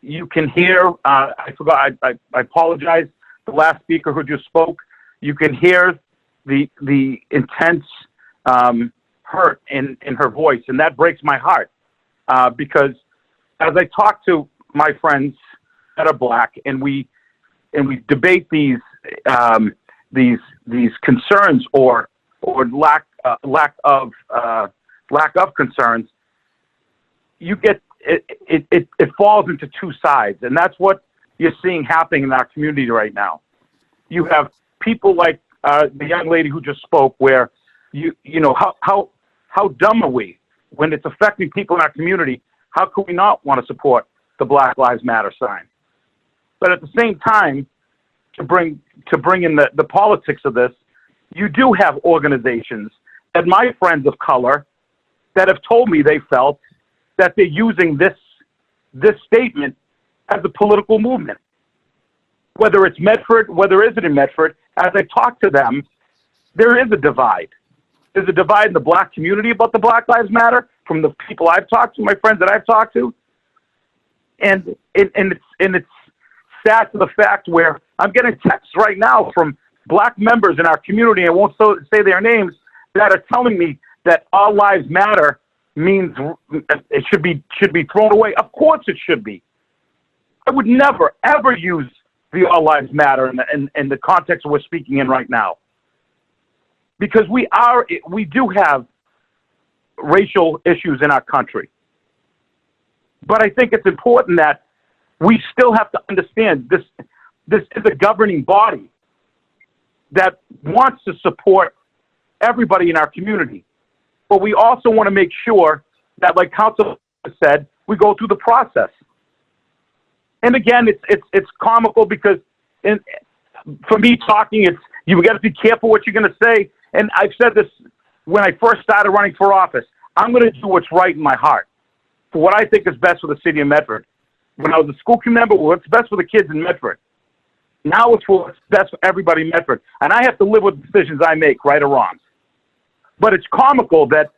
you can hear, I forgot, I apologize, the last speaker who just spoke, you can hear the intense hurt in her voice, and that breaks my heart because as I talk to my friends that are Black and we debate these concerns or lack of concerns, you get it falls into two sides, and that's what you're seeing happening in our community right now. You have people like the young lady who just spoke, where you know how dumb are we when it's affecting people in our community? How could we not want to support the Black Lives Matter sign? But at the same time, to bring in the politics of this, you do have organizations and my friends of color that have told me they felt that they're using this statement as a political movement. Whether it's Medford, whether it isn't in Medford, as I talk to them, there is a divide. There's a divide in the Black community about the Black Lives Matter from the people I've talked to, my friends that I've talked to. And it's sad to the fact where I'm getting texts right now from Black members in our community, I won't say their names, that are telling me that all lives matter means it should be thrown away. Of course it should be. I would never, ever use the all lives matter in the context we're speaking in right now. Because we do have racial issues in our country. But I think it's important that we still have to understand this is a governing body that wants to support everybody in our community. But we also want to make sure that, like Council said, we go through the process. And again, it's comical because for me talking, you got to be careful what you're going to say. And I've said this when I first started running for office. I'm going to do what's right in my heart for what I think is best for the city of Medford. When I was a school committee member, what's best for the kids in Medford. Now it's for what's best for everybody in Medford. And I have to live with the decisions I make, right or wrong. But it's comical that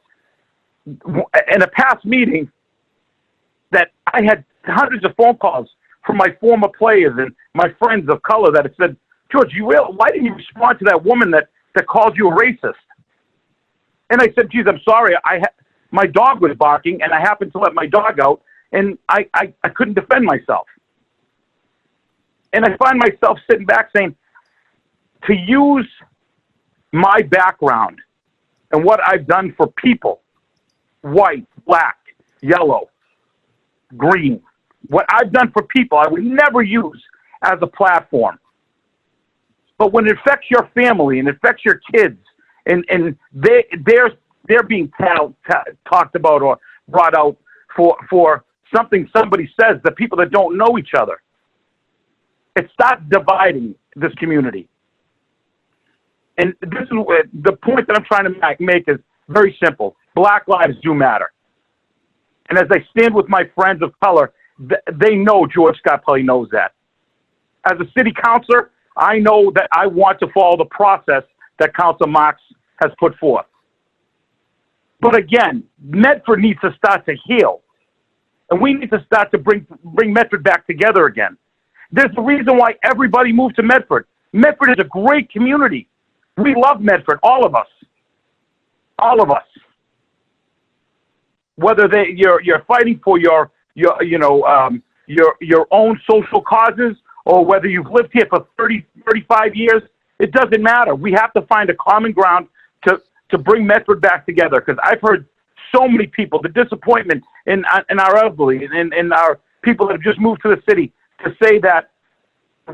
in a past meeting that I had hundreds of phone calls from my former players and my friends of color that had said, George, why didn't you respond to that woman that called you a racist? And I said, geez, I'm sorry. My dog was barking and I happened to let my dog out and I couldn't defend myself. And I find myself sitting back saying, to use my background and what I've done for people, white, Black, yellow, green, what I've done for people, I would never use as a platform. But when it affects your family and it affects your kids, and they're being talked about or brought out for something somebody says, the people that don't know each other, it starts dividing this community. And this is the point that I'm trying to make is Very simple. Black lives do matter. And as I stand with my friends of color, they know George Scott Pelley knows that. As a city councilor, I know that I want to follow the process that Councilor Marks has put forth. But again, Medford needs to start to heal. And we need to start to bring Medford back together again. There's a reason why everybody moved to Medford. Medford is a great community. We love Medford, all of us. All of us. Whether you're fighting for your own social causes, or whether you've lived here for 30, 35 years, it doesn't matter. We have to find a common ground to bring Medford back together, because I've heard so many people, the disappointment in our elderly and in our people that have just moved to the city, to say that,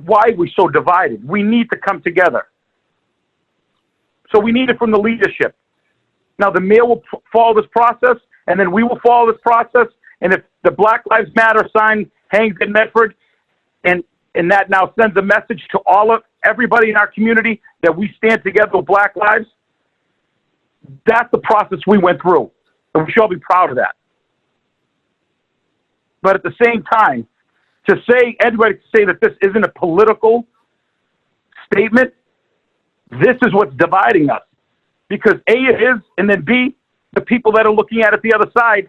why are we so divided? We need to come together. So we need it from the leadership. Now the mayor will follow this process, and then we will follow this process. And if the Black Lives Matter sign hangs in Medford, and that now sends a message to everybody in our community that we stand together with Black lives, that's the process we went through. And we should all be proud of that. But at the same time, anybody to say that this isn't a political statement, this is what's dividing us. Because A, it is, and then B, the people that are looking at it the other side,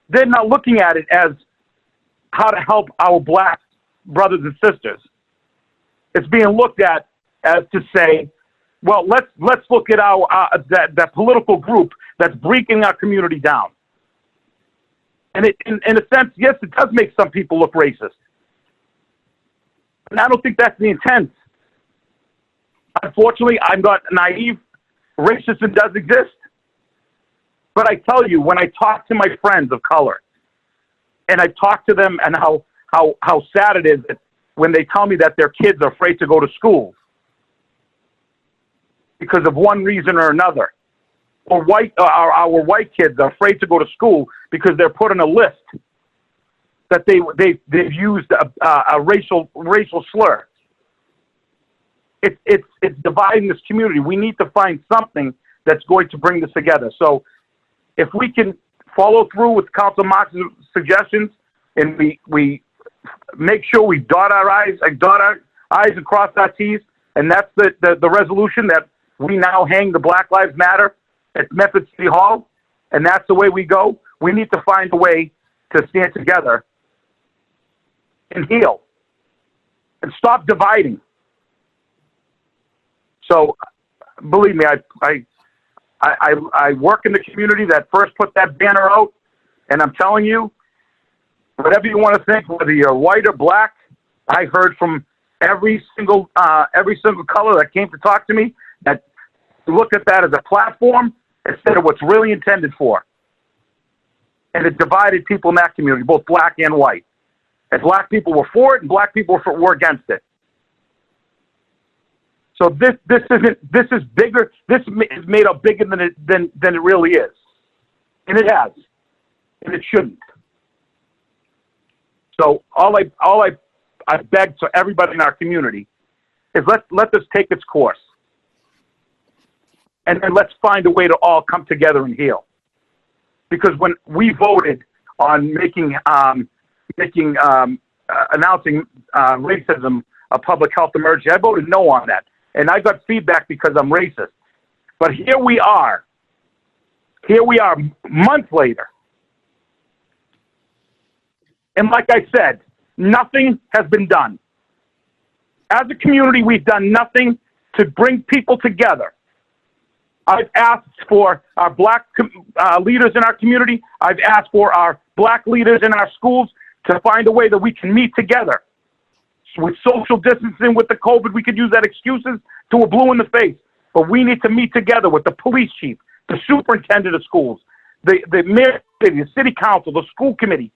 they're not looking at it as how to help our Black brothers and sisters. It's being looked at as to say, well, let's look at that political group that's breaking our community down. And in a sense, yes, it does make some people look racist. And I don't think that's the intent. Unfortunately, I'm not naive. Racism does exist. But I tell you, when I talk to my friends of color, and I talk to them and how sad it is that when they tell me that their kids are afraid to go to school because of one reason or another, or our white kids are afraid to go to school because they're put on a list that they've used a racial slur. It's dividing this community. We need to find something that's going to bring this together. So if we can follow through with Council Marks' suggestions, and we make sure we dot our I's and cross our T's, and that's the resolution that we now hang the Black Lives Matter at Medford City Hall, and that's the way we go. We need to find a way to stand together and heal and stop dividing. So, believe me, I work in the community that first put that banner out, and I'm telling you, whatever you want to think, whether you're white or black, I heard from every single color that came to talk to me that looked at that as a platform instead of what's really intended for. And it divided people in that community, both black and white. And black people were for it, and black people were against it. So this is bigger. This is made up bigger than it really is, and it has, and it shouldn't. So all I beg to everybody in our community is let this take its course, and then let's find a way to all come together and heal. Because when we voted on announcing racism a public health emergency, I voted no on that. And I got feedback because I'm racist. But here we are months later. And like I said, nothing has been done. As a community, we've done nothing to bring people together. I've asked for our black leaders in our community. I've asked for our black leaders in our schools to find a way that we can meet together. With social distancing, with the COVID, we could use that excuses to a blue in the face. But we need to meet together with the police chief, the superintendent of schools, the mayor, the city council, the school committee,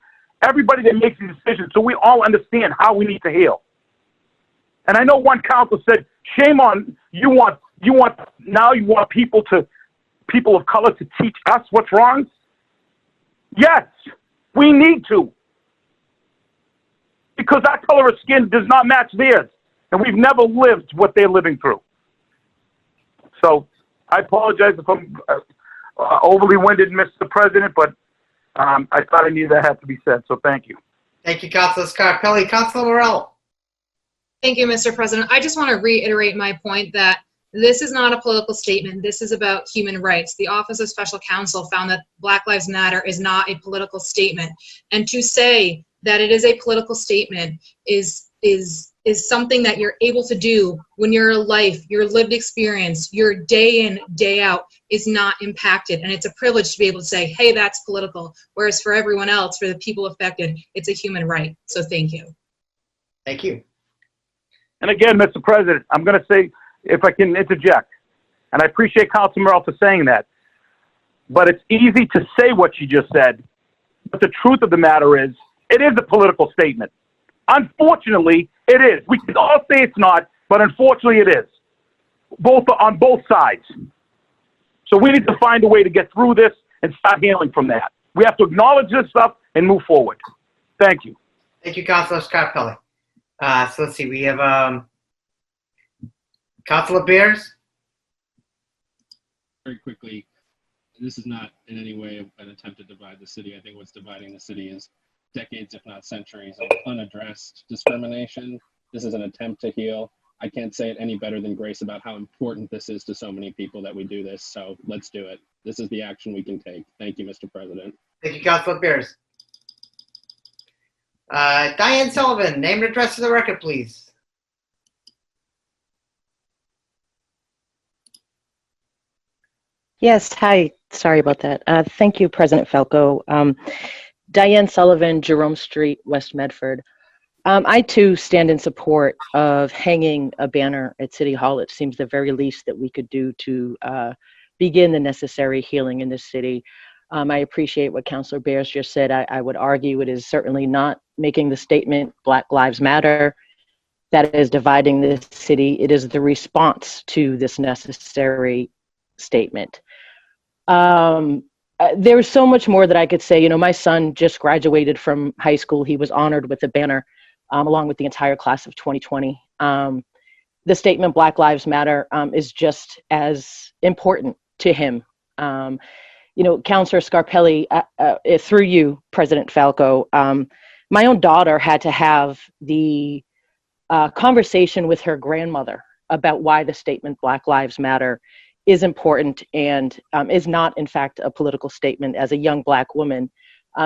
everybody that makes these decisions, so we all understand how we need to heal. And I know one council said, "Shame on you! You want people of color to teach us what's wrong?" Yes, we need to. Because our color of skin does not match theirs. And we've never lived what they're living through. So I apologize if I'm overly winded, Mr. President, but I thought I needed that had to be said, so thank you. Thank you, Councilor Scarpelli. Councilor Morell. Thank you, Mr. President. I just want to reiterate my point that this is not a political statement. This is about human rights. The Office of Special Counsel found that Black Lives Matter is not a political statement. And to say that it is a political statement is something that you're able to do when your life, your lived experience, your day in, day out is not impacted. And it's a privilege to be able to say, hey, that's political. Whereas for everyone else, for the people affected, it's a human right. So thank you. Thank you. And again, Mr. President, I'm going to say, if I can interject, and I appreciate Councilor Morell for saying that, but it's easy to say what you just said, but the truth of the matter is, it is a political statement. Unfortunately, it is. We can all say it's not, but unfortunately it is. On both sides. So we need to find a way to get through this and start healing from that. We have to acknowledge this stuff and move forward. Thank you. Thank you, Councilor Scarpelli. So let's see, we have Councilor Bears. Very quickly, this is not in any way an attempt to divide the city. I think what's dividing the city is decades, if not centuries, of unaddressed discrimination. This is an attempt to heal. I can't say it any better than Grace about how important this is to so many people that we do this. So let's do it. This is the action we can take. Thank you, Mr. President. Thank you, Councilor Bears. Diane Sullivan, name and address for the record, please. Yes, hi. Sorry about that. Thank you, President Falco. Diane Sullivan, Jerome Street, West Medford. I too stand in support of hanging a banner at City Hall. It seems the very least that we could do to begin the necessary healing in this city. I appreciate what Councilor Bears just said. I would argue it is certainly not making the statement Black Lives Matter that is dividing this city. It is the response to this necessary statement. There's so much more that I could say. You know, my son just graduated from high school. He was honored with a banner along with the entire class of 2020. The statement Black Lives Matter is just as important to him. You know, Councilor Scarpelli, through you, President Falco, my own daughter had to have the conversation with her grandmother about why the statement Black Lives Matter is important and is not, in fact, a political statement as a young Black woman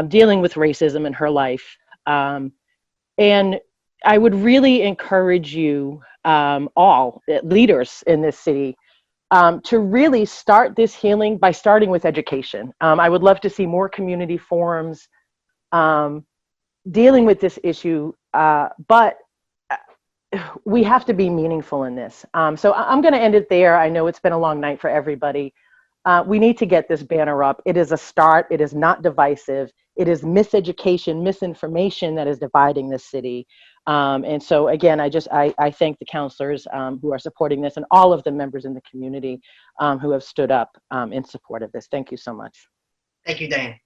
dealing with racism in her life. And I would really encourage you all, leaders in this city, to really start this healing by starting with education. I would love to see more community forums dealing with this issue, but we have to be meaningful in this. So I'm going to end it there. I know it's been a long night for everybody. We need to get this banner up. It is a start. It is not divisive. It is miseducation, misinformation that is dividing this city. And so again, I thank the counselors who are supporting this and all of the members in the community who have stood up in support of this. Thank you so much. Thank you, Diane.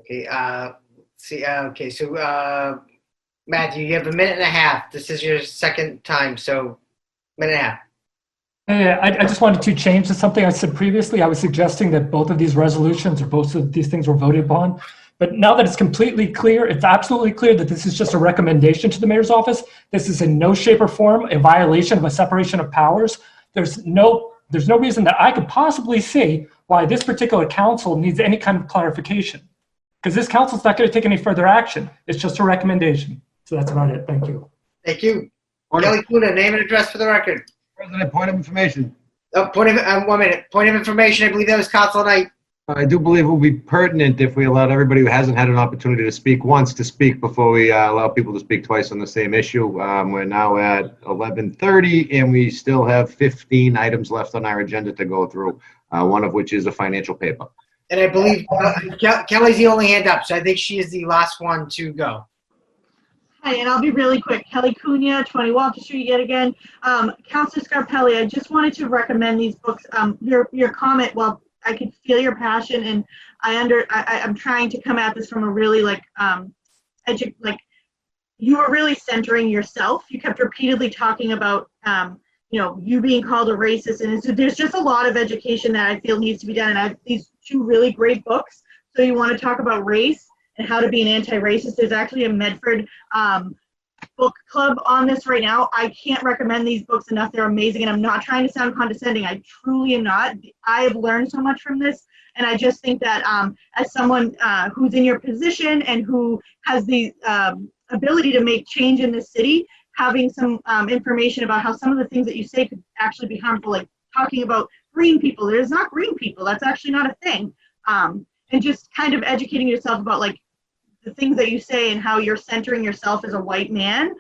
Okay, okay, so Matthew, you have a minute and a half. This is your second time, so minute and a half. I just wanted to change to something I said previously. I was suggesting that both of these resolutions or both of these things were voted upon. But now that it's completely clear, it's absolutely clear that this is just a recommendation to the mayor's office. This is in no shape or form a violation of a separation of powers. There's no reason that I could possibly see why this particular council needs any kind of clarification. Because this council's not going to take any further action. It's just a recommendation. So that's about it. Thank you. Thank you. Kelly Kuna, name and address for the record. President, point of information. Oh, 1 minute. Point of information. I believe that was Council Knight. I do believe it will be pertinent if we allowed everybody who hasn't had an opportunity to speak once to speak before we allow people to speak twice on the same issue. We're now at 11:30 and we still have 15 items left on our agenda to go through, one of which is a financial paper. And I believe Kelly's the only hand up, so I think she is the last one to go. Hi, and I'll be really quick. Kelly Cunha, 20 Walter Street yet again. Councilor Scarpelli, I just wanted to recommend these books. Your comment, well, I could feel your passion, and I'm trying to come at this from a really you were really centering yourself. You kept repeatedly talking about you being called a racist. And there's just a lot of education that I feel needs to be done. And I have these 2 really great books. So you want to talk about race and how to be an anti-racist. There's actually a Medford book club on this right now. I can't recommend these books enough. They're amazing. And I'm not trying to sound condescending. I truly am not. I have learned so much from this. And I just think that as someone who's in your position and who has the ability to make change in this city, having some information about how some of the things that you say could actually be harmful, like talking about green people. There's not green people. That's actually not a thing. And just kind of educating yourself about like the things that you say and how you're centering yourself as a white man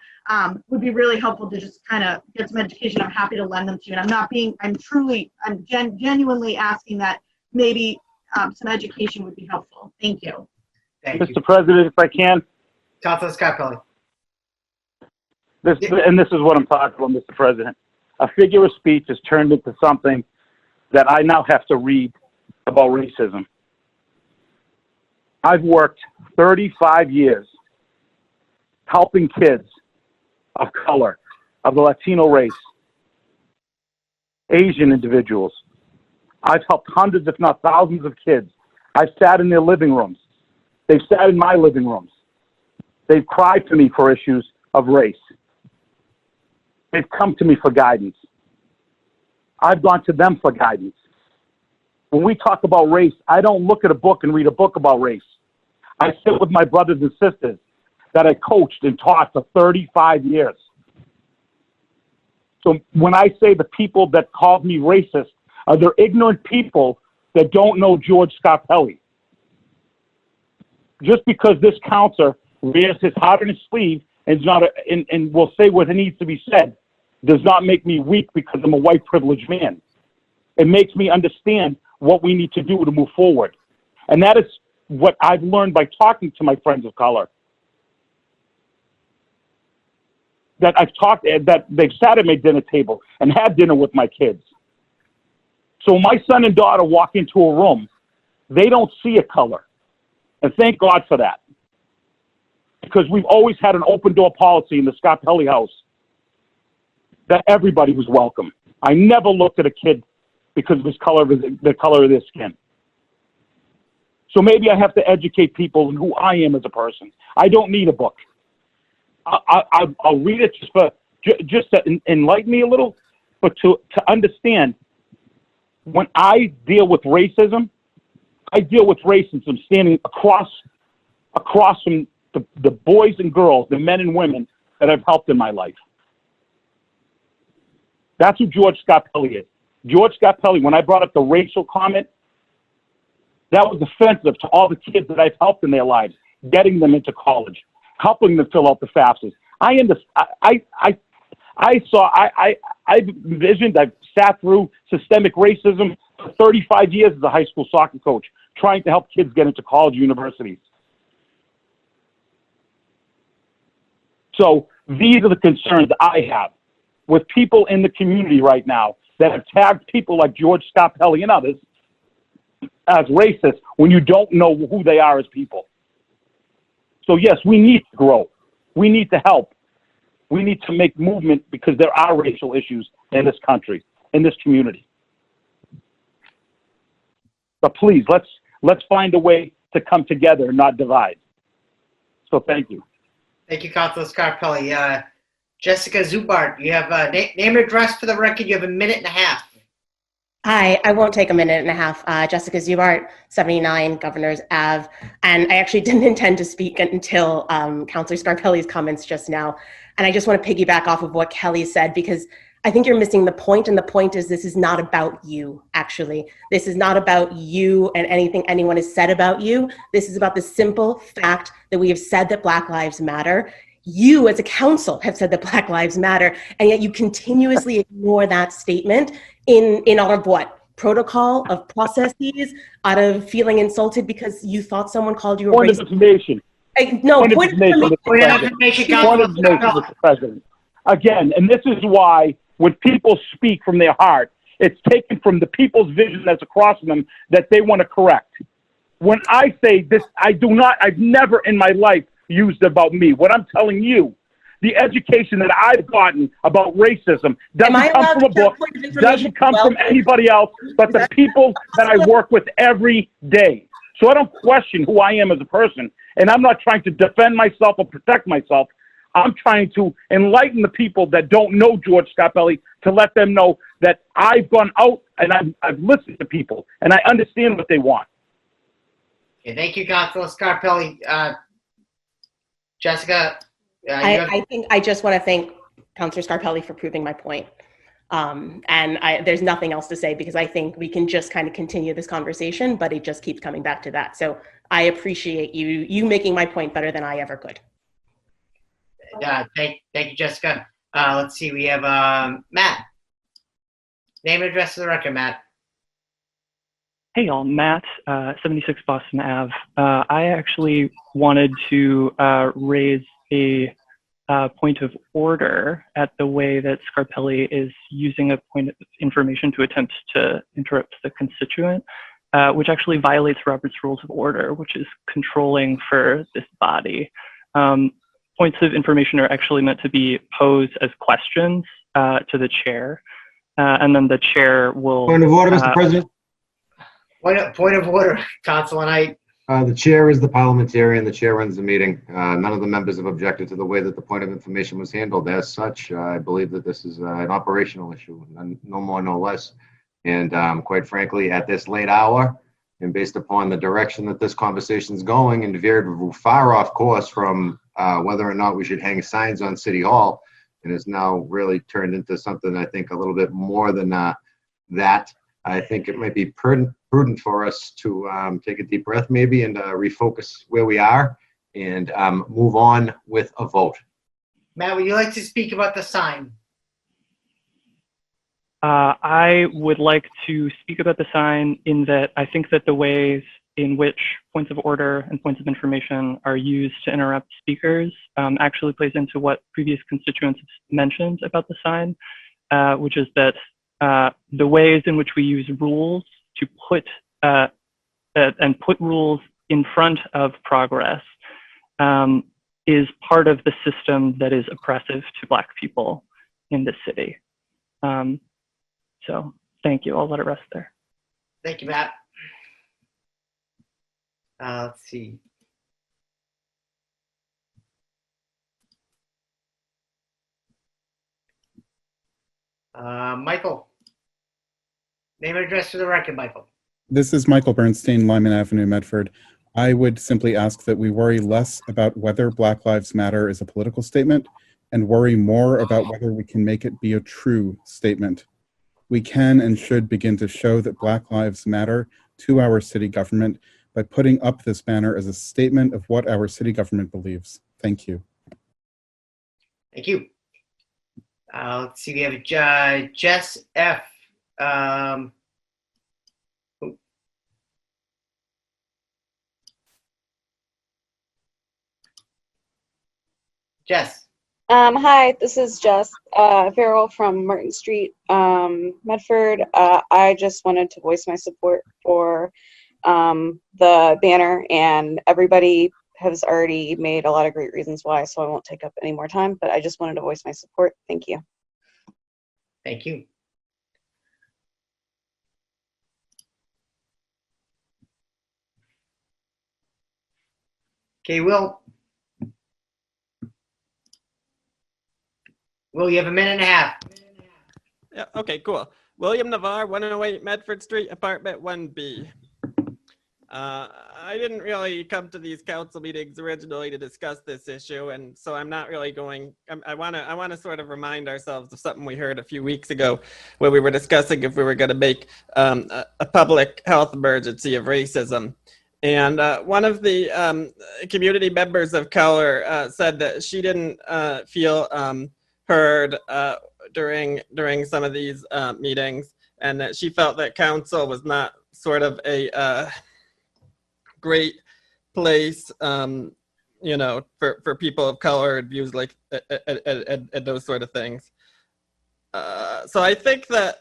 would be really helpful to just kind of get some education. I'm happy to lend them to you. And I'm genuinely asking that maybe some education would be helpful. Thank you. Thank you. Mr. President, if I can. Councilor Scarpelli. This is what I'm talking about, Mr. President. A figure of speech has turned into something that I now have to read about racism. I've worked 35 years helping kids of color, of the Latino race, Asian individuals. I've helped hundreds, if not thousands of kids. I've sat in their living rooms. They've sat in my living rooms. They've cried to me for issues of race. They've come to me for guidance. I've gone to them for guidance. When we talk about race, I don't look at a book and read a book about race. I sit with my brothers and sisters that I coached and taught for 35 years. So when I say the people that called me racist are the ignorant people that don't know George Scarpelli. Just because this counselor wears his heart on his sleeve and will say what needs to be said does not make me weak because I'm a white privileged man. It makes me understand what we need to do to move forward. And that is what I've learned by talking to my friends of color. That they've sat at my dinner table and had dinner with my kids. So my son and daughter walk into a room, they don't see a color. And thank God for that. Because we've always had an open door policy in the Scarpelli house that everybody was welcome. I never looked at a kid because of the color of their skin. So maybe I have to educate people on who I am as a person. I don't need a book. I'll read it just to enlighten me a little, but to understand when I deal with racism, I deal with racism standing across from the boys and girls, the men and women that I've helped in my life. That's who George Scarpelli is. George Scarpelli, when I brought up the racial comment, that was offensive to all the kids that I've helped in their lives, getting them into college, helping them fill out the FAFSAs. I've envisioned, I've sat through systemic racism for 35 years as a high school soccer coach, trying to help kids get into college universities. So these are the concerns I have with people in the community right now that have tagged people like George Scarpelli and others as racist when you don't know who they are as people. So yes, we need to grow. We need to help. We need to make movement because there are racial issues in this country, in this community. But please, let's find a way to come together and not divide. So thank you. Thank you, Councilor Scarpelli. Jessica Zubart, you have name and address for the record. You have 1.5 minutes. Hi, I won't take 1.5 minutes. Jessica Zubart, 79 Governors Ave. And I actually didn't intend to speak until Councilor Scarpelli's comments just now. And I just want to piggyback off of what Kelly said, because I think you're missing the point. And the point is, this is not about you, actually. This is not about you and anything anyone has said about you. This is about the simple fact that we have said that Black Lives Matter. You as a council have said that Black Lives Matter, and yet you continuously ignore that statement in out of what? Protocol, of processes, out of feeling insulted because you thought someone called you a racist. Information. Point of information, Mr. President. Again, and this is why when people speak from their heart, it's taken from the people's vision that's across from them that they want to correct. When I say this, I've never in my life used about me. What I'm telling you, the education that I've gotten about racism Am I doesn't come allowed from a to share book, point of information doesn't come as from well? anybody else, but the people that I work with every day. So I don't question who I am as a person, and I'm not trying to defend myself or protect myself. I'm trying to enlighten the people that don't know George Scarpelli to let them know that I've gone out and I've listened to people and I understand what they want. Okay, thank you, Councilor Scarpelli. Jessica, I think I just want to thank Councilor Scarpelli for proving my point. There's nothing else to say because I think we can just kind of continue this conversation, but it just keeps coming back to that. So I appreciate you making my point better than I ever could. Thank you, Jessica. Let's see, we have Matt. Name and address for the record, Matt. Hey y'all, Matt, 76 Boston Ave. I actually wanted to raise a point of order at the way that Scarpelli is using a point of information to attempt to interrupt the constituent, which actually violates Robert's Rules of Order, which is controlling for this body. Points of information are actually meant to be posed as questions to the chair, and then the chair will— Point of order, Mr. President. Point of order, Councilor Knight. The chair is the parliamentarian. The chair runs the meeting. None of the members have objected to the way that the point of information was handled. As such, I believe that this is an operational issue, no more, no less. And quite frankly, at this late hour, and based upon the direction that this conversation is going, and veered far off course from whether or not we should hang signs on City Hall, and is now really turned into something I think a little bit more than that. I think it might be prudent for us to take a deep breath maybe and refocus where we are and move on with a vote. Matt, would you like to speak about the sign? I would like to speak about the sign in that I think that the ways in which points of order and points of information are used to interrupt speakers actually plays into what previous constituents mentioned about the sign, which is that the ways in which we use rules to put rules in front of progress is part of the system that is oppressive to Black people in this city. So thank you. I'll let it rest there. Thank you, Matt. Let's see. Michael. Name and address for the record, Michael. This is Michael Bernstein, Lyman Avenue, Medford. I would simply ask that we worry less about whether Black Lives Matter is a political statement and worry more about whether we can make it be a true statement. We can and should begin to show that Black Lives Matter to our city government by putting up this banner as a statement of what our city government believes. Thank you. Thank you. Let's see, we have Jess F. Jess. Hi, this is Jess Farrell from Martin Street, Medford. I just wanted to voice my support for the banner, and everybody has already made a lot of great reasons why, so I won't take up any more time, but I just wanted to voice my support. Thank you. Thank you. Okay, Will, you have a minute and a half. Yeah, okay, cool. William Navarre, 108 Medford Street, apartment 1B. I didn't really come to these council meetings originally to discuss this issue, and so I'm not really going. I want to sort of remind ourselves of something we heard a few weeks ago, where we were discussing if we were going to make a public health emergency of racism. And one of the community members of color said that she didn't feel heard during some of these meetings, and that she felt that council was not sort of a great place, you know, for people of color and views like and those sort of things. So I think that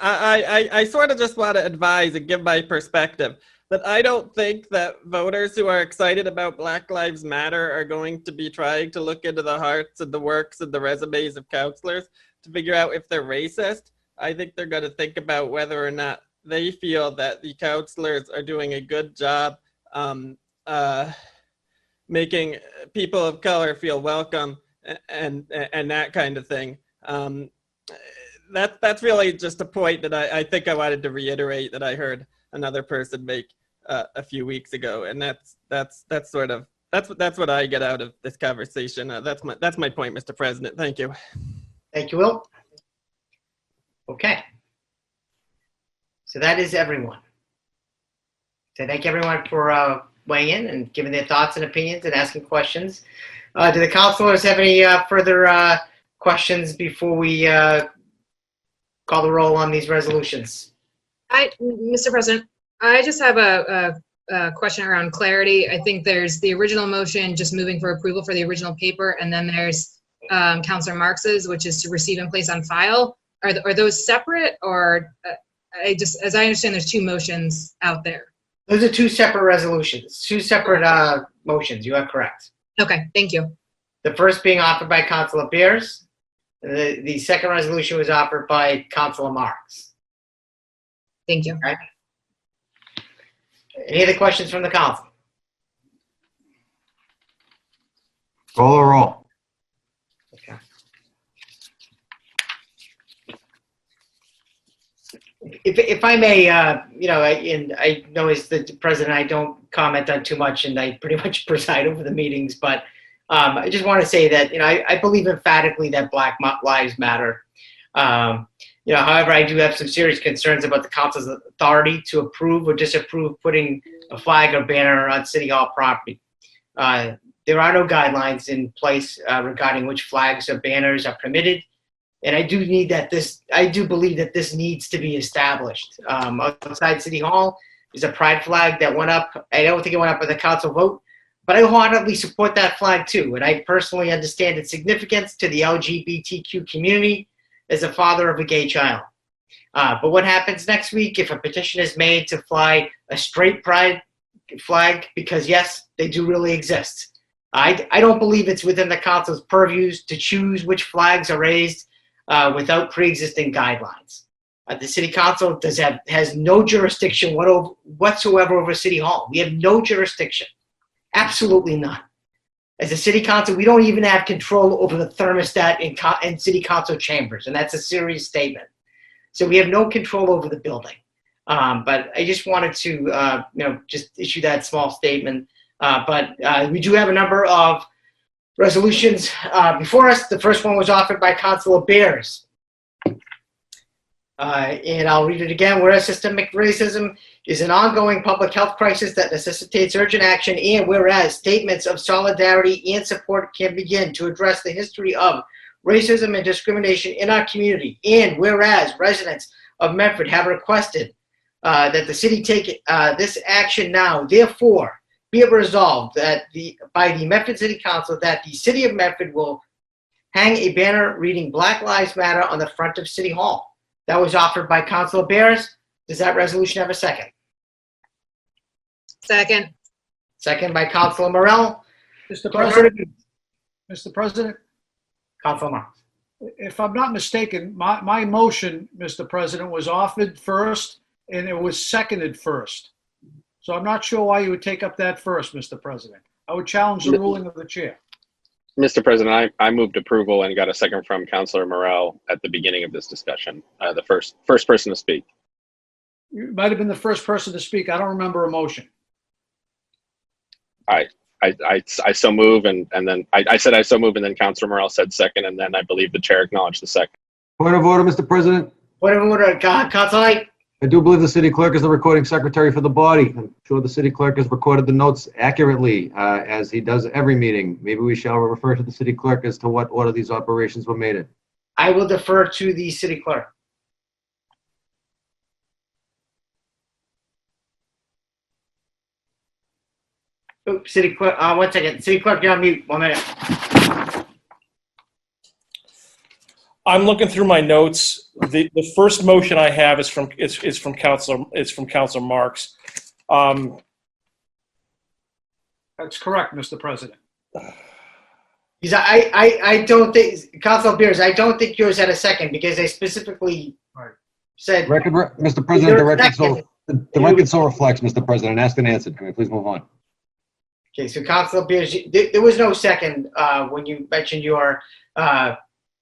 I sort of just want to advise and give my perspective. that I don't think that voters who are excited about Black Lives Matter are going to be trying to look into the hearts and the works and the resumes of counselors to figure out if they're racist. I think they're going to think about whether or not they feel that the counselors are doing a good job making people of color feel welcome and that kind of thing. That's really just a point that I think I wanted to reiterate that I heard another person make a few weeks ago, and that's what I get out of this conversation. That's my point, Mr. President. Thank you. Thank you, Will. Okay. So that is everyone. So thank everyone for weighing in and giving their thoughts and opinions and asking questions. Do the councilors have any further questions before we call the roll on these resolutions? Mr. President, I just have a question around clarity. I think there's the original motion just moving for approval for the original paper, and then there's Councilor Marx's, which is to receive and place on file. Are those separate, or as I understand, there's two motions out there? Those are two separate resolutions, two separate motions. You are correct. Okay, thank you. The first being offered by Councilor Beers. The second resolution was offered by Councilor Marx. Thank you. Okay. Any other questions from the council? Call the roll. Okay. If I may, I know as the president, I don't comment on too much, and I pretty much preside over the meetings. But I just want to say that I believe emphatically that Black Lives Matter. However, I do have some serious concerns about the council's authority to approve or disapprove putting a flag or banner on City Hall property. There are no guidelines in place regarding which flags or banners are permitted. And I do believe that this needs to be established. Outside City Hall is a pride flag that went up. I don't think it went up with the council vote, but I wholeheartedly support that flag too. And I personally understand its significance to the LGBTQ community as a father of a gay child. But what happens next week if a petition is made to fly a straight pride flag? Because yes, they do really exist. I don't believe it's within the council's purviews to choose which flags are raised without pre-existing guidelines. The city council has no jurisdiction whatsoever over City Hall. We have no jurisdiction, absolutely none. As a city council, we don't even have control over the thermostat in city council chambers, and that's a serious statement. So we have no control over the building. But I just wanted to, just issue that small statement. But we do have a number of resolutions before us. The first one was offered by Councilor Beers. And I'll read it again. Whereas systemic racism is an ongoing public health crisis that necessitates urgent action, and whereas statements of solidarity and support can begin to address the history of racism and discrimination in our community, and whereas residents of Medford have requested that the city take this action now, therefore, be it resolved that by the Medford City Council that the City of Medford will hang a banner reading Black Lives Matter on the front of City Hall. That was offered by Councilor Beers. Does that resolution have a second? Second. Second by Councilor Morell. Mr. President, Councilor Marx. if I'm not mistaken, my motion, Mr. President, was offered first and it was seconded first. So I'm not sure why you would take up that first, Mr. President. I would challenge the ruling of the chair. Mr. President, I moved approval and got a second from Councilor Morell at the beginning of this discussion, the first person to speak. You might have been the first person to speak. I don't remember a motion. I so move, and then I said I so move, and then Councilor Morell said second, and then I believe the chair acknowledged the second. Point of order, Mr. President. Point of order, Councilor Knight. I do believe the city clerk is the recording secretary for the body. I'm sure the city clerk has recorded the notes accurately, as he does every meeting. Maybe we shall refer to the city clerk as to what order these operations were made in. I will defer to the city clerk. Oops, city clerk, 1 second. City clerk, you're on mute. 1 minute. I'm looking through my notes. The first motion I have is from Councilor Marx. That's correct, Mr. President. I don't think, Council Beers, I don't think yours had a second because they specifically said. Mr. President, the record so reflects, Mr. President. Asked and answered. Can we please move on? Okay, so Council Beers, there was no second when you mentioned your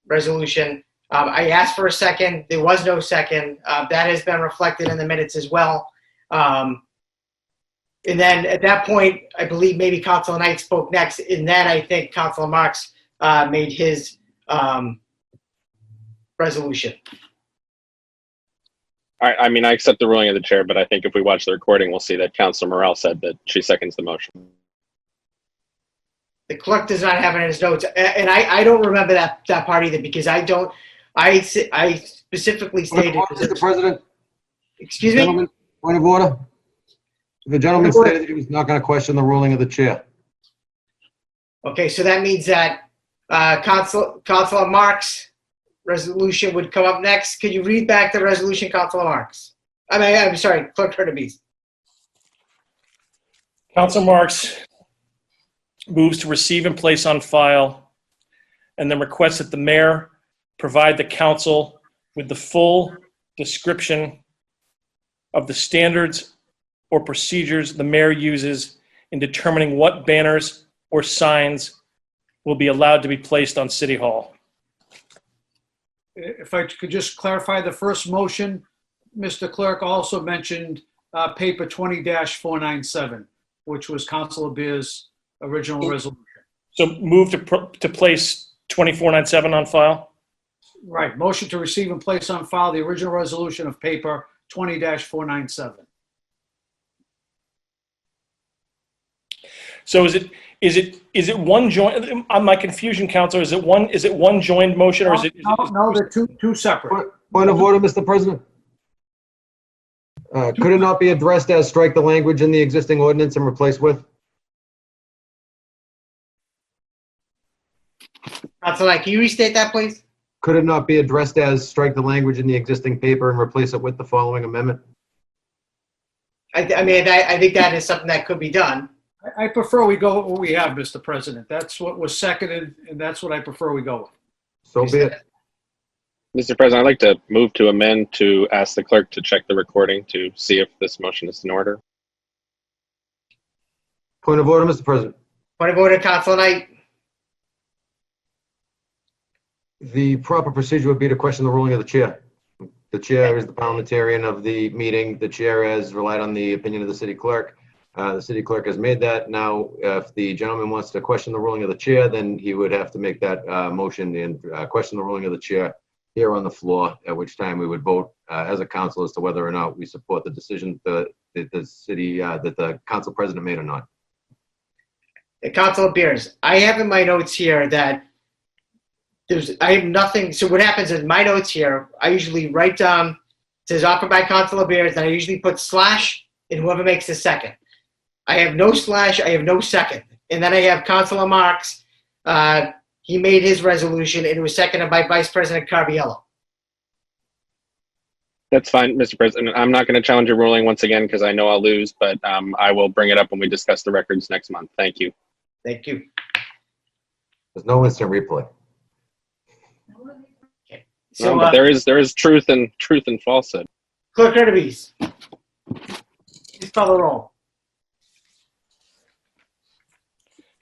resolution. I asked for a second. There was no second. That has been reflected in the minutes as well. And then at that point, I believe maybe Councilor Knight spoke next, and then I think Councilor Marks made his resolution. I mean, I accept the ruling of the chair, but I think if we watch the recording, we'll see that Councilor Morrell said that she seconds the motion. The clerk does not have it in his notes, and I don't remember that part either because I specifically stated. Mr. President. Excuse me? Gentlemen, point of order. The gentleman stated that he was not going to question the ruling of the chair. Okay, so that means that Councilor Marks' resolution would come up next. Could you read back the resolution, Councilor Marks? I'm sorry, Clerk Hurtubise. Councilor Marks moves to receive and place on file, and then requests that the mayor provide the council with the full description of the standards or procedures the mayor uses in determining what banners or signs will be allowed to be placed on City Hall. If I could just clarify the first motion, Mr. Clerk also mentioned paper 20-497, which was Councilor Beer's original resolution. So move to place 2497 on file? Right. Motion to receive and place on file the original resolution of paper 20-497. So is it one joint? On my confusion, Councilor, is it one joined motion or is it? No, they're two separate. Point of order, Mr. President. Could it not be addressed as strike the language in the existing ordinance and replace with? Councilor Knight, can you restate that, please? Could it not be addressed as strike the language in the existing paper and replace it with the following amendment? I think that is something that could be done. I prefer we go with what we have, Mr. President. That's what was seconded, and that's what I prefer we go with. So be it. Mr. President, I'd like to move to amend to ask the clerk to check the recording to see if this motion is in order. Point of order, Mr. President. Point of order, Councilor Knight. The proper procedure would be to question the ruling of the chair. The chair is the parliamentarian of the meeting. The chair has relied on the opinion of the city clerk. The city clerk has made that. Now, if the gentleman wants to question the ruling of the chair, then he would have to make that motion and question the ruling of the chair here on the floor, at which time we would vote as a council as to whether or not we support the decision that the council president made or not. Councilor Beers, I have in my notes here that I have nothing. So what happens is my notes here, I usually write down, it says offered by Councilor Beers, and I usually put slash and whoever makes the second. I have no slash, I have no second. And then I have Councilor Marks. He made his resolution and it was seconded by Vice President Carviello. That's fine, Mr. President. I'm not going to challenge your ruling once again because I know I'll lose, but I will bring it up when we discuss the records next month. Thank you. Thank you. There's no instant replay. Okay. No, So but there is truth and falsehood. Clerk Hurtubise, please call the roll.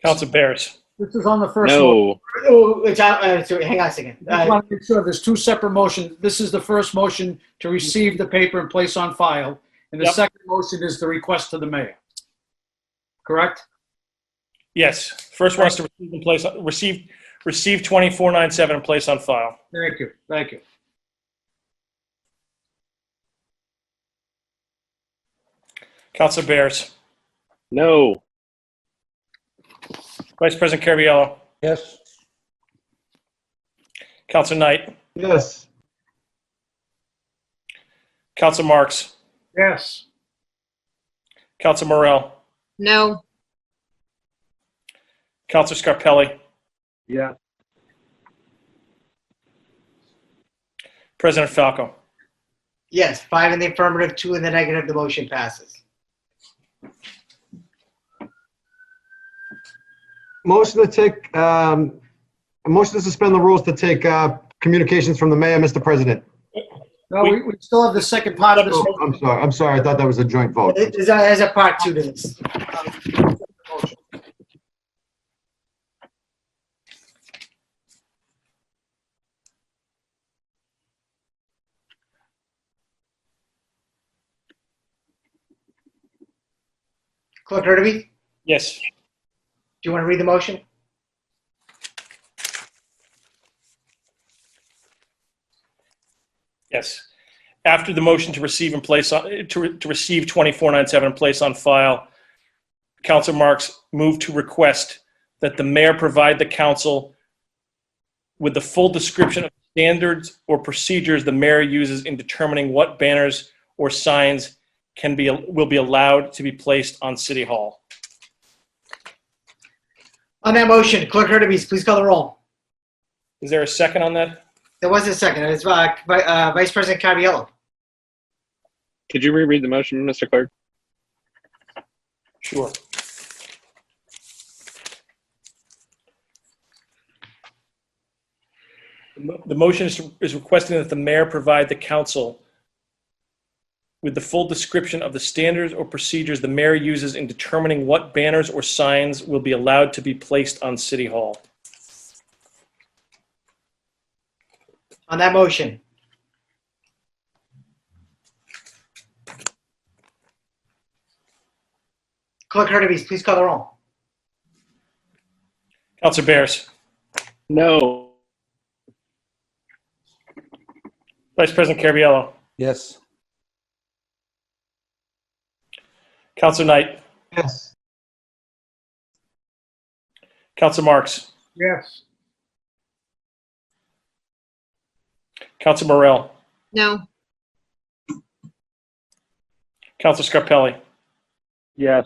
Councilor Bears. This is on the first No. one. Oh, it's out, sorry, hang on a second. I want to make sure there's two separate motions. This is the first motion to receive the paper and place on file, and the Yep. second motion is the request to the mayor. Correct? Yes. First one is to receive and place receive 2497 and place on file. Thank you. Thank you. Councilor Bears. No. Vice President Carviello. Yes. Councilor Knight. Yes. Councilor Marks. Yes. Councilor Morrell. No. Councilor Scarpelli. Yeah. President Falco. Yes, 5 in the affirmative, 2 in the negative, the motion passes. Motion to take, a motion to suspend the rules to take communications from the mayor, Mr. President. No, we still have the second part of this. Oh, I'm sorry. I thought that was a joint vote. There's a part 2 to this. Clerk Hurtubise, Yes. do you want to read the motion? Yes. After the motion to receive and place on, to receive 2497 and place on file, Councilor Marks moved to request that the mayor provide the council with the full description of standards or procedures the mayor uses in determining what banners or signs will be allowed to be placed on City Hall. On that motion, Clerk Hurtubise, please call the roll. Is there a second on that? There was a second. It's Vice President Caraviello. Could you reread the motion, Mr. Clerk? Sure. The motion is requesting that the mayor provide the council with the full description of the standards or procedures the mayor uses in determining what banners or signs will be allowed to be placed on City Hall. On that motion. Clerk Hurtubise, please call the roll. Councilor Bears. No. Vice President Caraviello. Yes. Councilor Knight. Yes. Councilor Marks. Yes. Councilor Morell. No. Councilor Scarpelli. Yes.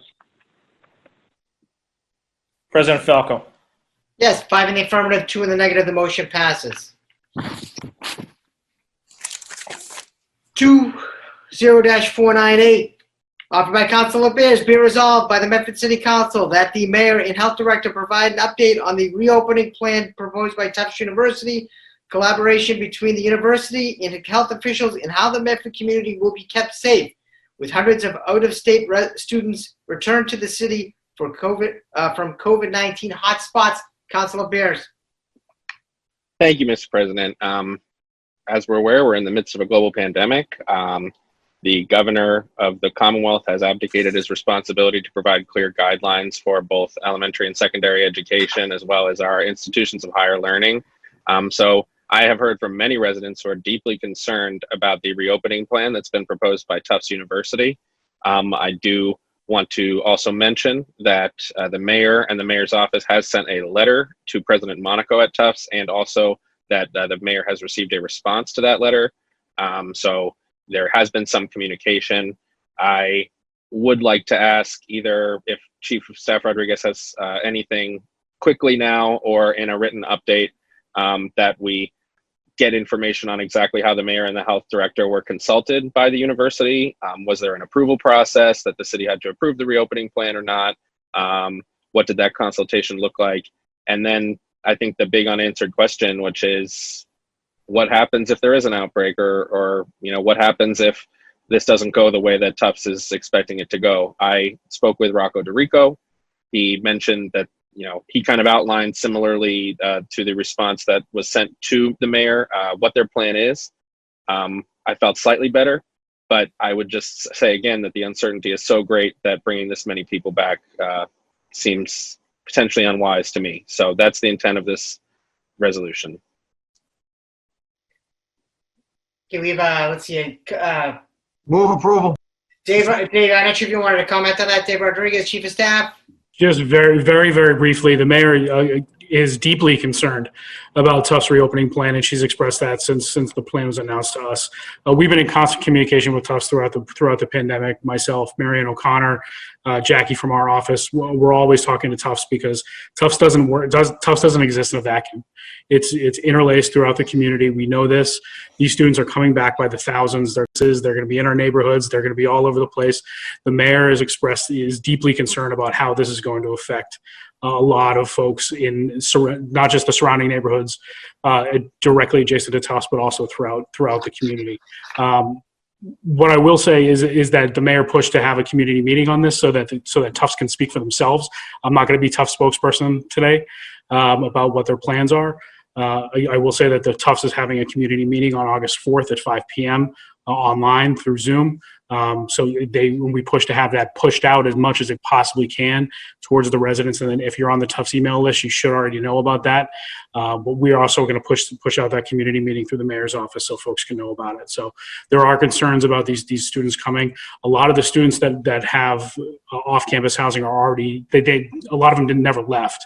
President Falco. Yes, 5 in the affirmative, 2 in the negative. The motion passes. 20-498. Offered by Councilor Bears, be resolved by the Medford City Council that the mayor and health director provide an update on the reopening plan proposed by Tufts University, collaboration between the university and health officials, and how the Medford community will be kept safe, with hundreds of out-of-state students returned to the city for from COVID-19 hotspots. Councilor Bears. Thank you, Mr. President. As we're aware, we're in the midst of a global pandemic. The governor of the Commonwealth has abdicated his responsibility to provide clear guidelines for both elementary and secondary education, as well as our institutions of higher learning. So I have heard from many residents who are deeply concerned about the reopening plan that's been proposed by Tufts University. I do want to also mention that the mayor and the mayor's office has sent a letter to President Monaco at Tufts, and also that the mayor has received a response to that letter. So there has been some communication. I would like to ask either if Chief of Staff Rodriguez has anything quickly now or in a written update that we get information on exactly how the mayor and the health director were consulted by the university. Was there an approval process that the city had to approve the reopening plan or not? What did that consultation look like? And then I think the big unanswered question, which is what happens if there is an outbreak, or what happens if this doesn't go the way that Tufts is expecting it to go? I spoke with Rocco DeRico. He mentioned that he kind of outlined similarly to the response that was sent to the mayor, what their plan is. I felt slightly better, but I would just say again that the uncertainty is so great that bringing this many people back seems potentially unwise to me. So that's the intent of this resolution. Okay, we have, let's see, Move approval. Dave, I'm not sure if you wanted to comment on that. Dave Rodriguez, Chief of Staff. Just very, very, very briefly, the mayor is deeply concerned about Tufts' reopening plan, and she's expressed that since the plan was announced to us. We've been in constant communication with Tufts throughout the pandemic. Myself, Marianne O'Connor, Jackie from our office, we're always talking to Tufts because Tufts doesn't work. Tufts doesn't exist in a vacuum. It's interlaced throughout the community. We know this. These students are coming back by the thousands. They're going to be in our neighborhoods. They're going to be all over the place. The mayor is deeply concerned about how this is going to affect a lot of folks in not just the surrounding neighborhoods directly adjacent to Tufts, but also throughout the community. What I will say is that the mayor pushed to have a community meeting on this so that Tufts can speak for themselves. I'm not going to be Tufts spokesperson today about what their plans are. I will say that the Tufts is having a community meeting on August 4th at 5 p.m. Online through Zoom. So when we push to have that pushed out as much as it possibly can towards the residents, and then if you're on the Tufts email list, you should already know about that. But we're also going to push out that community meeting through the mayor's office so folks can know about it. So there are concerns about these students coming. A lot of the students that have off-campus housing are already a lot of them never left.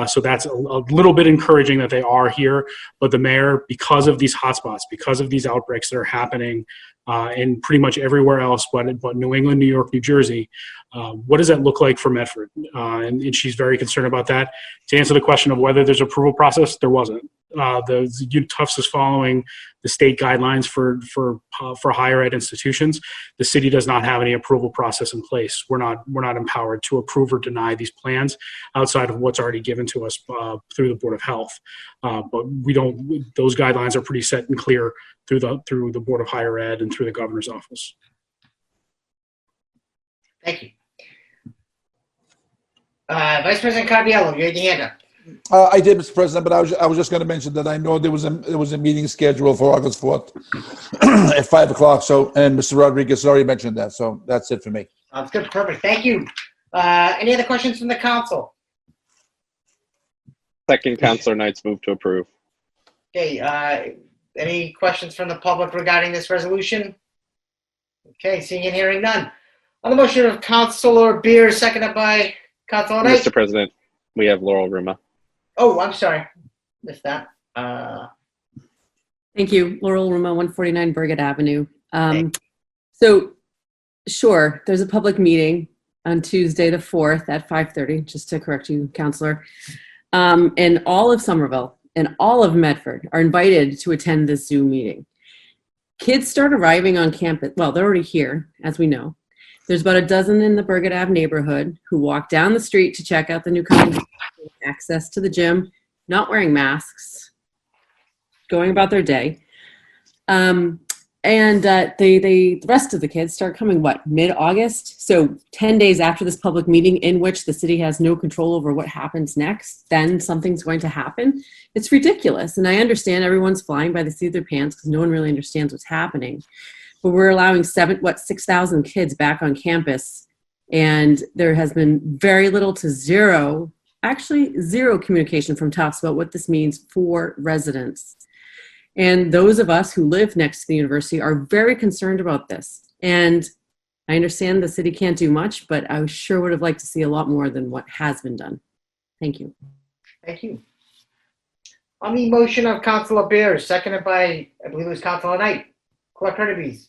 So that's a little bit encouraging that they are here. But the mayor, because of these hotspots, because of these outbreaks that are happening and pretty much everywhere else but New England, New York, New Jersey, what does that look like for Medford? And she's very concerned about that. To answer the question of whether there's approval process, there wasn't. The Tufts is following the state guidelines for higher ed institutions. The city does not have any approval process in place. We're not empowered to approve or deny these plans outside of what's already given to us through the Board of Health. But we don't. Those guidelines are pretty set and clear through the Board of Higher Ed and through the governor's office. Thank you. Vice President Caraviello, you had your hand up. I did, Mr. President, but I was just going to mention that I know there was a meeting scheduled for August 4th at 5 o'clock. So, and Mr. Rodriguez already mentioned that. So that's it for me. That's good. Perfect. Thank you. Any other questions from the council? Second, Councilor Knight's move to approve. Okay. Any questions from the public regarding this resolution? Okay. Seeing and hearing none. On the motion of Councilor Beer, seconded by Councilor Knight. Mr. President, we have Laurel Ruma. Oh, I'm sorry. Missed that. Thank you. Laurel Ruma, 149 Berget Avenue. So, sure, there's a public meeting on Tuesday the 4th at 5:30, just to correct you, Counselor. And all of Somerville and all of Medford are invited to attend this Zoom meeting. Kids start arriving on campus. Well, they're already here, as we know. There's about a dozen in the Berget Ave neighborhood who walk down the street to check out the newcomers, access to the gym, not wearing masks, going about their day. The rest of the kids start coming, mid-August? So 10 days after this public meeting in which the city has no control over what happens next, then something's going to happen. It's ridiculous. And I understand everyone's flying by the seat of their pants because no one really understands what's happening. But we're allowing 6,000 kids back on campus, and there has been very little to zero communication from Tufts about what this means for residents. And those of us who live next to the university are very concerned about this. And I understand the city can't do much, but I sure would have liked to see a lot more than what has been done. Thank you. Thank you. On the motion of Councilor Beer, seconded by, I believe it was Councilor Knight. Clerk Hurtubise,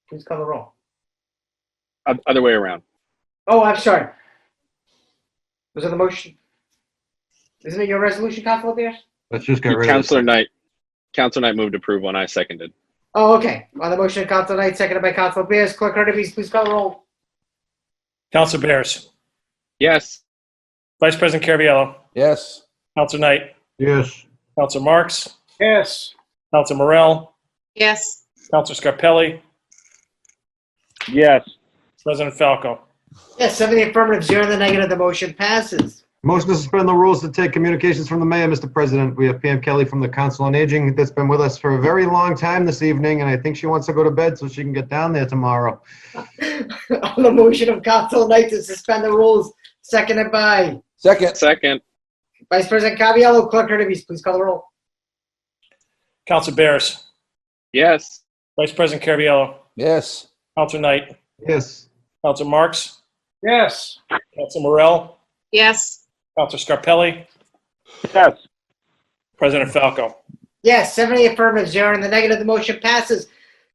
please call the roll. Other way around. Oh, I'm sorry. Was it the motion? Isn't it your resolution, Councilor Beer? Let's just get rid of Councilor Knight. Councilor Knight moved to approve when I seconded. Oh, okay. On the motion of Councilor Knight, seconded by Councilor Bears. Clerk Hurtubise, please call the roll. Councilor Bears. Yes. Vice President Caraviello. Yes. Councilor Knight. Yes. Councilor Marks. Yes. Councilor Morell. Yes. Councilor Scarpelli. Yes. President Falco. Yes, 7 in the affirmative, 0 in the negative. The motion passes. Motion to suspend the rules to take communications from the mayor, Mr. President. We have Pam Kelly from the Council on Aging that's been with us for a very long time this evening, and I think she wants to go to bed so she can get down there tomorrow. On the motion of Councilor Knight to suspend the rules, seconded by Second. Vice President Caraviello. Clerk Hurtubise, please call the roll. Councilor Bears. Yes. Vice President Caraviello. Yes. Councilor Knight. Yes. Councilor Marks. Yes. Councilor Morell. Yes. Councilor Scarpelli. Yes. President Falco. Yes, 7 in the affirmative, 0 in the negative. The motion passes.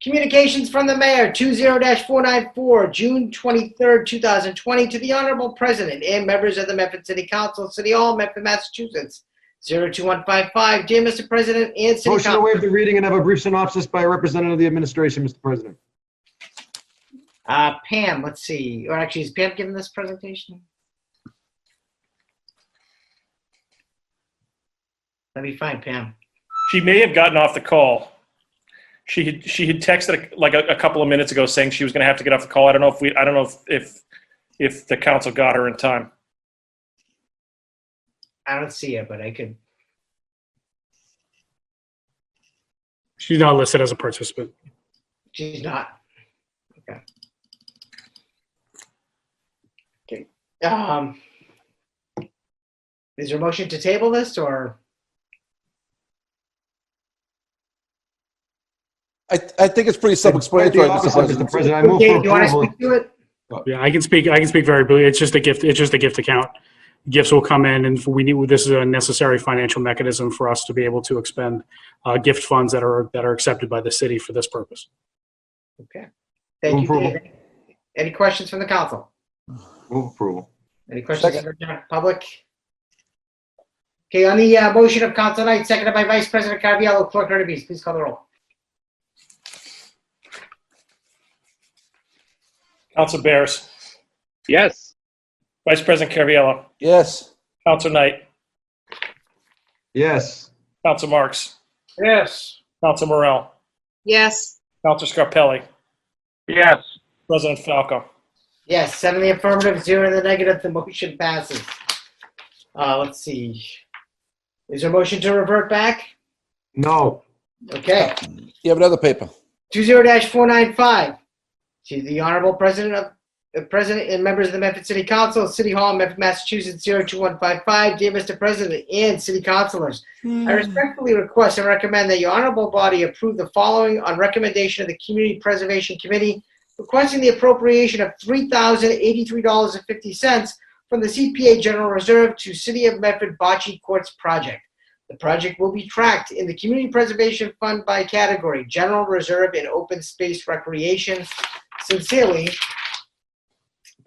Communications from the mayor, 20-494, June 23rd, 2020, to the Honorable President and members of the Medford City Council, City Hall, Medford, Massachusetts, 02155. Dear Mr. President and City Motion to Council. waive the reading and have a brief synopsis by a representative of the administration, Mr. President. Pam, let's see. Or actually, is Pam giving this presentation? Let me find Pam. She may have gotten off the call. She had texted like a couple of minutes ago saying she was going to have to get off the call. I don't know if the council got her in time. I don't see her, but I could. She's not listed as a participant. She's not. Okay. Okay. Is there a motion to table this or? I think it's pretty self-explanatory, Mr. President. Mr. President, I move for Okay, do you want to approval. speak to it? Yeah, I can speak very briefly. It's just a gift. It's just a gift account. Gifts will come in, and this is a necessary financial mechanism for us to be able to expend gift funds that are accepted by the city for this purpose. Okay. Thank you, Approval. Dave. Any questions from the council? Move approval. Any questions from the public? Okay, on the motion of Council Knight, seconded by Vice President Caraviallo, Clerk Hurtubise, please call the roll. Council Bears. Yes. Vice President Caraviallo. Yes. Council Knight. Yes. Council Marks. Yes. Council Morell. Yes. Council Scarpelli. Yes. President Falco. Yes, 7 in the affirmative, 0 in the negative, the motion passes. Let's see. Is there a motion to revert back? No. Okay. You have another paper. 20-495. To the Honorable President and members of the Medford City Council, City Hall, Medford, Massachusetts, 02155. Dear Mr. President and City Councilors, I respectfully request and recommend that your honorable body approve the following on recommendation of the Community Preservation Committee, requesting the appropriation of $3,083.50 from the CPA General Reserve to City of Medford Bocce Courts Project. The project will be tracked in the Community Preservation Fund by category, General Reserve and Open Space Recreation. Sincerely,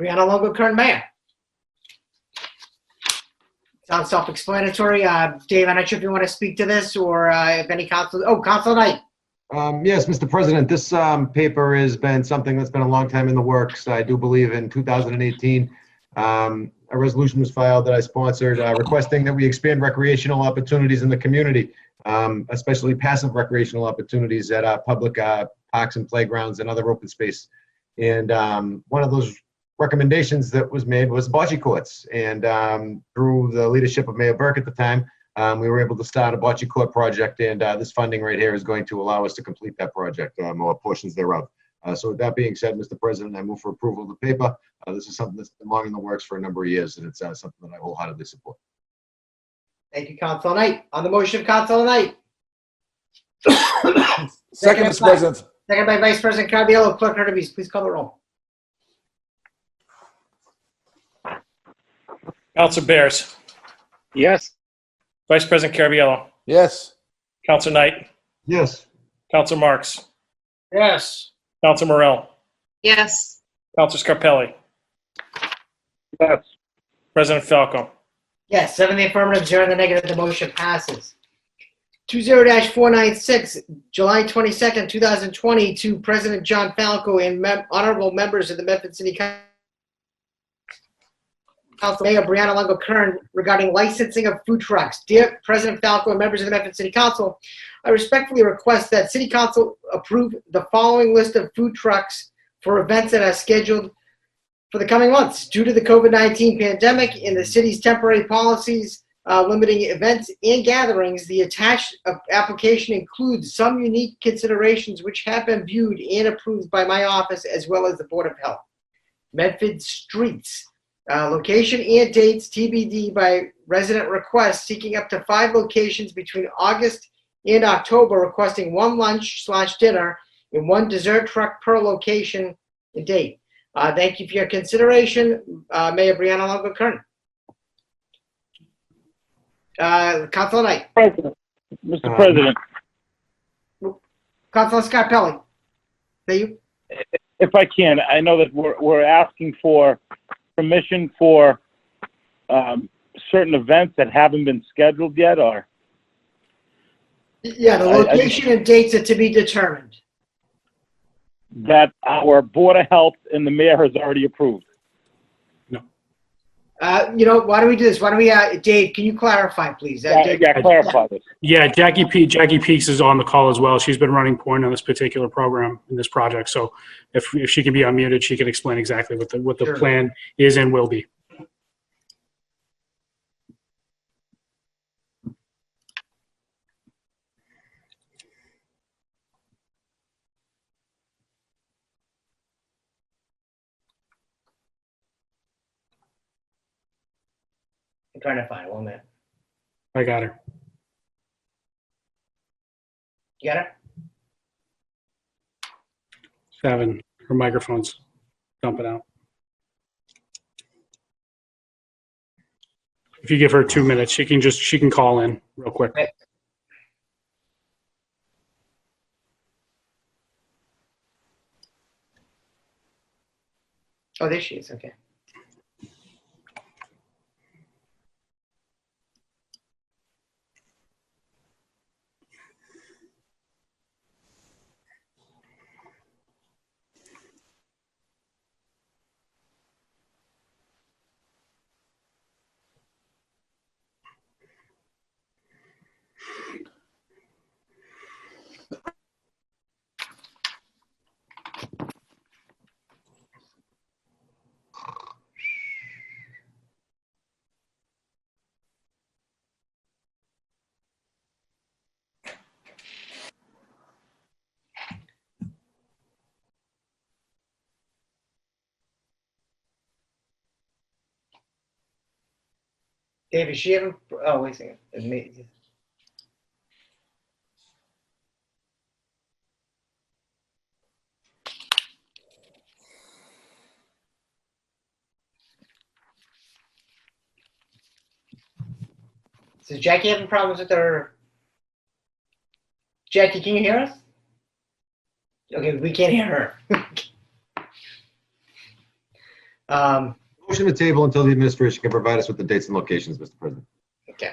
Brianna Longo, Kern, Mayor. Sounds self-explanatory. Dave, I'm not sure if you want to speak to this or if any council. Oh, Council Knight. Yes, Mr. President, this paper has been something that's been a long time in the works. I do believe in 2018, a resolution was filed that I sponsored requesting that we expand recreational opportunities in the community, especially passive recreational opportunities at public parks and playgrounds and other open space. And one of those recommendations that was made was bocce courts. And through the leadership of Mayor Burke at the time, we were able to start a bocce court project, and this funding right here is going to allow us to complete that project, or portions thereof. So with that being said, Mr. President, I move for approval of the paper. This is something that's been long in the works for a number of years, and it's something that I wholeheartedly support. Thank you, Council Knight. On the motion of Council Knight. Second, Mr. President. Second by Vice President Caraviallo, Clerk Hurtubise, please call the roll. Council Bears. Yes. Vice President Caraviallo. Yes. Council Knight. Yes. Council Marks. Yes. Council Morell. Yes. Council Scarpelli. Yes. President Falco. Yes, 7 in the affirmative, 0 in the negative, the motion passes. 20-496, July 22nd, 2020, to President John Falco and honorable members of the Medford City Council, Mayor Brianna Longo Kern, regarding licensing of food trucks. Dear President Falco and members of the Medford City Council, I respectfully request that City Council approve the following list of food trucks for events that are scheduled for the coming months. Due to the COVID-19 pandemic and the city's temporary policies limiting events and gatherings, the attached application includes some unique considerations which have been viewed and approved by my office as well as the Board of Health. Medford Streets, location and dates TBD by resident request, seeking up to 5 locations between August and October, requesting 1 lunch/dinner and 1 dessert truck per location and date. Thank you for your consideration, Mayor Brianna Longo Kern. Councilor Knight. President. Mr. President. Councilor Scarpelli. you? If I can, I know that we're asking for permission for certain events that haven't been scheduled yet, or? Yeah, the location and dates are to be determined. That our Board of Health and the mayor has already approved. You know, why don't we do this? Why don't we, Dave, can you clarify, please? Dave- Clarify this. Yeah, Jackie Peaks is on the call as well. She's been running point on this particular program in this project. So if she can be unmuted, she can explain exactly what the Sure. plan is and will be. I'm trying to find it. 1 minute. I got her. You got it? 7. Her microphone's dumping out. If you give her 2 minutes, she can call in real quick. Okay. Oh, there she is. Okay. Dave, is she having? Oh, wait a second. It's me. So is Jackie having problems with her? Jackie, can you hear us? Okay, we can't hear her. Motion to table until the administration can provide us with the dates and locations, Mr. President. Okay.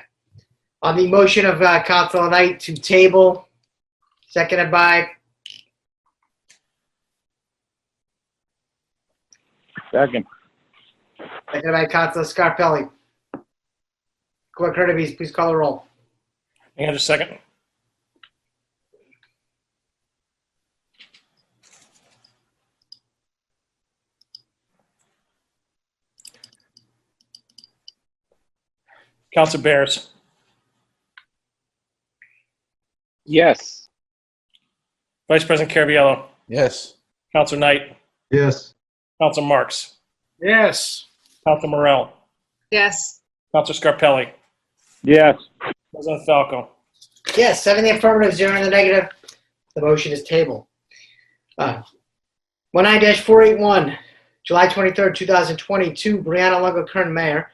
On the motion of Councilor Knight to table, seconded by Second. Councilor Scarpelli. Clerk Hurtubise, please call the roll. Hang on just a second. Councilor Bears. Yes. Vice President Caraviello. Yes. Councilor Knight. Yes. Councilor Marks. Yes. Councilor Morell. Yes. Councilor Scarpelli. Yes. President Falco. Yes, 7 in the affirmative, 0 in the negative. The motion is tabled. 19-481, July 23rd, 2022, Brianna Lungo Kern, Mayor,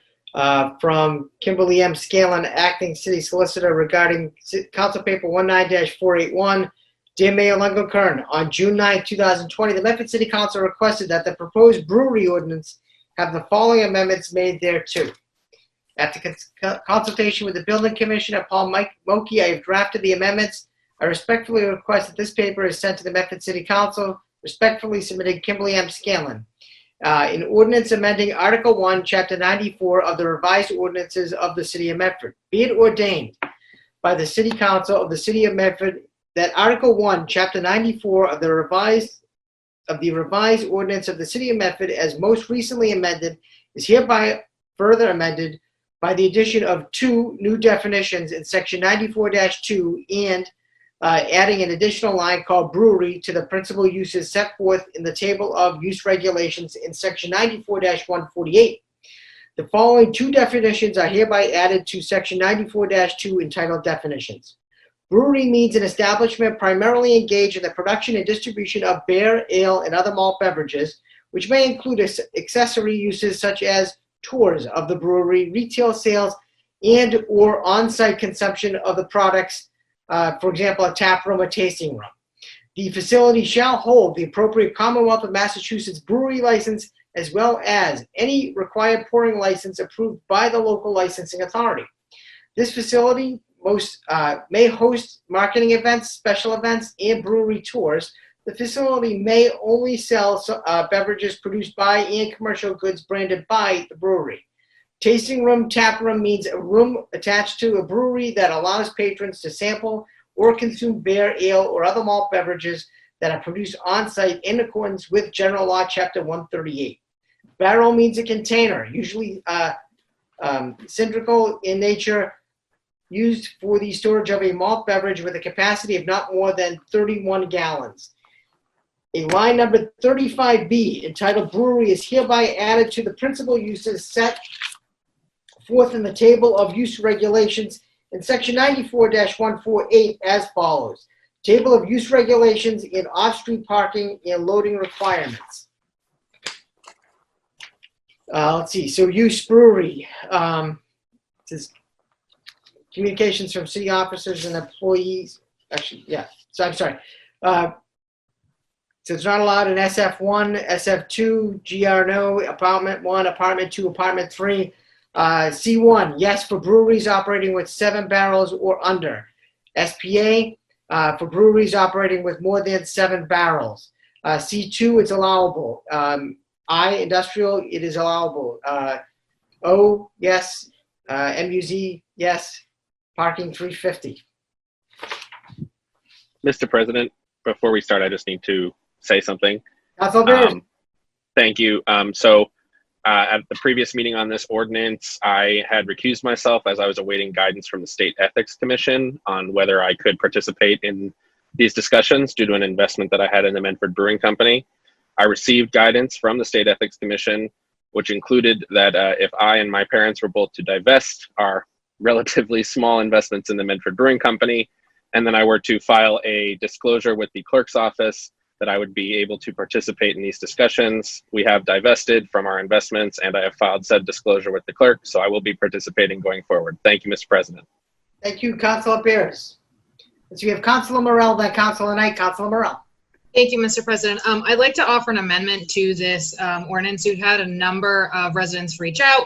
from Kimberly M. Scanlon, Acting City Solicitor, regarding Council Paper 19-481. Dear Mayor Lungo Kern, on June 9, 2020, the Medford City Council requested that the proposed brewery ordinance have the following amendments made thereto. After consultation with the Building Commissioner, Paul Moki, I have drafted the amendments. I respectfully request that this paper is sent to the Medford City Council. Respectfully submitted, Kimberly M. Scanlon. In ordinance amending Article 1, Chapter 94 of the revised ordinances of the City of Medford. Be it ordained by the City Council of the City of Medford that Article 1, Chapter 94 of the revised ordinance of the City of Medford, as most recently amended, is hereby further amended by the addition of 2 new definitions in Section 94-2 and adding an additional line called brewery to the principal uses set forth in the table of use regulations in Section 94-148. The following 2 definitions are hereby added to Section 94-2 entitled Definitions. Brewery means an establishment primarily engaged in the production and distribution of beer, ale, and other malt beverages, which may include accessory uses such as tours of the brewery, retail sales, and or on-site consumption of the products, for example, a tap room or tasting room. The facility shall hold the appropriate Commonwealth of Massachusetts brewery license as well as any required pouring license approved by the local licensing authority. This facility may host marketing events, special events, and brewery tours. The facility may only sell beverages produced by and commercial goods branded by the brewery. Tasting room, tap room means a room attached to a brewery that allows patrons to sample or consume beer, ale, or other malt beverages that are produced on-site in accordance with General Law, Chapter 138. Barrel means a container, usually cylindrical in nature, used for the storage of a malt beverage with a capacity of not more than 31 gallons. A line number 35B entitled Brewery is hereby added to the principal uses set forth in the table of use regulations in section 94-148 as follows. Table of use regulations in off-street parking and loading requirements. Let's see, so use brewery. Says communications from city officers and employees. Actually, yeah, so I'm sorry. So it's not allowed in SF1, SF2, GR apartment 1, apartment 2, apartment 3. C1, yes, for breweries operating with 7 barrels or under. SPA, for breweries operating with more than 7 barrels. C2, it's allowable. I, industrial, it is allowable. O, yes. MUZ, yes. Parking 350. Mr. President, before we start, I just need to say something. Councilor Bears. Thank you. At the previous meeting on this ordinance, I had recused myself as I was awaiting guidance from the State Ethics Commission on whether I could participate in these discussions due to an investment that I had in the Medford Brewing Company. I received guidance from the State Ethics Commission, which included that if I and my parents were both to divest our relatively small investments in the Medford Brewing Company, and then I were to file a disclosure with the clerk's office, that I would be able to participate in these discussions. We have divested from our investments, and I have filed said disclosure with the clerk, so I will be participating going forward. Thank you, Mr. President. Thank you, Councilor Bears. So we have Councilor Morell, then Councilor Knight. Councilor Morell. Thank you, Mr. President. I'd like to offer an amendment to this ordinance. We've had a number of residents reach out.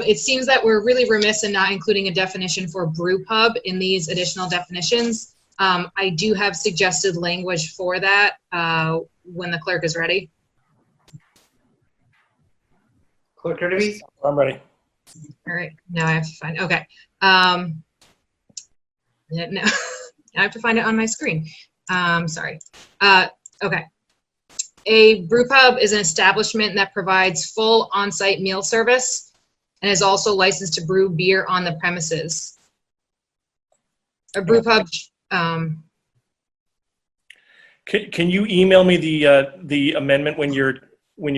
It seems that we're really remiss in not including a definition for brew pub in these additional definitions. I do have suggested language for that when the clerk is ready. Clerk Hurtubise? I'm ready. All right, now I have to find, okay. No, I have to find it on my screen. Sorry. Okay. A brew pub is an establishment that provides full on-site meal service and is also licensed to brew beer on the premises. A brew pub. Can you email me the amendment when you're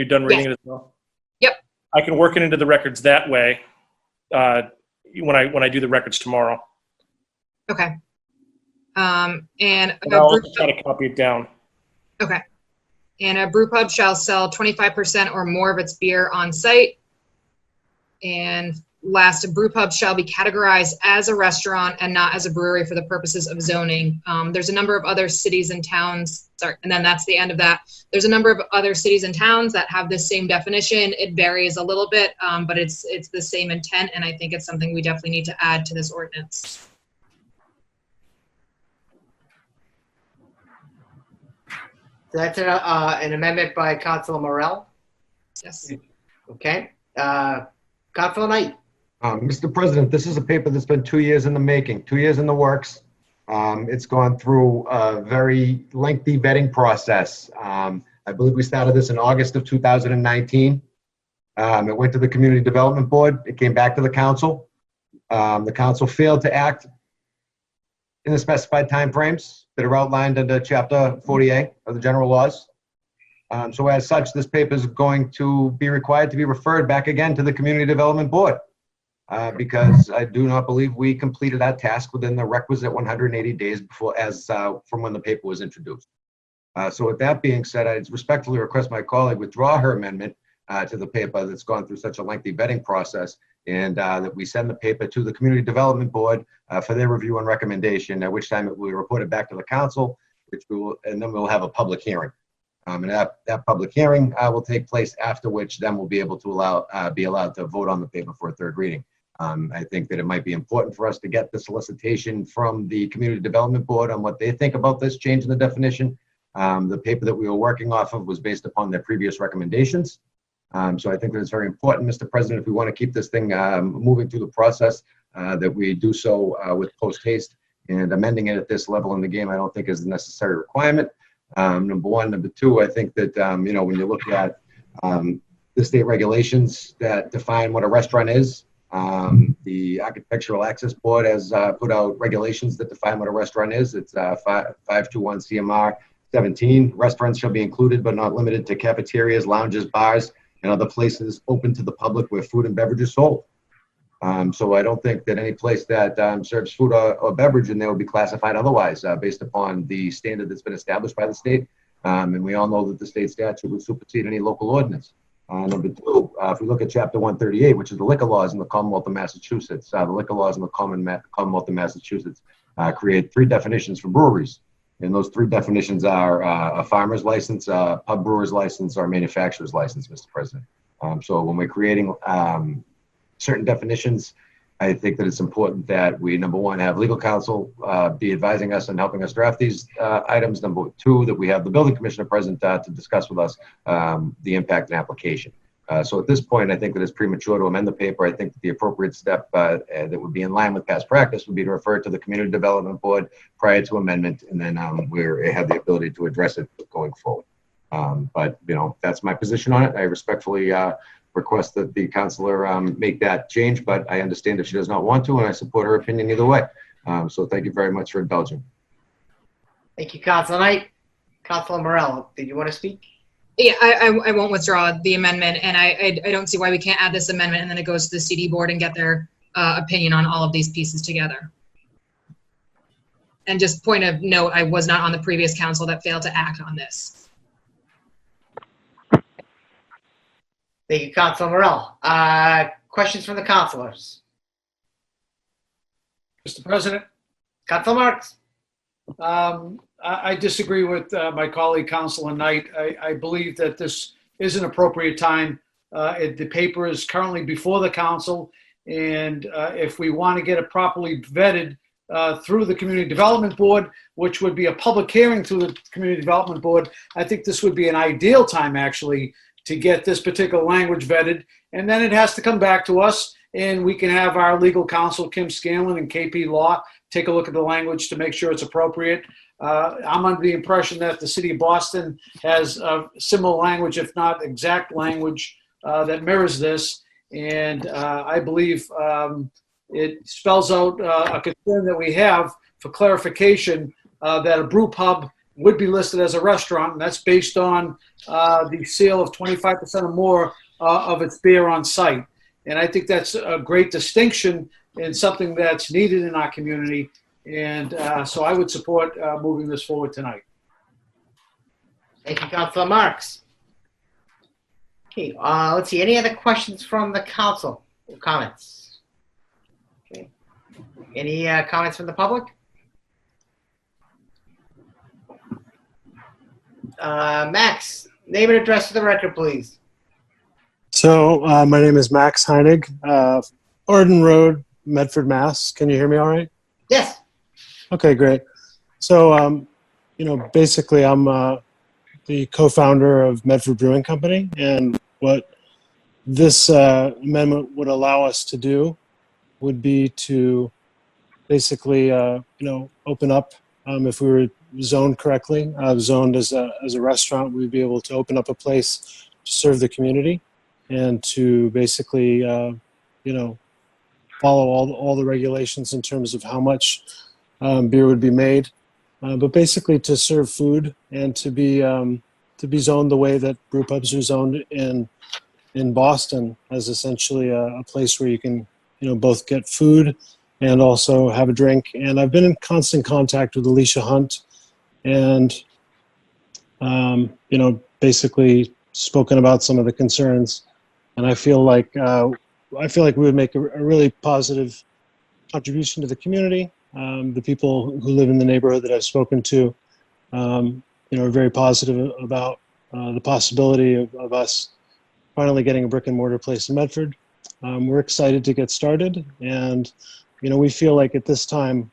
done reading it as well? Yep. I can work it into the records that way when I do the records tomorrow. Okay. And I'll also try to copy it down. okay. And a brew pub shall sell 25% or more of its beer on site. And last, a brew pub shall be categorized as a restaurant and not as a brewery for the purposes of zoning. There's a number of other cities and towns, sorry, and then that's the end of that. There's a number of other cities and towns that have this same definition. It varies a little bit, but it's the same intent, and I think it's something we definitely need to add to this ordinance. That's an amendment by Councilor Morell. Yes. Okay. Councilor Knight. Mr. President, this is a paper that's been 2 years in the making, 2 years in the works. It's gone through a very lengthy vetting process. I believe we started this in August of 2019. It went to the Community Development Board. It came back to the council. The council failed to act in the specified timeframes that are outlined under Chapter 48 of the general laws. So as such, this paper is going to be required to be referred back again to the Community Development Board because I do not believe we completed that task within the requisite 180 days before, from when the paper was introduced. So with that being said, I respectfully request my colleague withdraw her amendment to the paper that's gone through such a lengthy vetting process, and that we send the paper to the Community Development Board for their review and recommendation, at which time it will be reported back to the council, which and then we'll have a public hearing. And that public hearing will take place, after which then we'll be able to be allowed to vote on the paper for a third reading. I think that it might be important for us to get the solicitation from the Community Development Board on what they think about this change in the definition. The paper that we were working off of was based upon their previous recommendations. So I think that it's very important, Mr. President, if we want to keep this thing moving through the process, that we do so with post haste, and amending it at this level in the game I don't think is a necessary requirement. Number one. Number two, I think that, when you look at the state regulations that define what a restaurant is, the Architectural Access Board has put out regulations that define what a restaurant is. It's 521 CMR 17. Restaurants shall be included but not limited to cafeterias, lounges, bars, and other places open to the public where food and beverage is sold. So I don't think that any place that serves food or beverage in there will be classified otherwise based upon the standard that's been established by the state. And we all know that the state statute would supersede any local ordinance. Number two, if we look at Chapter 138, which is the liquor laws in the Commonwealth of Massachusetts, the liquor laws in the Commonwealth of Massachusetts create 3 definitions for breweries. And those 3 definitions are a farmer's license, a pub brewer's license, or a manufacturer's license, Mr. President. So when we're creating certain definitions, I think that it's important that we, number one, have legal counsel be advising us and helping us draft these items. Number two, that we have the building commissioner present to discuss with us the impact and application. So at this point, I think that it's premature to amend the paper. I think that the appropriate step that would be in line with past practice would be to refer it to the Community Development Board prior to amendment, and then we have the ability to address it going forward. But, that's my position on it. I respectfully request that the counselor make that change, but I understand if she does not want to, and I support her opinion either way. So thank you very much for indulging. Thank you, Councilor Knight. Councilor Morell, did you want to speak? Yeah, I won't withdraw the amendment, and I don't see why we can't add this amendment and then it goes to the CD board and get their opinion on all of these pieces together. And just point of note, I was not on the previous council that failed to act on this. Thank you, Councilor Morell. Questions from the councilors? Mr. President? Councilor Marks? I disagree with my colleague, Councilor Knight. I believe that this is an appropriate time. The paper is currently before the council, and if we want to get it properly vetted through the Community Development Board, which would be a public hearing through the Community Development Board, I think this would be an ideal time, actually, to get this particular language vetted. And then it has to come back to us, and we can have our legal counsel, Kim Scanlon and KP Law, take a look at the language to make sure it's appropriate. I'm under the impression that the city of Boston has a similar language, if not exact language, that mirrors this. And I believe it spells out a concern that we have for clarification that a brew pub would be listed as a restaurant, and that's based on the sale of 25% or more of its beer on site. And I think that's a great distinction and something that's needed in our community. And so I would support moving this forward tonight. Thank you, Councilor Marks. Okay, let's see. Any other questions from the council or comments? Okay. Any comments from the public? Max, name and address for the record, please. So my name is Max Heinig, Arden Road, Medford, Mass. Can you hear me all right? Yes. Okay, great. So, basically I'm the co-founder of Medford Brewing Company, and what this amendment would allow us to do would be to basically, open up, if we were zoned correctly, zoned as a restaurant, we'd be able to open up a place to serve the community and to basically, follow all the regulations in terms of how much beer would be made, but basically to serve food and to be zoned the way that brew pubs are zoned in Boston, as essentially a place where you can both get food and also have a drink. And I've been in constant contact with Alicia Hunt, and basically spoken about some of the concerns. And I feel like we would make a really positive contribution to the community. The people who live in the neighborhood that I've spoken to are very positive about the possibility of us finally getting a brick and mortar place in Medford. We're excited to get started, and we feel like at this time,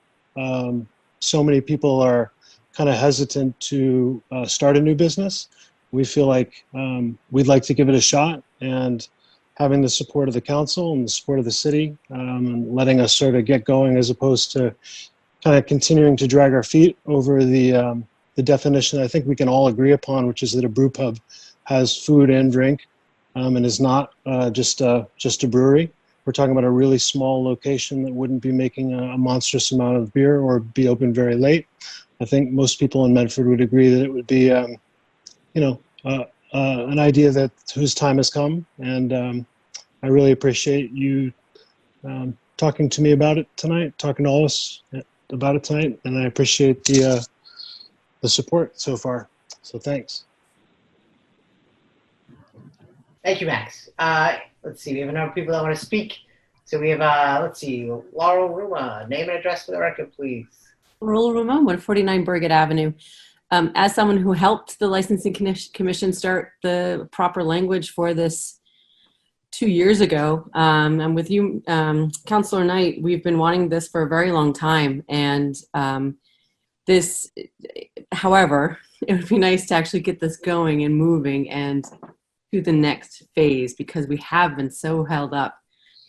so many people are kind of hesitant to start a new business. We feel like we'd like to give it a shot, and having the support of the council and the support of the city, and letting us sort of get going, as opposed to kind of continuing to drag our feet over the definition I think we can all agree upon, which is that a brew pub has food and drink, and is not just a brewery. We're talking about a really small location that wouldn't be making a monstrous amount of beer or be open very late. I think most people in Medford would agree that it would be, an idea that whose time has come. And I really appreciate you talking to me about it tonight, talking to all of us about it tonight, and I appreciate the support so far. So thanks. Thank you, Max. Let's see, we have a number of people that want to speak. So we have, Laurel Ruma, name and address for the record, please. Laurel Ruma, 149 Burgett Avenue. As someone who helped the Licensing Commission start the proper language for this 2 years ago, and with you, Councilor Knight, we've been wanting this for a very long time. And this, however, it would be nice to actually get this going and moving and to the next phase, because we have been so held up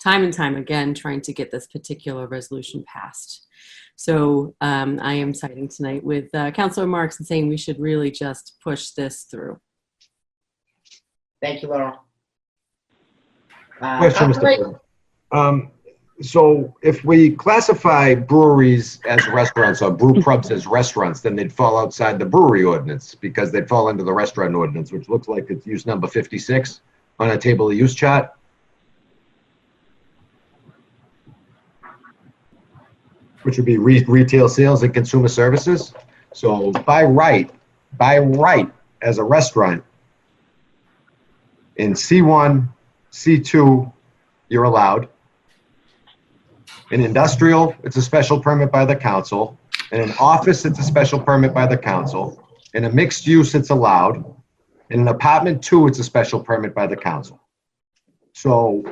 time and time again trying to get this particular resolution passed. So I am siding tonight with Councilor Marks and saying we should really just push this through. Thank you, Laurel. Question, Mr. President. So if we classify breweries as restaurants or brew pubs as restaurants, then they'd fall outside the brewery ordinance, because they'd fall into the restaurant ordinance, which looks like it's use number 56 on a table of use chart. Which would be retail sales and consumer services. So by right, as a restaurant, in C1, C2, you're allowed. In industrial, it's a special permit by the council. In an office, it's a special permit by the council. In a mixed use, it's allowed. In an apartment 2, it's a special permit by the council. So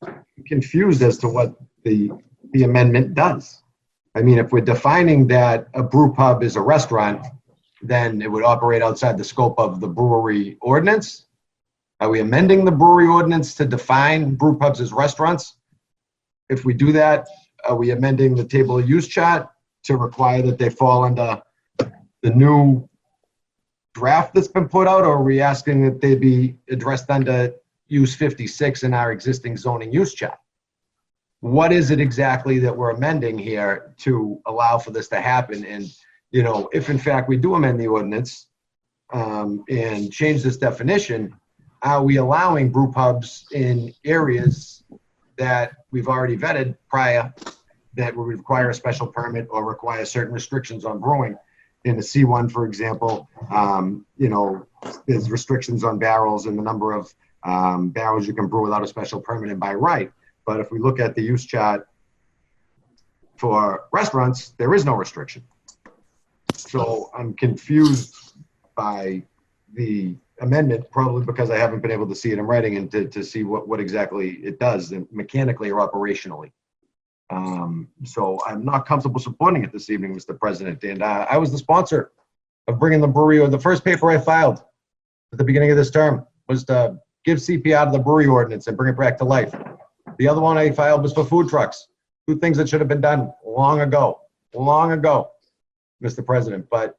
I'm confused as to what the amendment does. I mean, if we're defining that a brew pub is a restaurant, then it would operate outside the scope of the brewery ordinance. Are we amending the brewery ordinance to define brew pubs as restaurants? If we do that, are we amending the table of use chart to require that they fall under the new draft that's been put out, or are we asking that they be addressed under use 56 in our existing zoning use chart? What is it exactly that we're amending here to allow for this to happen? And, if in fact we do amend the ordinance and change this definition, are we allowing brew pubs in areas that we've already vetted prior that would require a special permit or require certain restrictions on brewing? In the C1, for example, there's restrictions on barrels and the number of barrels you can brew without a special permit and by right. But if we look at the use chart for restaurants, there is no restriction. So I'm confused by the amendment, probably because I haven't been able to see it in writing and to see what exactly it does mechanically or operationally. So I'm not comfortable supporting it this evening, Mr. President. And I was the sponsor of bringing the brewery, or the first paper I filed at the beginning of this term was to give CP out of the brewery ordinance and bring it back to life. The other one I filed was for food trucks. 2 things that should have been done long ago, Mr. President. But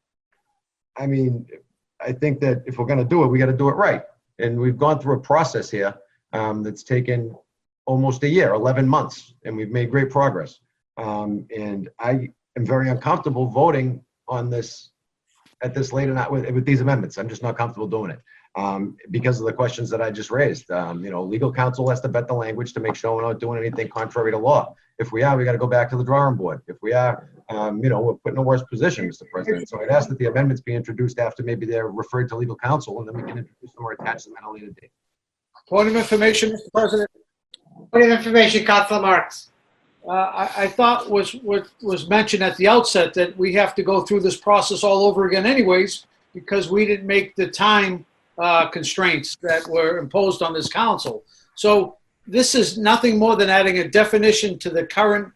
I mean, I think that if we're going to do it, we got to do it right. And we've gone through a process here that's taken almost a year, 11 months, and we've made great progress. And I am very uncomfortable voting on this at this late night with these amendments. I'm just not comfortable doing it because of the questions that I just raised. Legal counsel has to vet the language to make sure we're not doing anything contrary to law. If we are, we got to go back to the drawing board. If we are, we're put in a worse position, Mr. President. So I'd ask that the amendments be introduced after maybe they're referred to legal counsel, and then we can introduce them or attach them at a later date. Point of information, Mr. President. Point of information, Councilor Marks. I thought was mentioned at the outset that we have to go through this process all over again anyways, because we didn't make the time constraints that were imposed on this council. So this is nothing more than adding a definition to the current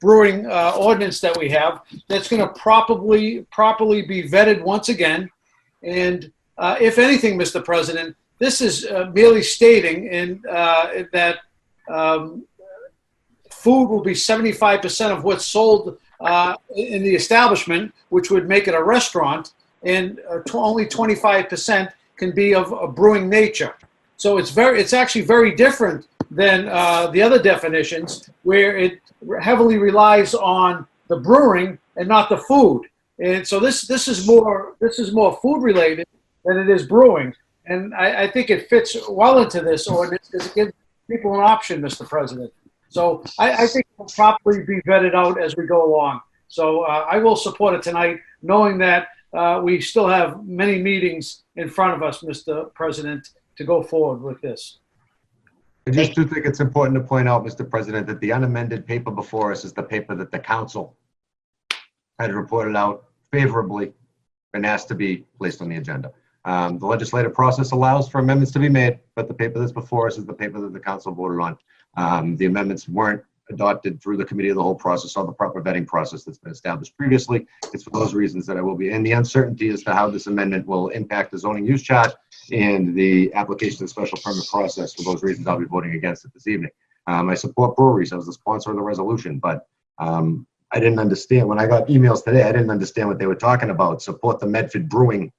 brewing ordinance that we have that's going to properly be vetted once again. And if anything, Mr. President, this is merely stating that food will be 75% of what's sold in the establishment, which would make it a restaurant, and only 25% can be of a brewing nature. So it's actually very different than the other definitions, where it heavily relies on the brewing and not the food. And so this is more food related than it is brewing. And I think it fits well into this ordinance because it gives people an option, Mr. President. So I think it will properly be vetted out as we go along. So I will support it tonight, knowing that we still have many meetings in front of us, Mr. President, to go forward with this. I just do think it's important to point out, Mr. President, that the unamended paper before us is the paper that the council had reported out favorably and asked to be placed on the agenda. The legislative process allows for amendments to be made, but the paper that's before us is the paper that the council voted on. The amendments weren't adopted through the committee of the whole process or the proper vetting process that's been established previously. It's for those reasons that I will be, and the uncertainty as to how this amendment will impact the zoning use chart and the application of the special permit process. For those reasons, I'll be voting against it this evening. I support breweries. I was the sponsor of the resolution, but I didn't understand when I got emails today. I didn't understand what they were talking about. Support the Medford Brewing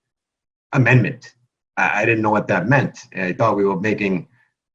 amendment. I didn't know what that meant. I thought we were making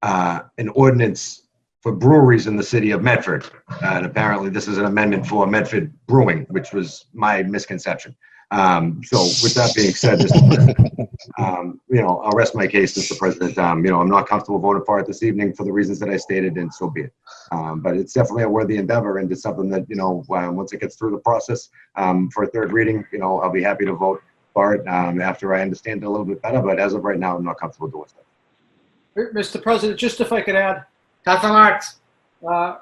an ordinance for breweries in the city of Medford. And apparently this is an amendment for Medford Brewing, which was my misconception. So with that being said, Mr. President, I'll rest my case, Mr. President. I'm not comfortable voting for it this evening for the reasons that I stated, and so be it. But it's definitely a worthy endeavor, and it's something that, once it gets through the process for a third reading, I'll be happy to vote for it after I understand it a little bit better. But as of right now, I'm not comfortable doing that. Mr. President, just if I could add, Councilor Marks.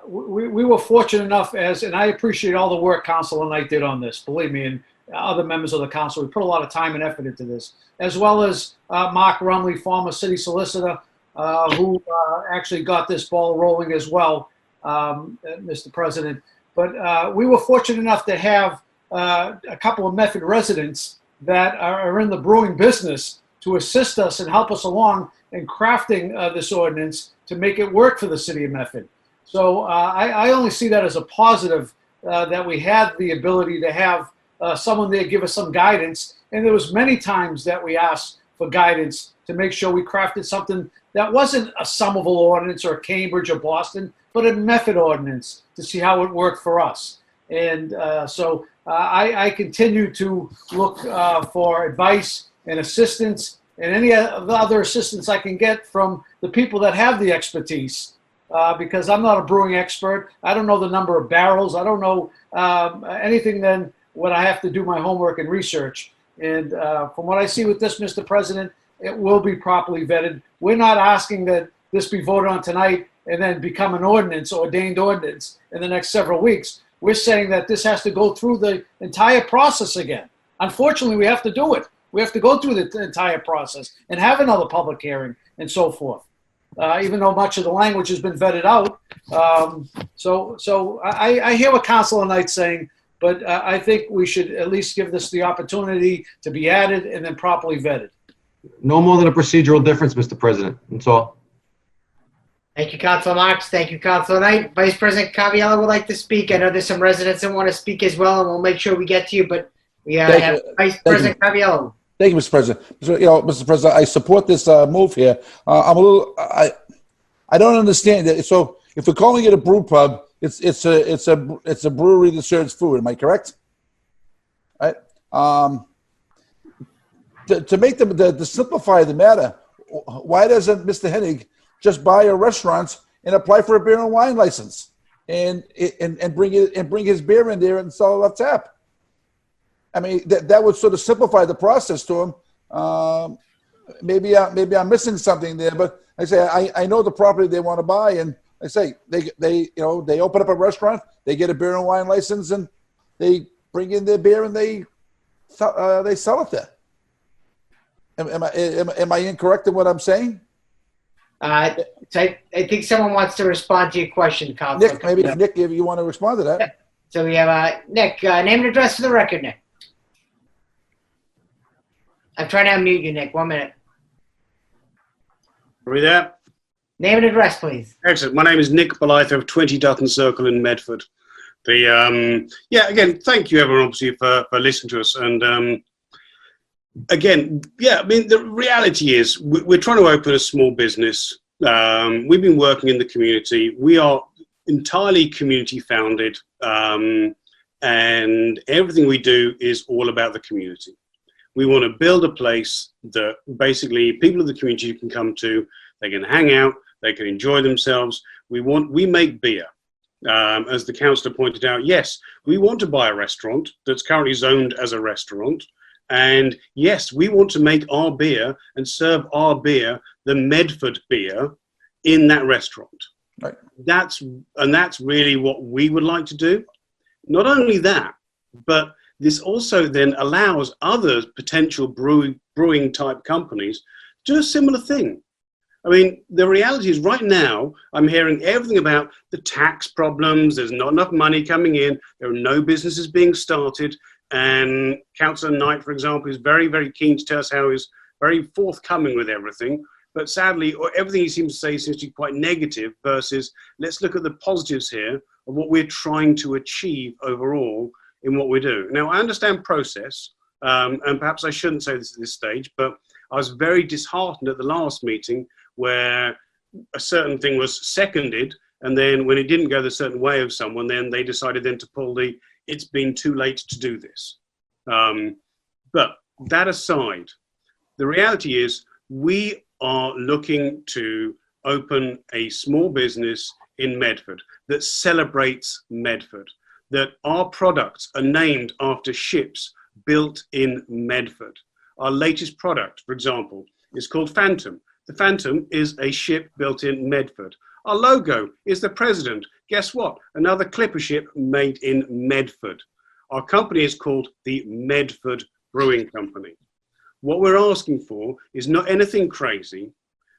We were fortunate enough and I appreciate all the work Councilor Knight did on this, believe me, and other members of the council. We put a lot of time and effort into this, as well as Mark Rumley, former city solicitor, who actually got this ball rolling as well, Mr. President. But we were fortunate enough to have a couple of Medford residents that are in the brewing business to assist us and help us along in crafting this ordinance to make it work for the city of Medford. So I only see that as a positive, that we had the ability to have someone there give us some guidance. And there was many times that we asked for guidance to make sure we crafted something that wasn't a Somerville ordinance or a Cambridge or Boston, but a Medford ordinance to see how it worked for us. And so I continue to look for advice and assistance and any other assistance I can get from the people that have the expertise, because I'm not a brewing expert. I don't know the number of barrels. I don't know anything than what I have to do my homework and research. And from what I see with this, Mr. President, it will be properly vetted. We're not asking that this be voted on tonight and then become an ordinance, ordained ordinance, in the next several weeks. We're saying that this has to go through the entire process again. Unfortunately, we have to do it. We have to go through the entire process and have another public hearing and so forth, even though much of the language has been vetted out. So I hear what Councilor Knight's saying, but I think we should at least give this the opportunity to be added and then properly vetted. No more than a procedural difference, Mr. President. That's all. Thank you, Councilor Marks. Thank you, Councilor Knight. Vice President Cavallaro would like to speak. I know there's some residents that want to speak as well, and we'll make sure we get to you, but we have Vice President Cavallaro. Thank you, Mr. President. Mr. President, I support this move here. I don't understand it. So if we're calling it a brew pub, it's a brewery that serves food. Am I correct? Right. To make to simplify the matter, why doesn't Mr. Hennig just buy a restaurant and apply for a beer and wine license and bring his beer in there and sell it off tap? I mean, that would sort of simplify the process to him. Maybe I'm missing something there, but I say I know the property they want to buy, and I say they open up a restaurant, they get a beer and wine license, and they bring in their beer and they sell it there. Am I incorrect in what I'm saying? So I think someone wants to respond to your question, Council. Nick, maybe Nick, if you want to respond to that. Yeah. So we have Nick, name and address for the record, Nick. I'm trying to unmute you, Nick. 1 minute. Are we there? Name and address, please. Excellent. My name is Nick Blythe of 20 Dutton Circle in Medford. Again, thank you everyone obviously for listening to us. And again, I mean, the reality is we're trying to open a small business. We've been working in the community. We are entirely community founded, and everything we do is all about the community. We want to build a place that basically people of the community can come to. They can hang out, they can enjoy themselves. We make beer. As the councillor pointed out, yes, we want to buy a restaurant that's currently zoned as a restaurant. And yes, we want to make our beer and serve our beer, the Medford beer, in that restaurant. Right. That's really what we would like to do. Not only that, but this also then allows other potential brewing type companies to do a similar thing. I mean, the reality is right now, I'm hearing everything about the tax problems. There's not enough money coming in. There are no businesses being started. And Councillor Knight, for example, is very, very keen to tell us how he's very forthcoming with everything. But sadly, everything he seems to say seems to be quite negative versus let's look at the positives here of what we're trying to achieve overall in what we do. Now, I understand process, and perhaps I shouldn't say this at this stage, but I was very disheartened at the last meeting where a certain thing was seconded, and then when it didn't go the certain way of someone, then they decided then to pull the, it's been too late to do this. But that aside, the reality is we are looking to open a small business in Medford that celebrates Medford, that our products are named after ships built in Medford. Our latest product, for example, is called Phantom. The Phantom is a ship built in Medford. Our logo is the President. Guess what? Another clipper ship made in Medford. Our company is called the Medford Brewing Company. What we're asking for is not anything crazy.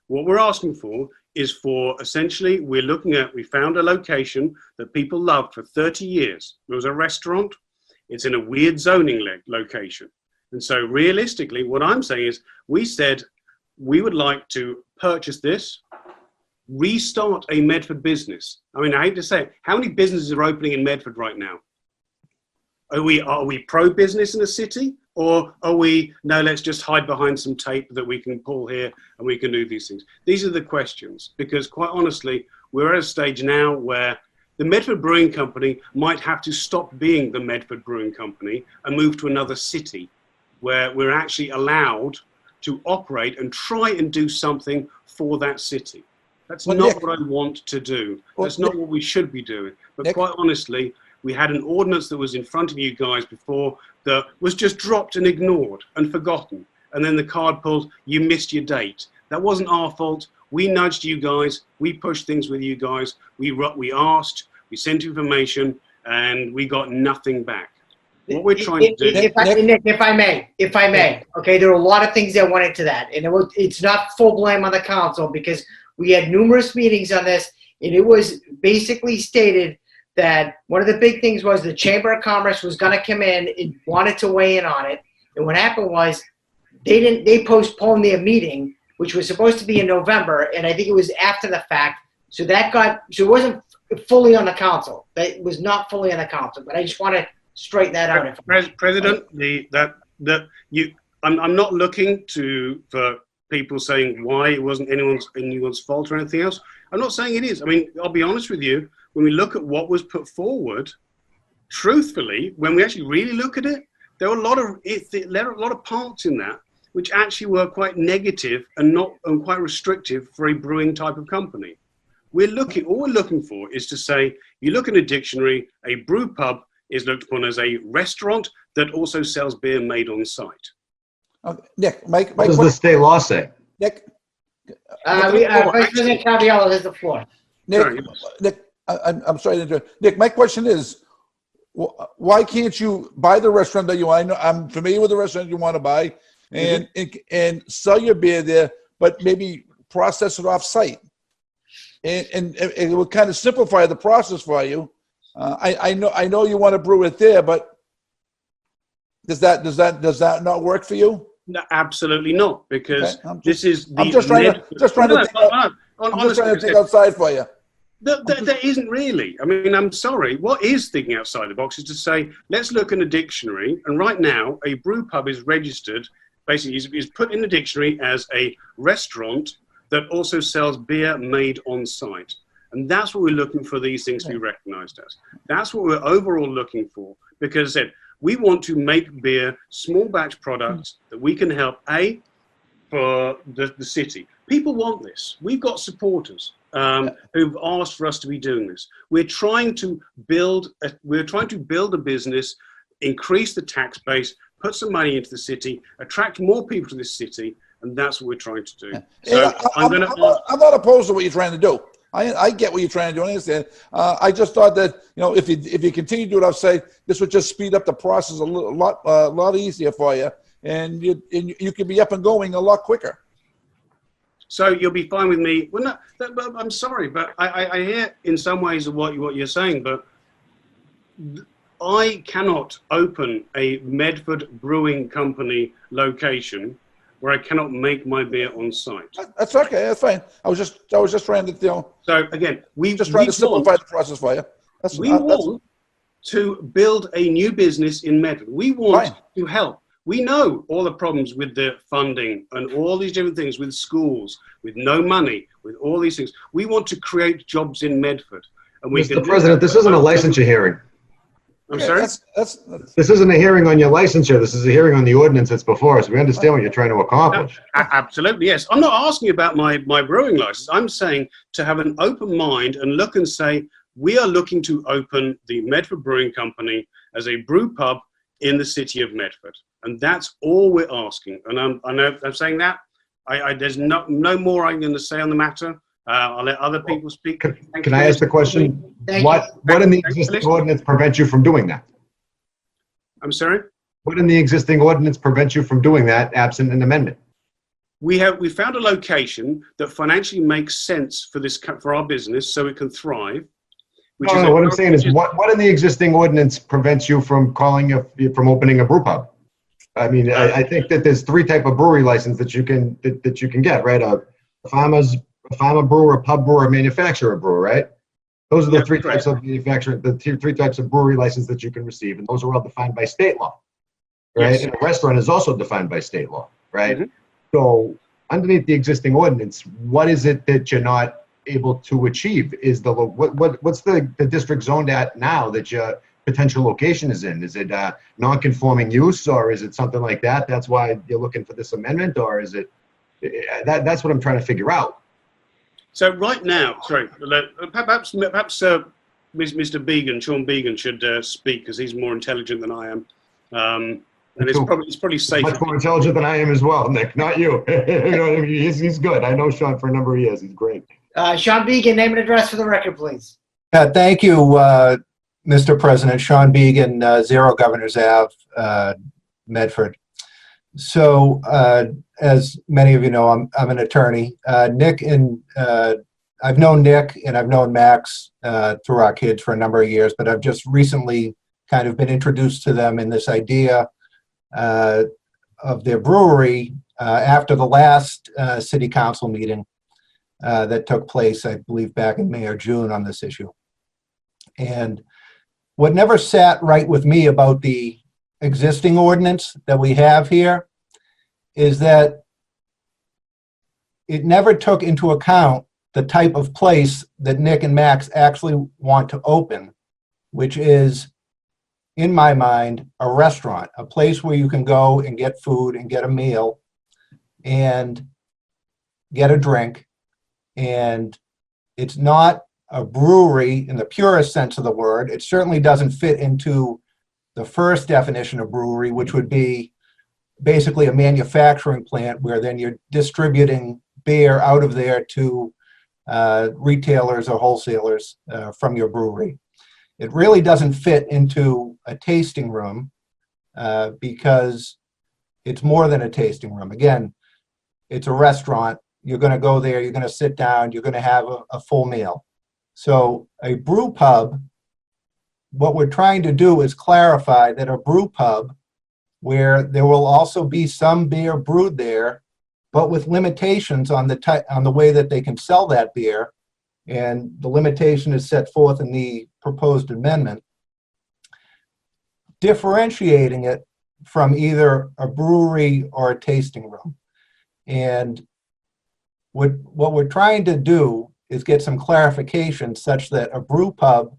What we're asking for is for essentially, we found a location that people loved for 30 years. It was a restaurant. It's in a weird zoning location. And so realistically, what I'm saying is we said we would like to purchase this, restart a Medford business. I mean, I hate to say it, how many businesses are opening in Medford right now? Are we pro-business in the city? Or are we, no, let's just hide behind some tape that we can pull here and we can do these things? These are the questions, because quite honestly, we're at a stage now where the Medford Brewing Company might have to stop being the Medford Brewing Company and move to another city where we're actually allowed to operate and try and do something for that city. That's not Nick, what I want to do. That's not what we should be doing. But quite honestly, we had an ordinance that was in front of you guys before that was just dropped and ignored and forgotten. And then the card pulled, you missed your date. That wasn't our fault. We nudged you guys. We pushed things with you guys. We asked, we sent information, and we got nothing back. What we're trying to do... Nick, if I may, okay, there are a lot of things that went into that. And it's not full blame on the council because we had numerous meetings on this, and it was basically stated that one of the big things was the Chamber of Commerce was going to come in and wanted to weigh in on it. And what happened was they postponed their meeting, which was supposed to be in November, and I think it was after the fact. So it wasn't fully on the council. That was not fully on the council. But I just want to straighten that out. President, I'm not looking for people saying why it wasn't anyone's fault or anything else. I'm not saying it is. I mean, I'll be honest with you. When we look at what was put forward, truthfully, when we actually really look at it, there were a lot of parts in that which actually were quite negative and quite restrictive for a brewing type of company. All we're looking for is to say, you look in a dictionary, a brew pub is looked upon as a restaurant that also sells beer made on site. Nick, Mike, what does the state law say? Nick, Vice President Caraviallo has the floor. Nick, Sorry. Nick, I'm sorry to interrupt. Nick, my question is, why can't you buy the restaurant that you want? I know I'm familiar with the restaurant you want to buy, and sell your beer there, but maybe process it off site, and it will kind of simplify the process for you. I know you want to brew it there, but does that not work for you? No, absolutely not, because Okay, this is the. I'm just trying to think outside for you. There isn't really. I mean, I'm sorry. What is thinking outside the box is to say, let's look in a dictionary. And right now, a brew pub is registered, basically, is put in the dictionary as a restaurant that also sells beer made on site. And that's what we're looking for these things to be recognized as. That's what we're overall looking for. Because I said, we want to make beer, small batch products that we can help, for the city. People want this. We've got supporters who've asked for us to be doing this. We're trying to build a business, increase the tax base, put some money into the city, attract more people to this city, and that's what we're trying to do. So I'm not opposed to what you're trying to do. I get what you're trying to do. I understand. I just thought that, if you continue to do it outside, this would just speed up the process a lot easier for you, and you could be up and going a lot quicker. So you'll be fine with me. Well, no, I'm sorry, but I hear in some ways of what you're saying, but I cannot open a Medford Brewing Company location where I cannot make my beer on site. That's okay. That's fine. I was just trying to, So again, we just trying to simplify the process for you. We want to build a new business in Medford. We want to help. We know all the problems with the funding and all these different things with schools, with no money, with all these things. We want to create jobs in Medford. And we Mr. President, this isn't a licensure hearing. I'm sorry? This isn't a hearing on your licensure. This is a hearing on the ordinance that's before us. We understand what you're trying to accomplish. Absolutely, yes. I'm not asking about my brewing license. I'm saying to have an open mind and look and say, we are looking to open the Medford Brewing Company as a brew pub in the city of Medford. And that's all we're asking. And I'm saying that. There's no more I'm going to say on the matter. I'll let other people speak. Can I ask the question? What in the existing ordinance prevents you from doing that? I'm sorry? What in the existing ordinance prevents you from doing that absent an amendment? We found a location that financially makes sense for our business so it can thrive. No, what I'm saying is what in the existing ordinance prevents you from from opening a brew pub? I mean, I think that there's three type of brewery license that you can get, right? A farmer brewer, a pub brewer, a manufacturer brewer, right? Those are the three types of manufacturing, three types of brewery license that you can receive, and those are all defined by state law, right? Yes. And a restaurant is also defined by state law, right? Mm-hmm. So underneath the existing ordinance, what is it that you're not able to achieve? Is what's the district zoned at now that your potential location is in? Is it non-conforming use, or is it something like that? That's why you're looking for this amendment, or is it that's what I'm trying to figure out. So right now, sorry, perhaps Mr. Began, Sean Began, should speak because he's more intelligent than I am, and it's probably safe. Much more intelligent than I am as well, Nick. Not you. You know what I mean? He's good. I know Sean for a number of years. He's great. Sean Began, name and address for the record, please. Thank you, Mr. President. Sean Began, 0 Governors Ave, Medford. So, as many of you know, I'm an attorney. Nick and I've known Nick and I've known Max through our kids for a number of years, but I've just recently kind of been introduced to them in this idea of their brewery after the last city council meeting that took place, I believe, back in May or June on this issue. And what never sat right with me about the existing ordinance that we have here is that it never took into account the type of place that Nick and Max actually want to open, which is, in my mind, a restaurant, a place where you can go and get food and get a meal and get a drink. And it's not a brewery in the purest sense of the word. It certainly doesn't fit into the first definition of brewery, which would be basically a manufacturing plant where then you're distributing beer out of there to retailers or wholesalers from your brewery. It really doesn't fit into a tasting room because it's more than a tasting room. Again, it's a restaurant. You're going to go there, you're going to sit down, you're going to have a full meal. So a brew pub, what we're trying to do is clarify that a brew pub where there will also be some beer brewed there, but with limitations on the way that they can sell that beer, and the limitation is set forth in the proposed amendment, differentiating it from either a brewery or a tasting room. And what we're trying to do is get some clarification such that a brew pub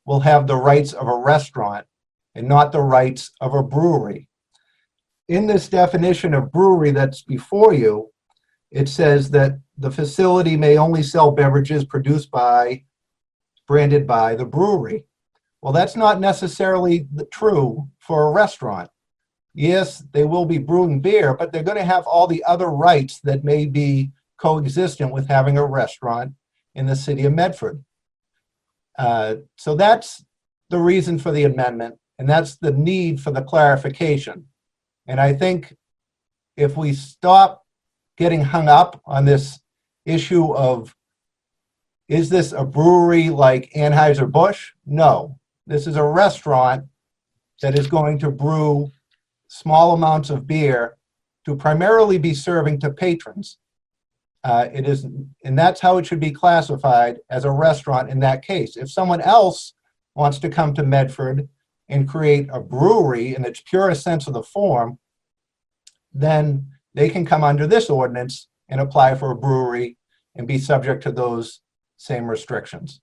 will have the rights of a restaurant and not the rights of a brewery. In this definition of brewery that's before you, it says that the facility may only sell beverages produced by, branded by the brewery. Well, that's not necessarily true for a restaurant. Yes, they will be brewing beer, but they're going to have all the other rights that may be coexistent with having a restaurant in the city of Medford. So that's the reason for the amendment, and that's the need for the clarification. And I think if we stop getting hung up on this issue of, is this a brewery like Anheuser-Busch? No, this is a restaurant that is going to brew small amounts of beer to primarily be serving to patrons. And that's how it should be classified, as a restaurant in that case. If someone else wants to come to Medford and create a brewery in its purest sense of the form, then they can come under this ordinance and apply for a brewery and be subject to those same restrictions.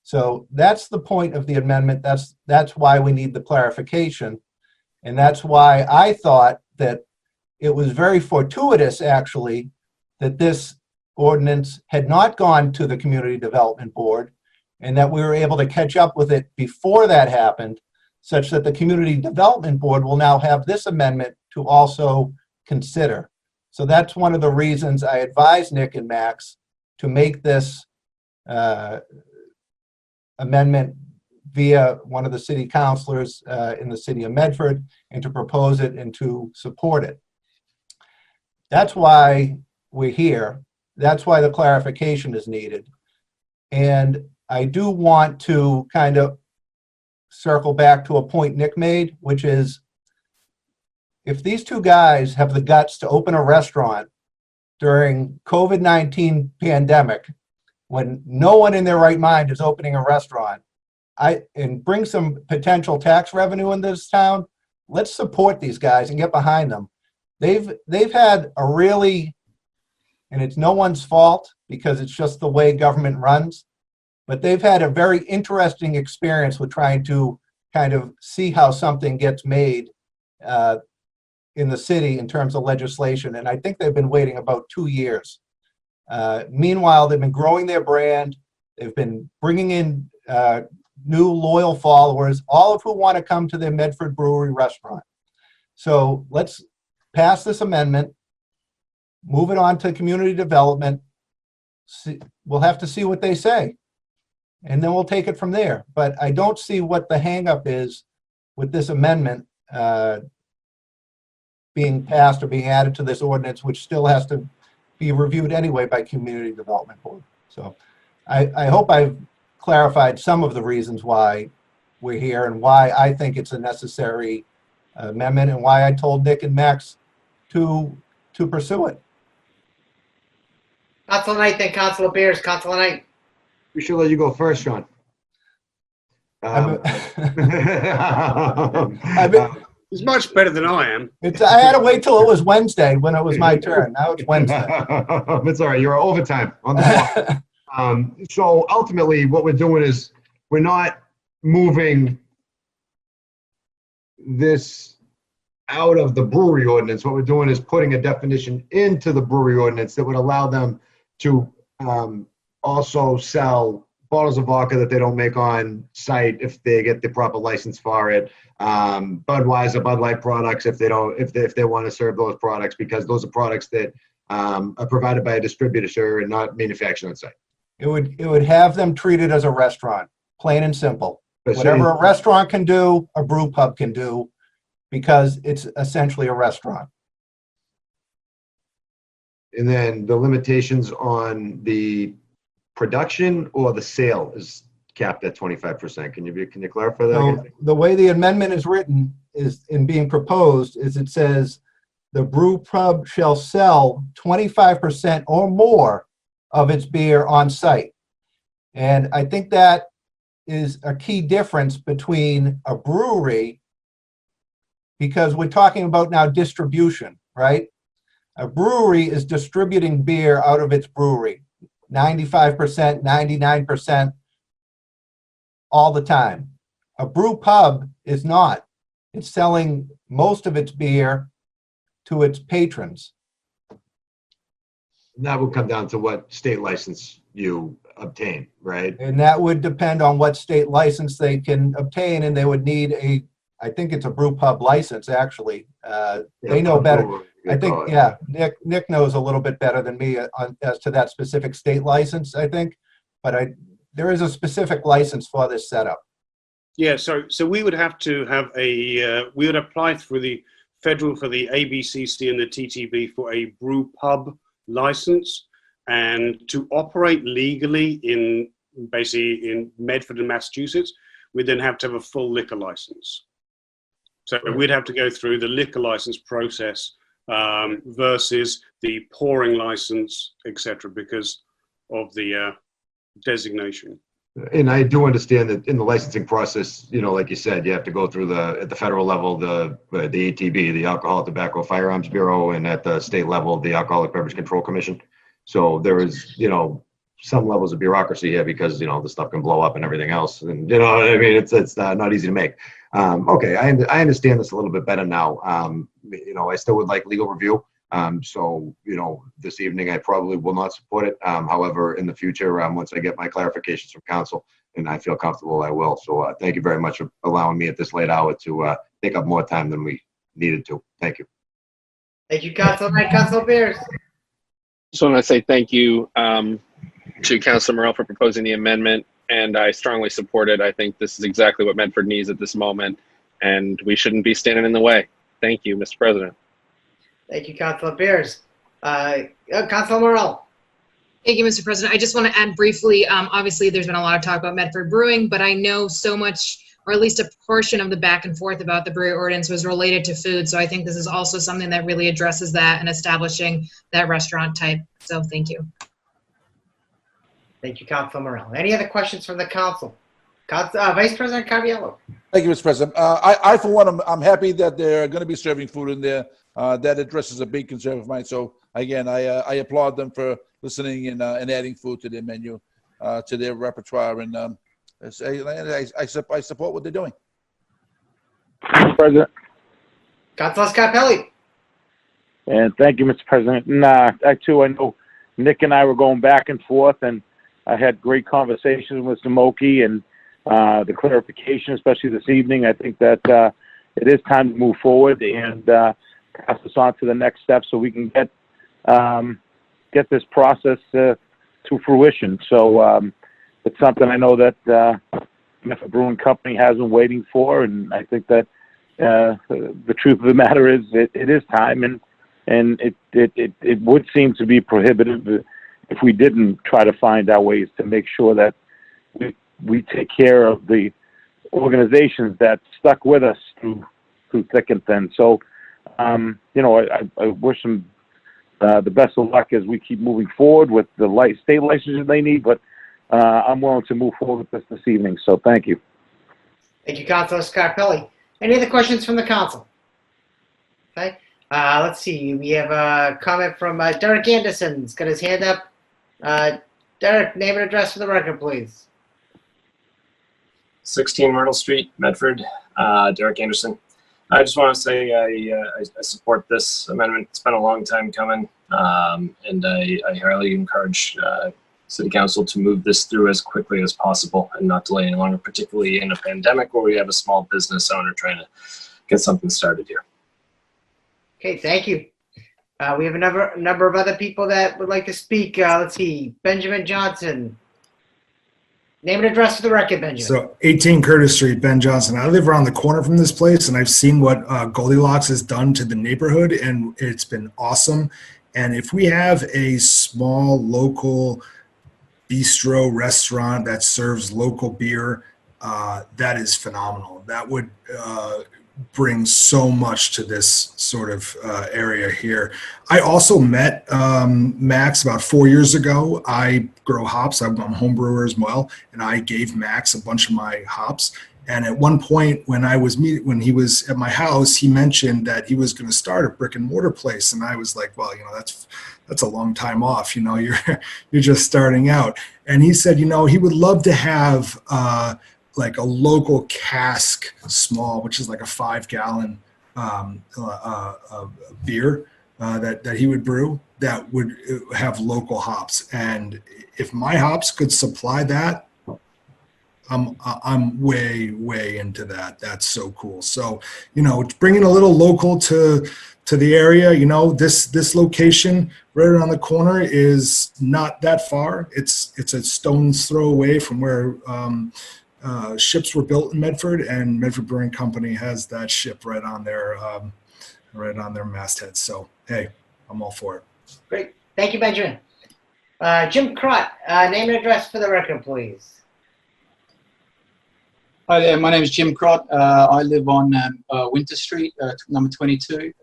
So that's the point of the amendment. That's why we need the clarification. And that's why I thought that it was very fortuitous, actually, that this ordinance had not gone to the Community Development Board, and that we were able to catch up with it before that happened, such that the Community Development Board will now have this amendment to also consider. So that's one of the reasons I advised Nick and Max to make this amendment via one of the city councilors in the city of Medford, and to propose it and to support it. That's why we're here. That's why the clarification is needed. And I do want to kind of circle back to a point Nick made, which is, if these two guys have the guts to open a restaurant during COVID-19 pandemic, when no one in their right mind is opening a restaurant, and bring some potential tax revenue in this town, let's support these guys and get behind them. They've had a really, and it's no one's fault because it's just the way government runs, but they've had a very interesting experience with trying to kind of see how something gets made in the city in terms of legislation. And I think they've been waiting about 2 years. Meanwhile, they've been growing their brand. They've been bringing in new loyal followers, all of who want to come to their Medford Brewery restaurant. So let's pass this amendment, move it on to community development. We'll have to see what they say, and then we'll take it from there. But I don't see what the hangup is with this amendment being passed or being added to this ordinance, which still has to be reviewed anyway by Community Development Board. So I hope I've clarified some of the reasons why we're here and why I think it's a necessary amendment, and why I told Nick and Max to pursue it. Councilor Knight, then Councilor Bears. Councilor Knight. We should let you go first, Sean. He's much better than I am. I had to wait till it was Wednesday when it was my turn. Now it's Wednesday. It's all right. You're overtime on the clock. So ultimately, what we're doing is we're not moving this out of the brewery ordinance. What we're doing is putting a definition into the brewery ordinance that would allow them to also sell bottles of vodka that they don't make on site if they get the proper license for it. Budweiser, Bud Light products if they want to serve those products, because those are products that are provided by a distributor and not manufactured on site. It would have them treated as a restaurant, plain and simple. But so- Whatever a restaurant can do, a brew pub can do, because it's essentially a restaurant. And then the limitations on the production or the sale is capped at 25%. Can you clarify that So again? the way the amendment is written is, in being proposed, is it says, the brew pub shall sell 25% or more of its beer on site. And I think that is a key difference between a brewery, because we're talking about now distribution, right? A brewery is distributing beer out of its brewery, 95%, 99%, all the time. A brew pub is not. It's selling most of its beer to its patrons. And that would come down to what state license you obtain, right? And that would depend on what state license they can obtain, and they would need I think it's a brew pub license, actually. They know better. I think, yeah, Nick knows a little bit better than me as to that specific state license, I think. But there is a specific license for this setup. Yeah, so we would have to have we would apply through the federal for the ABCC and the TTB for a brew pub license, and to operate legally in Medford and Massachusetts, we'd then have to have a full liquor license. So we'd have to go through the liquor license process versus the pouring license, etc., because of the designation. And I do understand that in the licensing process, like you said, you have to go through at the federal level, the ATB, the Alcohol, Tobacco, Firearms Bureau, and at the state level, the Alcoholic Beverage Control Commission. So there is, some levels of bureaucracy here because, the stuff can blow up and everything else. And, it's not easy to make. Okay, I understand this a little bit better now. I still would like legal review. So, this evening I probably will not support it. However, in the future, once I get my clarifications from council and I feel comfortable, I will. So thank you very much for allowing me at this late hour to take up more time than we needed to. Thank you. Thank you, Council. Right, Council Bears. Just want to say thank you to Councilor Morell for proposing the amendment, and I strongly support it. I think this is exactly what Medford needs at this moment, and we shouldn't be standing in the way. Thank you, Mr. President. Thank you, Councilor Bears. Councilor Morell. Thank you, Mr. President. I just want to add briefly, obviously there's been a lot of talk about Medford Brewing, but I know so much, or at least a portion of the back and forth about the brewery ordinance was related to food. So I think this is also something that really addresses that and establishing that restaurant type. So thank you. Thank you, Councilor Morell. Any other questions from the council? Vice President Caraviello. Thank you, Mr. President. I for one, I'm happy that they're going to be serving food in there. That addresses a big concern of mine. So again, I applaud them for listening and adding food to their menu, to their repertoire, and I support what they're doing. President. Councilor Scarpelli. And thank you, Mr. President. And I know Nick and I were going back and forth, and I had great conversations with Mr. Moki and the clarification, especially this evening. I think that it is time to move forward and pass this on to the next step so we can get this process to fruition. So it's something I know that Medford Brewing Company has been waiting for, and I think that the truth of the matter is it is time, and it would seem to be prohibitive if we didn't try to find our ways to make sure that we take care of the organizations that stuck with us through thick and thin. So, I wish them the best of luck as we keep moving forward with the state licenses they need, but I'm willing to move forward with this evening. So thank you. Thank you, Councilor Scarpelli. Any other questions from the council? Okay. Let's see. We have a comment from Derek Anderson. He's got his hand up. Derek, name and address for the record, please. 16 Myrtle Street, Medford. Derek Anderson. I just want to say I support this amendment. It's been a long time coming, and I highly encourage City Council to move this through as quickly as possible and not delay any longer, particularly in a pandemic where we have a small business owner trying to get something started here. Okay, thank you. We have a number of other people that would like to speak. Let's see. Benjamin Johnson, Name and address for the record, Benjamin. So 18 Curtis Street, Ben Johnson. I live around the corner from this place, and I've seen what Goldilocks has done to the neighborhood, and it's been awesome. And if we have a small local bistro restaurant that serves local beer, that is phenomenal. That would bring so much to this sort of area here. I also met Max about 4 years ago. I grow hops. I'm a home brewer as well, and I gave Max a bunch of my hops. And at one point, when he was at my house, he mentioned that he was going to start a brick and mortar place, and I was like, "Well, that's a long time off. You're just starting out." And he said, he would love to have like a local cask small, which is like a 5-gallon beer that he would brew that would have local hops. And if my hops could supply that, I'm way into that. That's so cool. So, bringing a little local to the area, this location right around the corner is not that far. It's a stone's throw away from where ships were built in Medford, and Medford Brewing Company has that ship right on their masthead. So, hey, I'm all for it. Great. Thank you, Benjamin. Jim Crott, name and address for the record, please. Hi there, my name is Jim Crott. I live on Winter Street, number 22.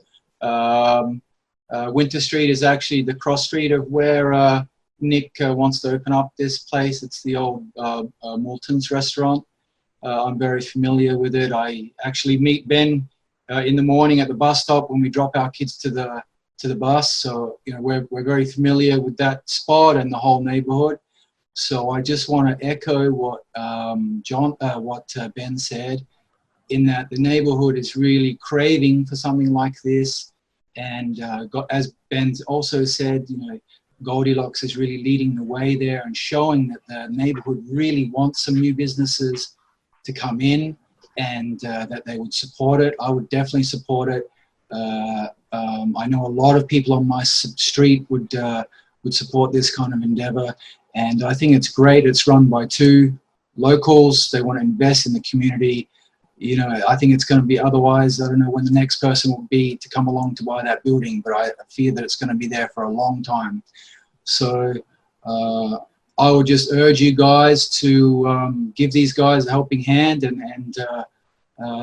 Winter Street is actually the cross street of where Nick wants to open up this place. It's the old Moulton's restaurant. I'm very familiar with it. I actually meet Ben in the morning at the bus stop when we drop our kids to the bus. So we're very familiar with that spot and the whole neighborhood. So I just want to echo what Ben said, in that the neighborhood is really craving for something like this. And as Ben also said, Goldilocks is really leading the way there and showing that the neighborhood really wants some new businesses to come in, and that they would support it. I would definitely support it. I know a lot of people on my street would support this kind of endeavor. And I think it's great. It's run by two locals. They want to invest in the community. I think it's going to be otherwise. I don't know when the next person will be to come along to buy that building, but I fear that it's going to be there for a long time. So I would just urge you guys to give these guys a helping hand and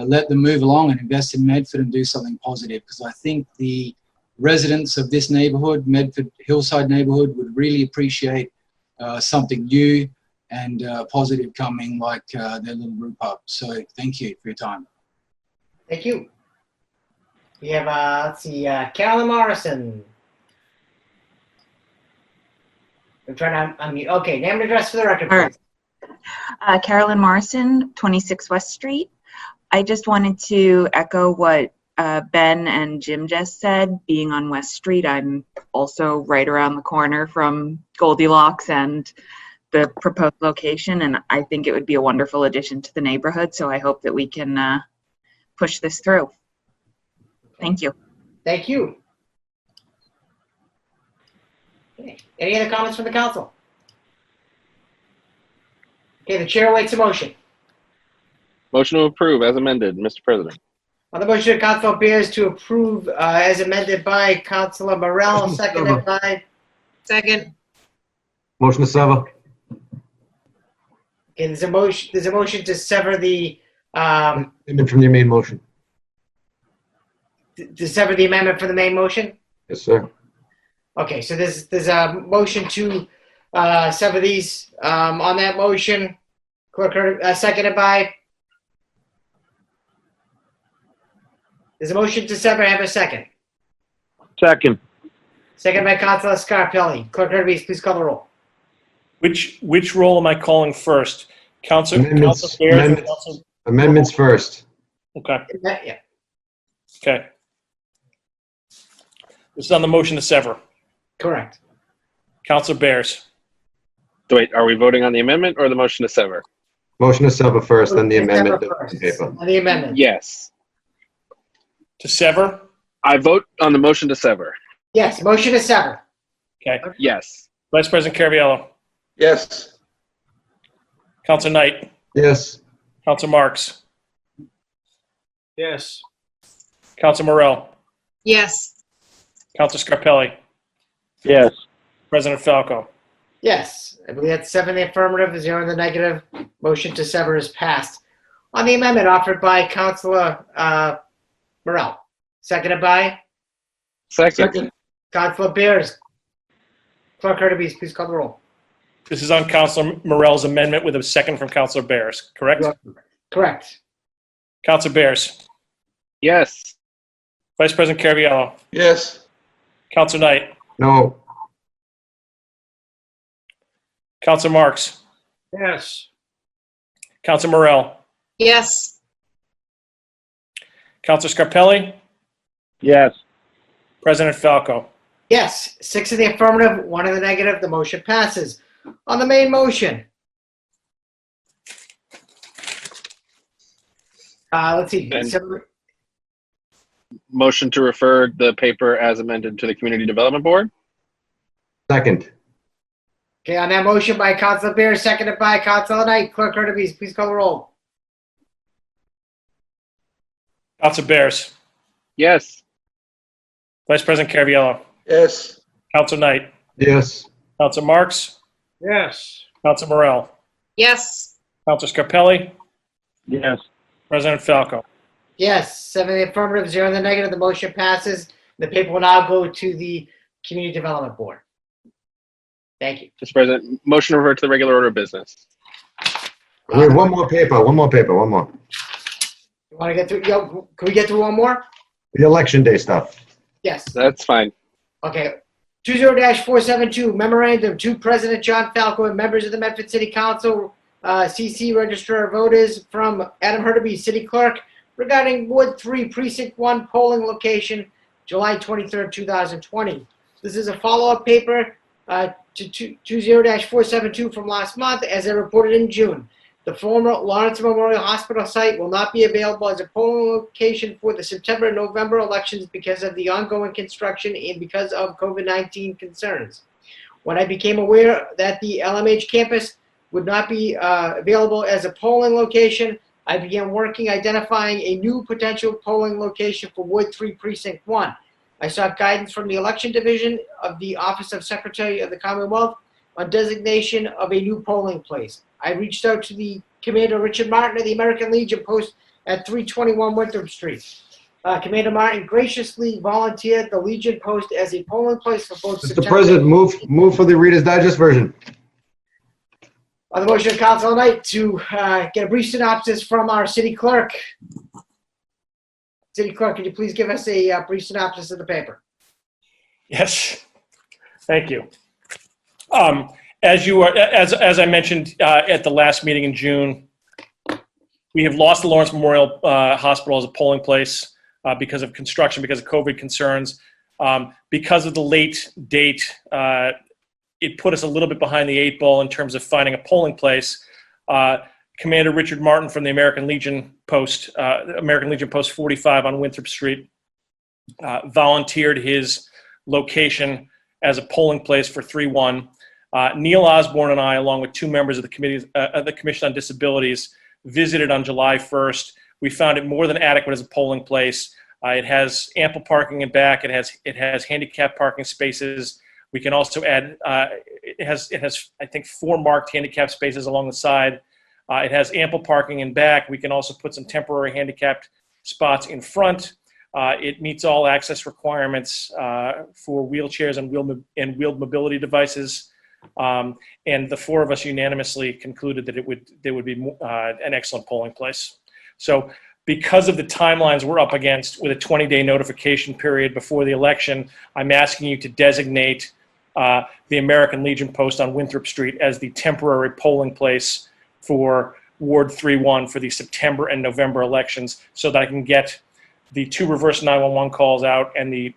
let them move along and invest in Medford and do something positive, because I think the residents of this neighborhood, Medford Hillside neighborhood, would really appreciate something new and positive coming, like their little brew pub. So thank you for your time. Thank you. We have, let's see, Carolyn Morrison. I'm trying to unmute. Okay, name and address for the record, please. Carolyn Morrison, 26 West Street. I just wanted to echo what Ben and Jim just said. Being on West Street, I'm also right around the corner from Goldilocks and the proposed location, and I think it would be a wonderful addition to the neighborhood, so I hope that we can push this through. Thank you. Thank you. Okay. Any other comments from the council? Okay, the chair awaits a motion. Motion to approve as amended, Mr. President. On the motion, Councilor Beers to approve as amended by Councilor Morell, seconded by. Second. Motion to sever. Okay, there's a motion to sever the Amendment from your main motion. to sever the amendment for the main motion. Yes, sir. Okay, so there's a motion to sever these on that motion. Clerk, seconded by. There's a motion to sever. Have a second. Second. Second by Councilor Scarpelli. Clerk Hurtubise, please call the roll. Which roll am I calling first? Council Bears or Council? Amendments first. Okay. Yeah. Okay. This is on the motion to sever. Correct. Council Bears. Wait, are we voting on the amendment or the motion to sever? Motion to sever first, then the amendment. On the amendment. Yes. To sever? I vote on the motion to sever. Yes, motion to sever. Okay. Yes. Vice President Caraviello. Yes. Counselor Knight, Yes. Counselor Marks, Yes. Counselor Morell, Yes. Counselor Scarpelli, Yes. President Falco. Yes, I believe that's 7 in the affirmative, 0 in the negative. Motion to sever is passed. On the amendment offered by Councilor Morell, seconded by Second. Councilor Bears. Clerk Hurtubise, please call the roll. This is on Counselor Morell's amendment with a second from Counselor Bears, correct? Correct. Counselor Bears, Yes. Vice President Caraviallo, Yes. Counselor Knight, No. Counselor Marks, Yes. Counselor Morell, Yes. Counselor Scarpelli, Yes. President Falco. Yes, 6 in the affirmative, 1 in the negative. The motion passes. On the main motion. Let's see. And- Sever- Motion to refer the paper as amended to the Community Development Board? Second. Okay, on that motion by Councilor Bears, seconded by Councilor Knight. Clerk Hurtubise, please call the roll. Counselor Bears, Yes. Vice President Caraviallo, Yes. Counselor Knight, Yes. Counselor Marks, Yes. Counselor Morell, Yes. Counselor Scarpelli, Yes. President Falco. Yes, 7 in the affirmative, 0 in the negative. The motion passes. The paper will now go to the Community Development Board. Thank you. Mr. President, motion to revert to the regular order of business. We have one more paper. You want to get through? Yo, can we get through one more? The election day stuff. Yes. That's fine. Okay. 20-472 memorandum to President John Falco and members of the Medford City Council, CC Registrar of Voters from Adam Hurtubise, City Clerk, regarding Ward 3 Precinct 1 polling location, July 23rd, 2020. This is a follow-up paper to 20-472 from last month, as I reported in June. The former Lawrence Memorial Hospital site will not be available as a polling location for the September and November elections because of the ongoing construction and because of COVID-19 concerns. When I became aware that the LMH campus would not be available as a polling location, I began identifying a new potential polling location for Ward 3 Precinct 1. I sought guidance from the Election Division of the Office of Secretary of the Commonwealth on designation of a new polling place. I reached out to the Commander Richard Martin of the American Legion post at 321 Winthrop Street. Commander Martin graciously volunteered the Legion post as a polling place for both Mr. President, move for the Reader's Digest version. On the motion of Council Knight to get a brief synopsis from our city clerk. City Clerk, could you please give us a brief synopsis of the paper? Yes, thank you. As I mentioned at the last meeting in June, we have lost the Lawrence Memorial Hospital as a polling place because of construction, because of COVID concerns. Because of the late date, it put us a little bit behind the 8 ball in terms of finding a polling place. Commander Richard Martin from the American Legion Post 45 on Winthrop Street, volunteered his location as a polling place for 3-1. Neil Osborne and I, along with 2 members of the Commission on Disabilities, visited on July 1st. We found it more than adequate as a polling place. It has ample parking in back. It has handicap parking spaces. We can also add. It has I think 4 marked handicap spaces along the side. It has ample parking in back. We can also put some temporary handicapped spots in front. It meets all access requirements for wheelchairs and wheeled mobility devices. And the 4 of us unanimously concluded that there would be an excellent polling place. So because of the timelines we're up against with a 20-day notification period before the election, I'm asking you to designate the American Legion post on Winthrop Street as the temporary polling place for Ward 3-1 for the September and November elections, so that I can get the 2 reverse 911 calls out and the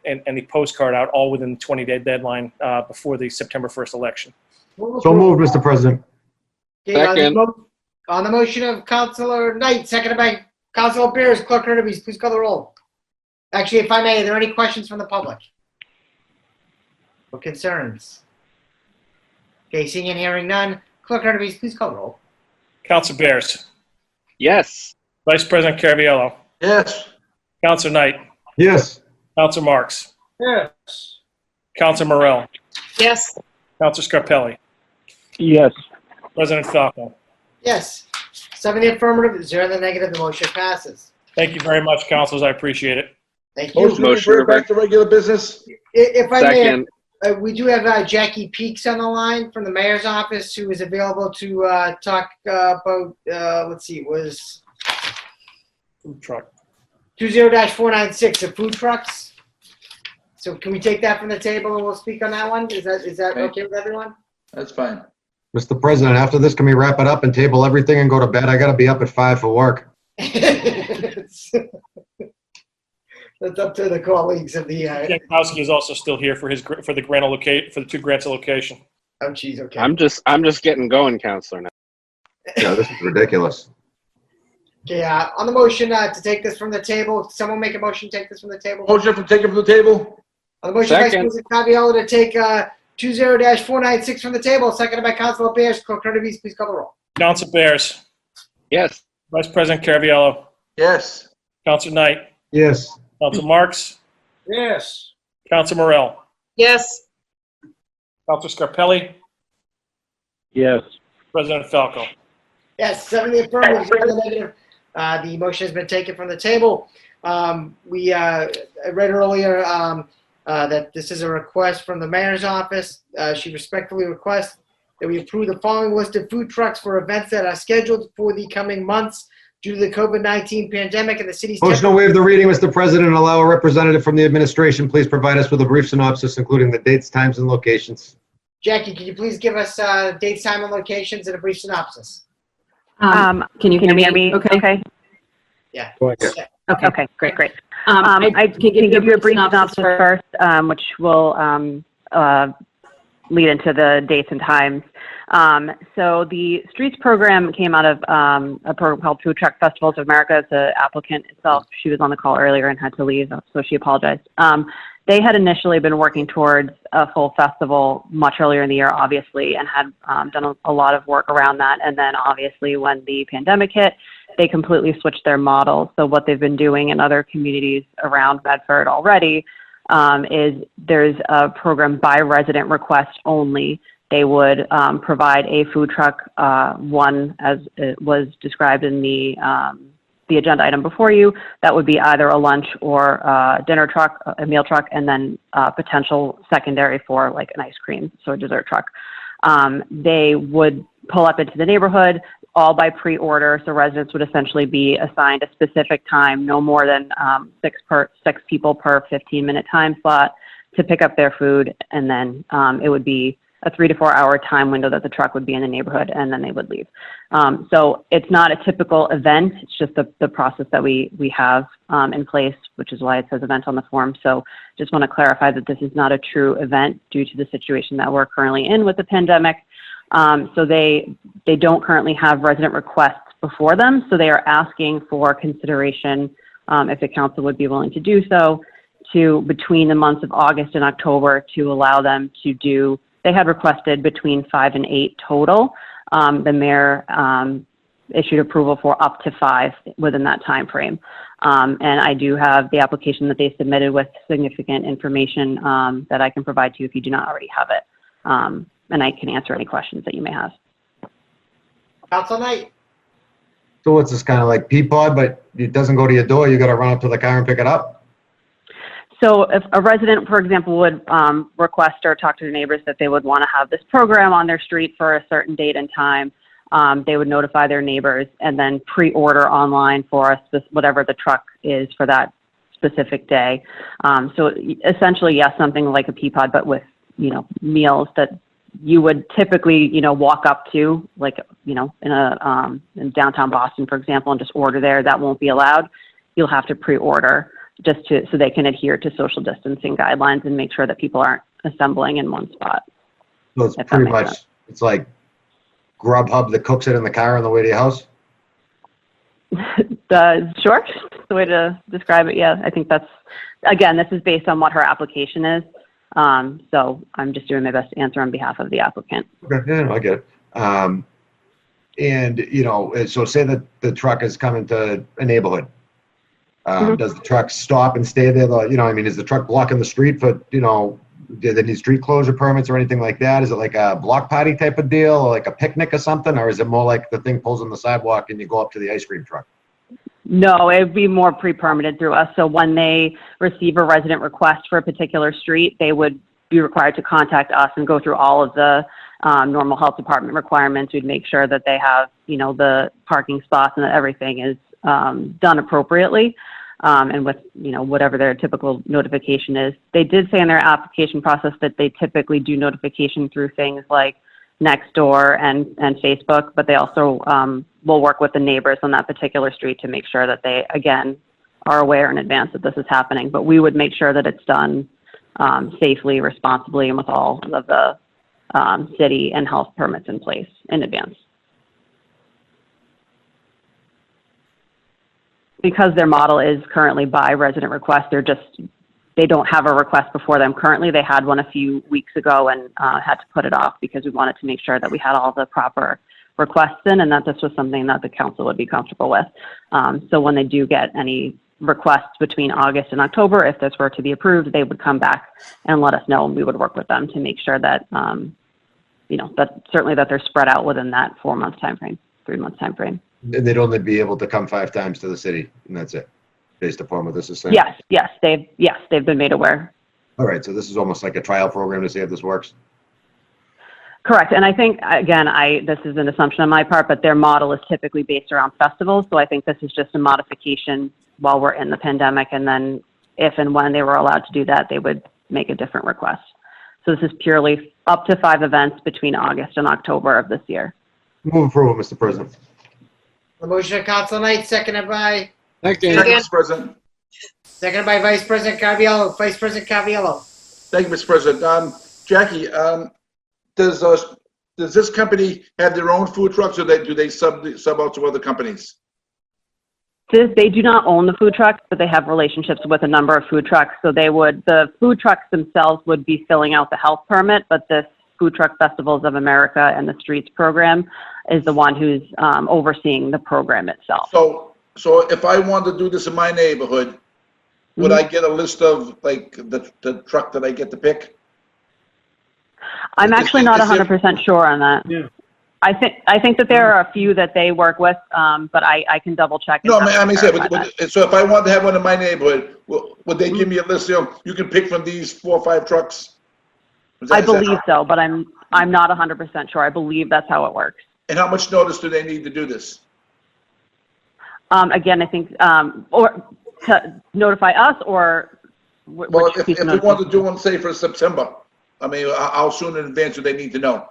postcard out all within the 20-day deadline before the September 1st election. So moved, Mr. President. Okay, on the motion of Councilor Knight, seconded by Councilor Bears, Clerk Hurtubise, please call the roll. Actually, if I may, are there any questions from the public? Or concerns? Okay, seeing and hearing none. Clerk Hurtubise, please call the roll. Councilor Bears. Yes. Vice President Caraviallo. Yes. Councilor Knight. Yes. Councilor Marks. Yes. Councilor Morell. Yes. Councilor Scarpelli. Yes. President Falco. Yes. 7 in the affirmative, 0 in the negative. The motion passes. Thank you very much, councilors. I appreciate it. Thank you. Motion to refer back to regular business. If I may, Second. we do have Jackie Peaks on the line from the mayor's office, who is available to talk about, let's see, it was Food truck. 20-496, the food trucks. So can we take that from the table and we'll speak on that one? Is that okay with everyone? That's fine. Mr. President, after this, can we wrap it up and table everything and go to bed? I gotta be up at 5 for work. That's up to the colleagues of the. Jankowski is also still here for the grant for the 2 grants allocation. Oh, geez, okay. I'm just getting going, Counselor. Now. Yeah, this is ridiculous. Okay, on the motion to take this from the table, someone make a motion to take this from the table. Motion to take it from the table. On the motion, Vice Second. President Caraviallo to take 20-496 from the table, seconded by Councilor Bears. Clerk Kirby, please call the roll. Councilor Bears. Yes. Vice President Caraviallo. Yes. Councilor Knight. Yes. Councilor Marks. Yes. Councilor Morell. Yes. Councilor Scarpelli. Yes. President Falco. Yes, 7 in the affirmative, 0 in the negative. The motion has been taken from the table. We I read earlier that this is a request from the mayor's office. She respectfully requests that we approve the following list of food trucks for events that are scheduled for the coming months due to the COVID-19 pandemic and the city's. Motion to waive the reading, Mr. President, and allow a representative from the administration please provide us with a brief synopsis, including the dates, times, and locations. Jackie, can you please give us dates, time, and locations and a brief synopsis? Can you hear me? Okay. Yeah. Okay, great. I can give you a brief synopsis first, which will lead into the dates and times. So the Streets program came out of a program called Food Truck Festivals of America. The applicant itself, she was on the call earlier and had to leave, so she apologized. They had initially been working towards a full festival much earlier in the year, obviously, and had done a lot of work around that. And then obviously when the pandemic hit, they completely switched their model. So what they've been doing in other communities around Medford already is there's a program by resident request only. They would provide a food truck, one as it was described in the agenda item before you. That would be either a lunch or a dinner truck, a meal truck, and then potential secondary for like an ice cream, so a dessert truck. They would pull up into the neighborhood, all by pre-order, so residents would essentially be assigned a specific time, no more than 6 people per 15-minute time slot to pick up their food, and then it would be a 3 to 4 hour time window that the truck would be in the neighborhood, and then they would leave. So it's not a typical event. It's just the process that we have in place, which is why it says event on the form. So just want to clarify that this is not a true event due to the situation that we're currently in with the pandemic. So they don't currently have resident requests before them. So they are asking for consideration, if the council would be willing to do so, to between the months of August and October to allow them to do. They had requested between 5 and 8 total. The mayor issued approval for up to 5 within that time frame. And I do have the application that they submitted with significant information that I can provide to you if you do not already have it. And I can answer any questions that you may have. Council Knight. So what's this, kind of like Peapod, but it doesn't go to your door, you gotta run up to the car and pick it up? So if a resident, for example, would request or talk to their neighbors that they would want to have this program on their street for a certain date and time, they would notify their neighbors and then pre-order online for whatever the truck is for that specific day. So essentially, yes, something like a Peapod, but with, meals that you would typically, walk up to, like, in downtown Boston, for example, and just order there. That won't be allowed. You'll have to pre-order so they can adhere to social distancing guidelines and make sure that people aren't assembling in one spot. So it's pretty much, it's like Grubhub that cooks it in the car on the way to your house? Sure, the way to describe it, yeah. I think that's, again, this is based on what her application is. So I'm just doing my best to answer on behalf of the applicant. Okay, yeah, I get it. And, so say that the truck is coming to a neighborhood. Does the truck stop and stay there? Is the truck blocking the street for, do they need street closure permits or anything like that? Is it like a block party type of deal, or like a picnic or something? Or is it more like the thing pulls on the sidewalk and you go up to the ice cream truck? No, it would be more pre-permitted through us. So when they receive a resident request for a particular street, they would be required to contact us and go through all of the normal health department requirements. We'd make sure that they have, the parking spots and that everything is done appropriately. And with, whatever their typical notification is. They did say in their application process that they typically do notification through things like Nextdoor and Facebook, but they also will work with the neighbors on that particular street to make sure that they, again, are aware in advance that this is happening. But we would make sure that it's done safely, responsibly, and with all of the city and health permits in place in advance. Because their model is currently by resident request, they don't have a request before them currently. They had one a few weeks ago and had to put it off because we wanted to make sure that we had all the proper requests in and that this was something that the council would be comfortable with. So when they do get any requests between August and October, if this were to be approved, they would come back and let us know, and we would work with them to make sure that, that they're spread out within that 4-month time frame, 3-month time frame. And they'd only be able to come 5 times to the city, and that's it, based upon what this is saying? Yes, they've been made aware. All right, so this is almost like a trial program to see if this works? Correct, and I think, again, this is an assumption on my part, but their model is typically based around festivals, so I think this is just a modification while we're in the pandemic, and then if and when they were allowed to do that, they would make a different request. So this is purely up to 5 events between August and October of this year. Move approval, Mr. President. The motion of Council Knight, seconded by? Thank you, Mr. President. Seconded by Vice President Caraviallo. Vice President Caraviallo. Thank you, Mr. President. Jackie, does this company have their own food trucks, or do they sub out to other companies? They do not own the food trucks, but they have relationships with a number of food trucks. So the food trucks themselves would be filling out the health permit, but this Food Truck Festivals of America and the Streets program is the one who's overseeing the program itself. So if I wanted to do this in my neighborhood, would I get a list of like the truck that I get to pick? I'm actually not 100% sure on that. Yeah. I think that there are a few that they work with, but I can double check. No, so if I wanted to have one in my neighborhood, would they give me a list? You can pick from these 4 or 5 trucks. I believe so, but I'm not 100% sure. I believe that's how it works. And how much notice do they need to do this? Again, I think, or to notify us, or well, if we want to do one, say for September, how soon in advance do they need to know?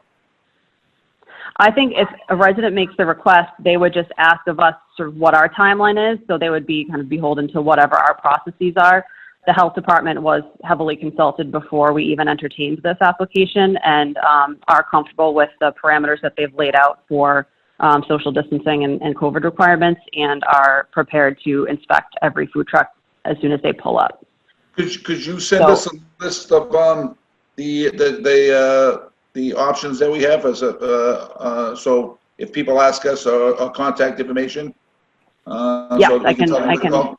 I think if a resident makes the request, they would just ask of us sort of what our timeline is. So they would be kind of beholden to whatever our processes are. The health department was heavily consulted before we even entertained this application, and are comfortable with the parameters that they've laid out for social distancing and COVID requirements, and are prepared to inspect every food truck as soon as they pull up. Could you send us a list of the options that we have as so if people ask us or contact information? Yes, so I can.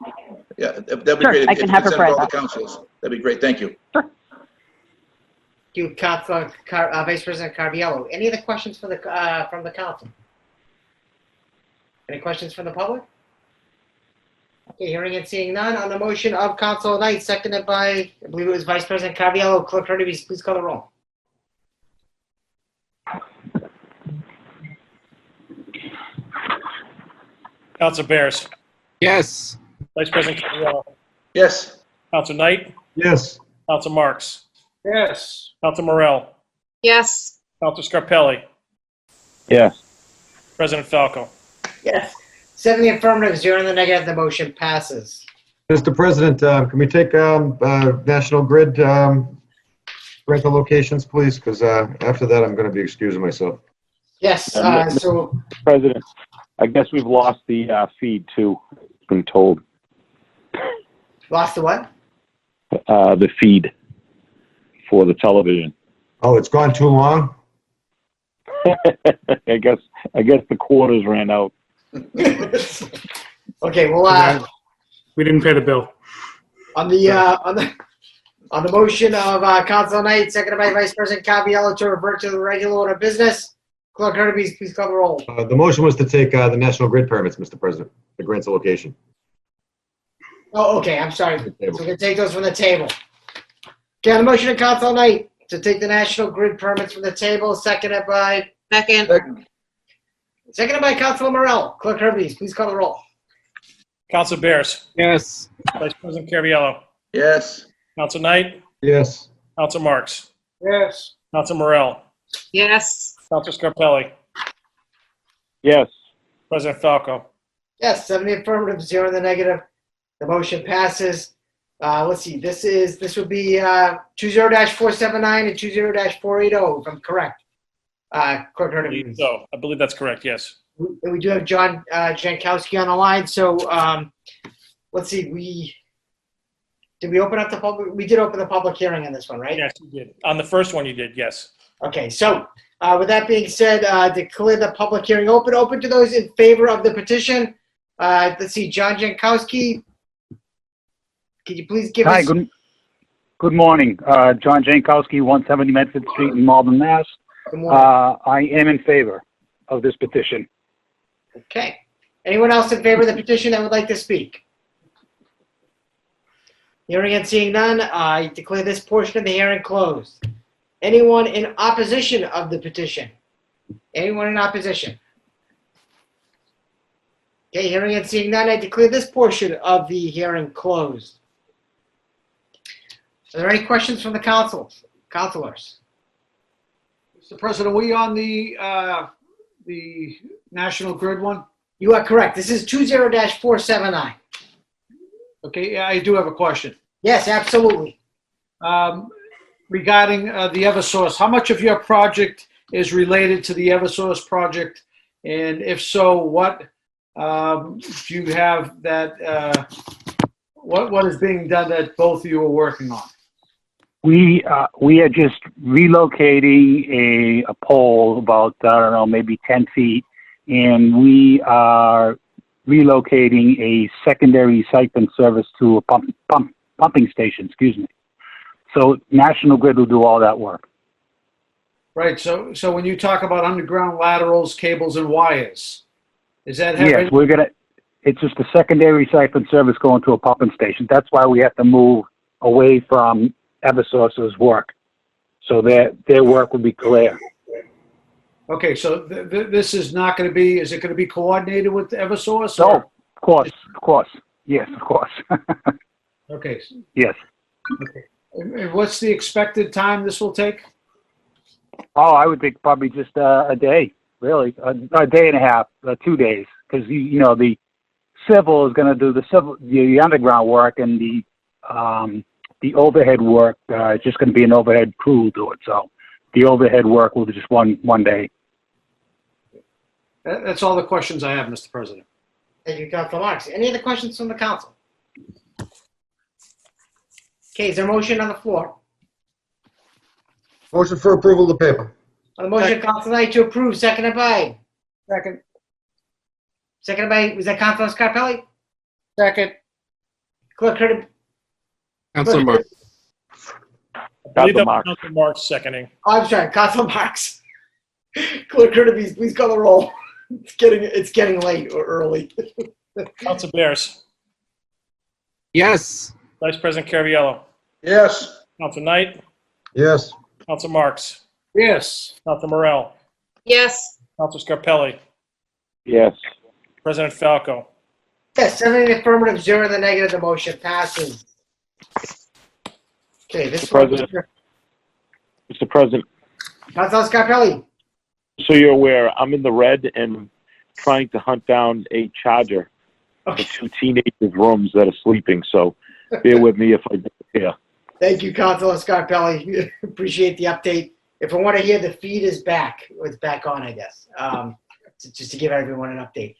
Yeah, that'd be great. I can have her send it to all the councils. That'd be great. Thank you. Sure. Thank you, Council, Vice President Caraviallo. Any other questions from the council? Any questions from the public? Okay, hearing and seeing none. On the motion of Council Knight, seconded by, I believe it was Vice President Caraviallo. Clerk Hurtubise, please call the roll. Councilor Bears. Yes. Vice President Caraviallo. Yes. Councilor Knight. Yes. Councilor Marks. Yes. Councilor Morell. Yes. Councilor Scarpelli. Yes. President Falco. Yes. 7 in the affirmative, 0 in the negative. The motion passes. Mr. President, can we take National Grid rental locations, please? Because after that, I'm going to be excusing myself. Yes. So, President, I guess we've lost the feed too. Been told. Lost the what? The feed for the television. Oh, it's gone too long? I guess the quarters ran out. Okay, well, We didn't pay the bill. on the motion of Council Knight, seconded by Vice President Cavallaro to revert to the regular order of business, Clerk Hurtubise, please call the roll. The motion was to take the National Grid permits, Mr. President, the grants of location. Oh, okay, I'm sorry. So we're gonna take those from the table. Okay, on the motion of Council Knight to take the National Grid permits from the table, seconded by Councilor Morell. Clerk Hurtubise, please call the roll. Council Bears. Yes. Vice President Caraviallo. Yes. Council Knight. Yes. Council Marks. Yes. Council Morell. Yes. Council Scarpelli. Yes. President Falco. Yes, 7 in the affirmative, 0 in the negative. The motion passes. Let's see, this would be 20-479 and 20-480, if I'm correct. Clerk Hurtubise. So I believe that's correct. Yes. We do have John Jankowski on the line, so let's see, did we open up the public? We did open the public hearing on this one, right? Yes, you did. On the first one, you did. Yes. Okay, so with that being said, declare the public hearing open to those in favor of the petition. Let's see, John Jankowski, could you please give us? Hi, good morning. John Jankowski, 170 Medford Street in Malden, Mass. Good morning. I am in favor of this petition. Okay. Anyone else in favor of the petition that would like to speak? Hearing and seeing none, I declare this portion of the hearing closed. Anyone in opposition of the petition? Anyone in opposition? Okay, hearing and seeing none, I declare this portion of the hearing closed. Are there any questions from the councilors? Mr. President, are we on the National Grid one? You are correct. This is 20-479. Okay, yeah, I do have a question. Yes, absolutely. Regarding the Eversource, how much of your project is related to the Eversource project? And if so, what do you have that, what is being done that both of you are working on? We are just relocating a pole about, I don't know, maybe 10 feet, and we are relocating a secondary siphon service to a pumping station, excuse me. So National Grid will do all that work. Right, so when you talk about underground laterals, cables, and wires, is that Yes, it's just a secondary siphon service going to a pumping station. That's why we have to move away from Eversource's work, so their work will be clear. Okay, so this is not going to be, is it going to be coordinated with Eversource? No, of course. Yes, of course. Okay. Yes. Okay. And what's the expected time this will take? Oh, I would think probably just a day, really, a day and a half, 2 days, because you know the civil is going to do the underground work, and the overhead work is just going to be an overhead crew do it. So the overhead work will be just one day. That's all the questions I have, Mr. President. Thank you, Councilor Marks. Any other questions from the council? Okay, is there a motion on the floor? Motion for approval of the paper. On the motion, Councilor Knight to approve, seconded by? Second. Seconded by, was that Councilor Scarpelli? Second. Clerk Hurtubise. Councilor Marks. I believe that was Marks. Council Marks seconding. Oh, I'm sorry, Councilor Marks. Clerk Hurtubise, please call the roll. It's getting late or early. Council Bears. Yes. Vice President Caraviallo. Yes. Council Knight. Yes. Council Marks. Yes. Council Morell. Yes. Council Scarpelli. Yes. President Falco. Yes, 7 in the affirmative, 0 in the negative, the motion passes. Okay, this Mr. President, Councilor Scarpelli. so you're aware, I'm in the red and trying to hunt down a charger for 2 teenagers' rooms that are sleeping. So bear with me if I disappear. Thank you, Councilor Scarpelli. Appreciate the update. If I want to hear, the feed is back. It's back on, I guess. Just to give everyone an update.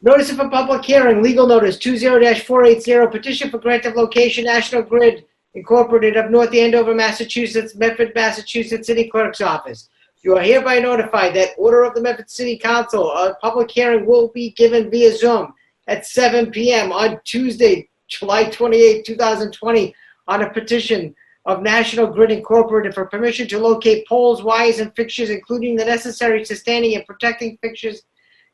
Notice of a public hearing, legal notice 20-480, petition for grant of location, National Grid Incorporated of North Andover, Massachusetts, Medford, Massachusetts, City Clerk's Office. You are hereby notified that order of the Medford City Council, a public hearing will be given via Zoom at 7 p.m. on Tuesday, July 28, 2020, on a petition of National Grid Incorporated for permission to locate poles, wires, and fixtures, including the necessary sustaining and protecting fixtures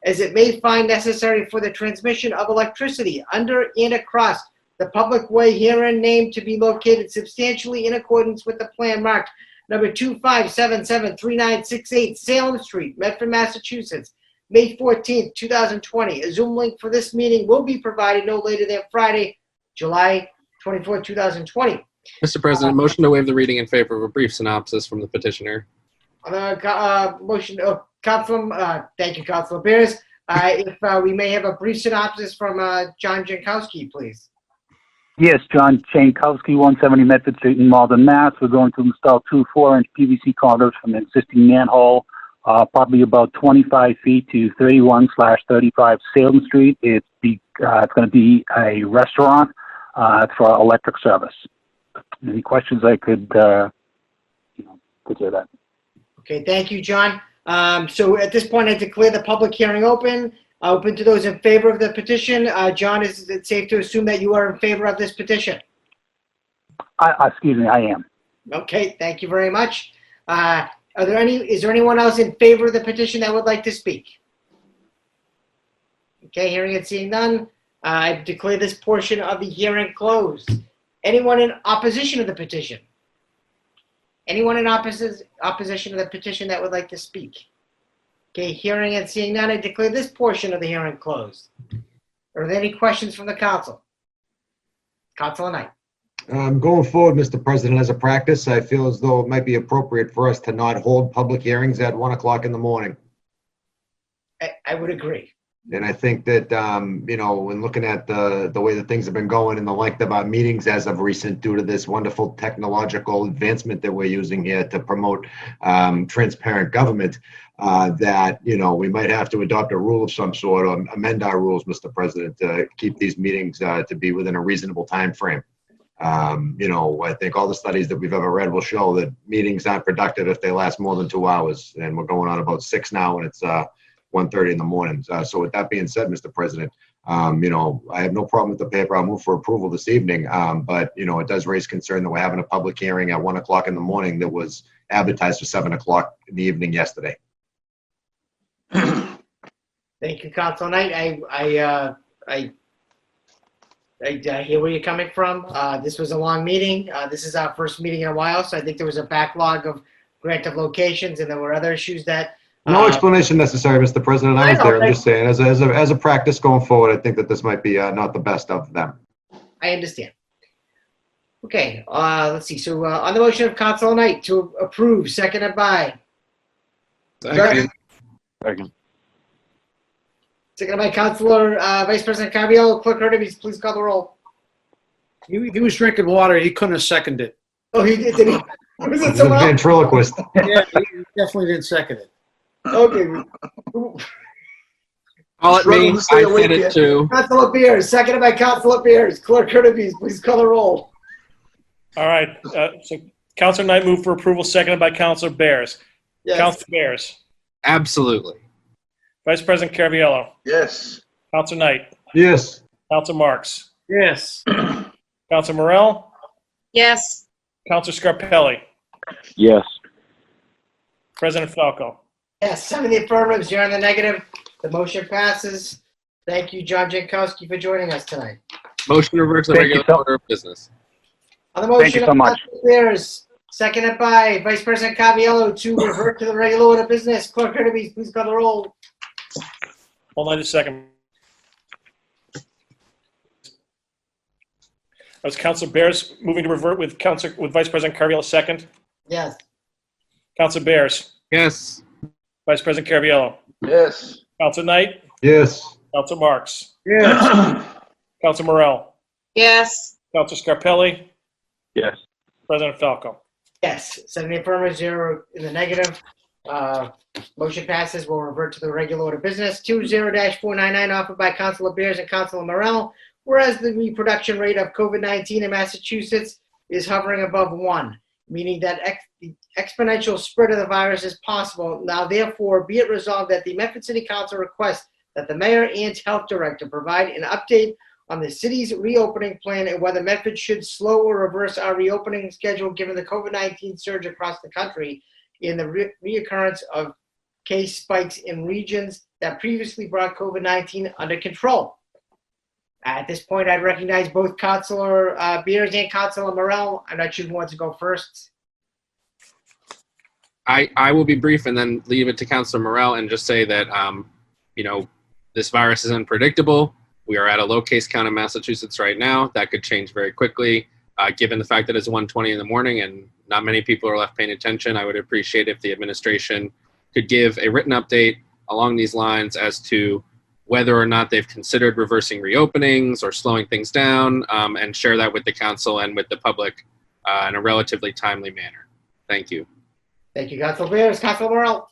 as it may find necessary for the transmission of electricity under and across the public way herein named to be located substantially in accordance with the plan marked number 25773968 Salem Street, Medford, Massachusetts, May 14th, 2020. A Zoom link for this meeting will be provided no later than Friday, July 24th, 2020. Mr. President, motion to waive the reading in favor of a brief synopsis from the petitioner. On the motion of thank you, Councilor Bears. If we may have a brief synopsis from John Jankowski, please. Yes, John Chankowski, 170 Medford Street in Malden, Mass. We're going to install two 4-inch PVC conduits from an existing manhole, probably about 25 feet to 31/35 Salem Street. It's going to be a restaurant for electric service. Any questions I could, take care of that. Okay, thank you, John. So at this point, I declare the public hearing open. Open to those in favor of the petition. John, is it safe to assume that you are in favor of this petition? Excuse me, I am. Okay, thank you very much. Is there anyone else in favor of the petition that would like to speak? Okay, hearing and seeing none, I declare this portion of the hearing closed. Anyone in opposition of the petition? Anyone in opposition to the petition that would like to speak? Okay, hearing and seeing none, I declare this portion of the hearing closed. Are there any questions from the council? Councilor Knight. Going forward, Mr. President, as a practice, I feel as though it might be appropriate for us to not hold public hearings at 1 o'clock in the morning. I would agree. And I think that, when looking at the way that things have been going and the length of our meetings as of recent due to this wonderful technological advancement that we're using here to promote transparent government, that, we might have to adopt a rule of some sort or amend our rules, Mr. President, to keep these meetings to be within a reasonable time frame. I think all the studies that we've ever read will show that meetings aren't productive if they last more than 2 hours. And we're going on about 6 now, and it's 1:30 in the morning. So with that being said, Mr. President, I have no problem with the paper. I'll move for approval this evening. But, it does raise concern that we're having a public hearing at 1 o'clock in the morning that was advertised for 7 o'clock in the evening yesterday. Thank you, Councilor Knight. I hear where you're coming from. This was a long meeting. This is our first meeting in a while, so I think there was a backlog of grant of locations, and there were other issues that. No explanation necessary, Mr. President. I was there. I'm just saying, as a practice going forward, I think that this might be not the best of them. I understand. Okay, let's see. So on the motion of Councilor Knight to approve, seconded by. Second. Seconded by Councilor Vice President Carviallo. Clerk Hurtubise, please call the roll. He was drinking water. He couldn't have seconded it. Oh, he did. Was it He's a someone else? ventriloquist. Yeah, he definitely didn't second it. Okay. Call it me. I said it too. Councilor Beers, seconded by Councilor Beers. Clerk Hurtubise, please call the roll. All right. So Councilor Knight moved for approval, seconded by Councilor Bears. Yes. Councilor Bears. Absolutely. Vice President Carviallo. Yes. Councilor Knight. Yes. Councilor Marks. Yes. Councilor Morell. Yes. Councilor Scarpelli. Yes. President Falco. Yes, 7 in the affirmative, 0 in the negative. The motion passes. Thank you, John Jankowski, for joining us tonight. Motion to revert to the Thank you, regular sir. order of business. On the motion Thank you so of much. Councilor Beers, seconded by Vice President Carviallo to revert to the regular order of business. Clerk Hurtubise, please call the roll. Hold on just a second. That was Councilor Bears moving to revert with Vice President Carviallo second. Yes. Councilor Bears. Yes. Vice President Carviallo. Yes. Councilor Knight. Yes. Councilor Marks. Yes. Councilor Morell. Yes. Councilor Scarpelli. Yes. President Falco. Yes, 7 in the affirmative, 0 in the negative. Motion passes. We'll revert to the regular order of business. 20-499 offered by Councilor Beers and Councilor Morell. Whereas the reproduction rate of COVID-19 in Massachusetts is hovering above 1. meaning that the exponential spread of the virus is possible. Now, therefore, be it resolved that the Medford City Council requests that the mayor and health director provide an update on the city's reopening plan and whether Medford should slow or reverse our reopening schedule given the COVID-19 surge across the country and the reoccurrence of case spikes in regions that previously brought COVID-19 under control. At this point, I'd recognize both Councilor Beers and Councilor Morell. I'm not sure who wants to go first. I will be brief and then leave it to Councilor Morell and just say that, this virus is unpredictable. We are at a low case count in Massachusetts right now. That could change very quickly. Given the fact that it's 1:20 in the morning and not many people are left paying attention, I would appreciate if the administration could give a written update along these lines as to whether or not they've considered reversing reopenings or slowing things down, and share that with the council and with the public in a relatively timely manner. Thank you. Thank you, Councilor Beers. Councilor Morell.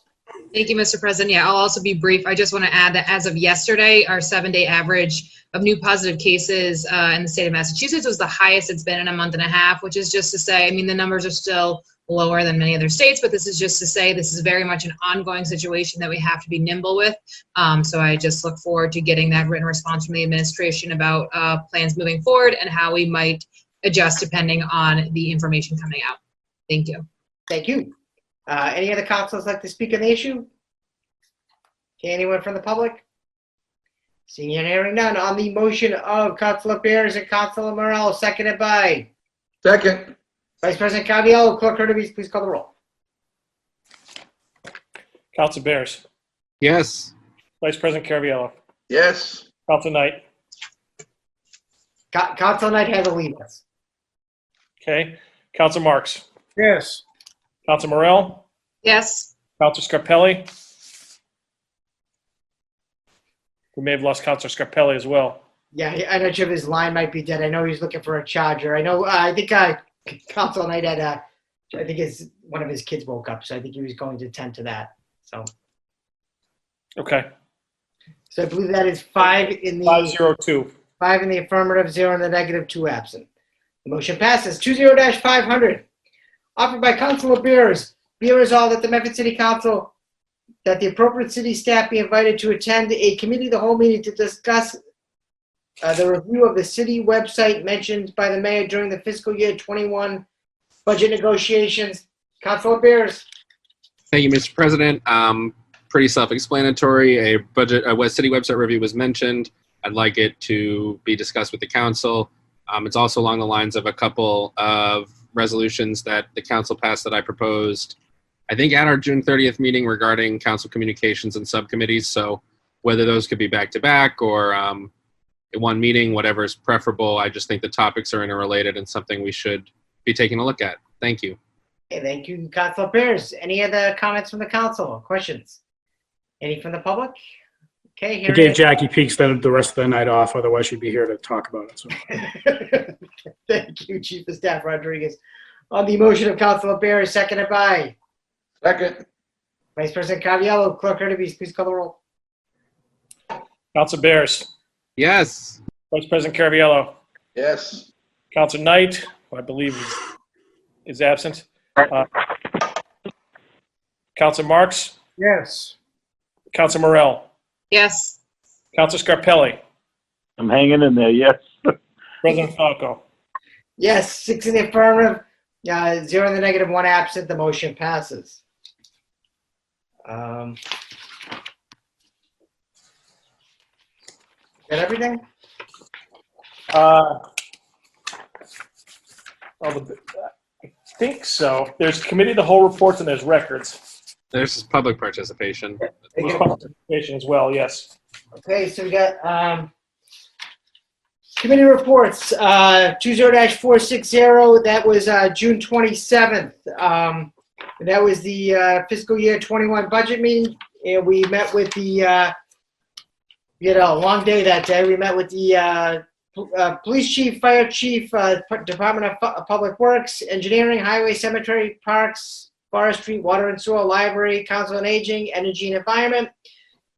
Thank you, Mr. President. Yeah, I'll also be brief. I just want to add that as of yesterday, our 7-day average of new positive cases in the state of Massachusetts was the highest it's been in a month and a half, which is just to say, I mean, the numbers are still lower than many other states, but this is just to say this is very much an ongoing situation that we have to be nimble with. So I just look forward to getting that written response from the administration about plans moving forward and how we might adjust depending on the information coming out. Thank you. Thank you. Any other councilors like to speak on the issue? Okay, anyone from the public? Seeing and hearing none. On the motion of Councilor Beers and Councilor Morell, seconded by? Second. Vice President Caraviallo, Clerk Hurtubise, please call the roll. Councilor Bears. Yes. Vice President Caraviallo. Yes. Councilor Knight. Councilor Knight had to leave us. Okay. Councilor Marks. Yes. Councilor Morell. Yes. Councilor Scarpelli. We may have lost Councilor Scarpelli as well. Yeah, I'm not sure if his line might be dead. I know he's looking for a charger. I think Councilor Knight had I think one of his kids woke up, so I think he was going to attend to that. So. Okay. So I believe that is 5 in the 502. 5 in the affirmative, 0 in the negative, 2 absent. The motion passes 20-500. Offered by Councilor Beers. Be it resolved that the Medford City Council, that the appropriate city staff be invited to attend a committee of the whole meeting to discuss the review of the city website mentioned by the mayor during the fiscal year 21 budget negotiations. Councilor Beers. Thank you, Mr. President. Pretty self-explanatory. A city website review was mentioned. I'd like it to be discussed with the council. It's also along the lines of a couple of resolutions that the council passed that I proposed, I think, at our June 30th meeting regarding council communications and subcommittees. So whether those could be back-to-back or in one meeting, whatever is preferable, I just think the topics are interrelated and something we should be taking a look at. Thank you. Okay, thank you, Councilor Beers. Any other comments from the council? Questions? Any from the public? Okay, here I gave Jackie Peaks the rest of the night off, otherwise she'd be here to talk about it. So. Thank you, Chief of Staff Rodriguez. On the motion of Councilor Beers, seconded by? Second. Vice President Caraviallo, Clerk Hurtubise, please call the roll. Councilor Bears. Yes. Vice President Caraviallo. Yes. Councilor Knight, who I believe is absent. Councilor Marks. Yes. Councilor Morell. Yes. Councilor Scarpelli. I'm hanging in there, yes. President Falco. Yes, 6 in the affirmative, 0 in the negative, 1 absent. The motion passes. Got everything? I think so. There's committee of the whole reports and there's records. There's public participation. There's participation as well, yes. Okay, so we got committee reports, 20-460, that was June 27th. That was the fiscal year 21 budget meeting, and we met with the, we had a long day that day. We met with the police chief, fire chief, Department of Public Works, engineering, highway, cemetery, parks, forestry, water and sewer, library, council on aging, energy and environment,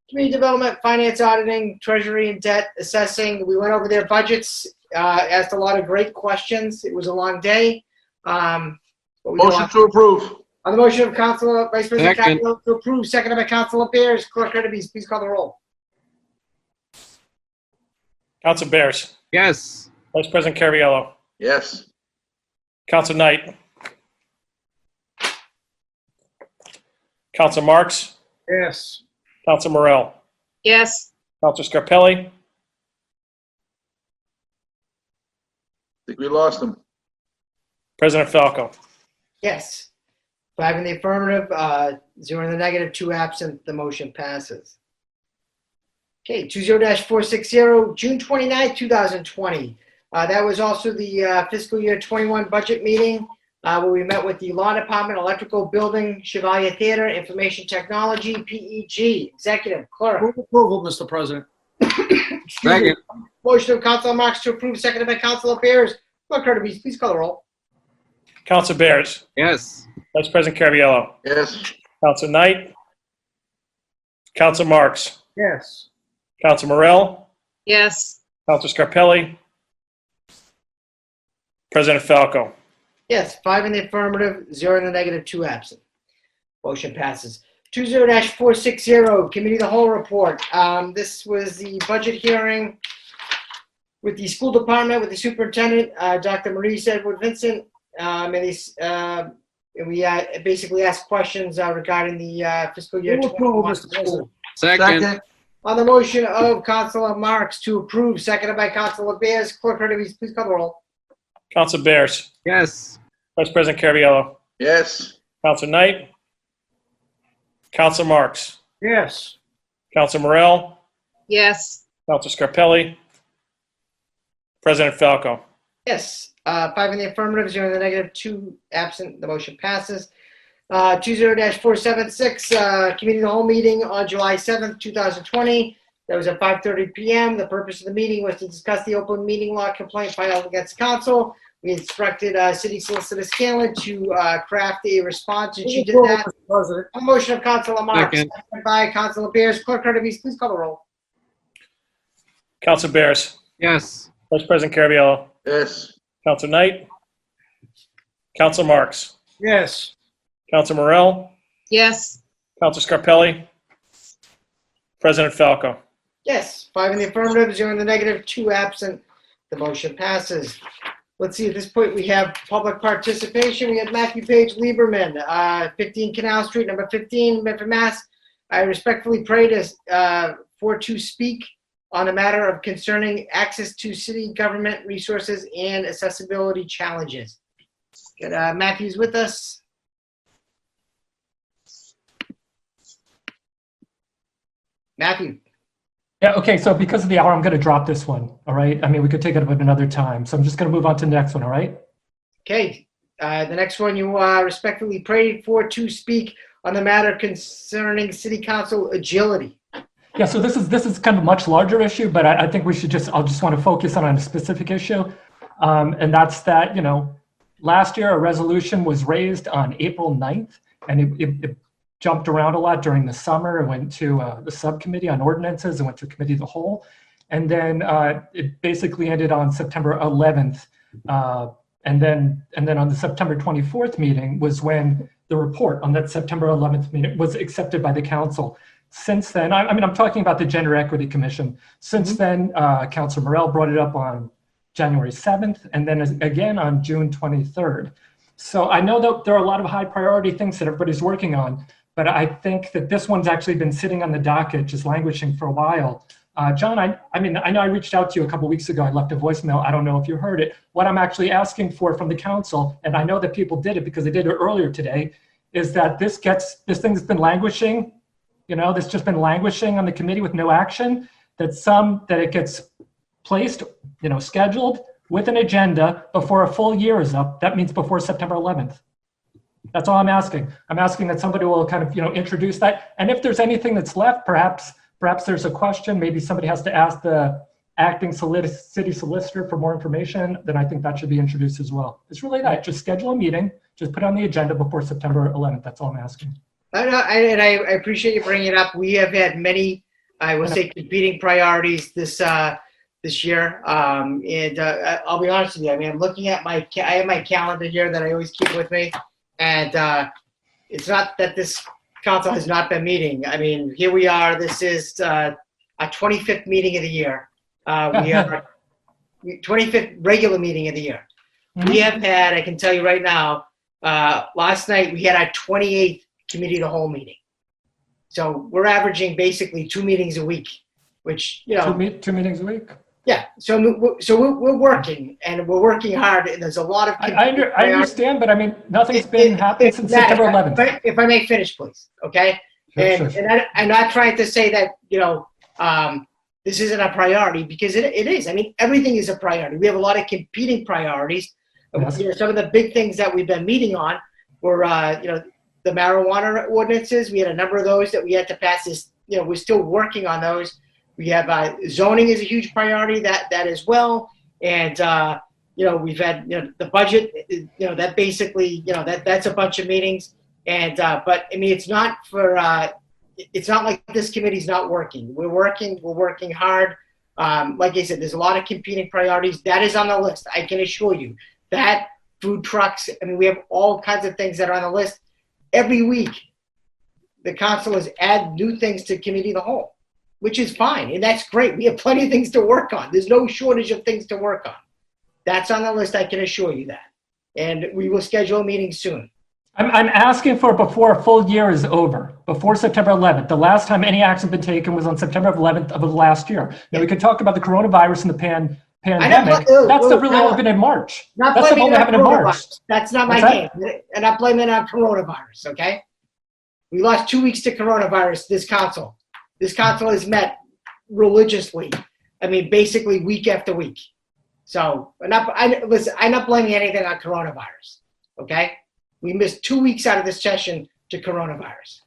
community development, finance, auditing, treasury and debt assessing. We went over their budgets, asked a lot of great questions. It was a long day. What we doing? Motion to approve. On the motion of Councilor Vice President Second. Capito to approve, seconded by Councilor Bears. Clerk Kirby, please call the roll. Council Bears. Yes. Vice President Caraviallo. Yes. Council Knight. Council Marks. Yes. Council Morell. Yes. Council Scarpelli. Think we lost him. President Falco. Yes. 5 in the affirmative, 0 in the negative, 2 absent. The motion passes. Okay, 20-460, June 29, 2020. That was also the fiscal year 21 budget meeting where we met with the Law Department, Electrical Building, Chevalier Theater, Information Technology, PEG, Executive, Clerk. Move approval, Mr. President. Second. Motion of Councilor Marks to approve, seconded by Councilor Bears. Clerk Kirby, please call the roll. Council Bears. Yes. Vice President Caraviallo. Yes. Council Knight. Council Marks. Yes. Council Morell. Yes. Council Scarpelli. President Falco. Yes, 5 in the affirmative, 0 in the negative, 2 absent. Motion passes. 20-460, Committee of the Whole report. This was the budget hearing with the school department, with the superintendent, Dr. Maurice Edward Vincent, and we basically asked questions regarding the fiscal year Move approval, 21 Mr. President. Second. On the motion of Councilor Marks to approve, seconded by Councilor Bears. Clerk Kirby, please call the roll. Council Bears. Yes. Vice President Caraviallo. Yes. Council Knight. Council Marks. Yes. Council Morell. Yes. Council Scarpelli. President Falco. Yes, 5 in the affirmative, 0 in the negative, 2 absent. The motion passes. 20-476, Committee of the Whole meeting on July 7th, 2020. That was at 5:30 p.m. The purpose of the meeting was to discuss the open meeting law complaint filed against council. We instructed City Solicitor Scanlon to craft a response, and she did that. Mr. President. On motion of Councilor Marks, Second. seconded by Councilor Bears. Clerk Kirby, please call the roll. Council Bears. Yes. Vice President Caraviallo. Yes. Council Knight. Council Marks. Yes. Council Morell. Yes. Council Scarpelli. President Falco. Yes, 5 in the affirmative, 0 in the negative, 2 absent. The motion passes. Let's see, at this point, we have public participation. We have Matthew Page Lieberman, 15 Canal Street, number 15, Medford, Mass. I respectfully pray to speak on a matter of concerning access to city government resources and accessibility challenges. Good, Matthew's with us. Matthew. Yeah, okay, so because of the hour, I'm going to drop this one, all right? I mean, we could take it up at another time, so I'm just going to move on to the next one, all right? Okay, the next one you respectfully prayed for to speak on the matter concerning city council agility. Yeah, so this is kind of a much larger issue, but I think I'll just want to focus on a specific issue. And that's that, last year a resolution was raised on April 9th, and it jumped around a lot during the summer. It went to the subcommittee on ordinances, it went to committee of the whole. And then it basically ended on September 11th. And then on the September 24th meeting was when the report on that September 11th meeting was accepted by the council. Since then, I'm talking about the Gender Equity Commission. Since then, Councilor Morell brought it up on January 7th, and then again on June 23rd. So I know that there are a lot of high priority things that everybody's working on, but I think that this one's actually been sitting on the docket, just languishing for a while. John, I know I reached out to you a couple weeks ago. I left a voicemail. I don't know if you heard it. What I'm actually asking for from the council, and I know that people did it because they did it earlier today, is that this thing's been languishing. This just been languishing on the committee with no action, that it gets placed, scheduled with an agenda before a full year is up. That means before September 11th. That's all I'm asking. I'm asking that somebody will kind of, introduce that. And if there's anything that's left, perhaps there's a question, maybe somebody has to ask the acting city solicitor for more information, then I think that should be introduced as well. It's really that, just schedule a meeting, just put it on the agenda before September 11th. That's all I'm asking. And I appreciate you bringing it up. We have had many, I would say, competing priorities this year. And I'll be honest with you. I'm looking at I have my calendar here that I always keep with me. And it's not that this council has not been meeting. I mean, here we are. This is our 25th meeting of the year. We are 25th regular meeting of the year. We have had, I can tell you right now, last night we had our 28th committee of the whole meeting. So we're averaging basically 2 meetings a week, which, you know. Two meetings a week? Yeah, so we're working, and we're working hard, and there's a lot of. I understand, but I mean, nothing's been happening since September 11th. If I may finish, please, okay? And I'm not trying to say that, you know, this isn't a priority, because it is. I mean, everything is a priority. We have a lot of competing priorities. Yes. You know, some of the big things that we've been meeting on were, you know, the marijuana ordinances. We had a number of those that we had to pass this, you know, we're still working on those. We have zoning is a huge priority, that as well. And, you know, we've had, you know, the budget, you know, that basically, you know, that's a bunch of meetings. And, but I mean, it's not for, it's not like this committee's not working. We're working hard. Like I said, there's a lot of competing priorities. That is on the list, I can assure you. That, food trucks, I mean, we have all kinds of things that are on the list. Every week, the councilors add new things to committee of the whole, which is fine, and that's great. We have plenty of things to work on. There's no shortage of things to work on. That's on the list, I can assure you that. And we will schedule a meeting soon. I'm asking for before a full year is over, before September 11th. The last time any action been taken was on September 11th of last year. Now, we could talk about the coronavirus and the pandemic. That stuff really happened in March. Not that stuff blaming only it on happened in March. coronavirus. That's not my game. And I'm blaming it on coronavirus, okay? We lost 2 weeks to coronavirus, this council. This council has met religiously. I mean, basically week after week. So, listen, I'm not blaming anything on coronavirus, okay? We missed 2 weeks out of this session to coronavirus.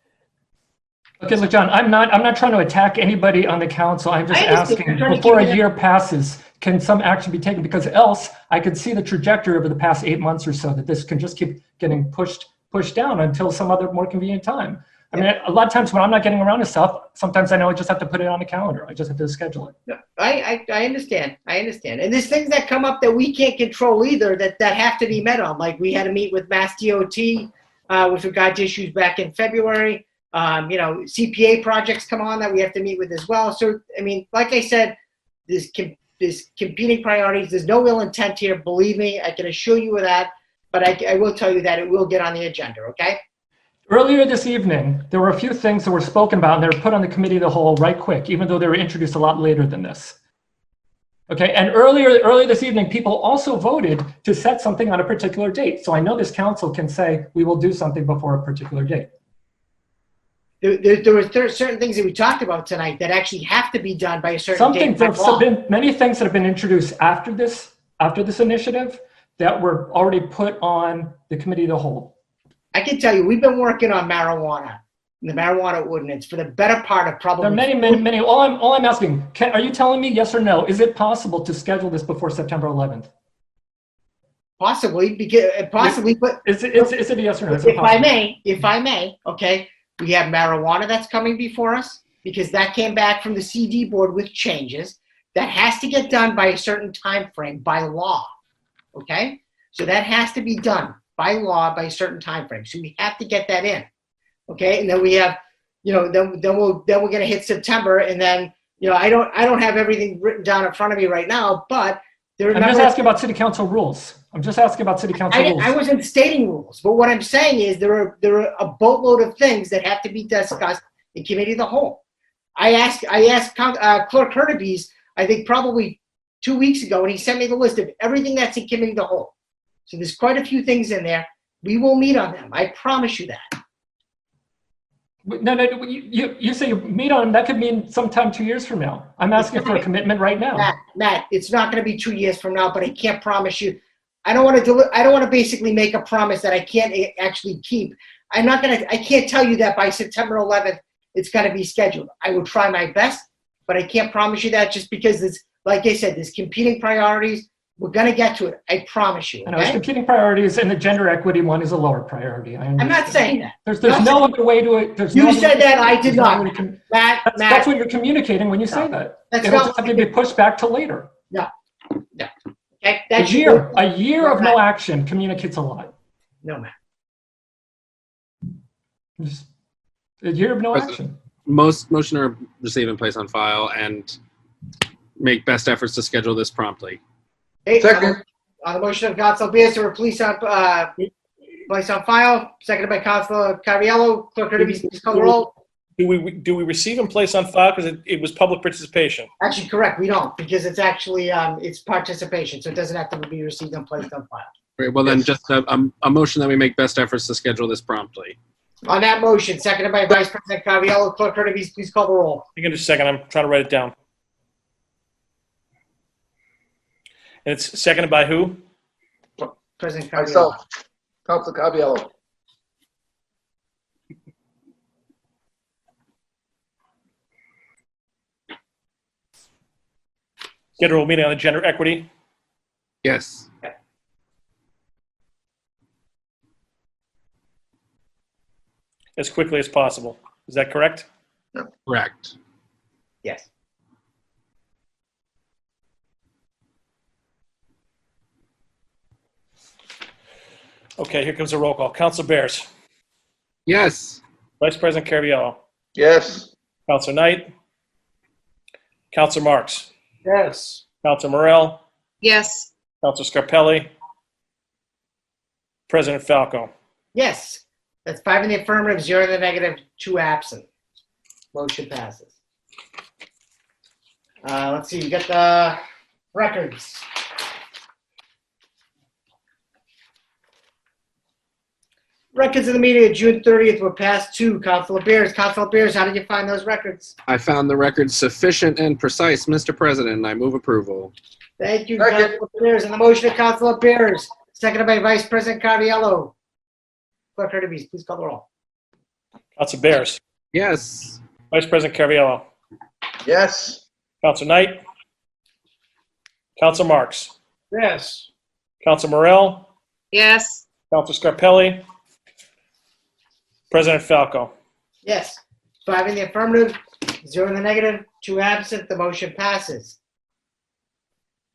Okay, look, John, I'm not trying to attack anybody on the council. I'm just I understand. asking, You're trying to before keep a it- year passes, can some action be taken? Because else I could see the trajectory over the past 8 months or so that this can just keep getting pushed down until some other more convenient time. I mean, a lot of times when I'm not getting around to stuff, sometimes I know I just have to put it on the calendar. I just have to schedule it. No, I understand. I understand. And there's things that come up that we can't control either that have to be met on. Like we had to meet with Mass DOT with regard to issues back in February. You know, CPA projects come on that we have to meet with as well. So, I mean, like I said, there's competing priorities. There's no ill intent here. Believe me, I can assure you of that. But I will tell you that it will get on the agenda, okay? Earlier this evening, there were a few things that were spoken about and they were put on the committee of the whole right quick, even though they were introduced a lot later than this. Okay, and earlier this evening, people also voted to set something on a particular date. So I know this council can say, we will do something before a particular date. There were certain things that we talked about tonight that actually have to be done by a certain date. There's been many things that have been introduced after this initiative that were already put on the committee of the whole. I can tell you, we've been working on marijuana, the marijuana ordinance, for the better part of probably. There are many. All I'm asking, are you telling me yes or no? Is it possible to schedule this before September 11th? Possibly, but is it a yes or no? If I may, okay, we have marijuana that's coming before us because that came back from the CD board with changes that has to get done by a certain time frame by law, okay? So that has to be done by law by a certain time frame. So we have to get that in, okay? And then we have, you know, then we're gonna hit September, and then, you know, I don't have everything written down in front of me right now, but I'm just asking about city council rules. rules. I wasn't stating rules, but what I'm saying is there are a boatload of things that have to be discussed in committee of the whole. I asked Clerk Hurtubise, I think probably 2 weeks ago, and he sent me the list of everything that's in committee of the whole. So there's quite a few things in there. We will meet on them. I promise you that. No, you say you meet on them. That could mean sometime 2 years from now. I'm asking for a commitment right now. Matt, it's not going to be 2 years from now, but I can't promise you. I don't want to basically make a promise that I can't actually keep. I can't tell you that by September 11th it's going to be scheduled. I will try my best, but I can't promise you that just because like I said, there's competing priorities. We're going to get to it. I promise you. I know, it's competing priorities, and the gender equity one is a lower priority. I'm not saying that. There's no other way to it. You said that. I did not. Matt, that's what you're communicating when you say that. It will just have to be pushed back to later. No. Okay, a year of no action communicates a lot. No, Matt. A year of no President. action. Motion to receive and place on file and make best efforts to schedule this promptly. Okay, Second. On the motion of Council Beers to place on file, seconded by Council Cariello. Clerk Kirby, please call the roll. Do we receive and place on file because it was public participation? Actually, correct, we don't, because it's actually, it's participation, so it doesn't have to be received and placed on file. Great. Well, then just a motion that we make best efforts to schedule this promptly. On that motion, seconded by Vice President Cariello. Clerk Kirby, please call the roll. Hang on just a second. I'm trying to write it down. And it's seconded by who? President Cariello. Myself, Council Caviello. Schedule a meeting on gender equity. Yes. As quickly as possible. Is that correct? Correct. Yes. Okay, here comes a roll call. Council Bears. Yes. Vice President Caraviallo. Yes. Council Knight. Council Marks. Yes. Council Morell. Yes. Council Scarpelli. President Falco. Yes. That's 5 in the affirmative, 0 in the negative, 2 absent. Motion passes. Let's see, you got the records. Records of the meeting of June 30th were passed to Councilor Bears. Councilor Bears, how did you find those records? I found the record sufficient and precise, Mr. President, and I move approval. Thank you, Second. Councilor Bears. And the motion of Councilor Bears, seconded by Vice President Cariello. Clerk Kirby, please call the roll. Council Bears. Yes. Vice President Caraviallo. Yes. Council Knight. Council Marks. Yes. Council Morell. Yes. Council Scarpelli. President Falco. Yes. 5 in the affirmative, 0 in the negative, 2 absent. The motion passes.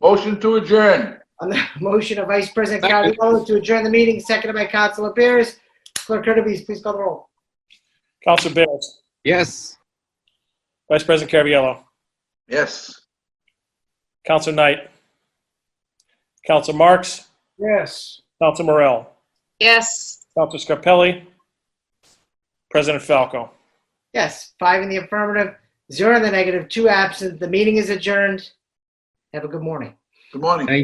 Motion to adjourn. On the motion of Vice President Second. Cariello to adjourn the meeting, seconded by Councilor Bears. Clerk Kirby, please call the roll. Council Bears. Yes. Vice President Caraviallo. Yes. Council Knight. Council Marks. Yes. Council Morell. Yes. Council Scarpelli. President Falco. Yes. 5 in the affirmative, 0 in the negative, 2 absent. The meeting is adjourned. Have a good morning. Good morning. Thank